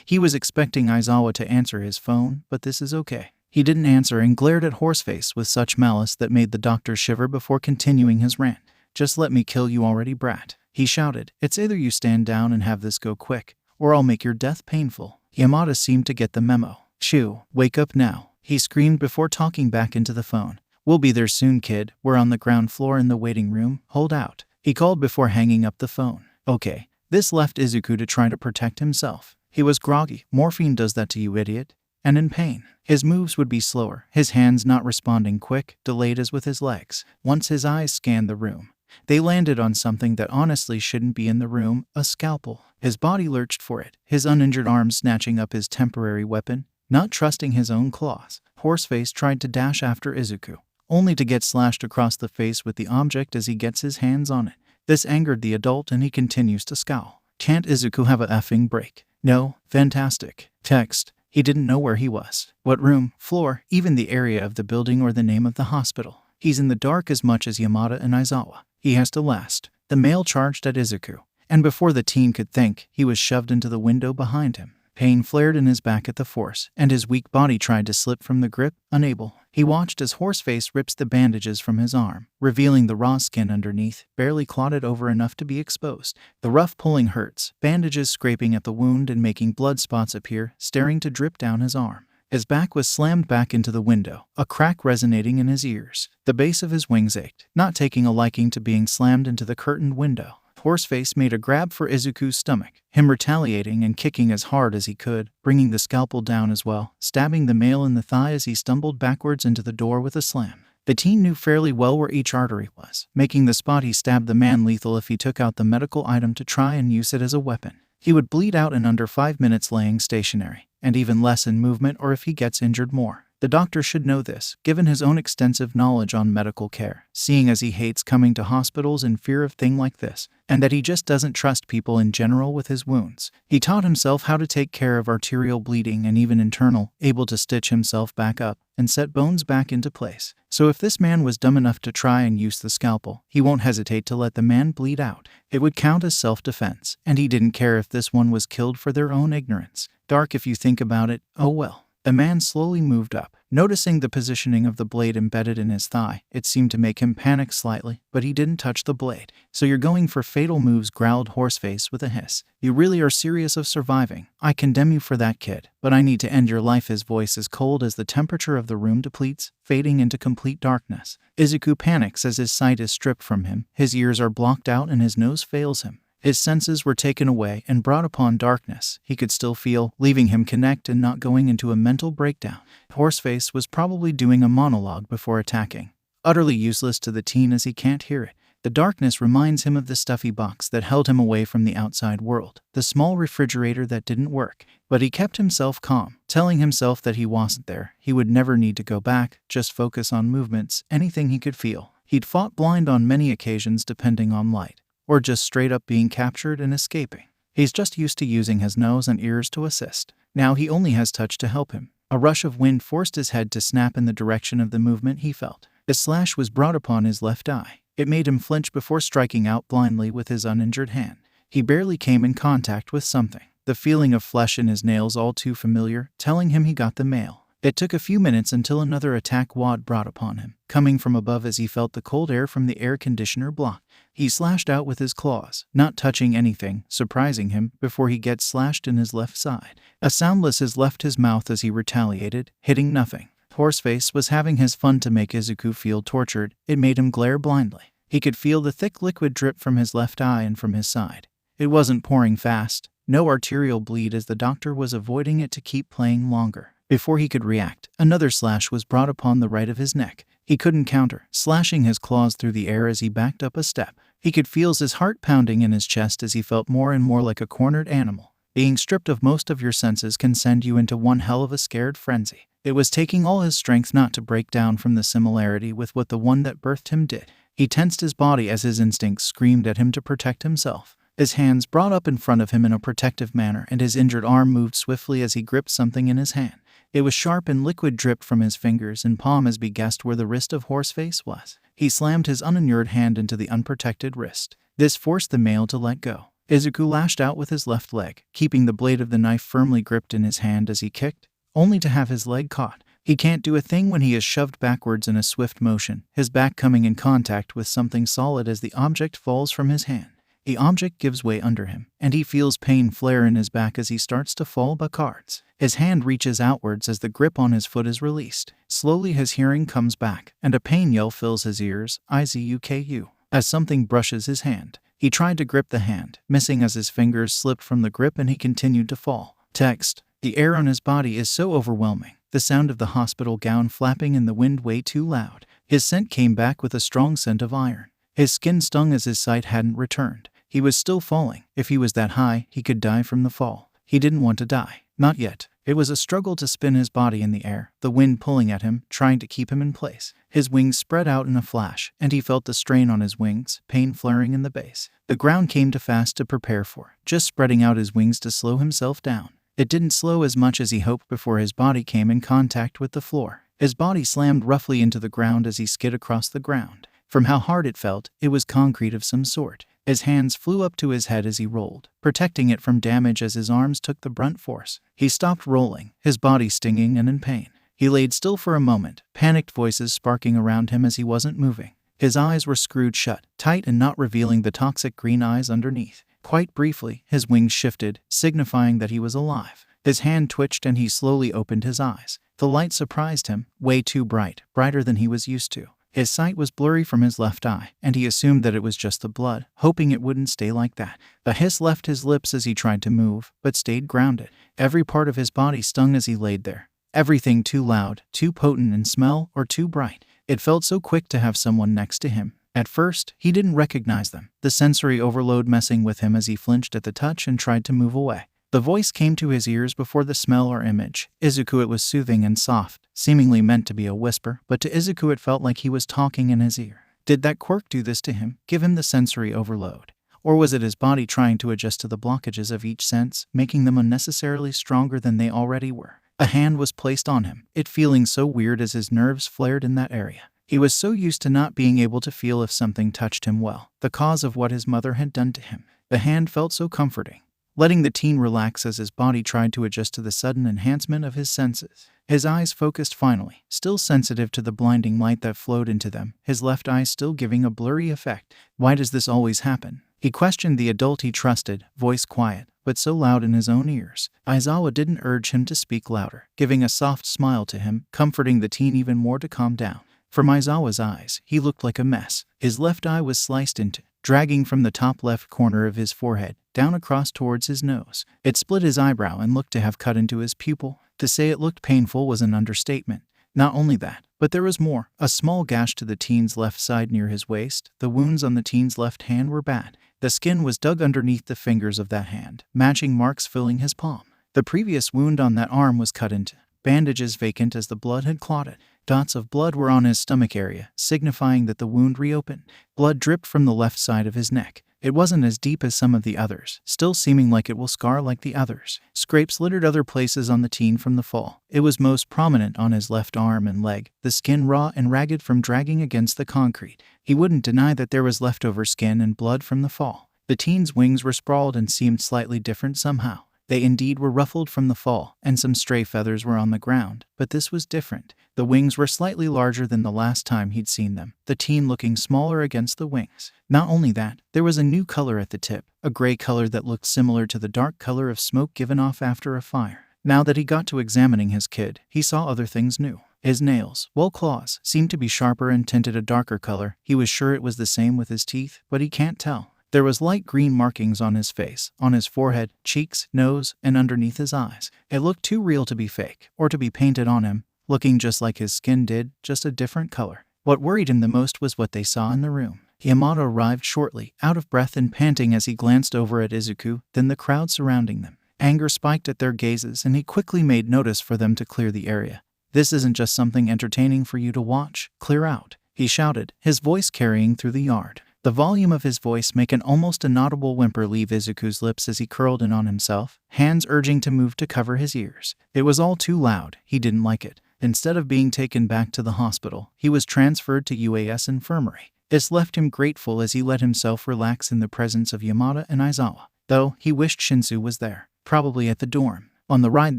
He was expecting Aizawa to answer his phone, but this is okay. He didn't answer and glared at Horseface with such malice that made the doctor shiver before continuing his rant. "Just let me kill you already, brat," he shouted. "It's either you stand down and have this go quick, or I'll make your death painful." Yamada seemed to get the memo. "Shoo, wake up now," he screamed before talking back into the phone. "We'll be there soon, kid. We're on the ground floor in the waiting room. Hold out," he called before hanging up the phone. Okay. This left Izuku to try to protect himself. He was groggy. Morphine does that to you, idiot. And in pain. His moves would be slower, his hands not responding quick, delayed as with his legs. Once his eyes scanned the room, they landed on something that honestly shouldn't be in the room, a scalpel. His body lurched for it, his uninjured arm snatching up his temporary weapon, not trusting his own claws. Horseface tried to dash after Izuku, only to get slashed across the face with the object as he gets his hands on it. This angered the adult and he continues to scowl. Can't Izuku have a effing break? No, fantastic. Text. He didn't know where he was, what room, floor, even the area of the building or the name of the hospital. He's in the dark as much as Yamada and Aizawa. He has to last. The male charged at Izuku, and before the teen could think, he was shoved into the window behind him. Pain flared in his back at the force, and his weak body tried to slip from the grip, unable. He watched as Horseface rips the bandages from his arm, revealing the raw skin underneath, barely clotted over enough to be exposed. The rough pulling hurts, bandages scraping at the wound and making blood spots appear, staring to drip down his arm. His back was slammed back into the window, a crack resonating in his ears. The base of his wings ached, not taking a liking to being slammed into the curtained window. Horseface made a grab for Izuku's stomach, him retaliating and kicking as hard as he could, bringing the scalpel down as well, stabbing the male in the thigh as he stumbled backwards into the door with a slam. The teen knew fairly well where each artery was, making the spot he stabbed the man lethal if he took out the medical item to try and use it as a weapon. He would bleed out in under 5 minutes laying stationary, and even less in movement or if he gets injured more. The doctor should know this, given his own extensive knowledge on medical care, seeing as he hates coming to hospitals in fear of things like this, and that he just doesn't trust people in general with his wounds. He taught himself how to take care of arterial bleeding and even internal, able to stitch himself back up and set bones back into place. So if this man was dumb enough to try and use the scalpel, he won't hesitate to let the man bleed out. It would count as self-defense, and he didn't care if this one was killed for their own ignorance. Dark if you think about it, oh well. The man slowly moved up, noticing the positioning of the blade embedded in his thigh. It seemed to make him panic slightly, but he didn't touch the blade. "So you're going for fatal moves," growled Horseface with a hiss. "You really are serious of surviving. I condemn you for that, kid. But I need to end your life." His voice as cold as the temperature of the room depletes, fading into complete darkness. Izuku panics as his sight is stripped from him, his ears are blocked out and his nose fails him. His senses were taken away and brought upon darkness. He could still feel, leaving him connect and not going into a mental breakdown. Horseface was probably doing a monologue before attacking. Utterly useless to the teen as he can't hear it. The darkness reminds him of the stuffy box that held him away from the outside world, the small refrigerator that didn't work. But he kept himself calm, telling himself that he wasn't there. He would never need to go back, just focus on movements, anything he could feel. He'd fought blind on many occasions depending on light, or just straight up being captured and escaping. He's just used to using his nose and ears to assist. Now he only has touch to help him. A rush of wind forced his head to snap in the direction of the movement he felt. A slash was brought upon his left eye. It made him flinch before striking out blindly with his uninjured hand. He barely came in contact with something. The feeling of flesh in his nails all too familiar, telling him he got the mail. It took a few minutes until another attack wad brought upon him, coming from above as he felt the cold air from the air conditioner block. He slashed out with his claws, not touching anything, surprising him before he gets slashed in his left side. A soundless hiss left his mouth as he retaliated, hitting nothing. Horseface was having his fun to make Izuku feel tortured. It made him glare blindly. He could feel the thick liquid drip from his left eye and from his side. It wasn't pouring fast, no arterial bleed, as the doctor was avoiding it to keep playing longer. Before he could react, another slash was brought upon the right of his neck. He couldn't counter, slashing his claws through the air as he backed up a step. He could feel his heart pounding in his chest as he felt more and more like a cornered animal. Being stripped of most of your senses can send you into one hell of a scared frenzy. It was taking all his strength not to break down from the similarity with what the one that birthed him did. He tensed his body as his instincts screamed at him to protect himself. His hands brought up in front of him in a protective manner, and his injured arm moved swiftly as he gripped something in his hand. It was sharp, and liquid dripped from his fingers and palm as he guessed where the wrist of Horseface was. He slammed his uninured hand into the unprotected wrist. This forced the male to let go. Izuku lashed out with his left leg, keeping the blade of the knife firmly gripped in his hand as he kicked, only to have his leg caught. He can't do a thing when he is shoved backwards in a swift motion, his back coming in contact with something solid as the object falls from his hand. The object gives way under him, and he feels pain flare in his back as he starts to fall backwards. His hand reaches outwards as the grip on his foot is released. Slowly his hearing comes back, and a pain yell fills his ears, Izuku, as something brushes his hand. He tried to grip the hand, missing as his fingers slipped from the grip and he continued to fall. Text. The air on his body is so overwhelming. The sound of the hospital gown flapping in the wind way too loud. His scent came back with a strong scent of iron. His skin stung as his sight hadn't returned. He was still falling. If he was that high, he could die from the fall. He didn't want to die. Not yet. It was a struggle to spin his body in the air, the wind pulling at him, trying to keep him in place. His wings spread out in a flash, and he felt the strain on his wings, pain flaring in the base. The ground came too fast to prepare for, just spreading out his wings to slow himself down. It didn't slow as much as he hoped before his body came in contact with the floor. His body slammed roughly into the ground as he skid across the ground. From how hard it felt, it was concrete of some sort. His hands flew up to his head as he rolled, protecting it from damage as his arms took the brunt force. He stopped rolling, his body stinging and in pain. He laid still for a moment, panicked voices sparking around him as he wasn't moving. His eyes were screwed shut, tight and not revealing the toxic green eyes underneath. Quite briefly, his wings shifted, signifying that he was alive. His hand twitched and he slowly opened his eyes. The light surprised him, way too bright, brighter than he was used to. His sight was blurry from his left eye, and he assumed that it was just the blood, hoping it wouldn't stay like that. A hiss left his lips as he tried to move, but stayed grounded. Every part of his body stung as he laid there. Everything too loud, too potent in smell, or too bright. It felt so quick to have someone next to him. At first, he didn't recognize them, the sensory overload messing with him as he flinched at the touch and tried to move away. The voice came to his ears before the smell or image. Izuku, it was soothing and soft, seemingly meant to be a whisper, but to Izuku it felt like he was talking in his ear. Did that quirk do this to him, give him the sensory overload? Or was it his body trying to adjust to the blockages of each sense, making them unnecessarily stronger than they already were? A hand was placed on him, it feeling so weird as his nerves flared in that area. He was so used to not being able to feel if something touched him well, the cause of what his mother had done to him. The hand felt so comforting, letting the teen relax as his body tried to adjust to the sudden enhancement of his senses. His eyes focused finally, still sensitive to the blinding light that flowed into them, his left eye still giving a blurry effect. Why does this always happen? He questioned the adult he trusted, voice quiet, but so loud in his own ears. Aizawa didn't urge him to speak louder, giving a soft smile to him, comforting the teen even more to calm down. From Aizawa's eyes, he looked like a mess. His left eye was sliced into, dragging from the top left corner of his forehead, down across towards his nose. It split his eyebrow and looked to have cut into his pupil. To say it looked painful was an understatement. Not only that, but there was more. A small gash to the teen's left side near his waist. The wounds on the teen's left hand were bad. The skin was dug underneath the fingers of that hand, matching marks filling his palm. The previous wound on that arm was cut into, bandages vacant as the blood had clotted. Dots of blood were on his stomach area, signifying that the wound reopened. Blood dripped from the left side of his neck. It wasn't as deep as some of the others, still seeming like it will scar like the others. Scrapes littered other places on the teen from the fall. It was most prominent on his left arm and leg, the skin raw and ragged from dragging against the concrete. He wouldn't deny that there was leftover skin and blood from the fall. The teen's wings were sprawled and seemed slightly different somehow. They indeed were ruffled from the fall, and some stray feathers were on the ground, but this was different. The wings were slightly larger than the last time he'd seen them, the teen looking smaller against the wings. Not only that, there was a new color at the tip, a gray color that looked similar to the dark color of smoke given off after a fire. Now that he got to examining his kid, he saw other things new. His nails, well claws, seemed to be sharper and tinted a darker color. He was sure it was the same with his teeth, but he can't tell. There was light green markings on his face, on his forehead, cheeks, nose, and underneath his eyes. It looked too real to be fake, or to be painted on him, looking just like his skin did, just a different color. What worried him the most was what they saw in the room. Yamato arrived shortly, out of breath and panting as he glanced over at Izuku, then the crowd surrounding them. Anger spiked at their gazes, and he quickly made notice for them to clear the area. "This isn't just something entertaining for you to watch. Clear out," he shouted, his voice carrying through the yard. The volume of his voice made an almost inaudible whimper leave Izuku's lips as he curled in on himself, hands urging to move to cover his ears. It was all too loud. He didn't like it. Instead of being taken back to the hospital, he was transferred to UAS infirmary. This left him grateful as he let himself relax in the presence of Yamada and Aizawa, though he wished Shinsu was there, probably at the dorm. On the ride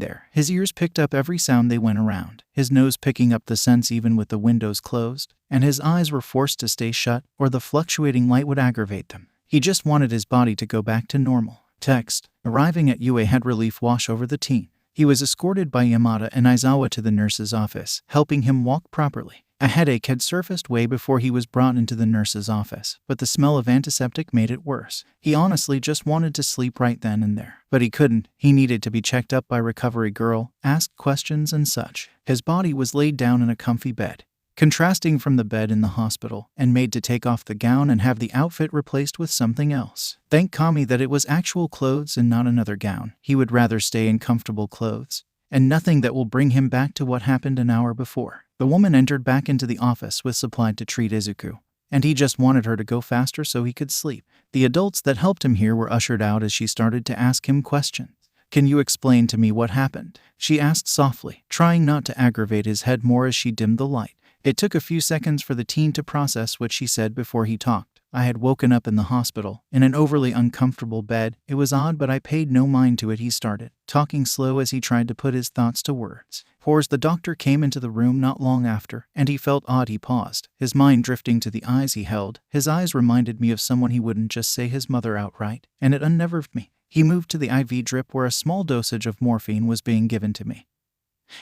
there, his ears picked up every sound they went around, his nose picking up the scents even with the windows closed, and his eyes were forced to stay shut or the fluctuating light would aggravate them. He just wanted his body to go back to normal. Text. Arriving at UA had relief wash over the teen. He was escorted by Yamada and Aizawa to the nurse's office, helping him walk properly. A headache had surfaced way before he was brought into the nurse's office, but the smell of antiseptic made it worse. He honestly just wanted to sleep right then and there. But he couldn't. He needed to be checked up by recovery girl, asked questions and such. His body was laid down in a comfy bed, contrasting from the bed in the hospital, and made to take off the gown and have the outfit replaced with something else. Thank Kami that it was actual clothes and not another gown. He would rather stay in comfortable clothes, and nothing that will bring him back to what happened an hour before. The woman entered back into the office with supply to treat Izuku, and he just wanted her to go faster so he could sleep. The adults that helped him here were ushered out as she started to ask him questions. "Can you explain to me what happened?" she asked softly, trying not to aggravate his head more as she dimmed the light. It took a few seconds for the teen to process what she said before he talked. "I had woken up in the hospital, in an overly uncomfortable bed. It was odd, but I paid no mind to it," he started, talking slow as he tried to put his thoughts to words. The doctor came into the room not long after, and he felt odd. He paused, his mind drifting to the eyes he held. His eyes reminded me of someone he wouldn't just say his mother outright, and it unnerved me. He moved to the IV drip where a small dosage of morphine was being given to me.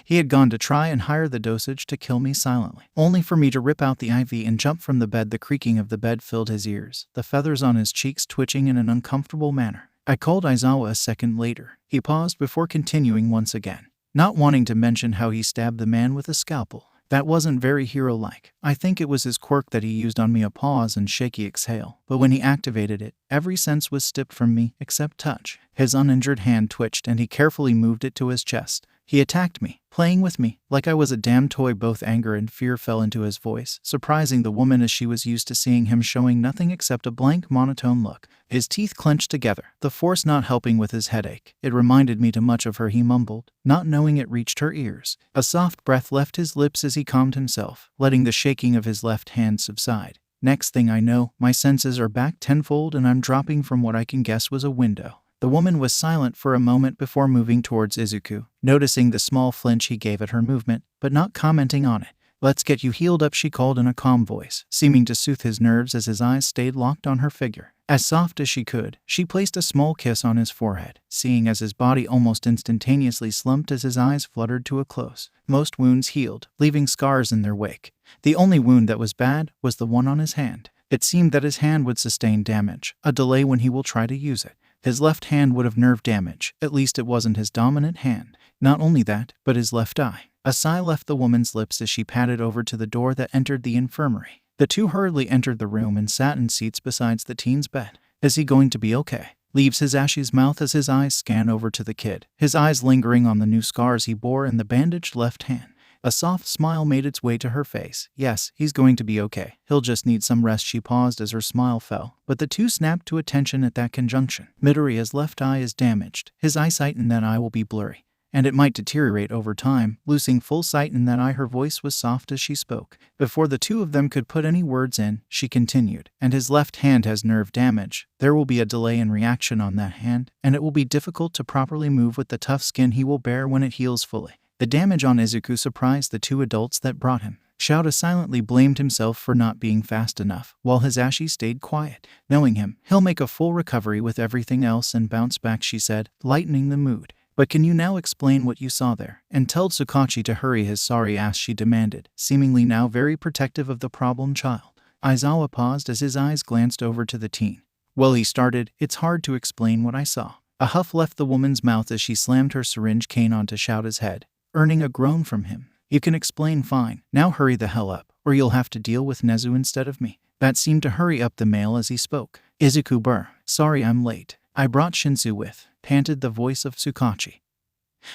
He had gone to try and hire the dosage to kill me silently, only for me to rip out the IV and jump from the bed. The creaking of the bed filled his ears, the feathers on his cheeks twitching in an uncomfortable manner. I called Aizawa a second later. He paused before continuing once again, not wanting to mention how he stabbed the man with a scalpel. That wasn't very hero-like. I think it was his quirk that he used on me. A pause and shaky exhale. But when he activated it, every sense was stripped from me, except touch. His uninjured hand twitched and he carefully moved it to his chest. He attacked me, playing with me, like I was a damn toy. Both anger and fear fell into his voice, surprising the woman as she was used to seeing him showing nothing except a blank, monotone look. His teeth clenched together, the force not helping with his headache. "It reminded me too much of her," he mumbled, not knowing it reached her ears. A soft breath left his lips as he calmed himself, letting the shaking of his left hand subside. "Next thing I know, my senses are back tenfold and I'm dropping from what I can guess was a window." The woman was silent for a moment before moving towards Izuku, noticing the small flinch he gave at her movement, but not commenting on it. "Let's get you healed up," she called in a calm voice, seeming to soothe his nerves as his eyes stayed locked on her figure. As soft as she could, she placed a small kiss on his forehead, seeing as his body almost instantaneously slumped as his eyes fluttered to a close. Most wounds healed, leaving scars in their wake. The only wound that was bad was the one on his hand. It seemed that his hand would sustain damage, a delay when he will try to use it. His left hand would have nerve damage, at least it wasn't his dominant hand. Not only that, but his left eye. A sigh left the woman's lips as she padded over to the door that entered the infirmary. The two hurriedly entered the room and sat in seats beside the teen's bed. "Is he going to be okay?" leaves his ashy's mouth as his eyes scan over to the kid, his eyes lingering on the new scars he bore in the bandaged left hand. A soft smile made its way to her face. "Yes, he's going to be okay. He'll just need some rest." She paused as her smile fell, but the two snapped to attention at that conjunction. "Midoriya's left eye is damaged. His eyesight in that eye will be blurry, and it might deteriorate over time. Losing full sight in that eye, her voice was soft as she spoke. Before the two of them could put any words in, she continued, and his left hand has nerve damage. There will be a delay in reaction on that hand, and it will be difficult to properly move with the tough skin he will bear when it heals fully. The damage on Izuku surprised the two adults that brought him. Shouta silently blamed himself for not being fast enough, while Hisashi stayed quiet. Knowing him, he'll make a full recovery with everything else and bounce back, she said, lightening the mood. But can you now explain what you saw there? And tell Tsukachi to hurry his sorry ass, she demanded, seemingly now very protective of the problem child. Aizawa paused as his eyes glanced over to the teen. Well, he started, it's hard to explain what I saw. A huff left the woman's mouth as she slammed her syringe cane onto Shouta's head, earning a groan from him. You can explain fine. Now hurry the hell up, or you'll have to deal with Nezu instead of me. That seemed to hurry up the male as he spoke. Izuku Burr. Sorry I'm late. I brought Shinsu with, panted the voice of Tsukachi,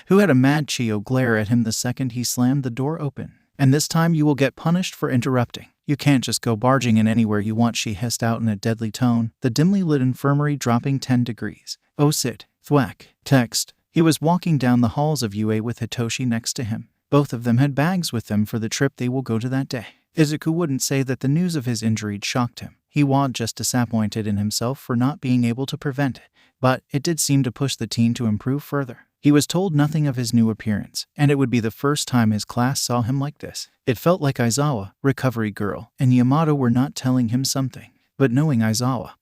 who had a mad Chiyo glare at him the second he slammed the door open. And this time you will get punished for interrupting. You can't just go barging in anywhere you want, she hissed out in a deadly tone, the dimly lit infirmary dropping 10 degrees. Oh sit. Thwack. Text. He was walking down the halls of UA with Hitoshi next to him. Both of them had bags with them for the trip they will go to that day. Izuku wouldn't say that the news of his injury shocked him. He was just disappointed in himself for not being able to prevent it. But it did seem to push the teen to improve further. He was told nothing of his new appearance, and it would be the first time his class saw him like this. It felt like Aizawa, Recovery Girl, and Yamato were not telling him something. But knowing Aizawa,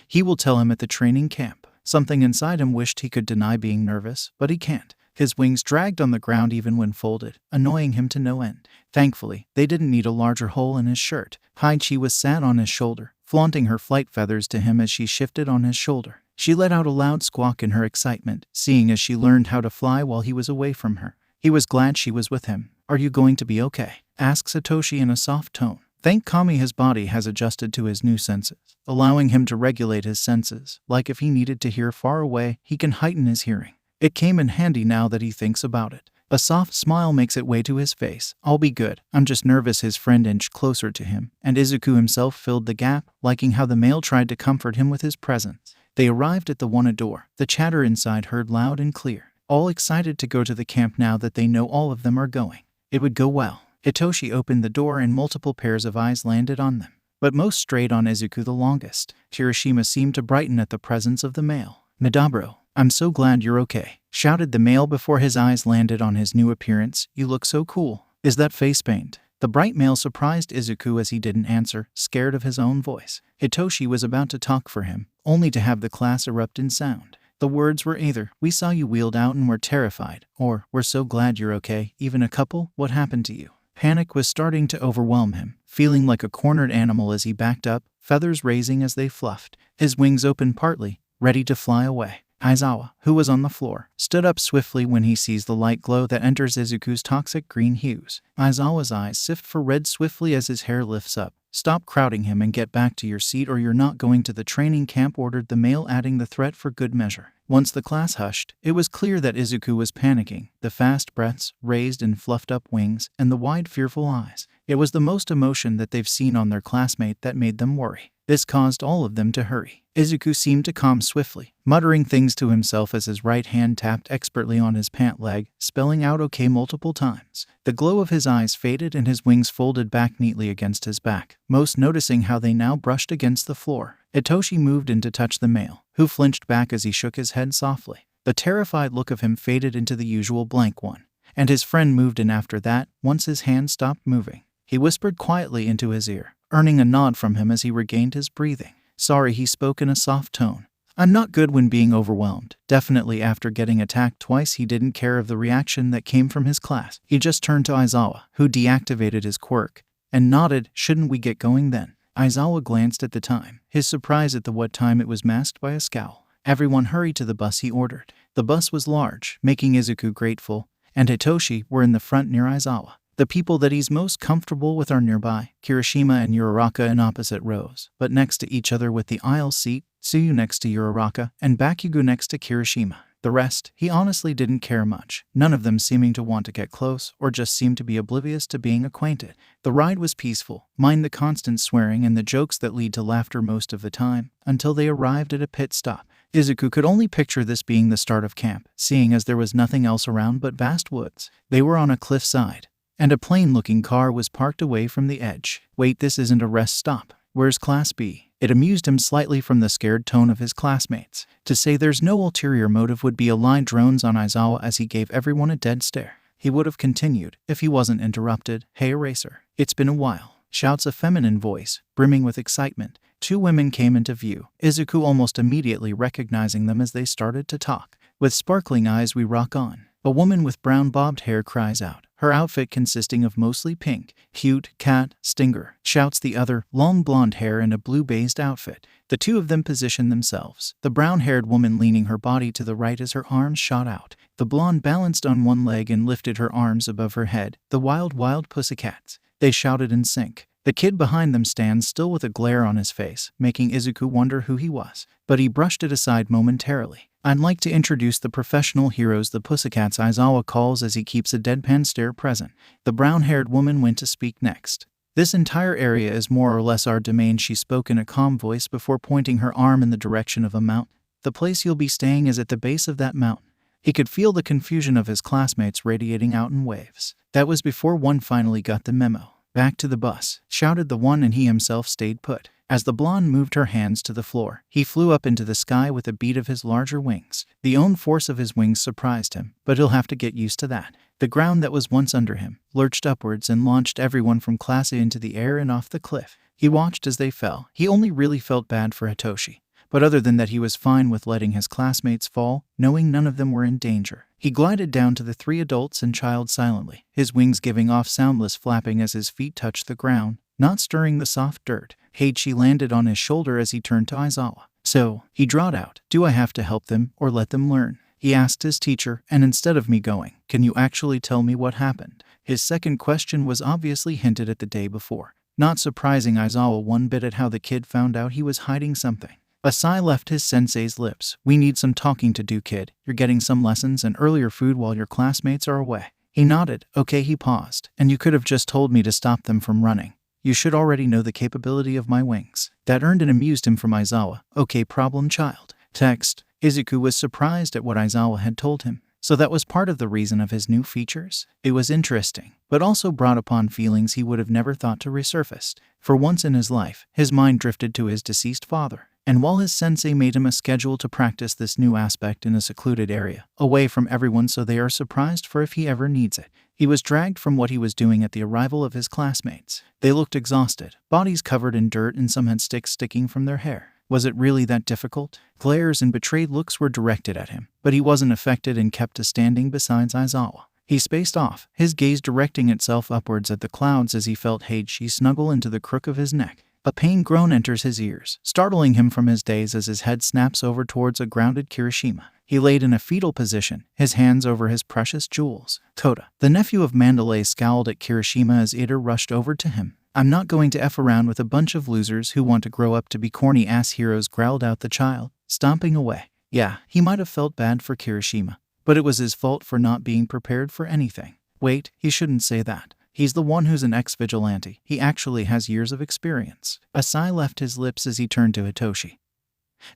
he will tell him at the training camp. Something inside him wished he could deny being nervous, but he can't. His wings dragged on the ground even when folded, annoying him to no end. Thankfully, they didn't need a larger hole in his shirt. Haichi was sat on his shoulder, flaunting her flight feathers to him as she shifted on his shoulder. She let out a loud squawk in her excitement, seeing as she learned how to fly while he was away from her. He was glad she was with him. Are you going to be okay? Asked Satoshi in a soft tone. Thank Kami his body has adjusted to his new senses, allowing him to regulate his senses, like if he needed to hear far away, he can heighten his hearing. It came in handy now that he thinks about it. A soft smile makes its way to his face. I'll be good. I'm just nervous. His friend inched closer to him, and Izuku himself filled the gap, liking how the male tried to comfort him with his presence. They arrived at the Wana door, the chatter inside heard loud and clear. All excited to go to the camp now that they know all of them are going. It would go well. Hitoshi opened the door and multiple pairs of eyes landed on them, but most strayed on Izuku the longest. Kirishima seemed to brighten at the presence of the male. Midabro. I'm so glad you're okay, shouted the male before his eyes landed on his new appearance. You look so cool. Is that face paint? The bright male surprised Izuku as he didn't answer, scared of his own voice. Hitoshi was about to talk for him, only to have the class erupt in sound. The words were either, we saw you wheeled out and were terrified, or, we're so glad you're okay, even a couple, what happened to you? Panic was starting to overwhelm him, feeling like a cornered animal as he backed up, feathers raising as they fluffed. His wings opened partly, ready to fly away. Aizawa, who was on the floor, stood up swiftly when he sees the light glow that enters Izuku's toxic green hues. Aizawa's eyes sift for red swiftly as his hair lifts up. Stop crowding him and get back to your seat or you're not going to the training camp, ordered the male, adding the threat for good measure. Once the class hushed, it was clear that Izuku was panicking. The fast breaths, raised and fluffed up wings, and the wide fearful eyes. It was the most emotion that they've seen on their classmate that made them worry. This caused all of them to hurry. Izuku seemed to calm swiftly, muttering things to himself as his right hand tapped expertly on his pant leg, spelling out okay multiple times. The glow of his eyes faded and his wings folded back neatly against his back, most noticing how they now brushed against the floor. Hitoshi moved in to touch the male, who flinched back as he shook his head softly. The terrified look of him faded into the usual blank one, and his friend moved in after that, once his hand stopped moving. He whispered quietly into his ear, earning a nod from him as he regained his breathing. Sorry, he spoke in a soft tone. I'm not good when being overwhelmed. Definitely after getting attacked twice, he didn't care of the reaction that came from his class. He just turned to Aizawa, who deactivated his quirk, and nodded, shouldn't we get going then? Aizawa glanced at the time, his surprise at the what time it was masked by a scowl. Everyone hurried to the bus, he ordered. The bus was large, making Izuku grateful, and Hitoshi were in the front near Aizawa. The people that he's most comfortable with are nearby, Kirishima and Uraraka in opposite rows, but next to each other with the aisle seat, Tsuyu next to Uraraka, and Bakugo next to Kirishima. The rest, he honestly didn't care much, none of them seeming to want to get close or just seemed to be oblivious to being acquainted. The ride was peaceful, mind the constant swearing and the jokes that lead to laughter most of the time, until they arrived at a pit stop. Izuku could only picture this being the start of camp, seeing as there was nothing else around but vast woods. They were on a cliffside, and a plain-looking car was parked away from the edge. Wait, this isn't a rest stop. Where's Class B? It amused him slightly from the scared tone of his classmates. To say there's no ulterior motive would be a lie. Drones on Aizawa as he gave everyone a dead stare. He would have continued if he wasn't interrupted. Hey Eraser, it's been a while, shouts a feminine voice, brimming with excitement. Two women came into view, Izuku almost immediately recognizing them as they started to talk. With sparkling eyes we rock on. A woman with brown bobbed hair cries out, her outfit consisting of mostly pink. Cute, cat, stinger, shouts the other, long blonde hair and a blue-based outfit. The two of them position themselves, the brown-haired woman leaning her body to the right as her arms shot out. The blonde balanced on one leg and lifted her arms above her head. The wild, wild pussycats. They shouted in sync. The kid behind them stands still with a glare on his face, making Izuku wonder who he was. But he brushed it aside momentarily. I'd like to introduce the professional heroes the Pussycats, Aizawa calls as he keeps a deadpan stare present. The brown-haired woman went to speak next. This entire area is more or less our domain, she spoke in a calm voice before pointing her arm in the direction of a mountain. The place you'll be staying is at the base of that mountain. He could feel the confusion of his classmates radiating out in waves. That was before one finally got the memo. Back to the bus, shouted the one, and he himself stayed put. As the blonde moved her hands to the floor, he flew up into the sky with a beat of his larger wings. The own force of his wings surprised him, but he'll have to get used to that. The ground that was once under him lurched upwards and launched everyone from Class A into the air and off the cliff. He watched as they fell. He only really felt bad for Hitoshi. But other than that, he was fine with letting his classmates fall, knowing none of them were in danger. He glided down to the three adults and child silently, his wings giving off soundless flapping as his feet touched the ground, not stirring the soft dirt. Heiichi landed on his shoulder as he turned to Aizawa. So, he drawled out, do I have to help them or let them learn? He asked his teacher, and instead of me going, can you actually tell me what happened? His second question was obviously hinted at the day before, not surprising Aizawa one bit at how the kid found out he was hiding something. A sigh left his sensei's lips. We need some talking to do, kid. You're getting some lessons and earlier food while your classmates are away. He nodded. Okay, he paused. And you could have just told me to stop them from running. You should already know the capability of my wings. That earned and amused him from Aizawa. Okay, problem child. Text. Izuku was surprised at what Aizawa had told him. So that was part of the reason of his new features? It was interesting, but also brought upon feelings he would have never thought to resurface. For once in his life, his mind drifted to his deceased father. And while his sensei made him a schedule to practice this new aspect in a secluded area, away from everyone so they are surprised for if he ever needs it, he was dragged from what he was doing at the arrival of his classmates. They looked exhausted, bodies covered in dirt and some had sticks sticking from their hair. Was it really that difficult? Glares and betrayed looks were directed at him, but he wasn't affected and kept standing beside Aizawa. He spaced off, his gaze directing itself upwards at the clouds as he felt Heiichi snuggle into the crook of his neck. A pain groan enters his ears, startling him from his daze as his head snaps over towards a grounded Kirishima. He laid in a fetal position, his hands over his precious jewels. Toda, the nephew of Mandalay, scowled at Kirishima as Ida rushed over to him. I'm not going to F around with a bunch of losers who want to grow up to be corny-ass heroes, growled out the child, stomping away. Yeah, he might have felt bad for Kirishima, but it was his fault for not being prepared for anything. Wait, he shouldn't say that. He's the one who's an ex-vigilante. He actually has years of experience. A sigh left his lips as he turned to Hitoshi,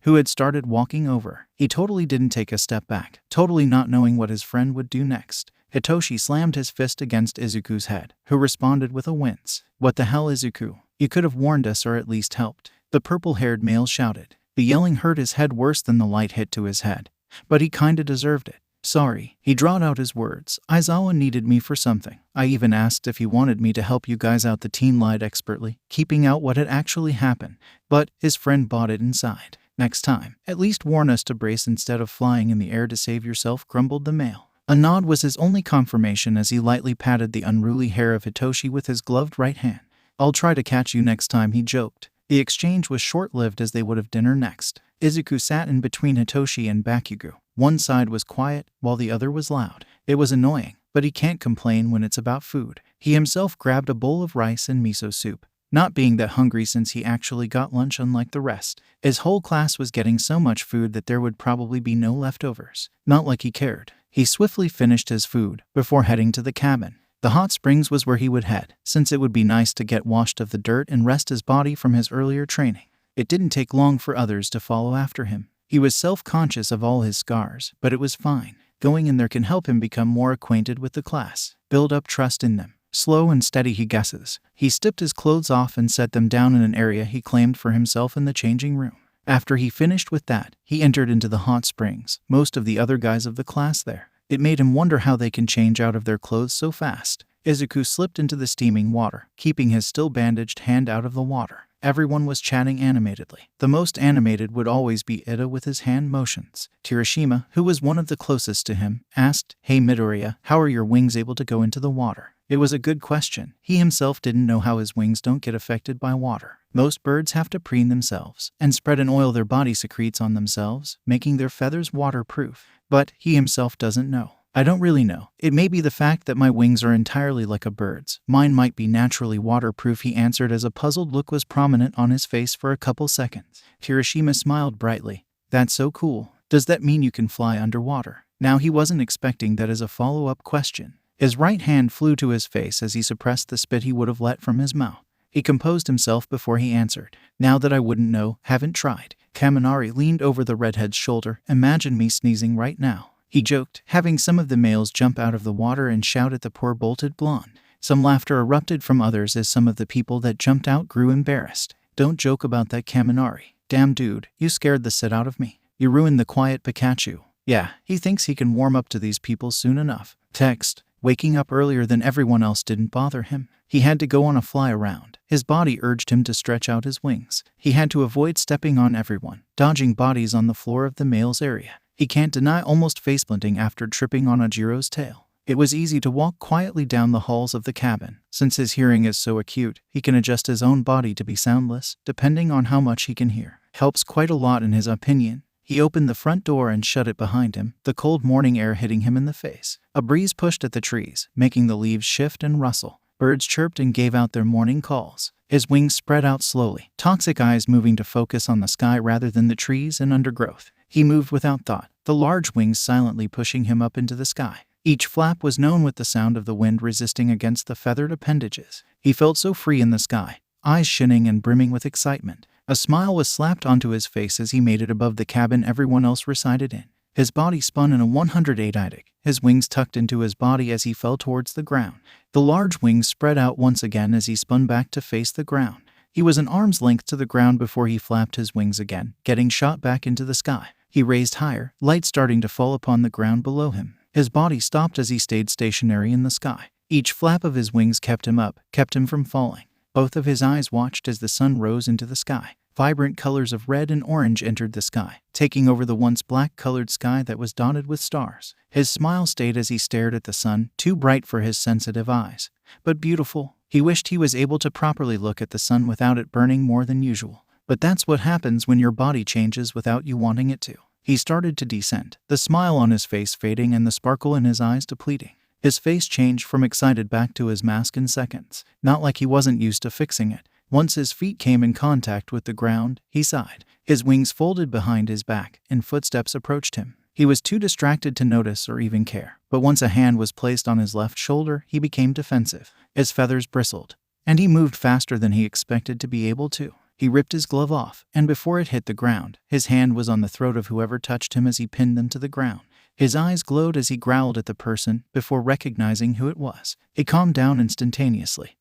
who had started walking over. He totally didn't take a step back, totally not knowing what his friend would do next. Hitoshi slammed his fist against Izuku's head, who responded with a wince. What the hell, Izuku? You could have warned us or at least helped. The purple-haired male shouted. The yelling hurt his head worse than the light hit to his head, but he kinda deserved it. Sorry. He drawled out his words. Aizawa needed me for something. I even asked if he wanted me to help you guys out. The teen lied expertly, keeping out what had actually happened. But his friend bought it inside. Next time, at least warn us to brace instead of flying in the air to save yourself, grumbled the male. A nod was his only confirmation as he lightly patted the unruly hair of Hitoshi with his gloved right hand. I'll try to catch you next time, he joked. The exchange was short-lived as they would have dinner next. Izuku sat in between Hitoshi and Bakugo. One side was quiet, while the other was loud. It was annoying, but he can't complain when it's about food. He himself grabbed a bowl of rice and miso soup, not being that hungry since he actually got lunch unlike the rest. His whole class was getting so much food that there would probably be no leftovers. Not like he cared. He swiftly finished his food before heading to the cabin. The hot springs was where he would head, since it would be nice to get washed of the dirt and rest his body from his earlier training. It didn't take long for others to follow after him. He was self-conscious of all his scars, but it was fine. Going in there can help him become more acquainted with the class, build up trust in them. Slow and steady, he guesses. He stripped his clothes off and set them down in an area he claimed for himself in the changing room. After he finished with that, he entered into the hot springs, most of the other guys of the class there. It made him wonder how they can change out of their clothes so fast. Izuku slipped into the steaming water, keeping his still bandaged hand out of the water. Everyone was chatting animatedly. The most animated would always be Ida with his hand motions. Kirishima, who was one of the closest to him, asked, "Hey Midoriya, how are your wings able to go into the water?" It was a good question. He himself didn't know how his wings don't get affected by water. Most birds have to preen themselves and spread an oil their body secretes on themselves, making their feathers waterproof. But he himself doesn't know. I don't really know. It may be the fact that my wings are entirely like a bird's. Mine might be naturally waterproof, he answered as a puzzled look was prominent on his face for a couple seconds. Kirishima smiled brightly. That's so cool. Does that mean you can fly underwater? Now he wasn't expecting that as a follow-up question. His right hand flew to his face as he suppressed the spit he would have let from his mouth. He composed himself before he answered. Now that I wouldn't know, haven't tried. Kaminari leaned over the redhead's shoulder. Imagine me sneezing right now. He joked, having some of the males jump out of the water and shout at the poor bolted blonde. Some laughter erupted from others as some of the people that jumped out grew embarrassed. Don't joke about that, Kaminari. Damn dude, you scared the shit out of me. You ruined the quiet Pikachu. Yeah, he thinks he can warm up to these people soon enough. Text. Waking up earlier than everyone else didn't bother him. He had to go on a fly around. His body urged him to stretch out his wings. He had to avoid stepping on everyone, dodging bodies on the floor of the male's area. He can't deny almost faceplanting after tripping on Ajiro's tail. It was easy to walk quietly down the halls of the cabin. Since his hearing is so acute, he can adjust his own body to be soundless, depending on how much he can hear. Helps quite a lot in his opinion. He opened the front door and shut it behind him, the cold morning air hitting him in the face. A breeze pushed at the trees, making the leaves shift and rustle. Birds chirped and gave out their morning calls. His wings spread out slowly, toxic eyes moving to focus on the sky rather than the trees and undergrowth. He moved without thought, the large wings silently pushing him up into the sky. Each flap was known with the sound of the wind resisting against the feathered appendages. He felt so free in the sky, eyes shining and brimming with excitement. A smile was slapped onto his face as he made it above the cabin everyone else resided in. His body spun in a 180, his wings tucked into his body as he fell towards the ground. The large wings spread out once again as he spun back to face the ground. He was an arm's length to the ground before he flapped his wings again, getting shot back into the sky. He raised higher, light starting to fall upon the ground below him. His body stopped as he stayed stationary in the sky. Each flap of his wings kept him up, kept him from falling. Both of his eyes watched as the sun rose into the sky. Vibrant colors of red and orange entered the sky, taking over the once black-colored sky that was dotted with stars. His smile stayed as he stared at the sun, too bright for his sensitive eyes, but beautiful. He wished he was able to properly look at the sun without it burning more than usual. But that's what happens when your body changes without you wanting it to. He started to descend, the smile on his face fading and the sparkle in his eyes depleting. His face changed from excited back to his mask in seconds, not like he wasn't used to fixing it. Once his feet came in contact with the ground, he sighed. His wings folded behind his back, and footsteps approached him. He was too distracted to notice or even care, but once a hand was placed on his left shoulder, he became defensive. His feathers bristled, and he moved faster than he expected to be able to. He ripped his glove off, and before it hit the ground, his hand was on the throat of whoever touched him as he pinned them to the ground. His eyes glowed as he growled at the person, before recognizing who it was. He calmed down instantaneously,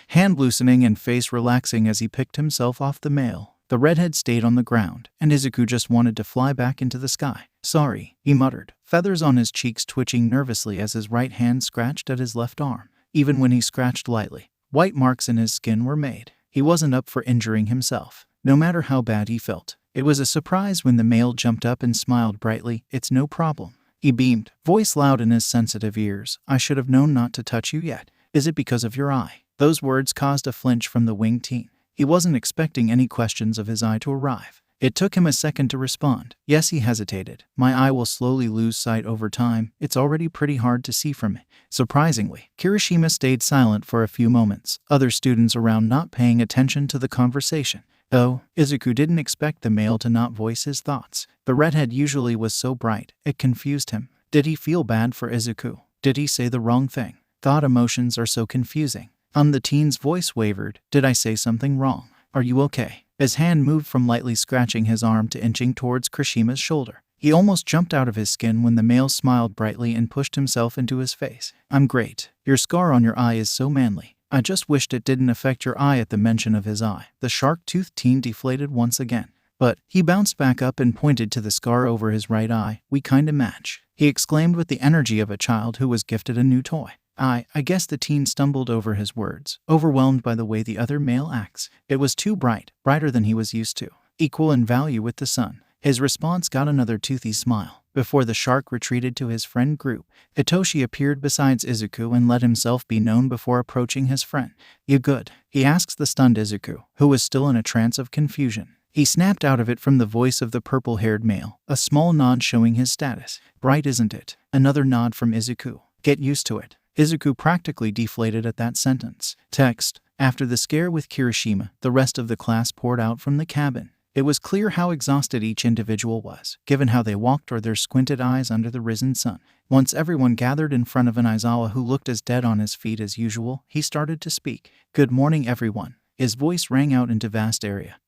hand loosening and face relaxing as he picked himself off the male. The redhead stayed on the ground, and Izuku just wanted to fly back into the sky. Sorry, he muttered, feathers on his cheeks twitching nervously as his right hand scratched at his left arm. Even when he scratched lightly, white marks in his skin were made. He wasn't up for injuring himself, no matter how bad he felt. It was a surprise when the male jumped up and smiled brightly. It's no problem. He beamed, voice loud in his sensitive ears. I should have known not to touch you yet. Is it because of your eye? Those words caused a flinch from the winged teen. He wasn't expecting any questions of his eye to arrive. It took him a second to respond. Yes, he hesitated. My eye will slowly lose sight over time. It's already pretty hard to see from it. Surprisingly, Kirishima stayed silent for a few moments, other students around not paying attention to the conversation. Though, Izuku didn't expect the male to not voice his thoughts. The redhead usually was so bright, it confused him. Did he feel bad for Izuku? Did he say the wrong thing? Thought emotions are so confusing. The teen's voice wavered. Did I say something wrong? Are you okay? His hand moved from lightly scratching his arm to inching towards Kirishima's shoulder. He almost jumped out of his skin when the male smiled brightly and pushed himself into his face. "I'm great. Your scar on your eye is so manly. I just wished it didn't affect your eye." At the mention of his eye, the shark-toothed teen deflated once again. But he bounced back up and pointed to the scar over his right eye. "We kinda match," he exclaimed with the energy of a child who was gifted a new toy. I guess the teen stumbled over his words, overwhelmed by the way the other male acts. It was too bright, brighter than he was used to, equal in value with the sun. His response got another toothy smile. Before the shark retreated to his friend group, Hitoshi appeared beside Izuku and let himself be known before approaching his friend. "You good?" he asks the stunned Izuku, who was still in a trance of confusion. He snapped out of it from the voice of the purple-haired male, a small nod showing his status. "Bright, isn't it?" Another nod from Izuku. "Get used to it." Izuku practically deflated at that sentence. Text. After the scare with Kirishima, the rest of the class poured out from the cabin. It was clear how exhausted each individual was, given how they walked or their squinted eyes under the risen sun. Once everyone gathered in front of an Aizawa who looked as dead on his feet as usual, he started to speak. "Good morning, everyone." His voice rang out into vast area,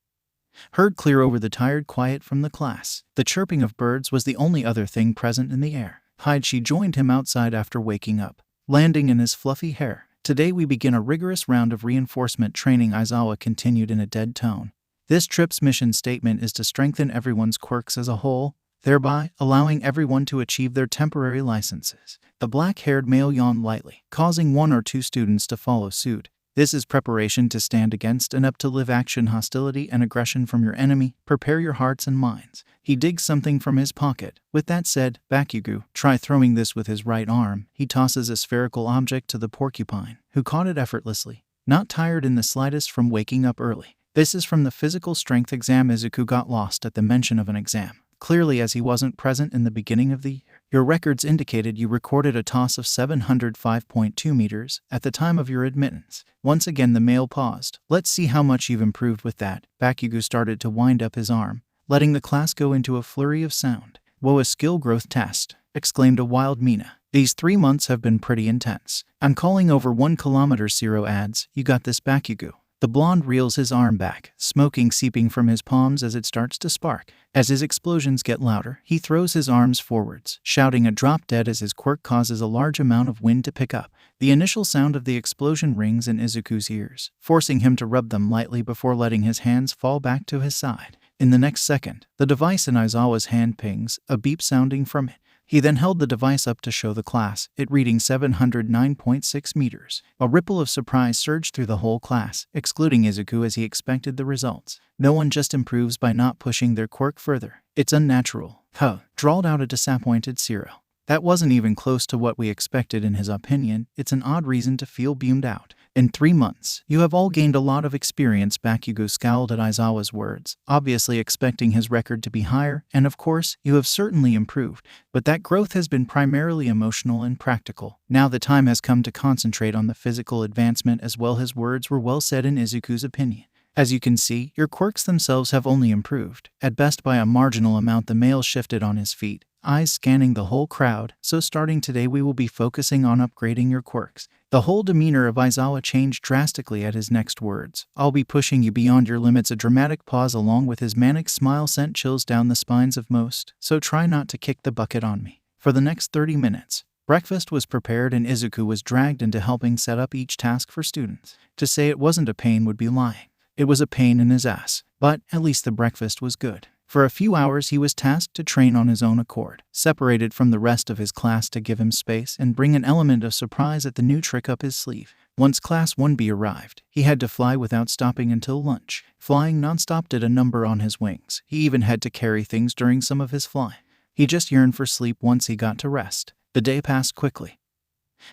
heard clear over the tired quiet from the class. The chirping of birds was the only other thing present in the air. Haichi joined him outside after waking up, landing in his fluffy hair. "Today we begin a rigorous round of reinforcement training," Aizawa continued in a dead tone. "This trip's mission statement is to strengthen everyone's quirks as a whole, thereby allowing everyone to achieve their temporary licenses." The black-haired male yawned lightly, causing one or two students to follow suit. "This is preparation to stand against and up to live action, hostility and aggression from your enemy. Prepare your hearts and minds." He digs something from his pocket. "With that said, Bakugo, try throwing this with his right arm." He tosses a spherical object to the porcupine, who caught it effortlessly, not tired in the slightest from waking up early. "This is from the physical strength exam." Izuku got lost at the mention of an exam, clearly as he wasn't present in the beginning of the year. "Your records indicated you recorded a toss of 705.2 meters at the time of your admittance." Once again the male paused. "Let's see how much you've improved with that." Bakugo started to wind up his arm, letting the class go into a flurry of sound. "Whoa, a skill growth test," exclaimed a wild Mina. "These 3 months have been pretty intense. I'm calling over 1 kilometer." Zero adds, "You got this, Bakugo." The blonde reels his arm back, smoking seeping from his palms as it starts to spark. As his explosions get louder, he throws his arms forwards, shouting a drop dead as his quirk causes a large amount of wind to pick up. The initial sound of the explosion rings in Izuku's ears, forcing him to rub them lightly before letting his hands fall back to his side. In the next second, the device in Aizawa's hand pings, a beep sounding from it. He then held the device up to show the class, it reading 709.6 meters. A ripple of surprise surged through the whole class, excluding Izuku as he expected the results. "No one just improves by not pushing their quirk further. It's unnatural." "Huh," drawled out a disappointed Zero. "That wasn't even close to what we expected." In his opinion, it's an odd reason to feel bummed out. "In 3 months, you have all gained a lot of experience." Bakugo scowled at Aizawa's words, obviously expecting his record to be higher, "and of course, you have certainly improved. But that growth has been primarily emotional and practical. Now the time has come to concentrate on the physical advancement as well." His words were well said in Izuku's opinion. "As you can see, your quirks themselves have only improved, at best by a marginal amount." The male shifted on his feet, eyes scanning the whole crowd. "So starting today we will be focusing on upgrading your quirks." The whole demeanor of Aizawa changed drastically at his next words. "I'll be pushing you beyond your limits." A dramatic pause along with his manic smile sent chills down the spines of most, "so try not to kick the bucket on me." For the next 30 minutes, breakfast was prepared and Izuku was dragged into helping set up each task for students. To say it wasn't a pain would be lying. It was a pain in his ass, but at least the breakfast was good. For a few hours he was tasked to train on his own accord, separated from the rest of his class to give him space and bring an element of surprise at the new trick up his sleeve. Once Class 1B arrived, he had to fly without stopping until lunch. Flying nonstop did a number on his wings. He even had to carry things during some of his flying. He just yearned for sleep once he got to rest. The day passed quickly,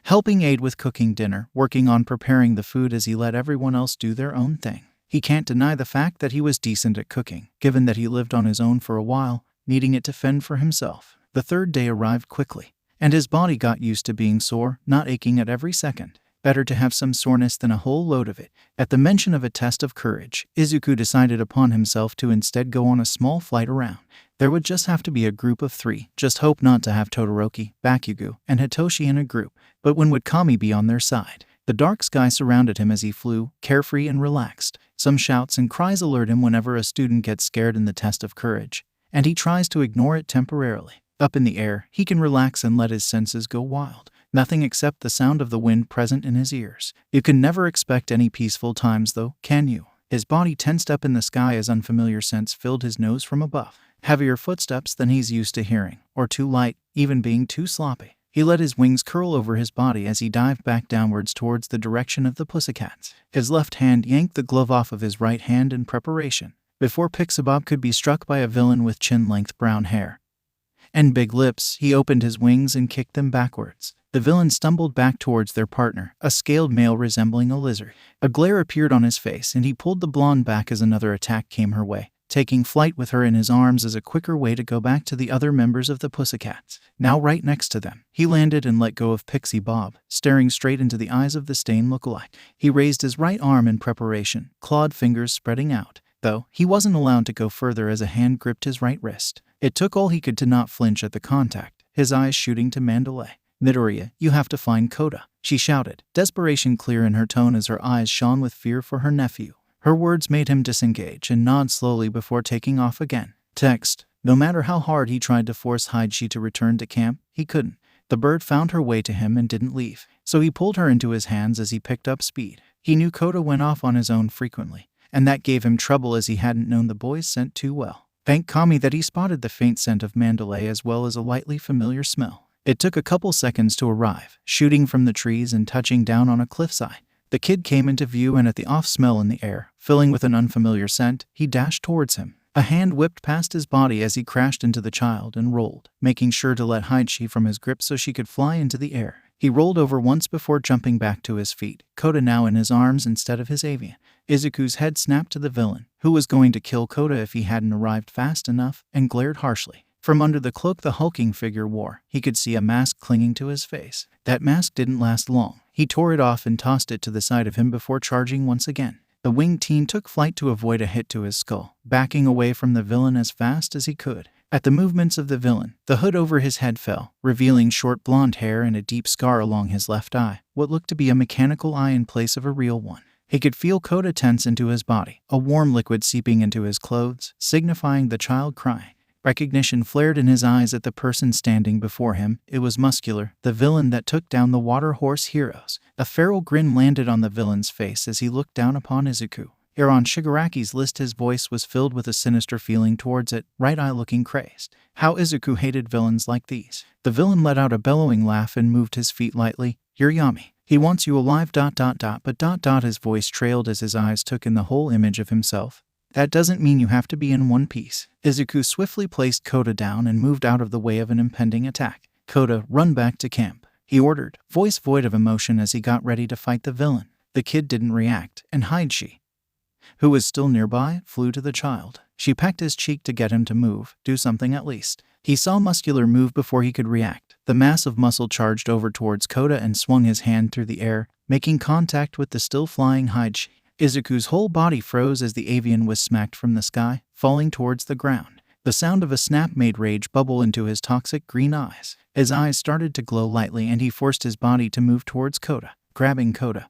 helping aid with cooking dinner, working on preparing the food as he let everyone else do their own thing. He can't deny the fact that he was decent at cooking, given that he lived on his own for a while, needing it to fend for himself. The third day arrived quickly, and his body got used to being sore, not aching at every second. Better to have some soreness than a whole load of it. At the mention of a test of courage, Izuku decided upon himself to instead go on a small flight around. There would just have to be a group of 3. Just hope not to have Todoroki, Bakugo, and Hitoshi in a group. But when would Kami be on their side? The dark sky surrounded him as he flew, carefree and relaxed. Some shouts and cries alert him whenever a student gets scared in the test of courage, and he tries to ignore it temporarily. Up in the air, he can relax and let his senses go wild. Nothing except the sound of the wind present in his ears. You can never expect any peaceful times though, can you? His body tensed up in the sky as unfamiliar scents filled his nose from above. Heavier footsteps than he's used to hearing, or too light, even being too sloppy. He let his wings curl over his body as he dived back downwards towards the direction of the pussycats. His left hand yanked the glove off of his right hand in preparation. Before Pixabob could be struck by a villain with chin-length brown hair and big lips, he opened his wings and kicked them backwards. The villain stumbled back towards their partner, a scaled male resembling a lizard. A glare appeared on his face, and he pulled the blonde back as another attack came her way, taking flight with her in his arms as a quicker way to go back to the other members of the Pussycats. Now right next to them, he landed and let go of Pixie Bob, staring straight into the eyes of the Stain lookalike. He raised his right arm in preparation, clawed fingers spreading out, though he wasn't allowed to go further as a hand gripped his right wrist. It took all he could to not flinch at the contact, his eyes shooting to Mandalay. "Midoriya, you have to find Koda," she shouted, desperation clear in her tone as her eyes shone with fear for her nephew. Her words made him disengage and nod slowly before taking off again. Text. No matter how hard he tried to force Haichi to return to camp, he couldn't. The bird found her way to him and didn't leave, so he pulled her into his hands as he picked up speed. He knew Koda went off on his own frequently, and that gave him trouble as he hadn't known the boy's scent too well. Thank Kami that he spotted the faint scent of Mandalay as well as a lightly familiar smell. It took a couple seconds to arrive, shooting from the trees and touching down on a cliffside. The kid came into view, and at the off smell in the air, filling with an unfamiliar scent, he dashed towards him. A hand whipped past his body as he crashed into the child and rolled, making sure to let Haichi from his grip so she could fly into the air. He rolled over once before jumping back to his feet, Koda now in his arms instead of his avian. Izuku's head snapped to the villain, who was going to kill Koda if he hadn't arrived fast enough, and glared harshly. From under the cloak the hulking figure wore, he could see a mask clinging to his face. That mask didn't last long. He tore it off and tossed it to the side of him before charging once again. The winged teen took flight to avoid a hit to his skull, backing away from the villain as fast as he could. At the movements of the villain, the hood over his head fell, revealing short blonde hair and a deep scar along his left eye, what looked to be a mechanical eye in place of a real one. He could feel Koda tense into his body, a warm liquid seeping into his clothes, signifying the child crying. Recognition flared in his eyes at the person standing before him. It was Muscular, the villain that took down the Water Horse heroes. A feral grin landed on the villain's face as he looked down upon Izuku. Here on Shigaraki's list, his voice was filled with a sinister feeling towards it, right eye looking crazed. How Izuku hated villains like these. The villain let out a bellowing laugh and moved his feet lightly. "You're yummy. He wants you alive ... but ... His voice trailed as his eyes took in the whole image of himself. "That doesn't mean you have to be in one piece." Izuku swiftly placed Koda down and moved out of the way of an impending attack. "Koda, run back to camp," he ordered, voice void of emotion as he got ready to fight the villain. The kid didn't react, and Haichi, who was still nearby, flew to the child. She pecked his cheek to get him to move, do something at least. He saw Muscular move before he could react. The mass of muscle charged over towards Koda and swung his hand through the air, making contact with the still flying Haichi. Izuku's whole body froze as the avian was smacked from the sky, falling towards the ground. The sound of a snap made rage bubble into his toxic green eyes. His eyes started to glow lightly and he forced his body to move towards Koda. Grabbing Koda,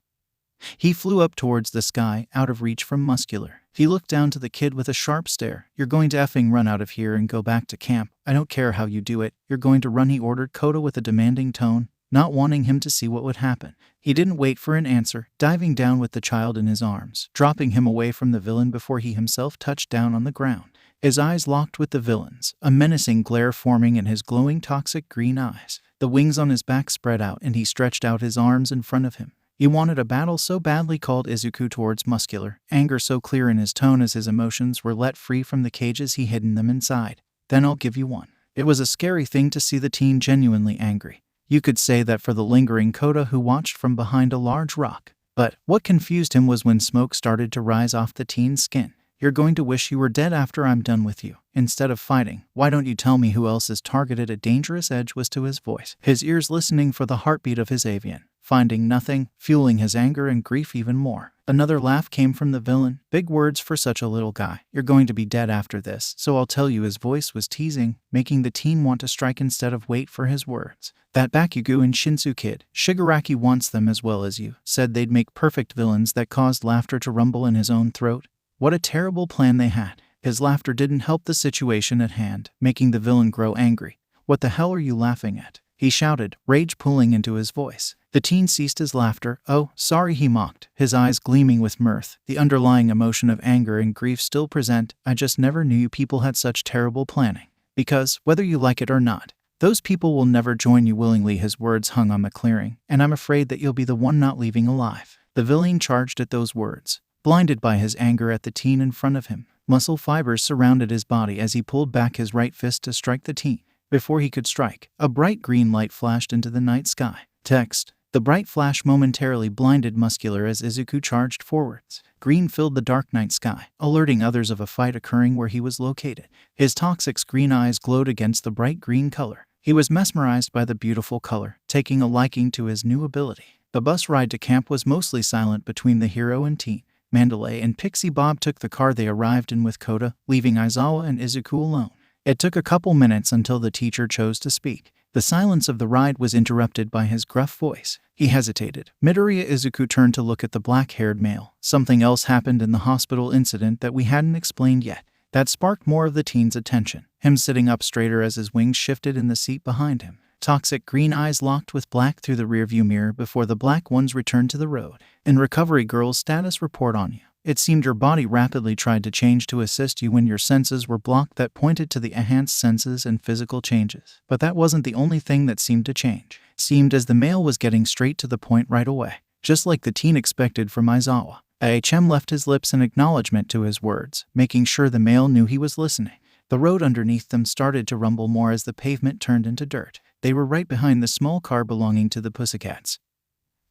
he flew up towards the sky, out of reach from Muscular. He looked down to the kid with a sharp stare. "You're going to effing run out of here and go back to camp. I don't care how you do it. You're going to run," he ordered Koda with a demanding tone, not wanting him to see what would happen. He didn't wait for an answer, diving down with the child in his arms, dropping him away from the villain before he himself touched down on the ground. His eyes locked with the villain's, a menacing glare forming in his glowing toxic green eyes. The wings on his back spread out and he stretched out his arms in front of him. He wanted a battle so badly, called Izuku towards Muscular, anger so clear in his tone as his emotions were let free from the cages he hidden them inside. "Then I'll give you one." It was a scary thing to see the teen genuinely angry. You could say that for the lingering Koda who watched from behind a large rock. But what confused him was when smoke started to rise off the teen's skin. "You're going to wish you were dead after I'm done with you, instead of fighting. Why don't you tell me who else is targeted?" A dangerous edge was to his voice, his ears listening for the heartbeat of his avian. Finding nothing, fueling his anger and grief even more. Another laugh came from the villain. Big words for such a little guy. You're going to be dead after this, so I'll tell you. His voice was teasing, making the teen want to strike instead of wait for his words. That Bakugo and Shinsu kid, Shigaraki wants them as well as you. Said they'd make perfect villains. That caused laughter to rumble in his own throat. What a terrible plan they had. His laughter didn't help the situation at hand, making the villain grow angry. What the hell are you laughing at? He shouted, rage pulling into his voice. The teen ceased his laughter. Oh, sorry, he mocked, his eyes gleaming with mirth. The underlying emotion of anger and grief still present. I just never knew you people had such terrible planning. Because, whether you like it or not, those people will never join you willingly. His words hung on the clearing, and I'm afraid that you'll be the one not leaving alive. The villain charged at those words, blinded by his anger at the teen in front of him. Muscle fibers surrounded his body as he pulled back his right fist to strike the teen. Before he could strike, a bright green light flashed into the night sky. Text. The bright flash momentarily blinded Muscular as Izuku charged forwards. Green filled the dark night sky, alerting others of a fight occurring where he was located. His toxic green eyes glowed against the bright green color. He was mesmerized by the beautiful color, taking a liking to his new ability. The bus ride to camp was mostly silent between the hero and teen. Mandalay and Pixie Bob took the car they arrived in with Koda, leaving Aizawa and Izuku alone. It took a couple minutes until the teacher chose to speak. The silence of the ride was interrupted by his gruff voice. He hesitated. Midoriya. Izuku turned to look at the black-haired male. Something else happened in the hospital incident that we hadn't explained yet. That sparked more of the teen's attention. Him sitting up straighter as his wings shifted in the seat behind him. Toxic green eyes locked with black through the rearview mirror before the black ones returned to the road. In recovery, girl's status report on you. It seemed your body rapidly tried to change to assist you when your senses were blocked. That pointed to the enhanced senses and physical changes. But that wasn't the only thing that seemed to change. Seemed as the male was getting straight to the point right away. Just like the teen expected from Aizawa. Ahm left his lips in acknowledgement to his words, making sure the male knew he was listening. The road underneath them started to rumble more as the pavement turned into dirt. They were right behind the small car belonging to the Pussycats.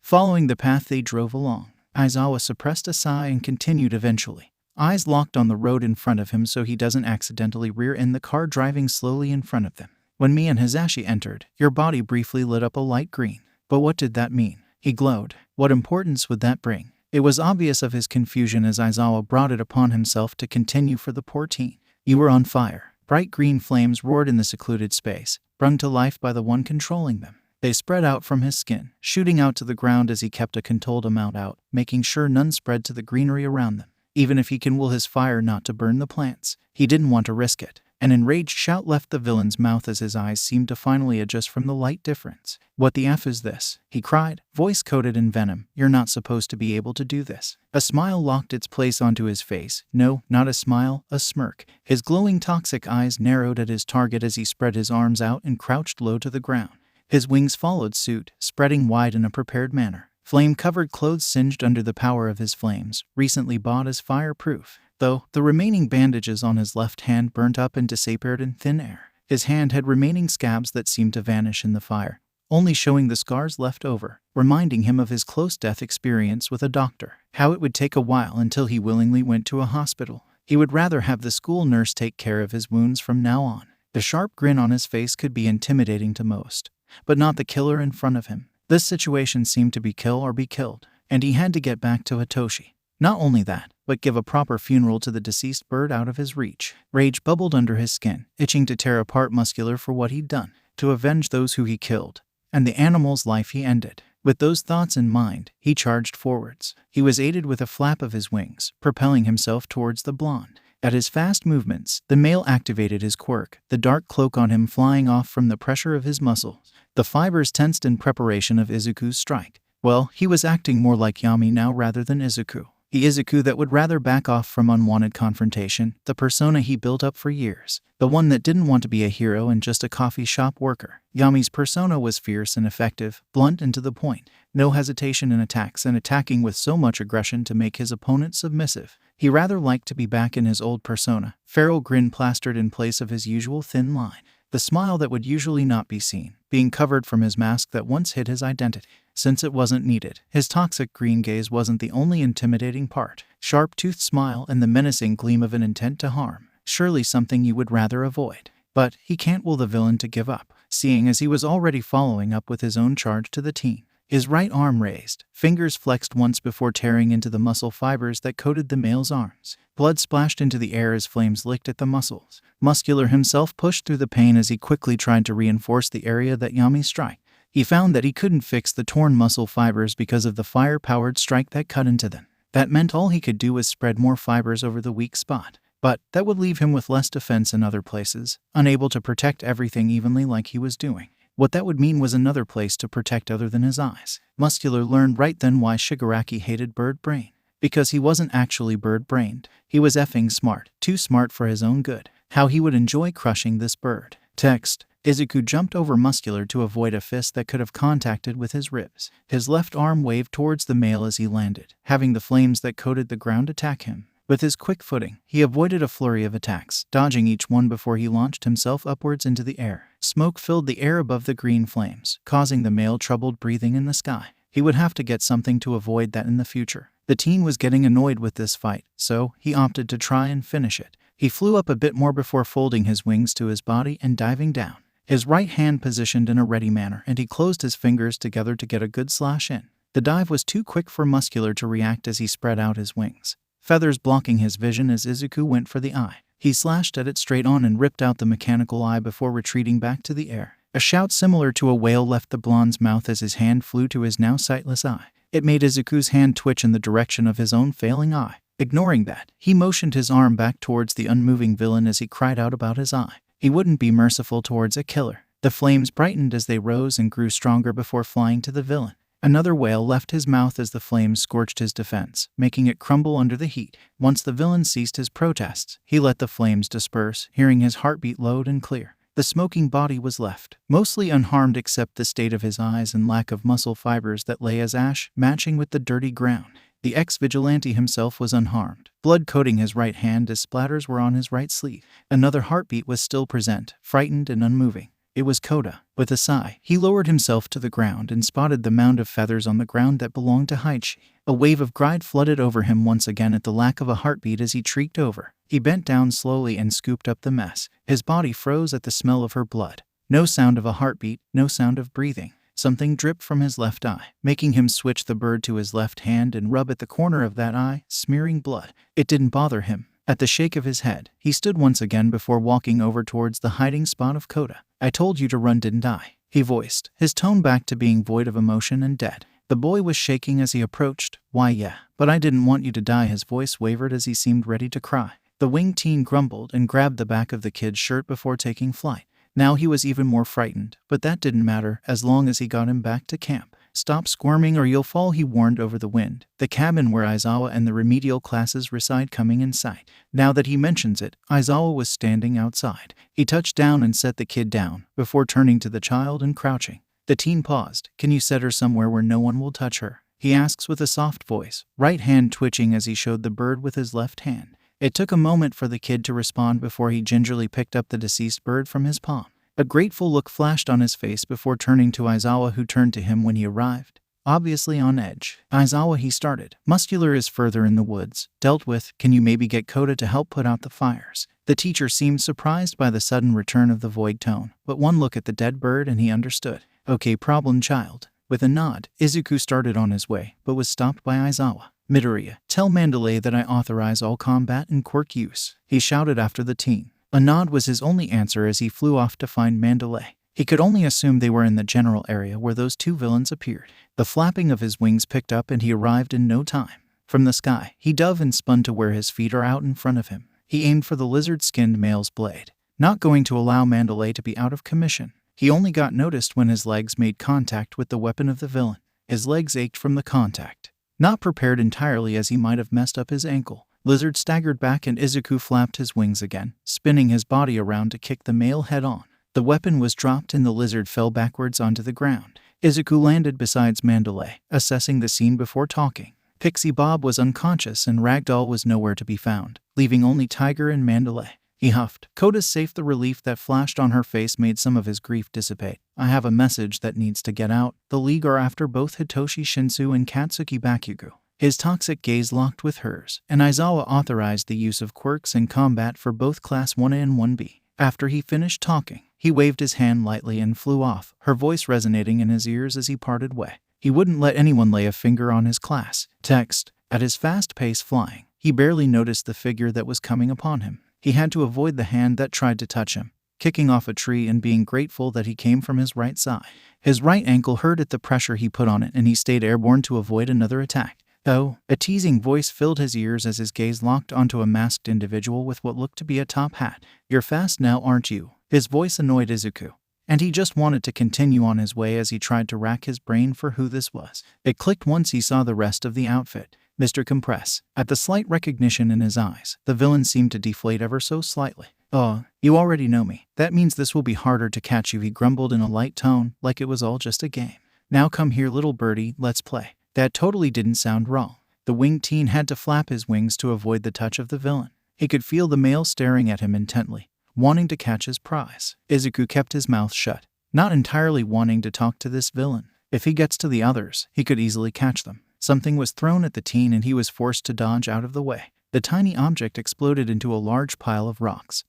Following the path they drove along, Aizawa suppressed a sigh and continued eventually. Eyes locked on the road in front of him so he doesn't accidentally rear end the car driving slowly in front of them. When me and Hisashi entered, your body briefly lit up a light green. But what did that mean? He glowed. What importance would that bring? It was obvious of his confusion as Aizawa brought it upon himself to continue for the poor teen. You were on fire. Bright green flames roared in the secluded space, brung to life by the one controlling them. They spread out from his skin, shooting out to the ground as he kept a controlled amount out, making sure none spread to the greenery around them. Even if he can will his fire not to burn the plants, he didn't want to risk it. An enraged shout left the villain's mouth as his eyes seemed to finally adjust from the light difference. What the F is this? He cried, voice coated in venom. You're not supposed to be able to do this. A smile locked its place onto his face. No, not a smile, a smirk. His glowing toxic eyes narrowed at his target as he spread his arms out and crouched low to the ground. His wings followed suit, spreading wide in a prepared manner. Flame-covered clothes singed under the power of his flames, recently bought as fireproof. Though, the remaining bandages on his left hand burnt up and disappeared in thin air. His hand had remaining scabs that seemed to vanish in the fire, only showing the scars left over, reminding him of his close death experience with a doctor. How it would take a while until he willingly went to a hospital. He would rather have the school nurse take care of his wounds from now on. The sharp grin on his face could be intimidating to most, but not the killer in front of him. This situation seemed to be kill or be killed, and he had to get back to Hitoshi. Not only that, but give a proper funeral to the deceased bird out of his reach. Rage bubbled under his skin, itching to tear apart Muscular for what he'd done, to avenge those who he killed, and the animal's life he ended. With those thoughts in mind, he charged forwards. He was aided with a flap of his wings, propelling himself towards the blonde. At his fast movements, the male activated his quirk, the dark cloak on him flying off from the pressure of his muscles. The fibers tensed in preparation of Izuku's strike. Well, he was acting more like Yami now rather than Izuku. The Izuku that would rather back off from unwanted confrontation, the persona he built up for years. The one that didn't want to be a hero and just a coffee shop worker. Yami's persona was fierce and effective, blunt and to the point. No hesitation in attacks and attacking with so much aggression to make his opponent submissive. He rather liked to be back in his old persona, feral grin plastered in place of his usual thin line. The smile that would usually not be seen, being covered from his mask that once hid his identity. Since it wasn't needed, his toxic green gaze wasn't the only intimidating part. Sharp-toothed smile and the menacing gleam of an intent to harm. Surely something you would rather avoid. But he can't will the villain to give up, seeing as he was already following up with his own charge to the teen. his right arm raised, fingers flexed once before tearing into the muscle fibers that coated the male's arms. Blood splashed into the air as flames licked at the muscles. Muscular himself pushed through the pain as he quickly tried to reinforce the area that Yami struck. He found that he couldn't fix the torn muscle fibers because of the fire-powered strike that cut into them. That meant all he could do was spread more fibers over the weak spot. But that would leave him with less defense in other places, unable to protect everything evenly like he was doing. What that would mean was another place to protect other than his eyes. Muscular learned right then why Shigaraki hated bird brain. Because he wasn't actually bird-brained. He was effing smart, too smart for his own good. How he would enjoy crushing this bird. Text. Izuku jumped over Muscular to avoid a fist that could have contacted with his ribs. His left arm waved towards the male as he landed, having the flames that coated the ground attack him. With his quick footing, he avoided a flurry of attacks, dodging each one before he launched himself upwards into the air. Smoke filled the air above the green flames, causing the male troubled breathing in the sky. He would have to get something to avoid that in the future. The teen was getting annoyed with this fight, so he opted to try and finish it. He flew up a bit more before folding his wings to his body and diving down. His right hand positioned in a ready manner, and he closed his fingers together to get a good slash in. The dive was too quick for Muscular to react as he spread out his wings. Feathers blocking his vision as Izuku went for the eye. He slashed at it straight on and ripped out the mechanical eye before retreating back to the air. A shout similar to a whale left the blonde's mouth as his hand flew to his now sightless eye. It made Izuku's hand twitch in the direction of his own failing eye. Ignoring that, he motioned his arm back towards the unmoving villain as he cried out about his eye. He wouldn't be merciful towards a killer. The flames brightened as they rose and grew stronger before flying to the villain. Another wail left his mouth as the flames scorched his defense, making it crumble under the heat. Once the villain ceased his protests, he let the flames disperse, hearing his heartbeat loud and clear. The smoking body was left, mostly unharmed except the state of his eyes and lack of muscle fibers that lay as ash, matching with the dirty ground. The ex-vigilante himself was unharmed, blood coating his right hand as splatters were on his right sleeve. Another heartbeat was still present, frightened and unmoving. It was Koda. With a sigh, he lowered himself to the ground and spotted the mound of feathers on the ground that belonged to Haichi. A wave of pride flooded over him once again at the lack of a heartbeat as he shrieked over. He bent down slowly and scooped up the mess. His body froze at the smell of her blood. No sound of a heartbeat, no sound of breathing. Something dripped from his left eye, making him switch the bird to his left hand and rub at the corner of that eye, smearing blood. It didn't bother him. At the shake of his head, he stood once again before walking over towards the hiding spot of Koda. "I told you to run, didn't I?" he voiced, his tone back to being void of emotion and dead. The boy was shaking as he approached. "Why, yeah, but I didn't want you to die." His voice wavered as he seemed ready to cry. The winged teen grumbled and grabbed the back of the kid's shirt before taking flight. Now he was even more frightened, but that didn't matter as long as he got him back to camp. "Stop squirming or you'll fall," he warned over the wind, the cabin where Aizawa and the remedial classes reside coming in sight. Now that he mentions it, Aizawa was standing outside. He touched down and set the kid down, before turning to the child and crouching. The teen paused. "Can you set her somewhere where no one will touch her?" he asks with a soft voice, right hand twitching as he showed the bird with his left hand. It took a moment for the kid to respond before he gingerly picked up the deceased bird from his palm. A grateful look flashed on his face before turning to Aizawa, who turned to him when he arrived. Obviously on edge. "Aizawa," he started. "Muscular is further in the woods. Dealt with. Can you maybe get Koda to help put out the fires?" The teacher seemed surprised by the sudden return of the void tone, but one look at the dead bird and he understood. "Okay, problem child." With a nod, Izuku started on his way, but was stopped by Aizawa. "Midoriya, tell Mandalay that I authorize all combat and quirk use," he shouted after the teen. A nod was his only answer as he flew off to find Mandalay. He could only assume they were in the general area where those two villains appeared. The flapping of his wings picked up and he arrived in no time. From the sky, he dove and spun to where his feet are out in front of him. He aimed for the lizard-skinned male's blade, not going to allow Mandalay to be out of commission. He only got noticed when his legs made contact with the weapon of the villain. His legs ached from the contact. Not prepared entirely as he might have messed up his ankle. Lizard staggered back and Izuku flapped his wings again, spinning his body around to kick the male head on. The weapon was dropped and the lizard fell backwards onto the ground. Izuku landed beside Mandalay, assessing the scene before talking. Pixie Bob was unconscious and Ragdoll was nowhere to be found, leaving only Tiger and Mandalay. He huffed. Koda's safe. The relief that flashed on her face made some of his grief dissipate. "I have a message that needs to get out. The League are after both Hitoshi Shinsu and Katsuki Bakugo." His toxic gaze locked with hers, and Aizawa authorized the use of quirks in combat for both Class 1A and 1B. After he finished talking, he waved his hand lightly and flew off, her voice resonating in his ears as he parted way. He wouldn't let anyone lay a finger on his class. Text. At his fast pace flying, he barely noticed the figure that was coming upon him. He had to avoid the hand that tried to touch him, kicking off a tree and being grateful that he came from his right side. His right ankle hurt at the pressure he put on it, and he stayed airborne to avoid another attack. Oh, a teasing voice filled his ears as his gaze locked onto a masked individual with what looked to be a top hat. You're fast now, aren't you? His voice annoyed Izuku, and he just wanted to continue on his way as he tried to rack his brain for who this was. It clicked once he saw the rest of the outfit. Mr. Compress. At the slight recognition in his eyes, the villain seemed to deflate ever so slightly. Oh, you already know me. That means this will be harder to catch you, he grumbled in a light tone, like it was all just a game. Now come here, little birdie, let's play. That totally didn't sound wrong. The winged teen had to flap his wings to avoid the touch of the villain. He could feel the male staring at him intently, wanting to catch his prize. Izuku kept his mouth shut, not entirely wanting to talk to this villain. If he gets to the others, he could easily catch them. Something was thrown at the teen and he was forced to dodge out of the way. The tiny object exploded into a large pile of rocks,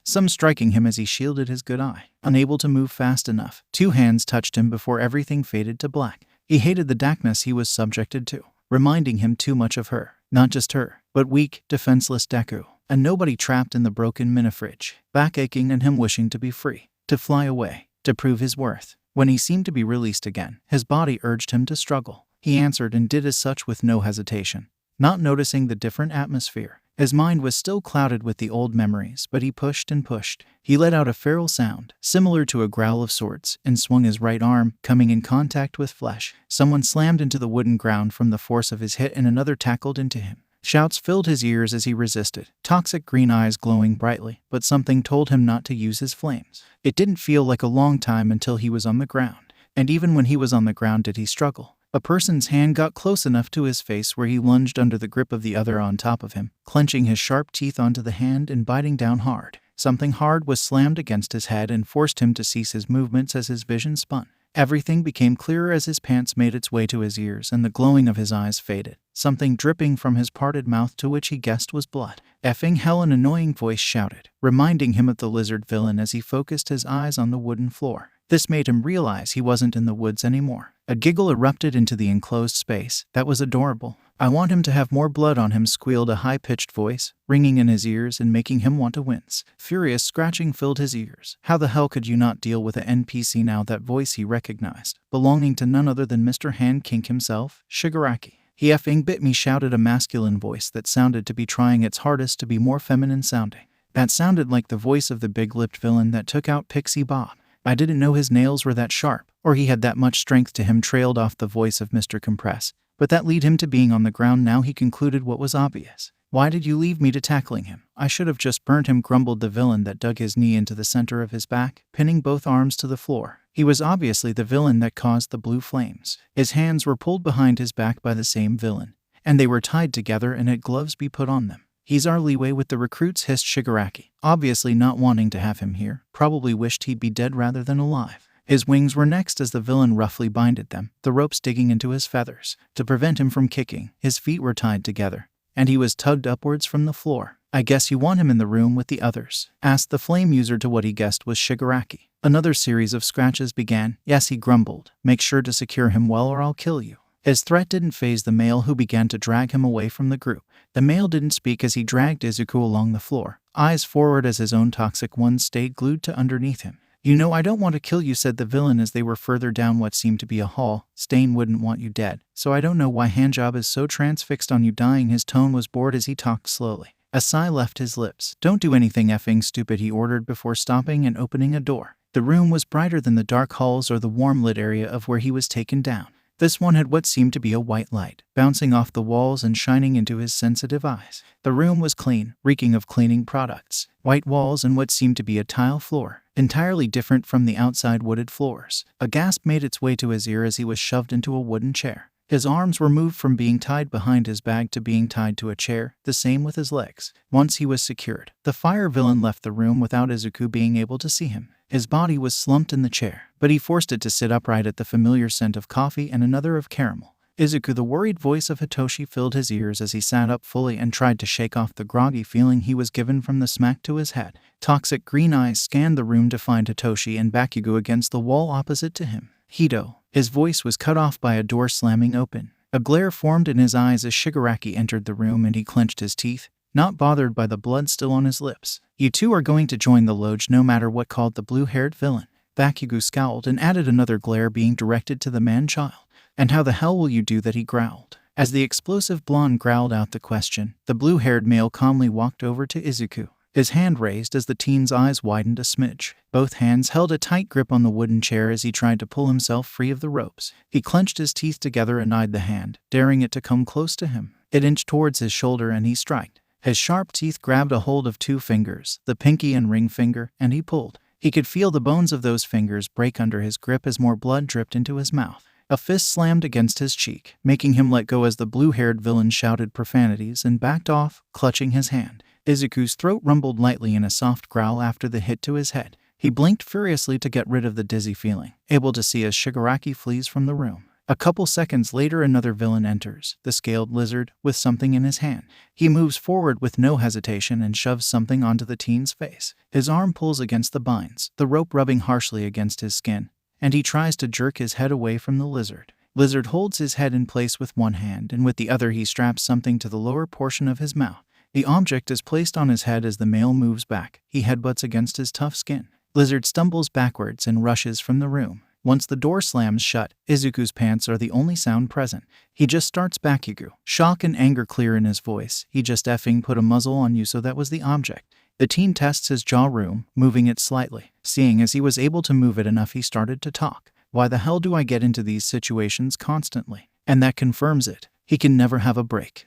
some striking him as he shielded his good eye. Unable to move fast enough, 2 hands touched him before everything faded to black. He hated the darkness he was subjected to, reminding him too much of her. Not just her, but weak, defenseless Deku, and nobody trapped in the broken mini-fridge, back aching and him wishing to be free, to fly away, to prove his worth. When he seemed to be released again, his body urged him to struggle. He answered and did as such with no hesitation, not noticing the different atmosphere. His mind was still clouded with the old memories, but he pushed and pushed. He let out a feral sound, similar to a growl of sorts, and swung his right arm, coming in contact with flesh. Someone slammed into the wooden ground from the force of his hit and another tackled into him. Shouts filled his ears as he resisted, toxic green eyes glowing brightly, but something told him not to use his flames. It didn't feel like a long time until he was on the ground, and even when he was on the ground did he struggle. A person's hand got close enough to his face where he lunged under the grip of the other on top of him, clenching his sharp teeth onto the hand and biting down hard. Something hard was slammed against his head and forced him to cease his movements as his vision spun. Everything became clearer as his pants made its way to his ears and the glowing of his eyes faded, something dripping from his parted mouth to which he guessed was blood. Effing hell, an annoying voice shouted, reminding him of the lizard villain as he focused his eyes on the wooden floor. This made him realize he wasn't in the woods anymore. A giggle erupted into the enclosed space. That was adorable. I want him to have more blood on him, squealed a high-pitched voice, ringing in his ears and making him want to wince. Furious scratching filled his ears. How the hell could you not deal with an NPC now? That voice he recognized, belonging to none other than Mr. Hand Kink himself, Shigaraki. He effing bit me, shouted a masculine voice that sounded to be trying its hardest to be more feminine sounding. That sounded like the voice of the big-lipped villain that took out Pixie Bob. I didn't know his nails were that sharp, or he had that much strength to him, trailed off the voice of Mr. Compress. But that led him to being on the ground now. He concluded what was obvious. Why did you leave me to tackling him? I should have just burnt him, grumbled the villain that dug his knee into the center of his back, pinning both arms to the floor. He was obviously the villain that caused the blue flames. His hands were pulled behind his back by the same villain, and they were tied together and had gloves be put on them. He's our leeway with the recruits, hissed Shigaraki, obviously not wanting to have him here. Probably wished he'd be dead rather than alive. His wings were next as the villain roughly binded them, the ropes digging into his feathers. To prevent him from kicking, his feet were tied together, and he was tugged upwards from the floor. I guess you want him in the room with the others? Asked the flame user to what he guessed was Shigaraki. Another series of scratches began. Yes, he grumbled. Make sure to secure him well or I'll kill you. His threat didn't faze the male, who began to drag him away from the group. The male didn't speak as he dragged Izuku along the floor, eyes forward as his own toxic ones stayed glued to underneath him. You know I don't want to kill you, said the villain as they were further down what seemed to be a hall. Stain wouldn't want you dead, so I don't know why Handjob is so transfixed on you dying. His tone was bored as he talked slowly. A sigh left his lips. Don't do anything effing stupid, he ordered before stopping and opening a door. The room was brighter than the dark halls or the warm lit area of where he was taken down. This one had what seemed to be a white light, bouncing off the walls and shining into his sensitive eyes. The room was clean, reeking of cleaning products. White walls and what seemed to be a tile floor, entirely different from the outside wooded floors. A gasp made its way to his ear as he was shoved into a wooden chair. His arms were moved from being tied behind his back to being tied to a chair, the same with his legs. Once he was secured, the fire villain left the room without Izuku being able to see him. His body was slumped in the chair, but he forced it to sit upright at the familiar scent of coffee and another of caramel. Izuku, the worried voice of Hitoshi filled his ears as he sat up fully and tried to shake off the groggy feeling he was given from the smack to his head. Toxic green eyes scanned the room to find Hitoshi and Bakugo against the wall opposite to him. Hito. His voice was cut off by a door slamming open. A glare formed in his eyes as Shigaraki entered the room and he clenched his teeth, not bothered by the blood still on his lips. You two are going to join the Lodge no matter what, called the blue-haired villain. Bakugo scowled and added another glare being directed to the man-child. And how the hell will you do that, he growled. As the explosive blonde growled out the question, the blue-haired male calmly walked over to Izuku, his hand raised as the teen's eyes widened a smidge. Both hands held a tight grip on the wooden chair as he tried to pull himself free of the ropes. He clenched his teeth together and eyed the hand, daring it to come close to him. It inched towards his shoulder and he striked. His sharp teeth grabbed a hold of two fingers, the pinky and ring finger, and he pulled. He could feel the bones of those fingers break under his grip as more blood dripped into his mouth. A fist slammed against his cheek, making him let go as the blue-haired villain shouted profanities and backed off, clutching his hand. Izuku's throat rumbled lightly in a soft growl after the hit to his head. He blinked furiously to get rid of the dizzy feeling, able to see as Shigaraki flees from the room. A couple seconds later, another villain enters, the scaled lizard, with something in his hand. He moves forward with no hesitation and shoves something onto the teen's face. His arm pulls against the binds, the rope rubbing harshly against his skin, and he tries to jerk his head away from the lizard. Lizard holds his head in place with one hand, and with the other he straps something to the lower portion of his mouth. The object is placed on his head as the male moves back. He headbutts against his tough skin. Lizard stumbles backwards and rushes from the room. Once the door slams shut, Izuku's pants are the only sound present. He just starts Bakugo, shock and anger clear in his voice. He just effing put a muzzle on you, so that was the object. The teen tests his jaw room, moving it slightly. Seeing as he was able to move it enough, he started to talk. Why the hell do I get into these situations constantly? And that confirms it. He can never have a break.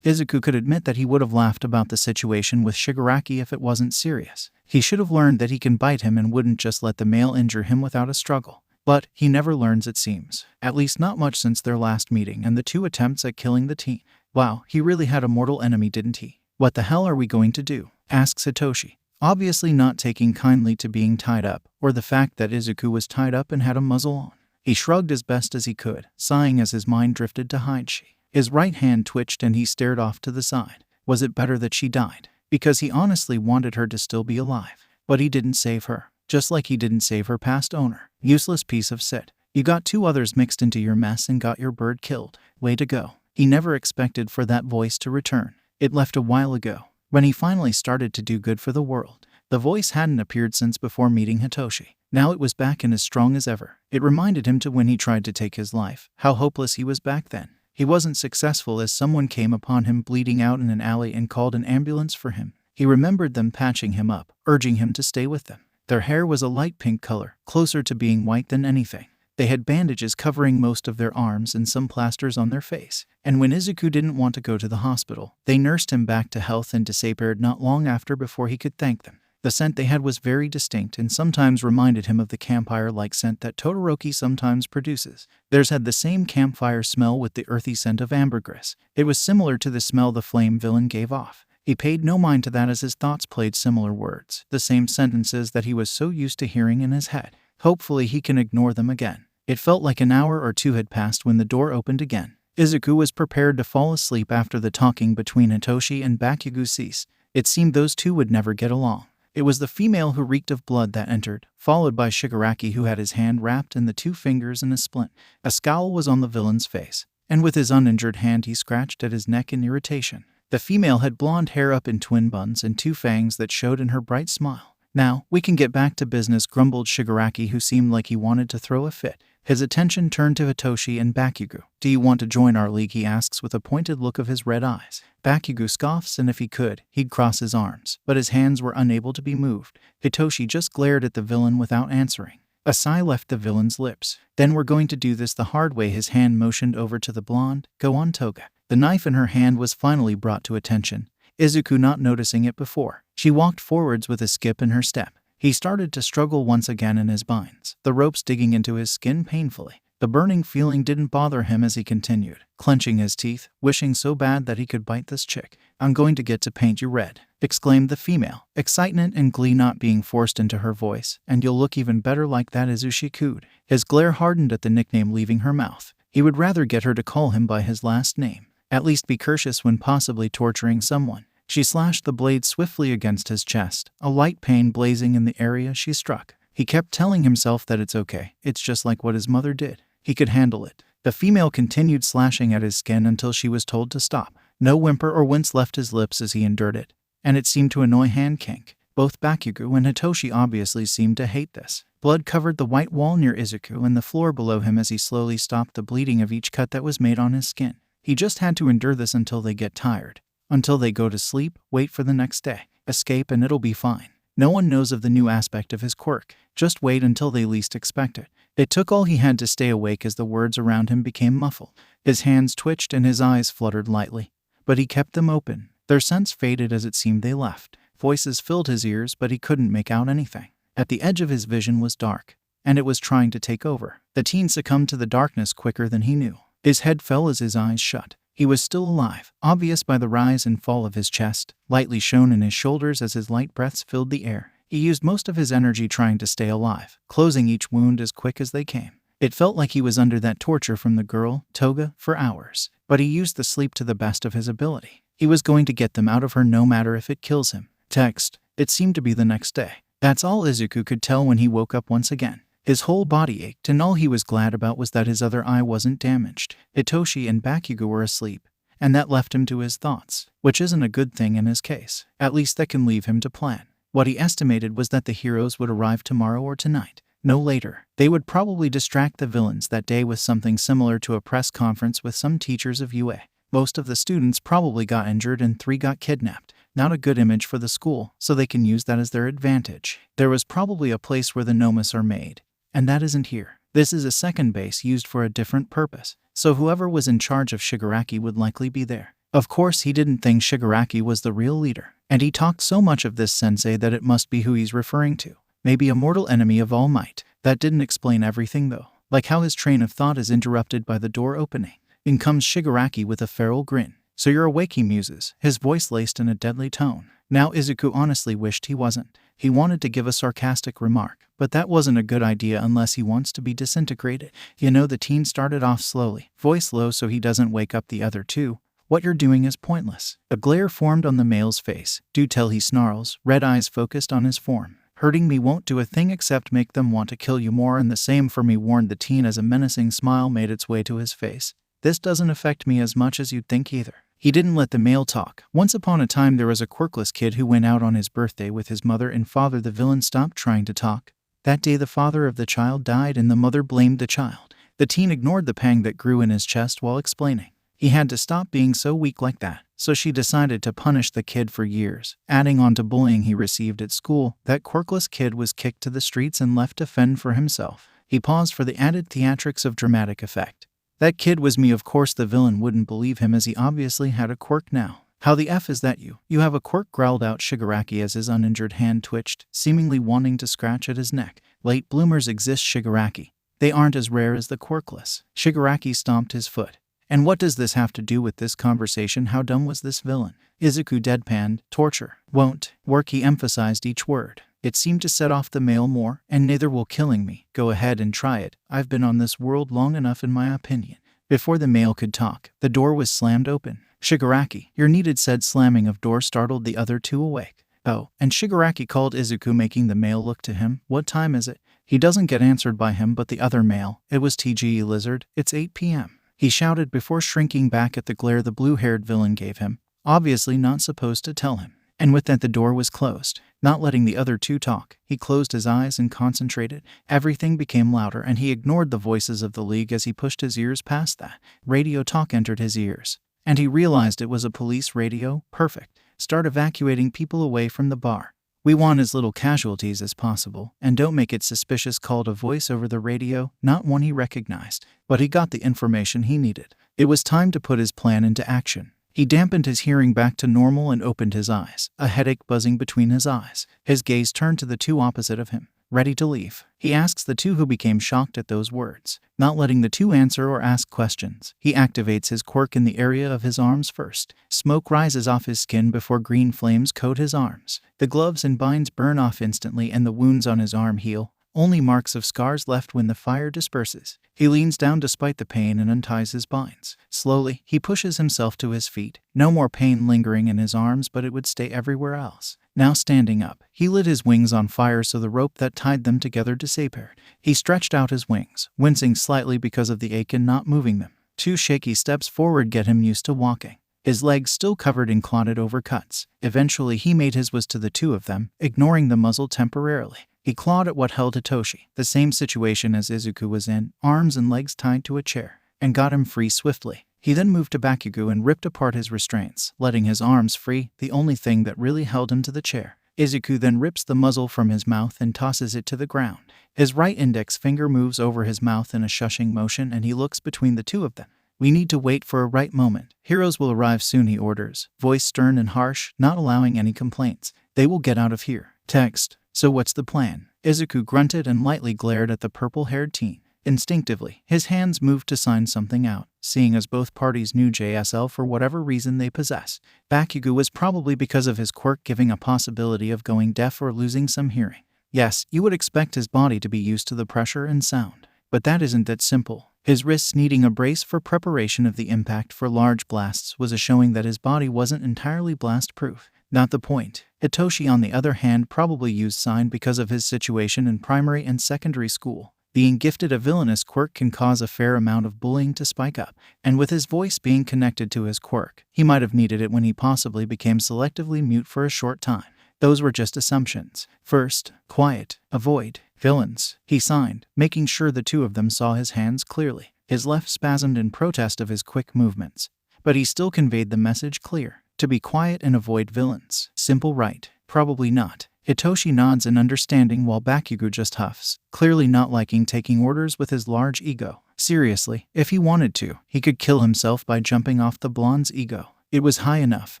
Izuku could admit that he would have laughed about the situation with Shigaraki if it wasn't serious. He should have learned that he can bite him and wouldn't just let the male injure him without a struggle. But he never learns, it seems. At least not much since their last meeting and the 2 attempts at killing the teen. Wow, he really had a mortal enemy, didn't he? What the hell are we going to do? Asks Satoshi, obviously not taking kindly to being tied up, or the fact that Izuku was tied up and had a muzzle on. He shrugged as best as he could, sighing as his mind drifted to Haichi. His right hand twitched and he stared off to the side. Was it better that she died? Because he honestly wanted her to still be alive. But he didn't save her. Just like he didn't save her past owner. Useless piece of shit. You got 2 others mixed into your mess and got your bird killed. Way to go. He never expected for that voice to return. It left a while ago, when he finally started to do good for the world. The voice hadn't appeared since before meeting Hitoshi. Now it was back and as strong as ever. It reminded him to when he tried to take his life, how hopeless he was back then. He wasn't successful as someone came upon him bleeding out in an alley and called an ambulance for him. He remembered them patching him up, urging him to stay with them. Their hair was a light pink color, closer to being white than anything. They had bandages covering most of their arms and some plasters on their face. And when Izuku didn't want to go to the hospital, they nursed him back to health and disappeared not long after before he could thank them. The scent they had was very distinct and sometimes reminded him of the campfire-like scent that Todoroki sometimes produces. Theirs had the same campfire smell with the earthy scent of ambergris. It was similar to the smell the flame villain gave off. He paid no mind to that as his thoughts played similar words, the same sentences that he was so used to hearing in his head. Hopefully he can ignore them again. It felt like an hour or 2 had passed when the door opened again. Izuku was prepared to fall asleep after the talking between Hitoshi and Bakugo ceased. It seemed those 2 would never get along. It was the female who reeked of blood that entered, followed by Shigaraki, who had his hand wrapped in the 2 fingers in a splint. A scowl was on the villain's face, and with his uninjured hand he scratched at his neck in irritation. The female had blonde hair up in twin buns and 2 fangs that showed in her bright smile. Now, we can get back to business, grumbled Shigaraki, who seemed like he wanted to throw a fit. His attention turned to Hitoshi and Bakugo. Do you want to join our league, he asks with a pointed look of his red eyes. Bakugo scoffs, and if he could, he'd cross his arms, but his hands were unable to be moved. Hitoshi just glared at the villain without answering. A sigh left the villain's lips. Then we're going to do this the hard way. His hand motioned over to the blonde. Go on, Toga. The knife in her hand was finally brought to attention, Izuku not noticing it before. She walked forwards with a skip in her step. He started to struggle once again in his binds, the ropes digging into his skin painfully. The burning feeling didn't bother him as he continued, clenching his teeth, wishing so bad that he could bite this chick. I'm going to get to paint you red, exclaimed the female, excitement and glee not being forced into her voice, and you'll look even better like that, Izushi cooed. His glare hardened at the nickname leaving her mouth. He would rather get her to call him by his last name. At least be courteous when possibly torturing someone. She slashed the blade swiftly against his chest, a light pain blazing in the area she struck. He kept telling himself that it's okay, it's just like what his mother did. He could handle it. The female continued slashing at his skin until she was told to stop. No whimper or wince left his lips as he endured it, and it seemed to annoy Han Kink. Both Bakugo and Hitoshi obviously seemed to hate this. Blood covered the white wall near Izuku and the floor below him as he slowly stopped the bleeding of each cut that was made on his skin. He just had to endure this until they get tired. Until they go to sleep, wait for the next day. Escape and it'll be fine. No one knows of the new aspect of his quirk. Just wait until they least expect it. It took all he had to stay awake as the words around him became muffled. His hands twitched and his eyes fluttered lightly. But he kept them open. Their sense faded as it seemed they left. Voices filled his ears, but he couldn't make out anything. At the edge of his vision was dark, and it was trying to take over. The teen succumbed to the darkness quicker than he knew. His head fell as his eyes shut. He was still alive, obvious by the rise and fall of his chest, lightly shown in his shoulders as his light breaths filled the air. He used most of his energy trying to stay alive, closing each wound as quick as they came. It felt like he was under that torture from the girl, Toga, for hours, but he used the sleep to the best of his ability. He was going to get them out of her no matter if it kills him. Text. It seemed to be the next day. That's all Izuku could tell when he woke up once again. His whole body ached, and all he was glad about was that his other eye wasn't damaged. Hitoshi and Bakugo were asleep, and that left him to his thoughts, which isn't a good thing in his case. At least that can leave him to plan. What he estimated was that the heroes would arrive tomorrow or tonight, no later. They would probably distract the villains that day with something similar to a press conference with some teachers of UA. Most of the students probably got injured and 3 got kidnapped. Not a good image for the school, so they can use that as their advantage. There was probably a place where the nomas are made, and that isn't here. This is a second base used for a different purpose, so whoever was in charge of Shigaraki would likely be there. Of course, he didn't think Shigaraki was the real leader, and he talked so much of this sensei that it must be who he's referring to. Maybe a mortal enemy of All Might. That didn't explain everything though, like how his train of thought is interrupted by the door opening. In comes Shigaraki with a feral grin. "So you're awake," he muses, his voice laced in a deadly tone. Now Izuku honestly wished he wasn't. He wanted to give a sarcastic remark, but that wasn't a good idea unless he wants to be disintegrated. You know, the teen started off slowly, voice low so he doesn't wake up the other two. "What you're doing is pointless." A glare formed on the male's face. "Do tell," he snarls, red eyes focused on his form. "Hurting me won't do a thing except make them want to kill you more, and the same for me," warned the teen as a menacing smile made its way to his face. "This doesn't affect me as much as you'd think either." He didn't let the male talk. "Once upon a time there was a quirkless kid who went out on his birthday with his mother and father." The villain stopped trying to talk. "That day the father of the child died and the mother blamed the child." The teen ignored the pang that grew in his chest while explaining. He had to stop being so weak like that, so she decided to punish the kid for years. Adding on to bullying he received at school, that quirkless kid was kicked to the streets and left to fend for himself. He paused for the added theatrics of dramatic effect. "That kid was me." Of course the villain wouldn't believe him as he obviously had a quirk now. "How the F is that you? You have a quirk?" growled out Shigaraki as his uninjured hand twitched, seemingly wanting to scratch at his neck. "Late bloomers exist, Shigaraki. They aren't as rare as the quirkless." Shigaraki stomped his foot. "And what does this have to do with this conversation? How dumb was this villain?" Izuku deadpanned. "Torture won't work." He emphasized each word. It seemed to set off the male more. "And neither will killing me." "Go ahead and try it. I've been on this world long enough in my opinion." Before the male could talk, the door was slammed open. "Shigaraki, you're needed," said slamming of door startled the other two awake. "Oh," and Shigaraki called Izuku, making the male look to him. "What time is it?" He doesn't get answered by him but the other male. "It was TGE Lizard. It's 8 p.m. He shouted before shrinking back at the glare the blue-haired villain gave him, obviously not supposed to tell him. And with that the door was closed. Not letting the other two talk, he closed his eyes and concentrated. Everything became louder and he ignored the voices of the League as he pushed his ears past that. Radio talk entered his ears, and he realized it was a police radio. Perfect. "Start evacuating people away from the bar. We want as little casualties as possible, and don't make it suspicious," called a voice over the radio, not one he recognized. But he got the information he needed. It was time to put his plan into action. He dampened his hearing back to normal and opened his eyes, a headache buzzing between his eyes. His gaze turned to the two opposite of him. "Ready to leave?" he asks the two, who became shocked at those words. Not letting the two answer or ask questions, he activates his quirk in the area of his arms first. Smoke rises off his skin before green flames coat his arms. The gloves and binds burn off instantly and the wounds on his arm heal. only marks of scars left when the fire disperses. He leans down despite the pain and unties his binds. Slowly, he pushes himself to his feet. No more pain lingering in his arms, but it would stay everywhere else. Now standing up, he lit his wings on fire so the rope that tied them together disappeared. He stretched out his wings, wincing slightly because of the ache in not moving them. 2 shaky steps forward get him used to walking, his legs still covered in clotted over cuts. Eventually he made his way to the 2 of them, ignoring the muzzle temporarily. He clawed at what held Hitoshi, the same situation as Izuku was in, arms and legs tied to a chair, and got him free swiftly. He then moved to Bakugo and ripped apart his restraints, letting his arms free, the only thing that really held him to the chair. Izuku then rips the muzzle from his mouth and tosses it to the ground. His right index finger moves over his mouth in a shushing motion and he looks between the 2 of them. We need to wait for a right moment. Heroes will arrive soon, he orders, voice stern and harsh, not allowing any complaints. They will get out of here. Text. So what's the plan? Izuku grunted and lightly glared at the purple-haired teen. Instinctively, his hands moved to sign something out, seeing as both parties knew JSL for whatever reason they possess. Bakugo was probably because of his quirk giving a possibility of going deaf or losing some hearing. Yes, you would expect his body to be used to the pressure and sound. But that isn't that simple. His wrists needing a brace for preparation of the impact for large blasts was a showing that his body wasn't entirely blast-proof. Not the point. Hitoshi, on the other hand, probably used sign because of his situation in primary and secondary school. Being gifted a villainous quirk can cause a fair amount of bullying to spike up, and with his voice being connected to his quirk, he might have needed it when he possibly became selectively mute for a short time. Those were just assumptions. First, quiet, avoid, villains, he signed, making sure the 2 of them saw his hands clearly. His left spasmed in protest of his quick movements, but he still conveyed the message clear. To be quiet and avoid villains. Simple, right? Probably not. Hitoshi nods in understanding while Bakugo just huffs, clearly not liking taking orders with his large ego. Seriously, if he wanted to, he could kill himself by jumping off the blonde's ego. It was high enough.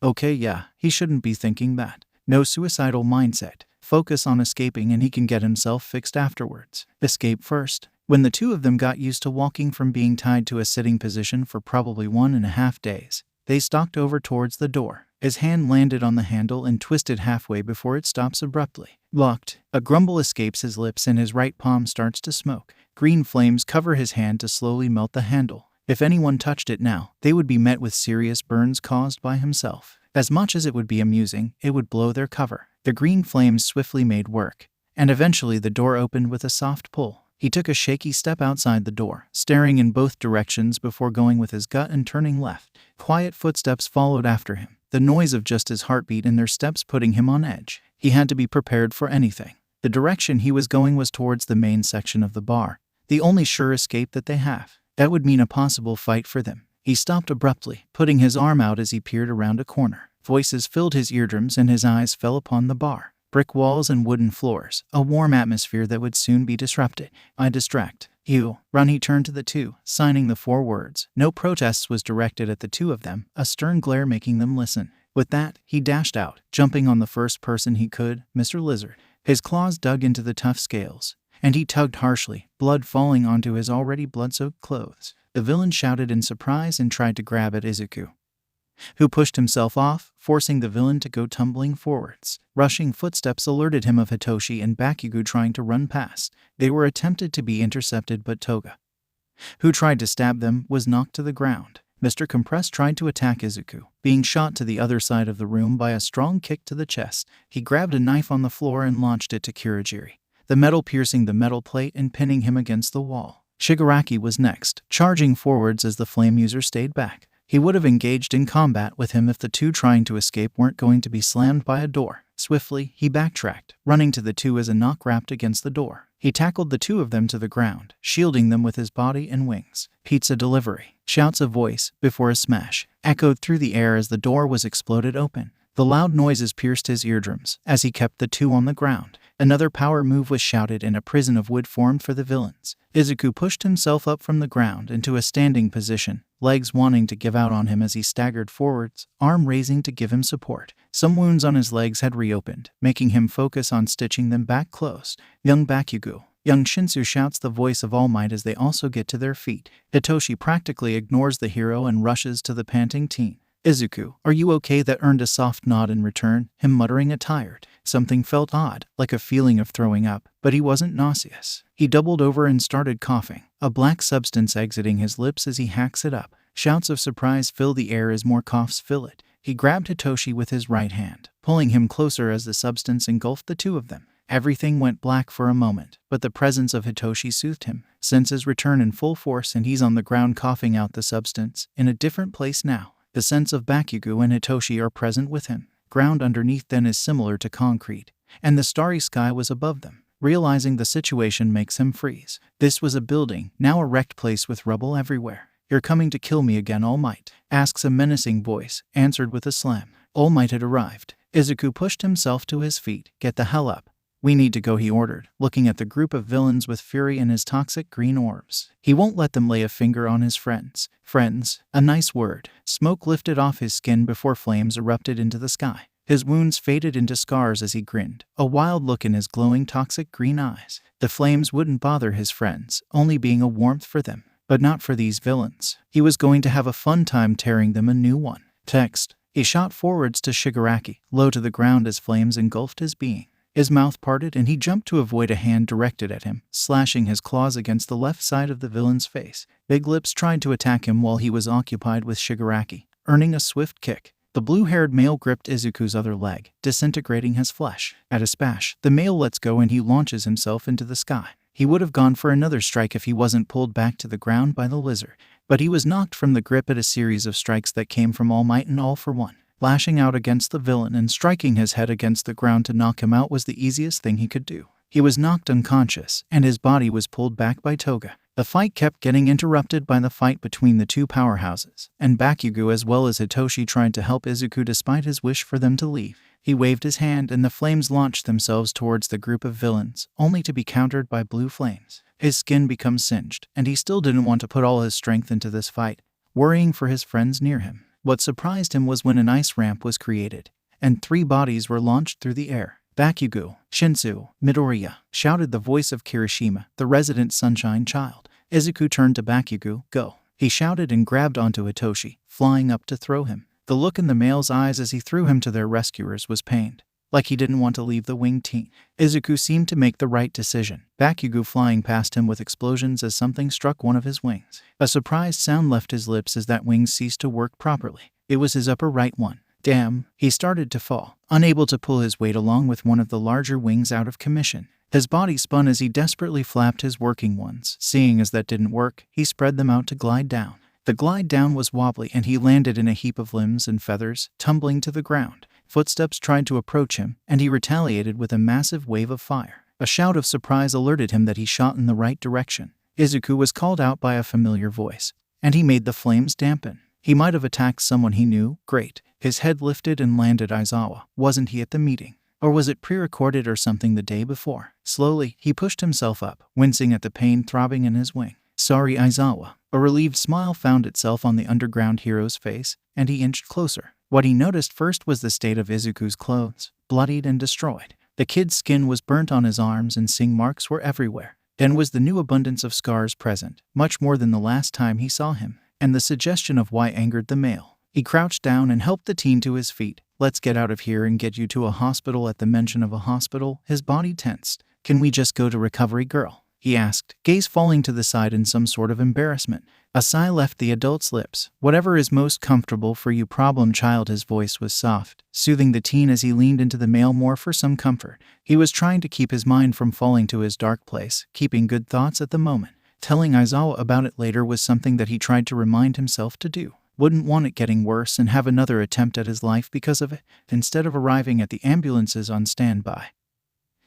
Okay, yeah, he shouldn't be thinking that. No suicidal mindset. Focus on escaping and he can get himself fixed afterwards. Escape first. When the 2 of them got used to walking from being tied to a sitting position for probably 1.5 days, they stalked over towards the door. His hand landed on the handle and twisted halfway before it stops abruptly. Locked. A grumble escapes his lips and his right palm starts to smoke. Green flames cover his hand to slowly melt the handle. If anyone touched it now, they would be met with serious burns caused by himself. As much as it would be amusing, it would blow their cover. The green flames swiftly made work, and eventually the door opened with a soft pull. He took a shaky step outside the door, staring in both directions before going with his gut and turning left. Quiet footsteps followed after him, the noise of just his heartbeat in their steps putting him on edge. He had to be prepared for anything. The direction he was going was towards the main section of the bar, the only sure escape that they have. That would mean a possible fight for them. He stopped abruptly, putting his arm out as he peered around a corner. Voices filled his eardrums and his eyes fell upon the bar. Brick walls and wooden floors, a warm atmosphere that would soon be disrupted. I distract. You. Run, he turned to the 2, signing the 4 words. No protests was directed at the 2 of them, a stern glare making them listen. With that, he dashed out, jumping on the first person he could, Mr. Lizard. His claws dug into the tough scales, and he tugged harshly, blood falling onto his already blood-soaked clothes. The villain shouted in surprise and tried to grab at Izuku, who pushed himself off, forcing the villain to go tumbling forwards. Rushing footsteps alerted him of Hitoshi and Bakugo trying to run past. They were attempted to be intercepted, but Toga, who tried to stab them, was knocked to the ground. Mr. Compress tried to attack Izuku, being shot to the other side of the room by a strong kick to the chest. He grabbed a knife on the floor and launched it to Kurogiri, the metal piercing the metal plate and pinning him against the wall. Shigaraki was next, charging forwards as the flame user stayed back. He would have engaged in combat with him if the 2 trying to escape weren't going to be slammed by a door. Swiftly, he backtracked, running to the 2 as a knock rapped against the door. He tackled the 2 of them to the ground, shielding them with his body and wings. Pizza delivery. Shouts of voice, before a smash, echoed through the air as the door was exploded open. The loud noises pierced his eardrums as he kept the 2 on the ground. Another power move was shouted and a prison of wood formed for the villains. Izuku pushed himself up from the ground into a standing position, legs wanting to give out on him as he staggered forwards, arm raising to give him support. Some wounds on his legs had reopened, making him focus on stitching them back closed. Young Bakugo. Young Shinsu shouts the voice of All Might as they also get to their feet. Hitoshi practically ignores the hero and rushes to the panting teen. Izuku, are you okay? That earned a soft nod in return, him muttering a tired Something felt odd, like a feeling of throwing up, but he wasn't nauseous. He doubled over and started coughing, a black substance exiting his lips as he hacks it up. Shouts of surprise fill the air as more coughs fill it. He grabbed Hitoshi with his right hand, pulling him closer as the substance engulfed the two of them. Everything went black for a moment, but the presence of Hitoshi soothed him. Senses return in full force and he's on the ground coughing out the substance, in a different place now. The sense of Bakugo and Hitoshi are present with him. Ground underneath them is similar to concrete, and the starry sky was above them. Realizing the situation makes him freeze. This was a building, now a wrecked place with rubble everywhere. "You're coming to kill me again, All Might?" asks a menacing voice, answered with a slam. All Might had arrived. Izuku pushed himself to his feet. "Get the hell up. We need to go," he ordered, looking at the group of villains with fury in his toxic green orbs. He won't let them lay a finger on his friends. Friends, a nice word. Smoke lifted off his skin before flames erupted into the sky. His wounds faded into scars as he grinned, a wild look in his glowing toxic green eyes. The flames wouldn't bother his friends, only being a warmth for them. But not for these villains. He was going to have a fun time tearing them a new one. Text. He shot forwards to Shigaraki, low to the ground as flames engulfed his being. His mouth parted and he jumped to avoid a hand directed at him, slashing his claws against the left side of the villain's face. Big Lips tried to attack him while he was occupied with Shigaraki, earning a swift kick. The blue-haired male gripped Izuku's other leg, disintegrating his flesh. At a splash, the male lets go and he launches himself into the sky. He would have gone for another strike if he wasn't pulled back to the ground by the lizard, but he was knocked from the grip at a series of strikes that came from All Might and All for One. Lashing out against the villain and striking his head against the ground to knock him out was the easiest thing he could do. He was knocked unconscious, and his body was pulled back by Toga. The fight kept getting interrupted by the fight between the two powerhouses, and Bakugo as well as Hitoshi tried to help Izuku despite his wish for them to leave. He waved his hand and the flames launched themselves towards the group of villains, only to be countered by blue flames. His skin becomes singed, and he still didn't want to put all his strength into this fight, worrying for his friends near him. What surprised him was when an ice ramp was created, and 3 bodies were launched through the air. "Bakugo, Shinsu, Midoriya," shouted the voice of Kirishima, the resident sunshine child. Izuku turned to Bakugo. "Go," he shouted and grabbed onto Hitoshi, flying up to throw him. The look in the male's eyes as he threw him to their rescuers was pained, like he didn't want to leave the winged team. Izuku seemed to make the right decision, Bakugo flying past him with explosions as something struck one of his wings. A surprised sound left his lips as that wing ceased to work properly. It was his upper right one. Damn, he started to fall, unable to pull his weight along with one of the larger wings out of commission. His body spun as he desperately flapped his working ones. Seeing as that didn't work, he spread them out to glide down. The glide down was wobbly and he landed in a heap of limbs and feathers, tumbling to the ground. Footsteps tried to approach him, and he retaliated with a massive wave of fire. A shout of surprise alerted him that he shot in the right direction. Izuku was called out by a familiar voice, and he made the flames dampen. He might have attacked someone he knew. Great. His head lifted and landed Aizawa. Wasn't he at the meeting? Or was it pre-recorded or something the day before? Slowly, he pushed himself up, wincing at the pain throbbing in his wing. "Sorry, Aizawa." A relieved smile found itself on the underground hero's face, and he inched closer. What he noticed first was the state of Izuku's clothes, bloodied and destroyed. The kid's skin was burnt on his arms and sing marks were everywhere. Then was the new abundance of scars present, much more than the last time he saw him, and the suggestion of why angered the male. He crouched down and helped the teen to his feet. "Let's get out of here and get you to a hospital." At the mention of a hospital, his body tensed. "Can we just go to Recovery Girl?" he asked, gaze falling to the side in some sort of embarrassment. A sigh left the adult's lips. "Whatever is most comfortable for you, problem child." His voice was soft, soothing the teen as he leaned into the male more for some comfort. He was trying to keep his mind from falling to his dark place, keeping good thoughts at the moment. Telling Aizawa about it later was something that he tried to remind himself to do. Wouldn't want it getting worse and have another attempt at his life because of it. Instead of arriving at the ambulances on standby,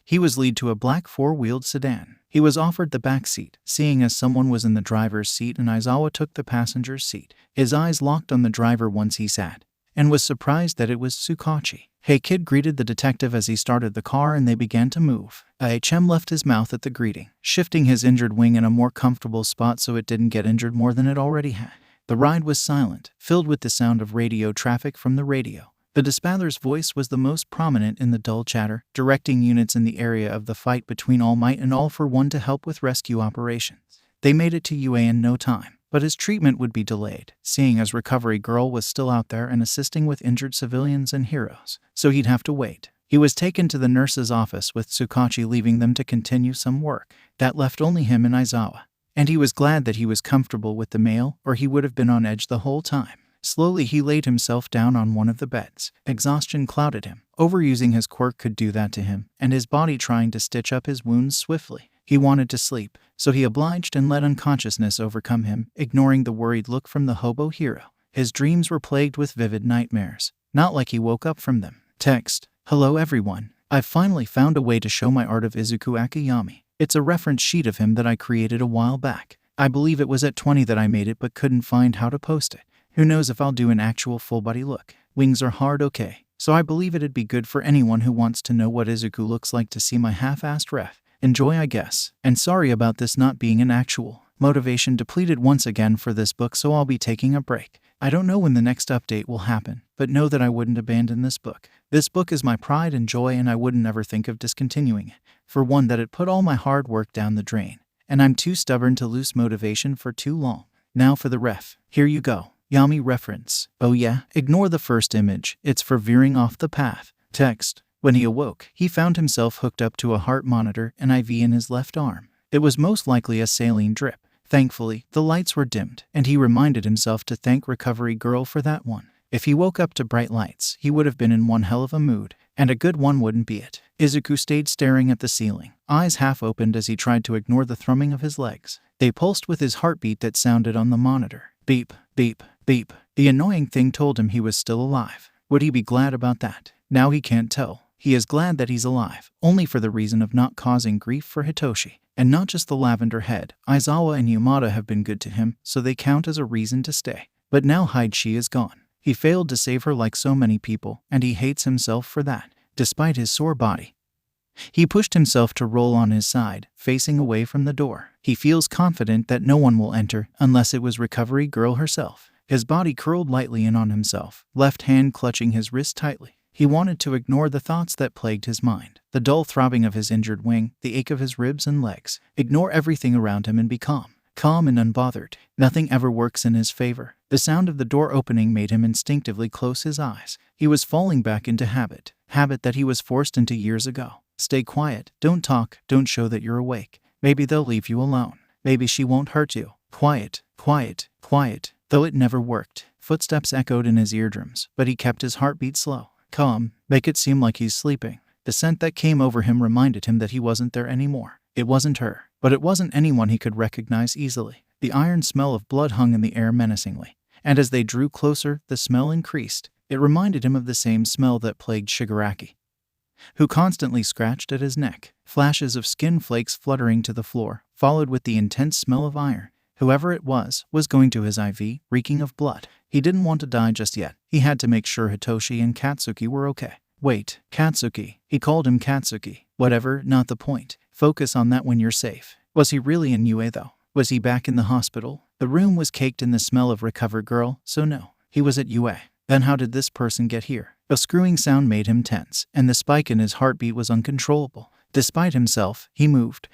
he was led to a black 4-wheeled sedan. He was offered the back seat, seeing as someone was in the driver's seat, and Aizawa took the passenger's seat. His eyes locked on the driver once he sat, and was surprised that it was Tsukachi. "Hey kid," greeted the detective as he started the car and they began to move. Ahm left his mouth at the greeting, shifting his injured wing in a more comfortable spot so it didn't get injured more than it already had. The ride was silent, filled with the sound of radio traffic from the radio. The dispatcher's voice was the most prominent in the dull chatter, directing units in the area of the fight between All Might and All for One to help with rescue operations. They made it to UA in no time, but his treatment would be delayed, seeing as Recovery Girl was still out there and assisting with injured civilians and heroes, so he'd have to wait. He was taken to the nurse's office with Tsukachi leaving them to continue some work. That left only him and Aizawa. And he was glad that he was comfortable with the male, or he would have been on edge the whole time. Slowly he laid himself down on one of the beds. Exhaustion clouded him. Overusing his quirk could do that to him, and his body trying to stitch up his wounds swiftly. He wanted to sleep, so he obliged and let unconsciousness overcome him, ignoring the worried look from the hobo hero. His dreams were plagued with vivid nightmares. Not like he woke up from them. Text: Hello everyone. I've finally found a way to show my art of Izuku Akiyami. It's a reference sheet of him that I created a while back. I believe it was at 20 that I made it but couldn't find how to post it. Who knows if I'll do an actual full body look. Wings are hard, okay. So I believe it'd be good for anyone who wants to know what Izuku looks like to see my half-assed ref. Enjoy, I guess. And sorry about this not being an actual. Motivation depleted once again for this book, so I'll be taking a break. I don't know when the next update will happen, but know that I wouldn't abandon this book. This book is my pride and joy, and I wouldn't ever think of discontinuing it. For one, that it put all my hard work down the drain, and I'm too stubborn to lose motivation for too long. Now for the ref. Here you go. Yami reference. Oh yeah, ignore the first image. It's for veering off the path. Text. When he awoke, he found himself hooked up to a heart monitor and IV in his left arm. It was most likely a saline drip. Thankfully, the lights were dimmed, and he reminded himself to thank Recovery Girl for that one. If he woke up to bright lights, he would have been in one hell of a mood, and a good one wouldn't be it. Izuku stayed staring at the ceiling, eyes half opened as he tried to ignore the thrumming of his legs. They pulsed with his heartbeat that sounded on the monitor. Beep, beep, beep. The annoying thing told him he was still alive. Would he be glad about that? Now he can't tell. He is glad that he's alive, only for the reason of not causing grief for Hitoshi. And not just the lavender head. Aizawa and Yamada have been good to him, so they count as a reason to stay. But now Haichi is gone. He failed to save her like so many people, and he hates himself for that, despite his sore body. He pushed himself to roll on his side, facing away from the door. He feels confident that no one will enter unless it was Recovery Girl herself. His body curled lightly in on himself, left hand clutching his wrist tightly. He wanted to ignore the thoughts that plagued his mind, the dull throbbing of his injured wing, the ache of his ribs and legs. Ignore everything around him and be calm. Calm and unbothered. Nothing ever works in his favor. The sound of the door opening made him instinctively close his eyes. He was falling back into habit that he was forced into years ago. Stay quiet, don't talk, don't show that you're awake. Maybe they'll leave you alone. Maybe she won't hurt you. Quiet, quiet, quiet. Though it never worked. Footsteps echoed in his eardrums, but he kept his heartbeat slow. Calm, make it seem like he's sleeping. The scent that came over him reminded him that he wasn't there anymore. It wasn't her, but it wasn't anyone he could recognize easily. The iron smell of blood hung in the air menacingly, and as they drew closer, the smell increased. It reminded him of the same smell that plagued Shigaraki, who constantly scratched at his neck. Flashes of skin flakes fluttering to the floor, followed with the intense smell of iron. Whoever it was going to his IV, reeking of blood. He didn't want to die just yet. He had to make sure Hitoshi and Katsuki were okay. Wait, Katsuki. He called him Katsuki. Whatever, not the point. Focus on that when you're safe. Was he really in UA though? Was he back in the hospital? The room was caked in the smell of Recovered Girl, so no. He was at UA. Then how did this person get here? A screwing sound made him tense, and the spike in his heartbeat was uncontrollable. Despite himself, he moved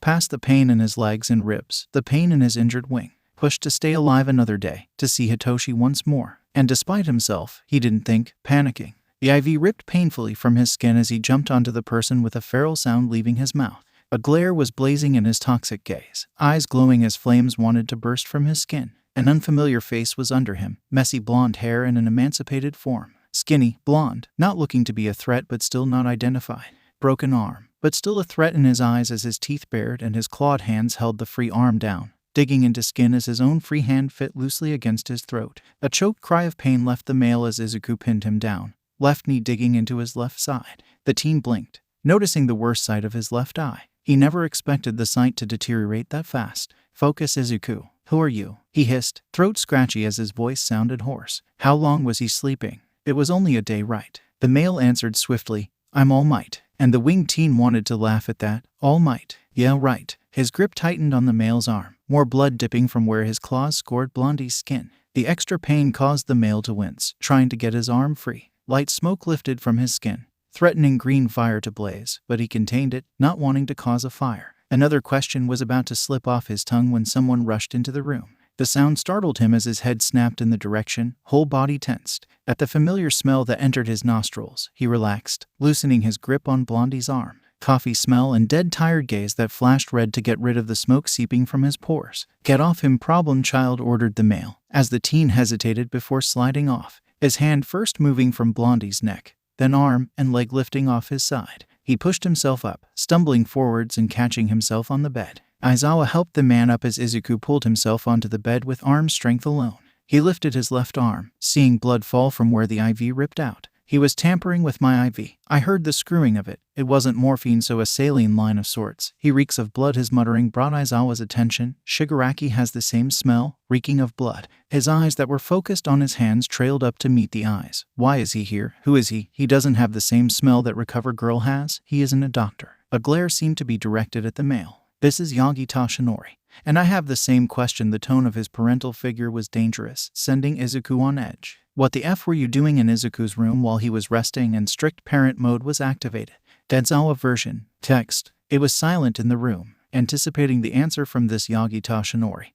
past the pain in his legs and ribs, the pain in his injured wing, pushed to stay alive another day, to see Hitoshi once more. And despite himself, he didn't think, panicking. The IV ripped painfully from his skin as he jumped onto the person with a feral sound leaving his mouth. A glare was blazing in his toxic gaze, eyes glowing as flames wanted to burst from his skin. An unfamiliar face was under him, messy blonde hair and an emancipated form. Skinny, blonde, not looking to be a threat but still not identified. Broken arm, but still a threat in his eyes as his teeth bared and his clawed hands held the free arm down, digging into skin as his own free hand fit loosely against his throat. A choked cry of pain left the male as Izuku pinned him down, left knee digging into his left side. The teen blinked, noticing the worst side of his left eye. He never expected the sight to deteriorate that fast. Focus, Izuku. Who are you? He hissed, throat scratchy as his voice sounded hoarse. How long was he sleeping? It was only a day, right? The male answered swiftly, I'm All Might. And the winged teen wanted to laugh at that. All Might. Yeah, right. His grip tightened on the male's arm, more blood dipping from where his claws scored Blondie's skin. The extra pain caused the male to wince, trying to get his arm free. Light smoke lifted from his skin, threatening green fire to blaze, but he contained it, not wanting to cause a fire. Another question was about to slip off his tongue when someone rushed into the room. The sound startled him as his head snapped in the direction, whole body tensed. At the familiar smell that entered his nostrils, he relaxed, loosening his grip on Blondie's arm. Coffee smell and dead tired gaze that flashed red to get rid of the smoke seeping from his pores. "Get off him, problem child," ordered the male, as the teen hesitated before sliding off, his hand first moving from Blondie's neck, then arm and leg lifting off his side. He pushed himself up, stumbling forwards and catching himself on the bed. Aizawa helped the man up as Izuku pulled himself onto the bed with arm strength alone. He lifted his left arm, seeing blood fall from where the IV ripped out. "He was tampering with my IV. I heard the screwing of it. It wasn't morphine, so a saline line of sorts. He reeks of blood." His muttering brought Aizawa's attention. "Shigaraki has the same smell, reeking of blood." His eyes that were focused on his hands trailed up to meet the eyes. "Why is he here? Who is he? He doesn't have the same smell that Recover Girl has. He isn't a doctor." A glare seemed to be directed at the male. "This is Yagi Tashinori. And I have the same question." The tone of his parental figure was dangerous, sending Izuku on edge. "What the F were you doing in Izuku's room while he was resting?" And strict parent mode was activated. Deadzawa version. Text. It was silent in the room, anticipating the answer from this Yagi Tashinori,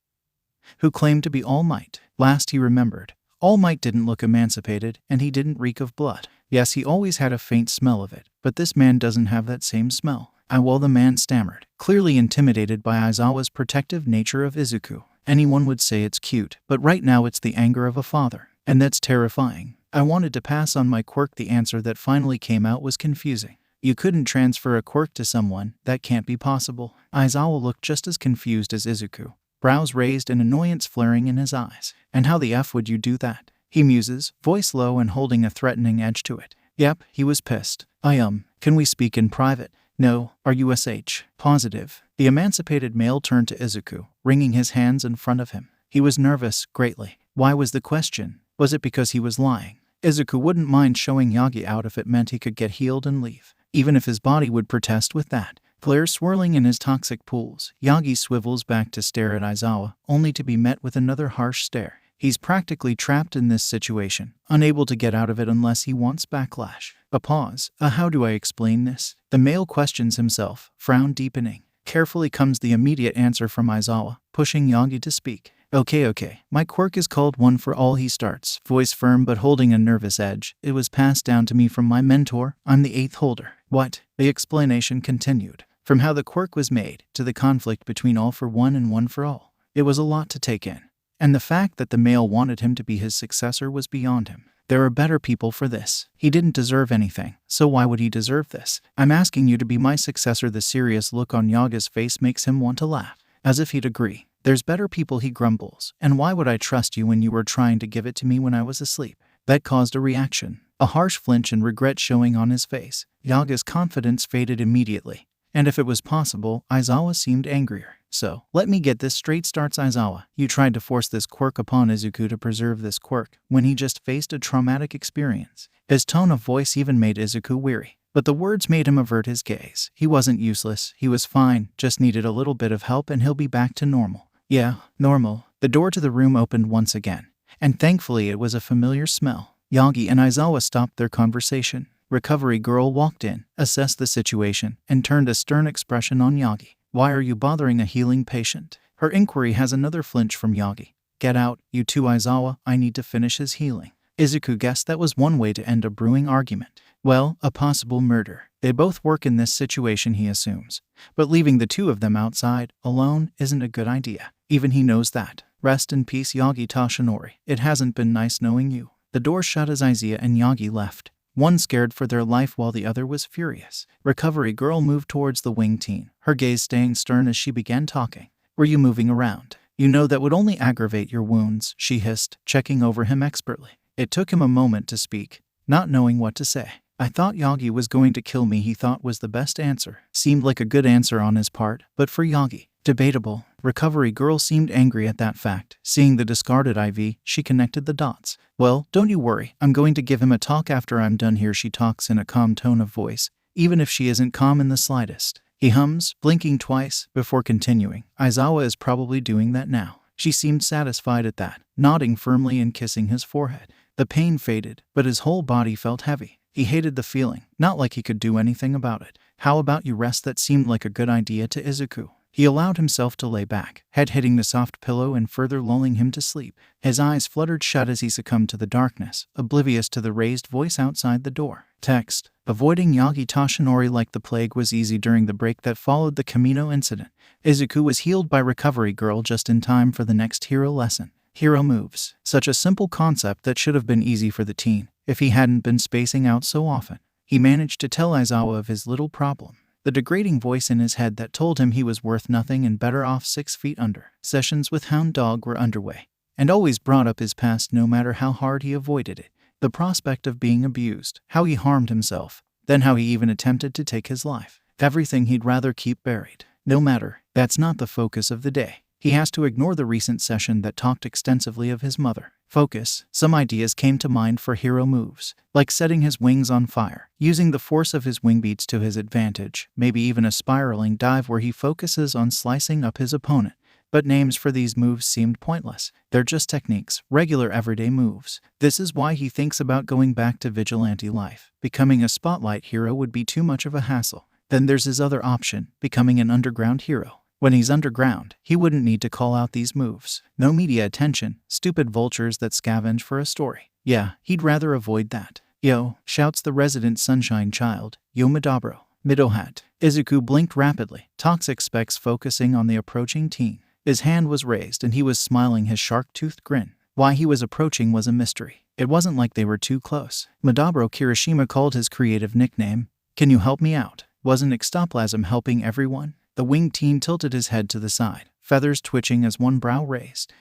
who claimed to be All Might. Last he remembered, All Might didn't look emancipated, and he didn't reek of blood. Yes, he always had a faint smell of it, but this man doesn't have that same smell. Well, the man stammered, clearly intimidated by Aizawa's protective nature of Izuku. "Anyone would say it's cute, but right now it's the anger of a father. And that's terrifying. I wanted to pass on my quirk." The answer that finally came out was confusing. "You couldn't transfer a quirk to someone. That can't be possible." Aizawa looked just as confused as Izuku, brows raised and annoyance flaring in his eyes. "And how the F would you do that?" he muses, voice low and holding a threatening edge to it. Yep, he was pissed. Can we speak in private?" "No, are you SH positive?" The emancipated male turned to Izuku, wringing his hands in front of him. He was nervous, greatly. Why was the question? Was it because he was lying? Izuku wouldn't mind showing Yagi out if it meant he could get healed and leave, even if his body would protest with that. Glare swirling in his toxic pools, Yagi swivels back to stare at Aizawa, only to be met with another harsh stare. He's practically trapped in this situation, unable to get out of it unless he wants backlash. A pause. How do I explain this? The male questions himself, frown deepening. Carefully comes the immediate answer from Aizawa, pushing Yagi to speak. Okay. My quirk is called One for All." He starts, voice firm but holding a nervous edge. "It was passed down to me from my mentor. I'm the 8th holder." What? The explanation continued. From how the quirk was made, to the conflict between All for One and One for All. It was a lot to take in. And the fact that the male wanted him to be his successor was beyond him. There are better people for this. He didn't deserve anything, so why would he deserve this? "I'm asking you to be my successor." The serious look on Yaga's face makes him want to laugh, as if he'd agree. "There's better people," he grumbles. "And why would I trust you when you were trying to give it to me when I was asleep?" That caused a reaction, a harsh flinch and regret showing on his face. Yaga's confidence faded immediately. And if it was possible, Aizawa seemed angrier. "So, let me get this straight," starts Aizawa. "You tried to force this quirk upon Izuku to preserve this quirk, when he just faced a traumatic experience." His tone of voice even made Izuku weary. But the words made him avert his gaze. He wasn't useless, he was fine, just needed a little bit of help and he'll be back to normal. Yeah, normal. The door to the room opened once again. And thankfully it was a familiar smell. Yagi and Aizawa stopped their conversation. Recovery Girl walked in, assessed the situation, and turned a stern expression on Yagi. "Why are you bothering a healing patient?" Her inquiry has another flinch from Yagi. "Get out, you two." Aizawa, "I need to finish his healing." Izuku guessed that was one way to end a brewing argument. Well, a possible murder. They both work in this situation, he assumes. But leaving the two of them outside, alone, isn't a good idea. Even he knows that. "Rest in peace, Yagi Tashinori. It hasn't been nice knowing you." The door shut as Aizawa and Yagi left. One scared for their life while the other was furious. Recovery Girl moved towards the wing teen, her gaze staying stern as she began talking. "Were you moving around? You know that would only aggravate your wounds," she hissed, checking over him expertly. It took him a moment to speak, not knowing what to say. "I thought Yagi was going to kill me," he thought was the best answer. Seemed like a good answer on his part, but for Yagi, debatable. Recovery Girl seemed angry at that fact. Seeing the discarded IV, she connected the dots. "Well, don't you worry. I'm going to give him a talk after I'm done here." She talks in a calm tone of voice, even if she isn't calm in the slightest. He hums, blinking twice, before continuing. Aizawa is probably doing that now. She seemed satisfied at that, nodding firmly and kissing his forehead. The pain faded, but his whole body felt heavy. He hated the feeling, not like he could do anything about it. "How about you rest?" That seemed like a good idea to Izuku. He allowed himself to lay back, head hitting the soft pillow and further lulling him to sleep. His eyes fluttered shut as he succumbed to the darkness, oblivious to the raised voice outside the door. Text. Avoiding Yagi Toshinori like the plague was easy during the break that followed the Kamino incident. Izuku was healed by Recovery Girl just in time for the next hero lesson. Hero moves. Such a simple concept that should have been easy for the teen, if he hadn't been spacing out so often. He managed to tell Aizawa of his little problem. The degrading voice in his head that told him he was worth nothing and better off 6 feet under. Sessions with Hound Dog were underway, and always brought up his past no matter how hard he avoided it. The prospect of being abused, how he harmed himself, then how he even attempted to take his life. Everything he'd rather keep buried. No matter, that's not the focus of the day. He has to ignore the recent session that talked extensively of his mother. Focus. Some ideas came to mind for hero moves, like setting his wings on fire, using the force of his wing beats to his advantage, maybe even a spiraling dive where he focuses on slicing up his opponent. But names for these moves seemed pointless. They're just techniques, regular everyday moves. This is why he thinks about going back to vigilante life. Becoming a spotlight hero would be too much of a hassle. Then there's his other option, becoming an underground hero. When he's underground, he wouldn't need to call out these moves. No media attention, stupid vultures that scavenge for a story. Yeah, he'd rather avoid that. Yo, shouts the resident sunshine child. Yo Midabro. Midohat. Izuku blinked rapidly, toxic specs focusing on the approaching teen. His hand was raised and he was smiling his shark-toothed grin. Why he was approaching was a mystery. It wasn't like they were too close. Midabro Kirishima called his creative nickname. Can you help me out? Wasn't ectoplasm helping everyone? The winged teen tilted his head to the side, feathers twitching as one brow raised.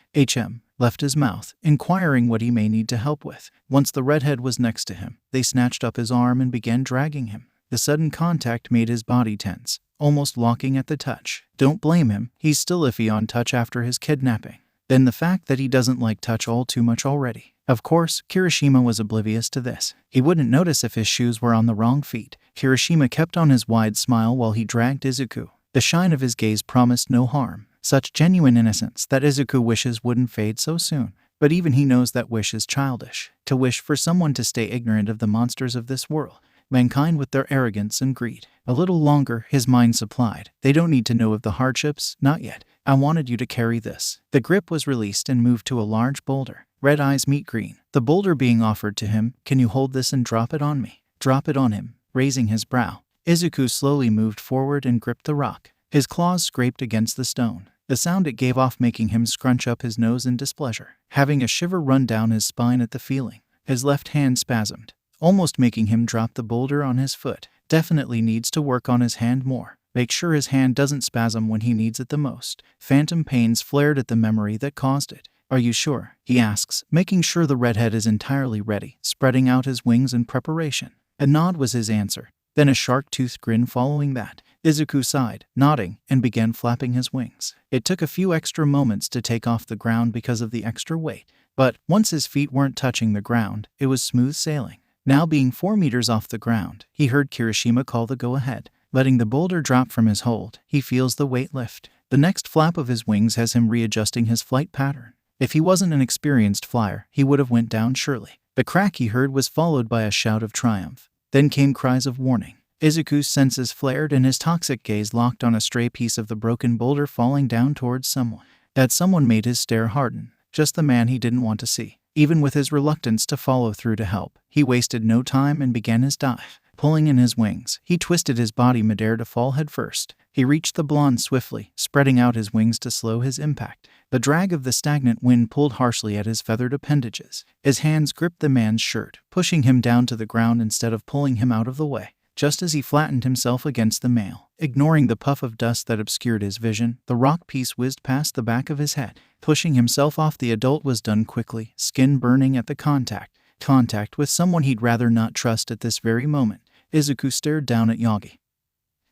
Left his mouth, inquiring what he may need to help with. Once the redhead was next to him, they snatched up his arm and began dragging him. The sudden contact made his body tense, almost locking at the touch. Don't blame him, he's still iffy on touch after his kidnapping. Then the fact that he doesn't like touch all too much already. Of course, Kirishima was oblivious to this. He wouldn't notice if his shoes were on the wrong feet. Kirishima kept on his wide smile while he dragged Izuku. The shine of his gaze promised no harm, such genuine innocence that Izuku wishes wouldn't fade so soon. But even he knows that wish is childish. To wish for someone to stay ignorant of the monsters of this world, mankind with their arrogance and greed. A little longer, his mind supplied. They don't need to know of the hardships, not yet. I wanted you to carry this. The grip was released and moved to a large boulder. Red eyes meet green. The boulder being offered to him. Can you hold this and drop it on me? Drop it on him, raising his brow. Izuku slowly moved forward and gripped the rock. His claws scraped against the stone, the sound it gave off making him scrunch up his nose in displeasure, having a shiver run down his spine at the feeling. His left hand spasmed, almost making him drop the boulder on his foot. Definitely needs to work on his hand more. Make sure his hand doesn't spasm when he needs it the most. Phantom pains flared at the memory that caused it. Are you sure? He asks, making sure the redhead is entirely ready, spreading out his wings in preparation. A nod was his answer. Then a shark-toothed grin following that. Izuku sighed, nodding, and began flapping his wings. It took a few extra moments to take off the ground because of the extra weight, but once his feet weren't touching the ground, it was smooth sailing. Now being 4 meters off the ground, he heard Kirishima call the go-ahead. Letting the boulder drop from his hold, he feels the weight lift. The next flap of his wings has him readjusting his flight pattern. If he wasn't an experienced flyer, he would have went down surely. The crack he heard was followed by a shout of triumph. Then came cries of warning. Izuku's senses flared and his toxic gaze locked on a stray piece of the broken boulder falling down towards someone. That someone made his stare harden. Just the man he didn't want to see. Even with his reluctance to follow through to help, he wasted no time and began his dive. Pulling in his wings, he twisted his body midair to fall headfirst. He reached the blonde swiftly, spreading out his wings to slow his impact. The drag of the stagnant wind pulled harshly at his feathered appendages. His hands gripped the man's shirt, pushing him down to the ground instead of pulling him out of the way. Just as he flattened himself against the male, ignoring the puff of dust that obscured his vision, the rock piece whizzed past the back of his head. Pushing himself off, the adult was done quickly, skin burning at the contact. Contact with someone he'd rather not trust at this very moment. Izuku stared down at Yagi,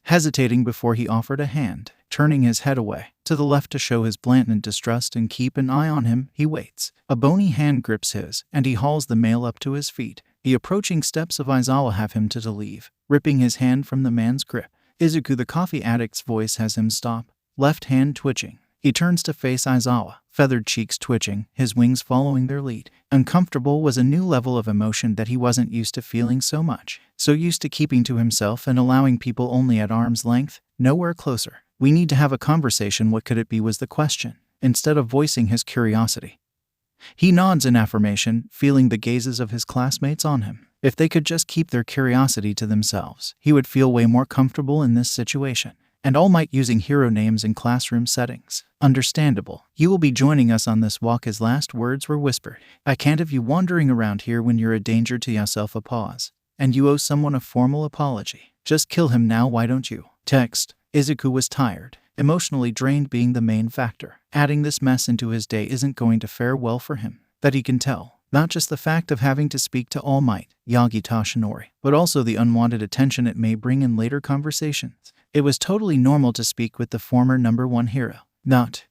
hesitating before he offered a hand, turning his head away to the left to show his blatant distrust and keep an eye on him. He waits. A bony hand grips his, and he hauls the male up to his feet. The approaching steps of Aizawa have him to leave, ripping his hand from the man's grip. Izuku, the coffee addict's voice has him stop, left hand twitching. He turns to face Aizawa, feathered cheeks twitching, his wings following their lead. Uncomfortable was a new level of emotion that he wasn't used to feeling so much. So used to keeping to himself and allowing people only at arm's length, nowhere closer. We need to have a conversation. What could it be was the question, instead of voicing his curiosity. He nods in affirmation, feeling the gazes of his classmates on him. If they could just keep their curiosity to themselves, he would feel way more comfortable in this situation. And All Might using hero names in classroom settings. Understandable. You will be joining us on this walk. His last words were whispered. I can't have you wandering around here when you're a danger to yourself. A pause. And you owe someone a formal apology. Just kill him now, why don't you? Text. Izuku was tired, emotionally drained, being the main factor. Adding this mess into his day isn't going to fare well for him. That he can tell. Not just the fact of having to speak to All Might, Yagi Toshinori, but also the unwanted attention it may bring in later conversations. It was totally normal to speak with the former #1 hero.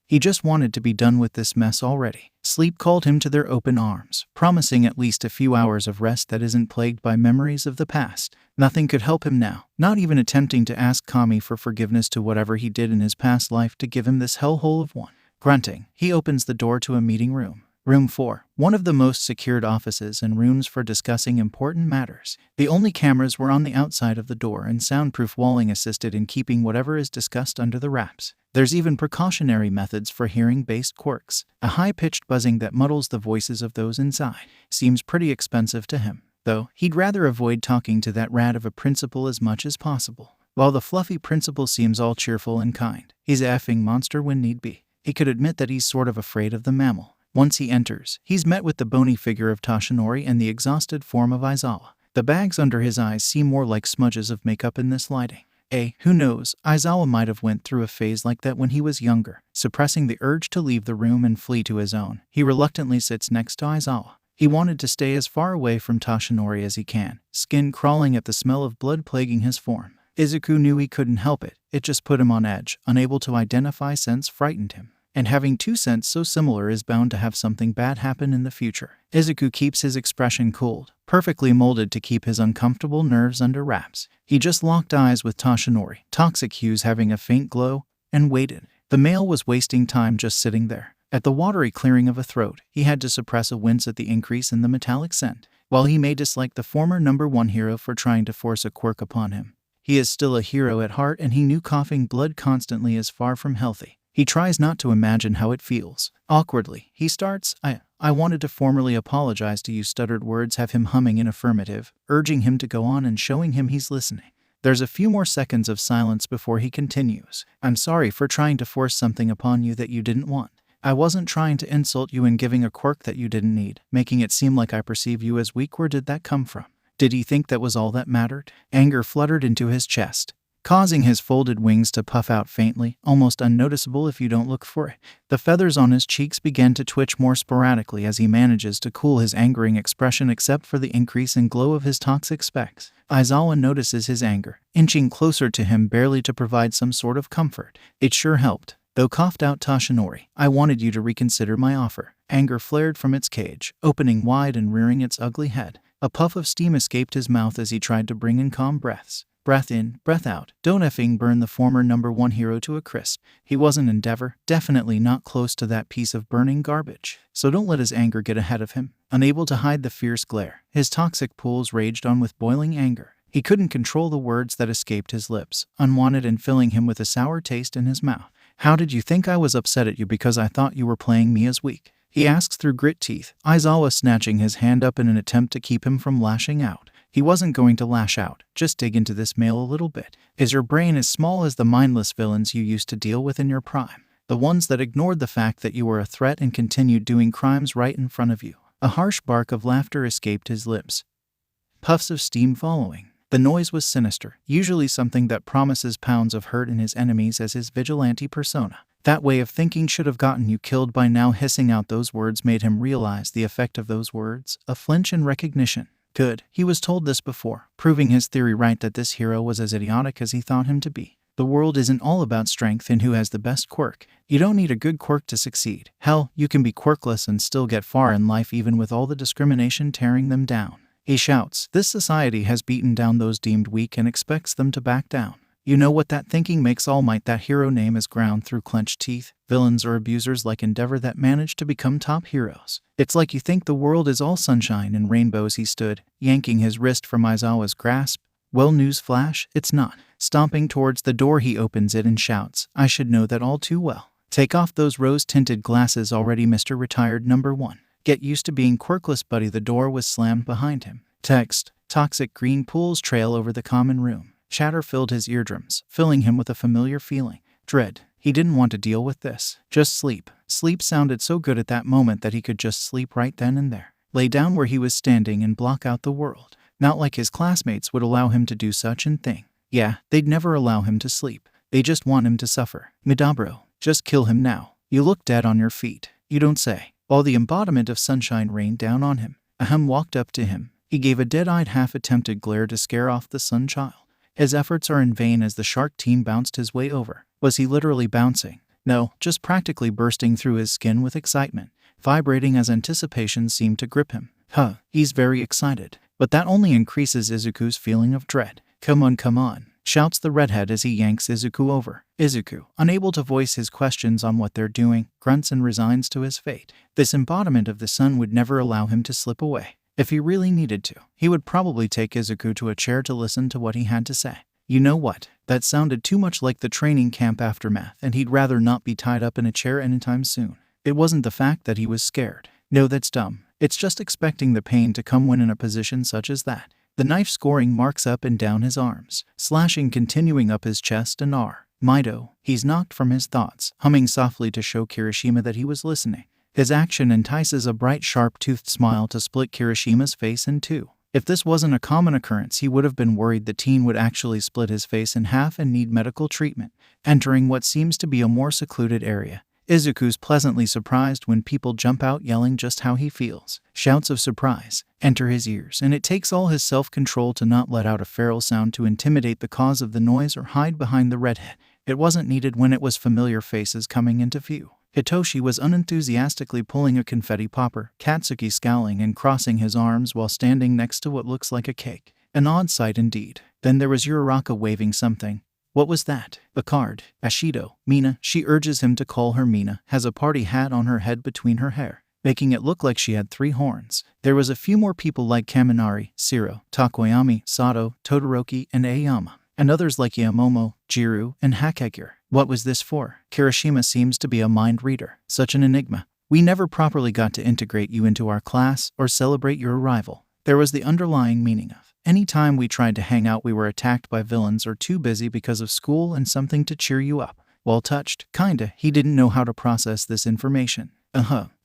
He just wanted to be done with this mess already. Sleep called him to their open arms, promising at least a few hours of rest that isn't plagued by memories of the past. Nothing could help him now, not even attempting to ask Kami for forgiveness to whatever he did in his past life to give him this hellhole of one. Grunting, he opens the door to a meeting room. Room 4, one of the most secured offices and rooms for discussing important matters. The only cameras were on the outside of the door, and soundproof walling assisted in keeping whatever is discussed under the wraps. There's even precautionary methods for hearing-based quirks. A high-pitched buzzing that muddles the voices of those inside. Seems pretty expensive to him, though he'd rather avoid talking to that rat of a principal as much as possible. While the fluffy principal seems all cheerful and kind, he's a effing monster when need be. He could admit that he's sort of afraid of the mammal. Once he enters, he's met with the bony figure of Toshinori and the exhausted form of Aizawa. The bags under his eyes seem more like smudges of makeup in this lighting. Who knows, Aizawa might have went through a phase like that when he was younger. Suppressing the urge to leave the room and flee to his own, he reluctantly sits next to Aizawa. He wanted to stay as far away from Toshinori as he can, skin crawling at the smell of blood plaguing his form. Izuku knew he couldn't help it. It just put him on edge. Unable to identify scents frightened him. And having two scents so similar is bound to have something bad happen in the future. Izuku keeps his expression cooled, perfectly molded to keep his uncomfortable nerves under wraps. He just locked eyes with Toshinori, toxic hues having a faint glow, and waited. The male was wasting time just sitting there. At the watery clearing of a throat, he had to suppress a wince at the increase in the metallic scent. While he may dislike the former #1 hero for trying to force a quirk upon him, he is still a hero at heart, and he knew coughing blood constantly is far from healthy. He tries not to imagine how it feels. Awkwardly, he starts, I wanted to formally apologize to you. Stuttered words have him humming in affirmative, urging him to go on and showing him he's listening. There's a few more seconds of silence before he continues. I'm sorry for trying to force something upon you that you didn't want. I wasn't trying to insult you in giving a quirk that you didn't need, making it seem like I perceive you as weak. Where did that come from? Did he think that was all that mattered? Anger fluttered into his chest, causing his folded wings to puff out faintly, almost unnoticeable if you don't look for it. The feathers on his cheeks begin to twitch more sporadically as he manages to cool his angering expression, except for the increase in glow of his toxic specs. Aizawa notices his anger, inching closer to him barely to provide some sort of comfort. It sure helped, though, coughed out Toshinori. I wanted you to reconsider my offer. Anger flared from its cage, opening wide and rearing its ugly head. A puff of steam escaped his mouth as he tried to bring in calm breaths. Breath in, breath out. Don't effing burn the former #1 hero to a crisp. He was an endeavor, definitely not close to that piece of burning garbage. So don't let his anger get ahead of him. Unable to hide the fierce glare, his toxic pools raged on with boiling anger. He couldn't control the words that escaped his lips, unwanted and filling him with a sour taste in his mouth. How did you think I was upset at you because I thought you were playing me as weak? He asks through grit teeth, Aizawa snatching his hand up in an attempt to keep him from lashing out. He wasn't going to lash out, just dig into this male a little bit. Is your brain as small as the mindless villains you used to deal with in your prime? The ones that ignored the fact that you were a threat and continued doing crimes right in front of you. A harsh bark of laughter escaped his lips, puffs of steam following. The noise was sinister, usually something that promises pounds of hurt in his enemies as his vigilante persona. That way of thinking should have gotten you killed by now. Hissing out those words made him realize the effect of those words, a flinch in recognition. Good, he was told this before, proving his theory right that this hero was as idiotic as he thought him to be. The world isn't all about strength and who has the best quirk. You don't need a good quirk to succeed. Hell, you can be quirkless and still get far in life even with all the discrimination tearing them down. He shouts, this society has beaten down those deemed weak and expects them to back down. You know what that thinking makes All Might. That hero name is ground through clenched teeth. Villains or abusers like Endeavor that manage to become top heroes. It's like you think the world is all sunshine and rainbows. He stood, yanking his wrist from Aizawa's grasp, Well, newsflash, it's not. Stomping towards the door, he opens it and shouts, I should know that all too well. Take off those rose-tinted glasses already, Mr. Retired Number 1. Get used to being quirkless, buddy. The door was slammed behind him. Text, toxic green pools trail over the common room. Chatter filled his eardrums, filling him with a familiar feeling. Dread. He didn't want to deal with this. Just sleep. Sleep sounded so good at that moment that he could just sleep right then and there. Lay down where he was standing and block out the world. Not like his classmates would allow him to do such an thing. Yeah, they'd never allow him to sleep. They just want him to suffer. Midabro, just kill him now. You look dead on your feet. You don't say. While the embodiment of sunshine rained down on him, Ahem walked up to him. He gave a dead-eyed half-attempted glare to scare off the sun child. His efforts are in vain as the shark team bounced his way over. Was he literally bouncing? No, just practically bursting through his skin with excitement, vibrating as anticipation seemed to grip him. He's very excited. But that only increases Izuku's feeling of dread. Come on, shouts the redhead as he yanks Izuku over. Izuku, unable to voice his questions on what they're doing, grunts and resigns to his fate. This embodiment of the sun would never allow him to slip away. If he really needed to, he would probably take Izuku to a chair to listen to what he had to say. You know what? That sounded too much like the training camp aftermath, and he'd rather not be tied up in a chair anytime soon. It wasn't the fact that he was scared. No, that's dumb. It's just expecting the pain to come when in a position such as that. The knife scoring marks up and down his arms, slashing continuing up his chest and Mido. He's knocked from his thoughts, humming softly to show Kirishima that he was listening. His action entices a bright, sharp-toothed smile to split Kirishima's face in two. If this wasn't a common occurrence, he would have been worried the teen would actually split his face in half and need medical treatment. Entering what seems to be a more secluded area, Izuku's pleasantly surprised when people jump out yelling just how he feels. Shouts of surprise enter his ears, and it takes all his self-control to not let out a feral sound to intimidate the cause of the noise or hide behind the redhead. It wasn't needed when it was familiar faces coming into view. Hitoshi was unenthusiastically pulling a confetti popper, Katsuki scowling and crossing his arms while standing next to what looks like a cake. An odd sight indeed. Then there was Uraraka waving something. What was that? A card. Ashido. Mina, she urges him to call her Mina, has a party hat on her head between her hair, making it look like she had 3 horns. There was a few more people like Kaminari, Shiro, Takoyami, Sato, Todoroki, and Aoyama, and others like Yamomo, Jiru, and Hakegure. What was this for? Kirishima seems to be a mind reader. Such an enigma. We never properly got to integrate you into our class or celebrate your arrival. There was the underlying meaning of, any time we tried to hang out we were attacked by villains or too busy because of school and something to cheer you up. Well touched, kinda. He didn't know how to process this information.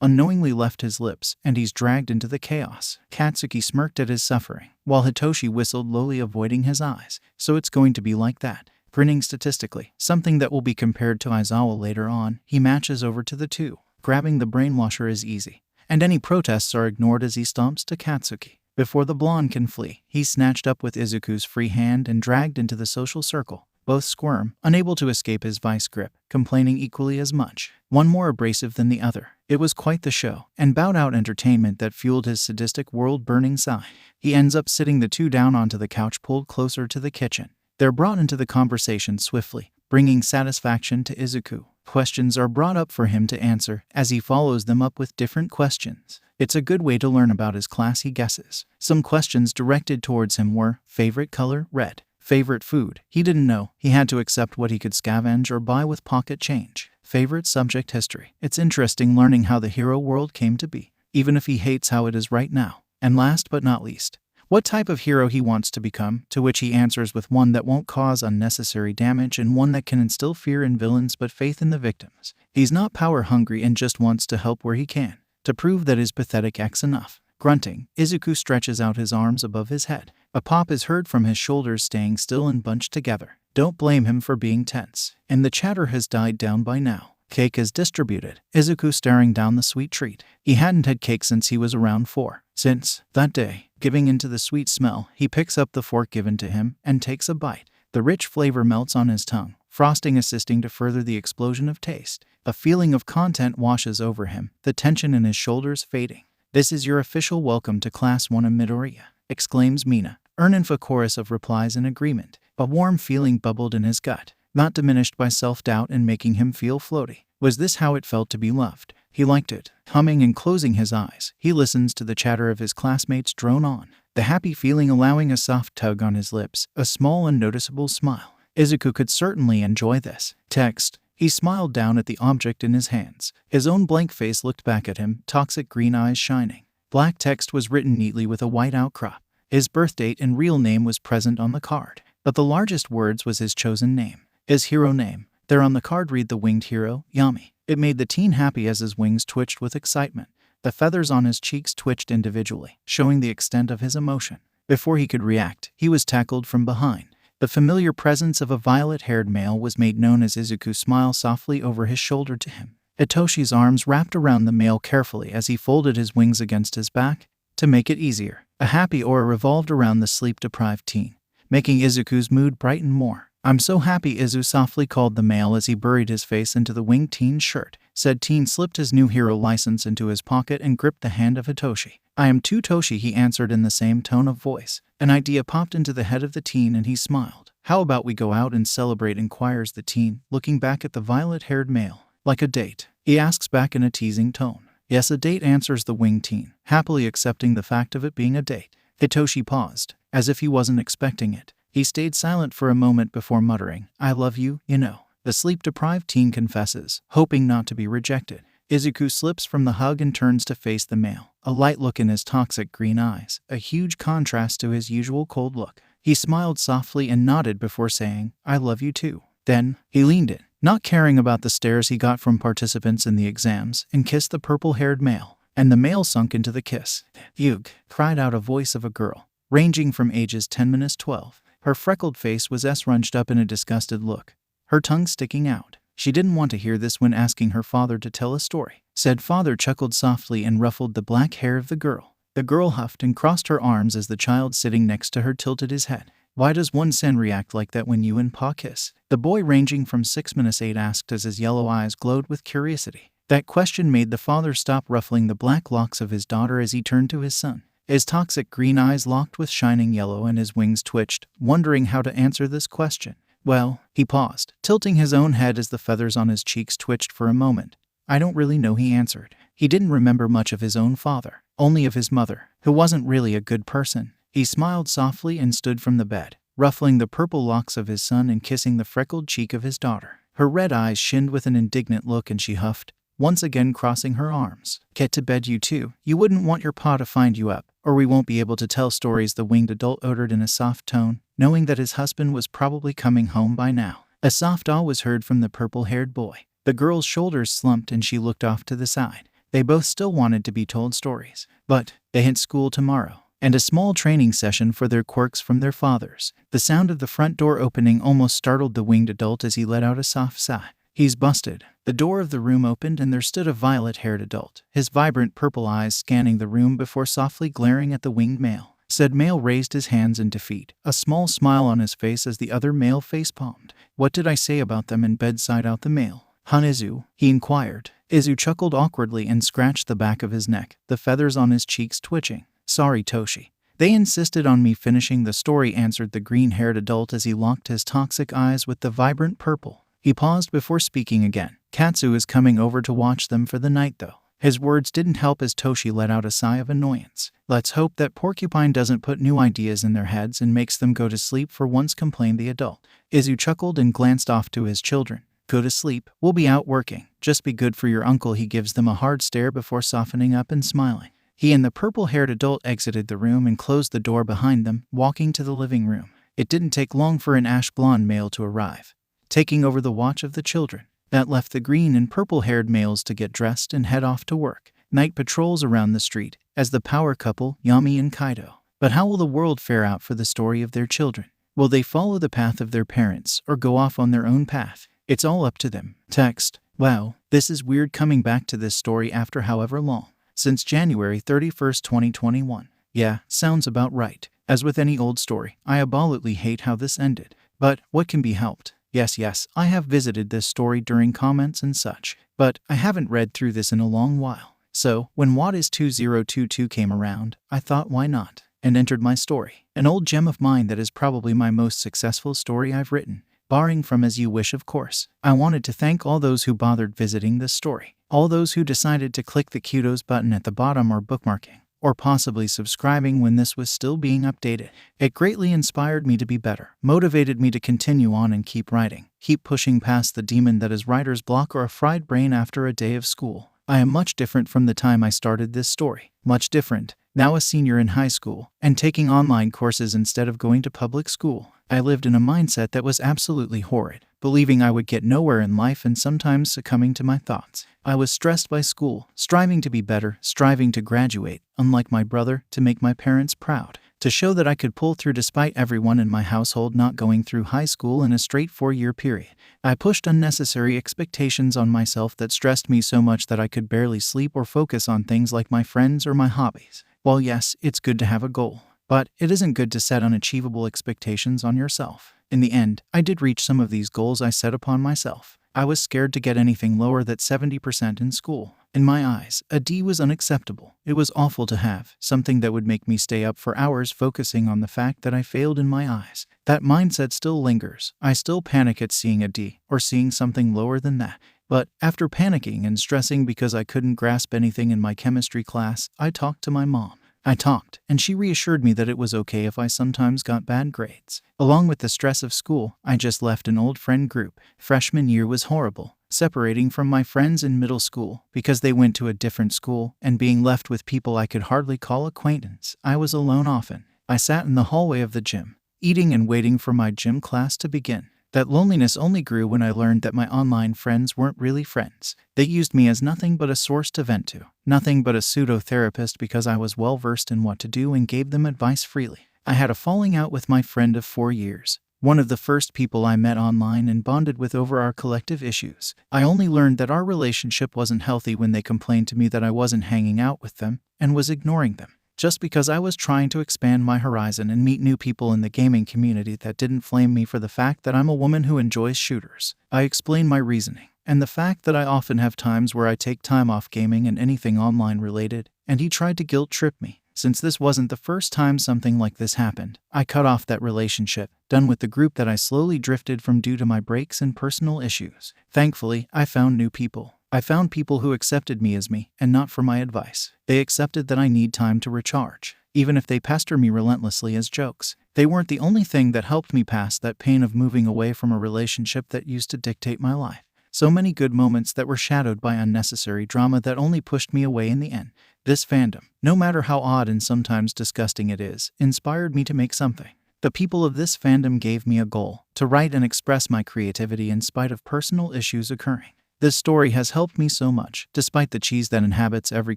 Unknowingly left his lips, and he's dragged into the chaos. Katsuki smirked at his suffering, while Hitoshi whistled lowly, avoiding his eyes. So it's going to be like that. Grinning statistically, something that will be compared to Aizawa later on, he matches over to the two. Grabbing the brainwasher is easy, and any protests are ignored as he stomps to Katsuki. Before the blonde can flee, he's snatched up with Izuku's free hand and dragged into the social circle. Both squirm, unable to escape his vice grip, complaining equally as much, one more abrasive than the other. It was quite the show, and bowed-out entertainment that fueled his sadistic world-burning sigh. He ends up sitting the two down onto the couch pulled closer to the kitchen. They're brought into the conversation swiftly, bringing satisfaction to Izuku. Questions are brought up for him to answer, as he follows them up with different questions. It's a good way to learn about his class, he guesses. Some questions directed towards him were, favorite color, red. Favorite food, he didn't know. He had to accept what he could scavenge or buy with pocket change. Favorite subject, history. It's interesting learning how the hero world came to be, even if he hates how it is right now. And last but not least, what type of hero he wants to become, to which he answers with one that won't cause unnecessary damage and one that can instill fear in villains but faith in the victims. He's not power hungry and just wants to help where he can, to prove that his pathetic act's enough. Grunting, Izuku stretches out his arms above his head. A pop is heard from his shoulders, staying still and bunched together. Don't blame him for being tense. And the chatter has died down by now. Cake is distributed, Izuku staring down the sweet treat. He hadn't had cake since he was around 4. Since that day, giving into the sweet smell, he picks up the fork given to him and takes a bite. The rich flavor melts on his tongue, frosting assisting to further the explosion of taste. A feeling of content washes over him, the tension in his shoulders fading. This is your official welcome to Class 1 of Midoriya, exclaims Mina. Ernanf a chorus of replies in agreement. A warm feeling bubbled in his gut, not diminished by self-doubt and making him feel floaty. Was this how it felt to be loved? He liked it. Humming and closing his eyes, he listens to the chatter of his classmates drone on. the happy feeling allowing a soft tug on his lips, a small unnoticeable smile. Izuku could certainly enjoy this. Text. He smiled down at the object in his hands. His own blank face looked back at him, toxic green eyes shining. Black text was written neatly with a white outcrop. His birth date and real name was present on the card, but the largest words was his chosen name, his hero name. There on the card read the winged hero, Yami. It made the teen happy as his wings twitched with excitement. The feathers on his cheeks twitched individually, showing the extent of his emotion. Before he could react, he was tackled from behind. The familiar presence of a violet-haired male was made known as Izuku smiled softly over his shoulder to him. Hitoshi's arms wrapped around the male carefully as he folded his wings against his back. To make it easier, a happy aura revolved around the sleep-deprived teen, making Izuku's mood brighten more. I'm so happy, Izu softly called the male as he buried his face into the winged teen's shirt. Said teen slipped his new hero license into his pocket and gripped the hand of Hitoshi. I am too Toshi, he answered in the same tone of voice. An idea popped into the head of the teen and he smiled. How about we go out and celebrate, inquires the teen, looking back at the violet-haired male. Like a date? He asks back in a teasing tone. Yes, a date, answers the winged teen, happily accepting the fact of it being a date. Hitoshi paused, as if he wasn't expecting it. He stayed silent for a moment before muttering, I love you, you know. The sleep-deprived teen confesses, hoping not to be rejected. Izuku slips from the hug and turns to face the male, a light look in his toxic green eyes, a huge contrast to his usual cold look. He smiled softly and nodded before saying, I love you too. Then, he leaned in, not caring about the stares he got from participants in the exams, and kissed the purple-haired male. And the male sunk into the kiss. Yug, cried out a voice of a girl, ranging from ages 10–12. Her freckled face was scrunched up in a disgusted look, her tongue sticking out. She didn't want to hear this when asking her father to tell a story. Said father chuckled softly and ruffled the black hair of the girl. The girl huffed and crossed her arms as the child sitting next to her tilted his head. Why does one sen react like that when you and Pa kiss? The boy ranging from 6–8 asked as his yellow eyes glowed with curiosity. That question made the father stop ruffling the black locks of his daughter as he turned to his son. His toxic green eyes locked with shining yellow and his wings twitched, wondering how to answer this question. Well, he paused, tilting his own head as the feathers on his cheeks twitched for a moment. I don't really know, he answered. He didn't remember much of his own father, only of his mother, who wasn't really a good person. He smiled softly and stood from the bed, ruffling the purple locks of his son and kissing the freckled cheek of his daughter. Her red eyes shinned with an indignant look and she huffed, once again crossing her arms. Get to bed, you two. You wouldn't want your pa to find you up, or we won't be able to tell stories, the winged adult uttered in a soft tone, knowing that his husband was probably coming home by now. A soft awe was heard from the purple-haired boy. The girl's shoulders slumped and she looked off to the side. They both still wanted to be told stories, but they had school tomorrow, and a small training session for their quirks from their fathers. The sound of the front door opening almost startled the winged adult as he let out a soft sigh. He's busted. The door of the room opened and there stood a violet-haired adult, his vibrant purple eyes scanning the room before softly glaring at the winged male. Said male raised his hands in defeat, a small smile on his face as the other male face-palmed. What did I say about them in bed? Sighed out the male. Hun Izu, he inquired. Izu chuckled awkwardly and scratched the back of his neck, the feathers on his cheeks twitching. Sorry, Toshi. They insisted on me finishing the story, answered the green-haired adult as he locked his toxic eyes with the vibrant purple. He paused before speaking again. Katsu is coming over to watch them for the night though. His words didn't help as Toshi let out a sigh of annoyance. Let's hope that Porcupine doesn't put new ideas in their heads and makes them go to sleep for once, complained the adult. Izu chuckled and glanced off to his children. Go to sleep, we'll be out working. Just be good for your uncle. He gives them a hard stare before softening up and smiling. He and the purple-haired adult exited the room and closed the door behind them, walking to the living room. It didn't take long for an ash-blonde male to arrive, taking over the watch of the children. That left the green and purple-haired males to get dressed and head off to work. Night patrols around the street as the power couple, Yami and Kaido. But how will the world fare out for the story of their children? Will they follow the path of their parents or go off on their own path? It's all up to them. Text. Wow, this is weird coming back to this story after however long. Since January 31st, 2021. Yeah, sounds about right. As with any old story, I absolutely hate how this ended. But what can be helped? Yes, I have visited this story during comments and such, but I haven't read through this in a long while. So, when What is 2022 came around, I thought why not, and entered my story. An old gem of mine that is probably my most successful story I've written, barring from As You Wish, of course. I wanted to thank all those who bothered visiting this story, all those who decided to click the kudos button at the bottom or bookmarking, or possibly subscribing when this was still being updated. It greatly inspired me to be better, motivated me to continue on and keep writing, keep pushing past the demon that is writer's block or a fried brain after a day of school. I am much different from the time I started this story. Much different. Now a senior in high school, and taking online courses instead of going to public school. I lived in a mindset that was absolutely horrid, believing I would get nowhere in life and sometimes succumbing to my thoughts. I was stressed by school, striving to be better, striving to graduate, unlike my brother, to make my parents proud, to show that I could pull through despite everyone in my household not going through high school in a straight 4-year period. I pushed unnecessary expectations on myself that stressed me so much that I could barely sleep or focus on things like my friends or my hobbies. Well, yes, it's good to have a goal, but it isn't good to set unachievable expectations on yourself. In the end, I did reach some of these goals I set upon myself. I was scared to get anything lower than 70% in school. In my eyes, a D was unacceptable. It was awful to have, something that would make me stay up for hours focusing on the fact that I failed in my eyes. That mindset still lingers. I still panic at seeing a D, or seeing something lower than that. But after panicking and stressing because I couldn't grasp anything in my chemistry class, I talked to my mom. And she reassured me that it was okay if I sometimes got bad grades. Along with the stress of school, I just left an old friend group. Freshman year was horrible, separating from my friends in middle school because they went to a different school and being left with people I could hardly call acquaintance. I was alone often. I sat in the hallway of the gym, eating and waiting for my gym class to begin. That loneliness only grew when I learned that my online friends weren't really friends. They used me as nothing but a source to vent to, nothing but a pseudo-therapist because I was well-versed in what to do and gave them advice freely. I had a falling out with my friend of 4 years, one of the first people I met online and bonded with over our collective issues. I only learned that our relationship wasn't healthy when they complained to me that I wasn't hanging out with them and was ignoring them, just because I was trying to expand my horizon and meet new people in the gaming community that didn't flame me for the fact that I'm a woman who enjoys shooters. I explained my reasoning, and the fact that I often have times where I take time off gaming and anything online related, and he tried to guilt trip me. Since this wasn't the first time something like this happened, I cut off that relationship, done with the group that I slowly drifted from due to my breaks and personal issues. Thankfully, I found new people. I found people who accepted me as me, and not for my advice. They accepted that I need time to recharge, even if they pester me relentlessly as jokes. They weren't the only thing that helped me pass that pain of moving away from a relationship that used to dictate my life. So many good moments that were shadowed by unnecessary drama that only pushed me away in the end. This fandom, no matter how odd and sometimes disgusting it is, inspired me to make something. The people of this fandom gave me a goal, to write and express my creativity in spite of personal issues occurring. This story has helped me so much, despite the cheese that inhabits every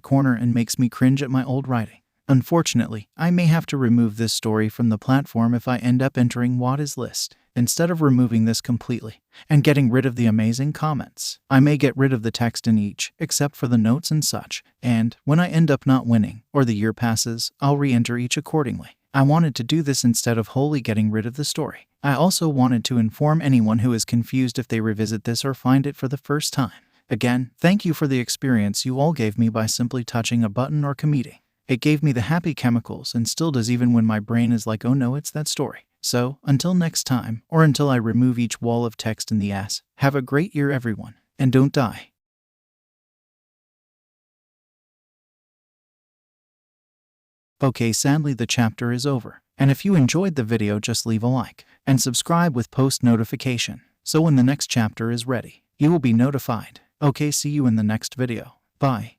corner and makes me cringe at my old writing. Unfortunately, I may have to remove this story from the platform if I end up entering Wada's list, instead of removing this completely, and getting rid of the amazing comments. I may get rid of the text in each, except for the notes and such, and, when I end up not winning, or the year passes, I'll re-enter each accordingly. I wanted to do this instead of wholly getting rid of the story. I also wanted to inform anyone who is confused if they revisit this or find it for the first time. Again, thank you for the experience you all gave me by simply touching a button or committing. It gave me the happy chemicals and still does even when my brain is like, oh no, it's that story. So, until next time, or until I remove each wall of text in the ass, have a great year everyone, and don't die. Okay, sadly the chapter is over, and if you enjoyed the video just leave a like, and subscribe with post notification, so when the next chapter is ready, you will be notified. Okay, see you in the next video. Bye.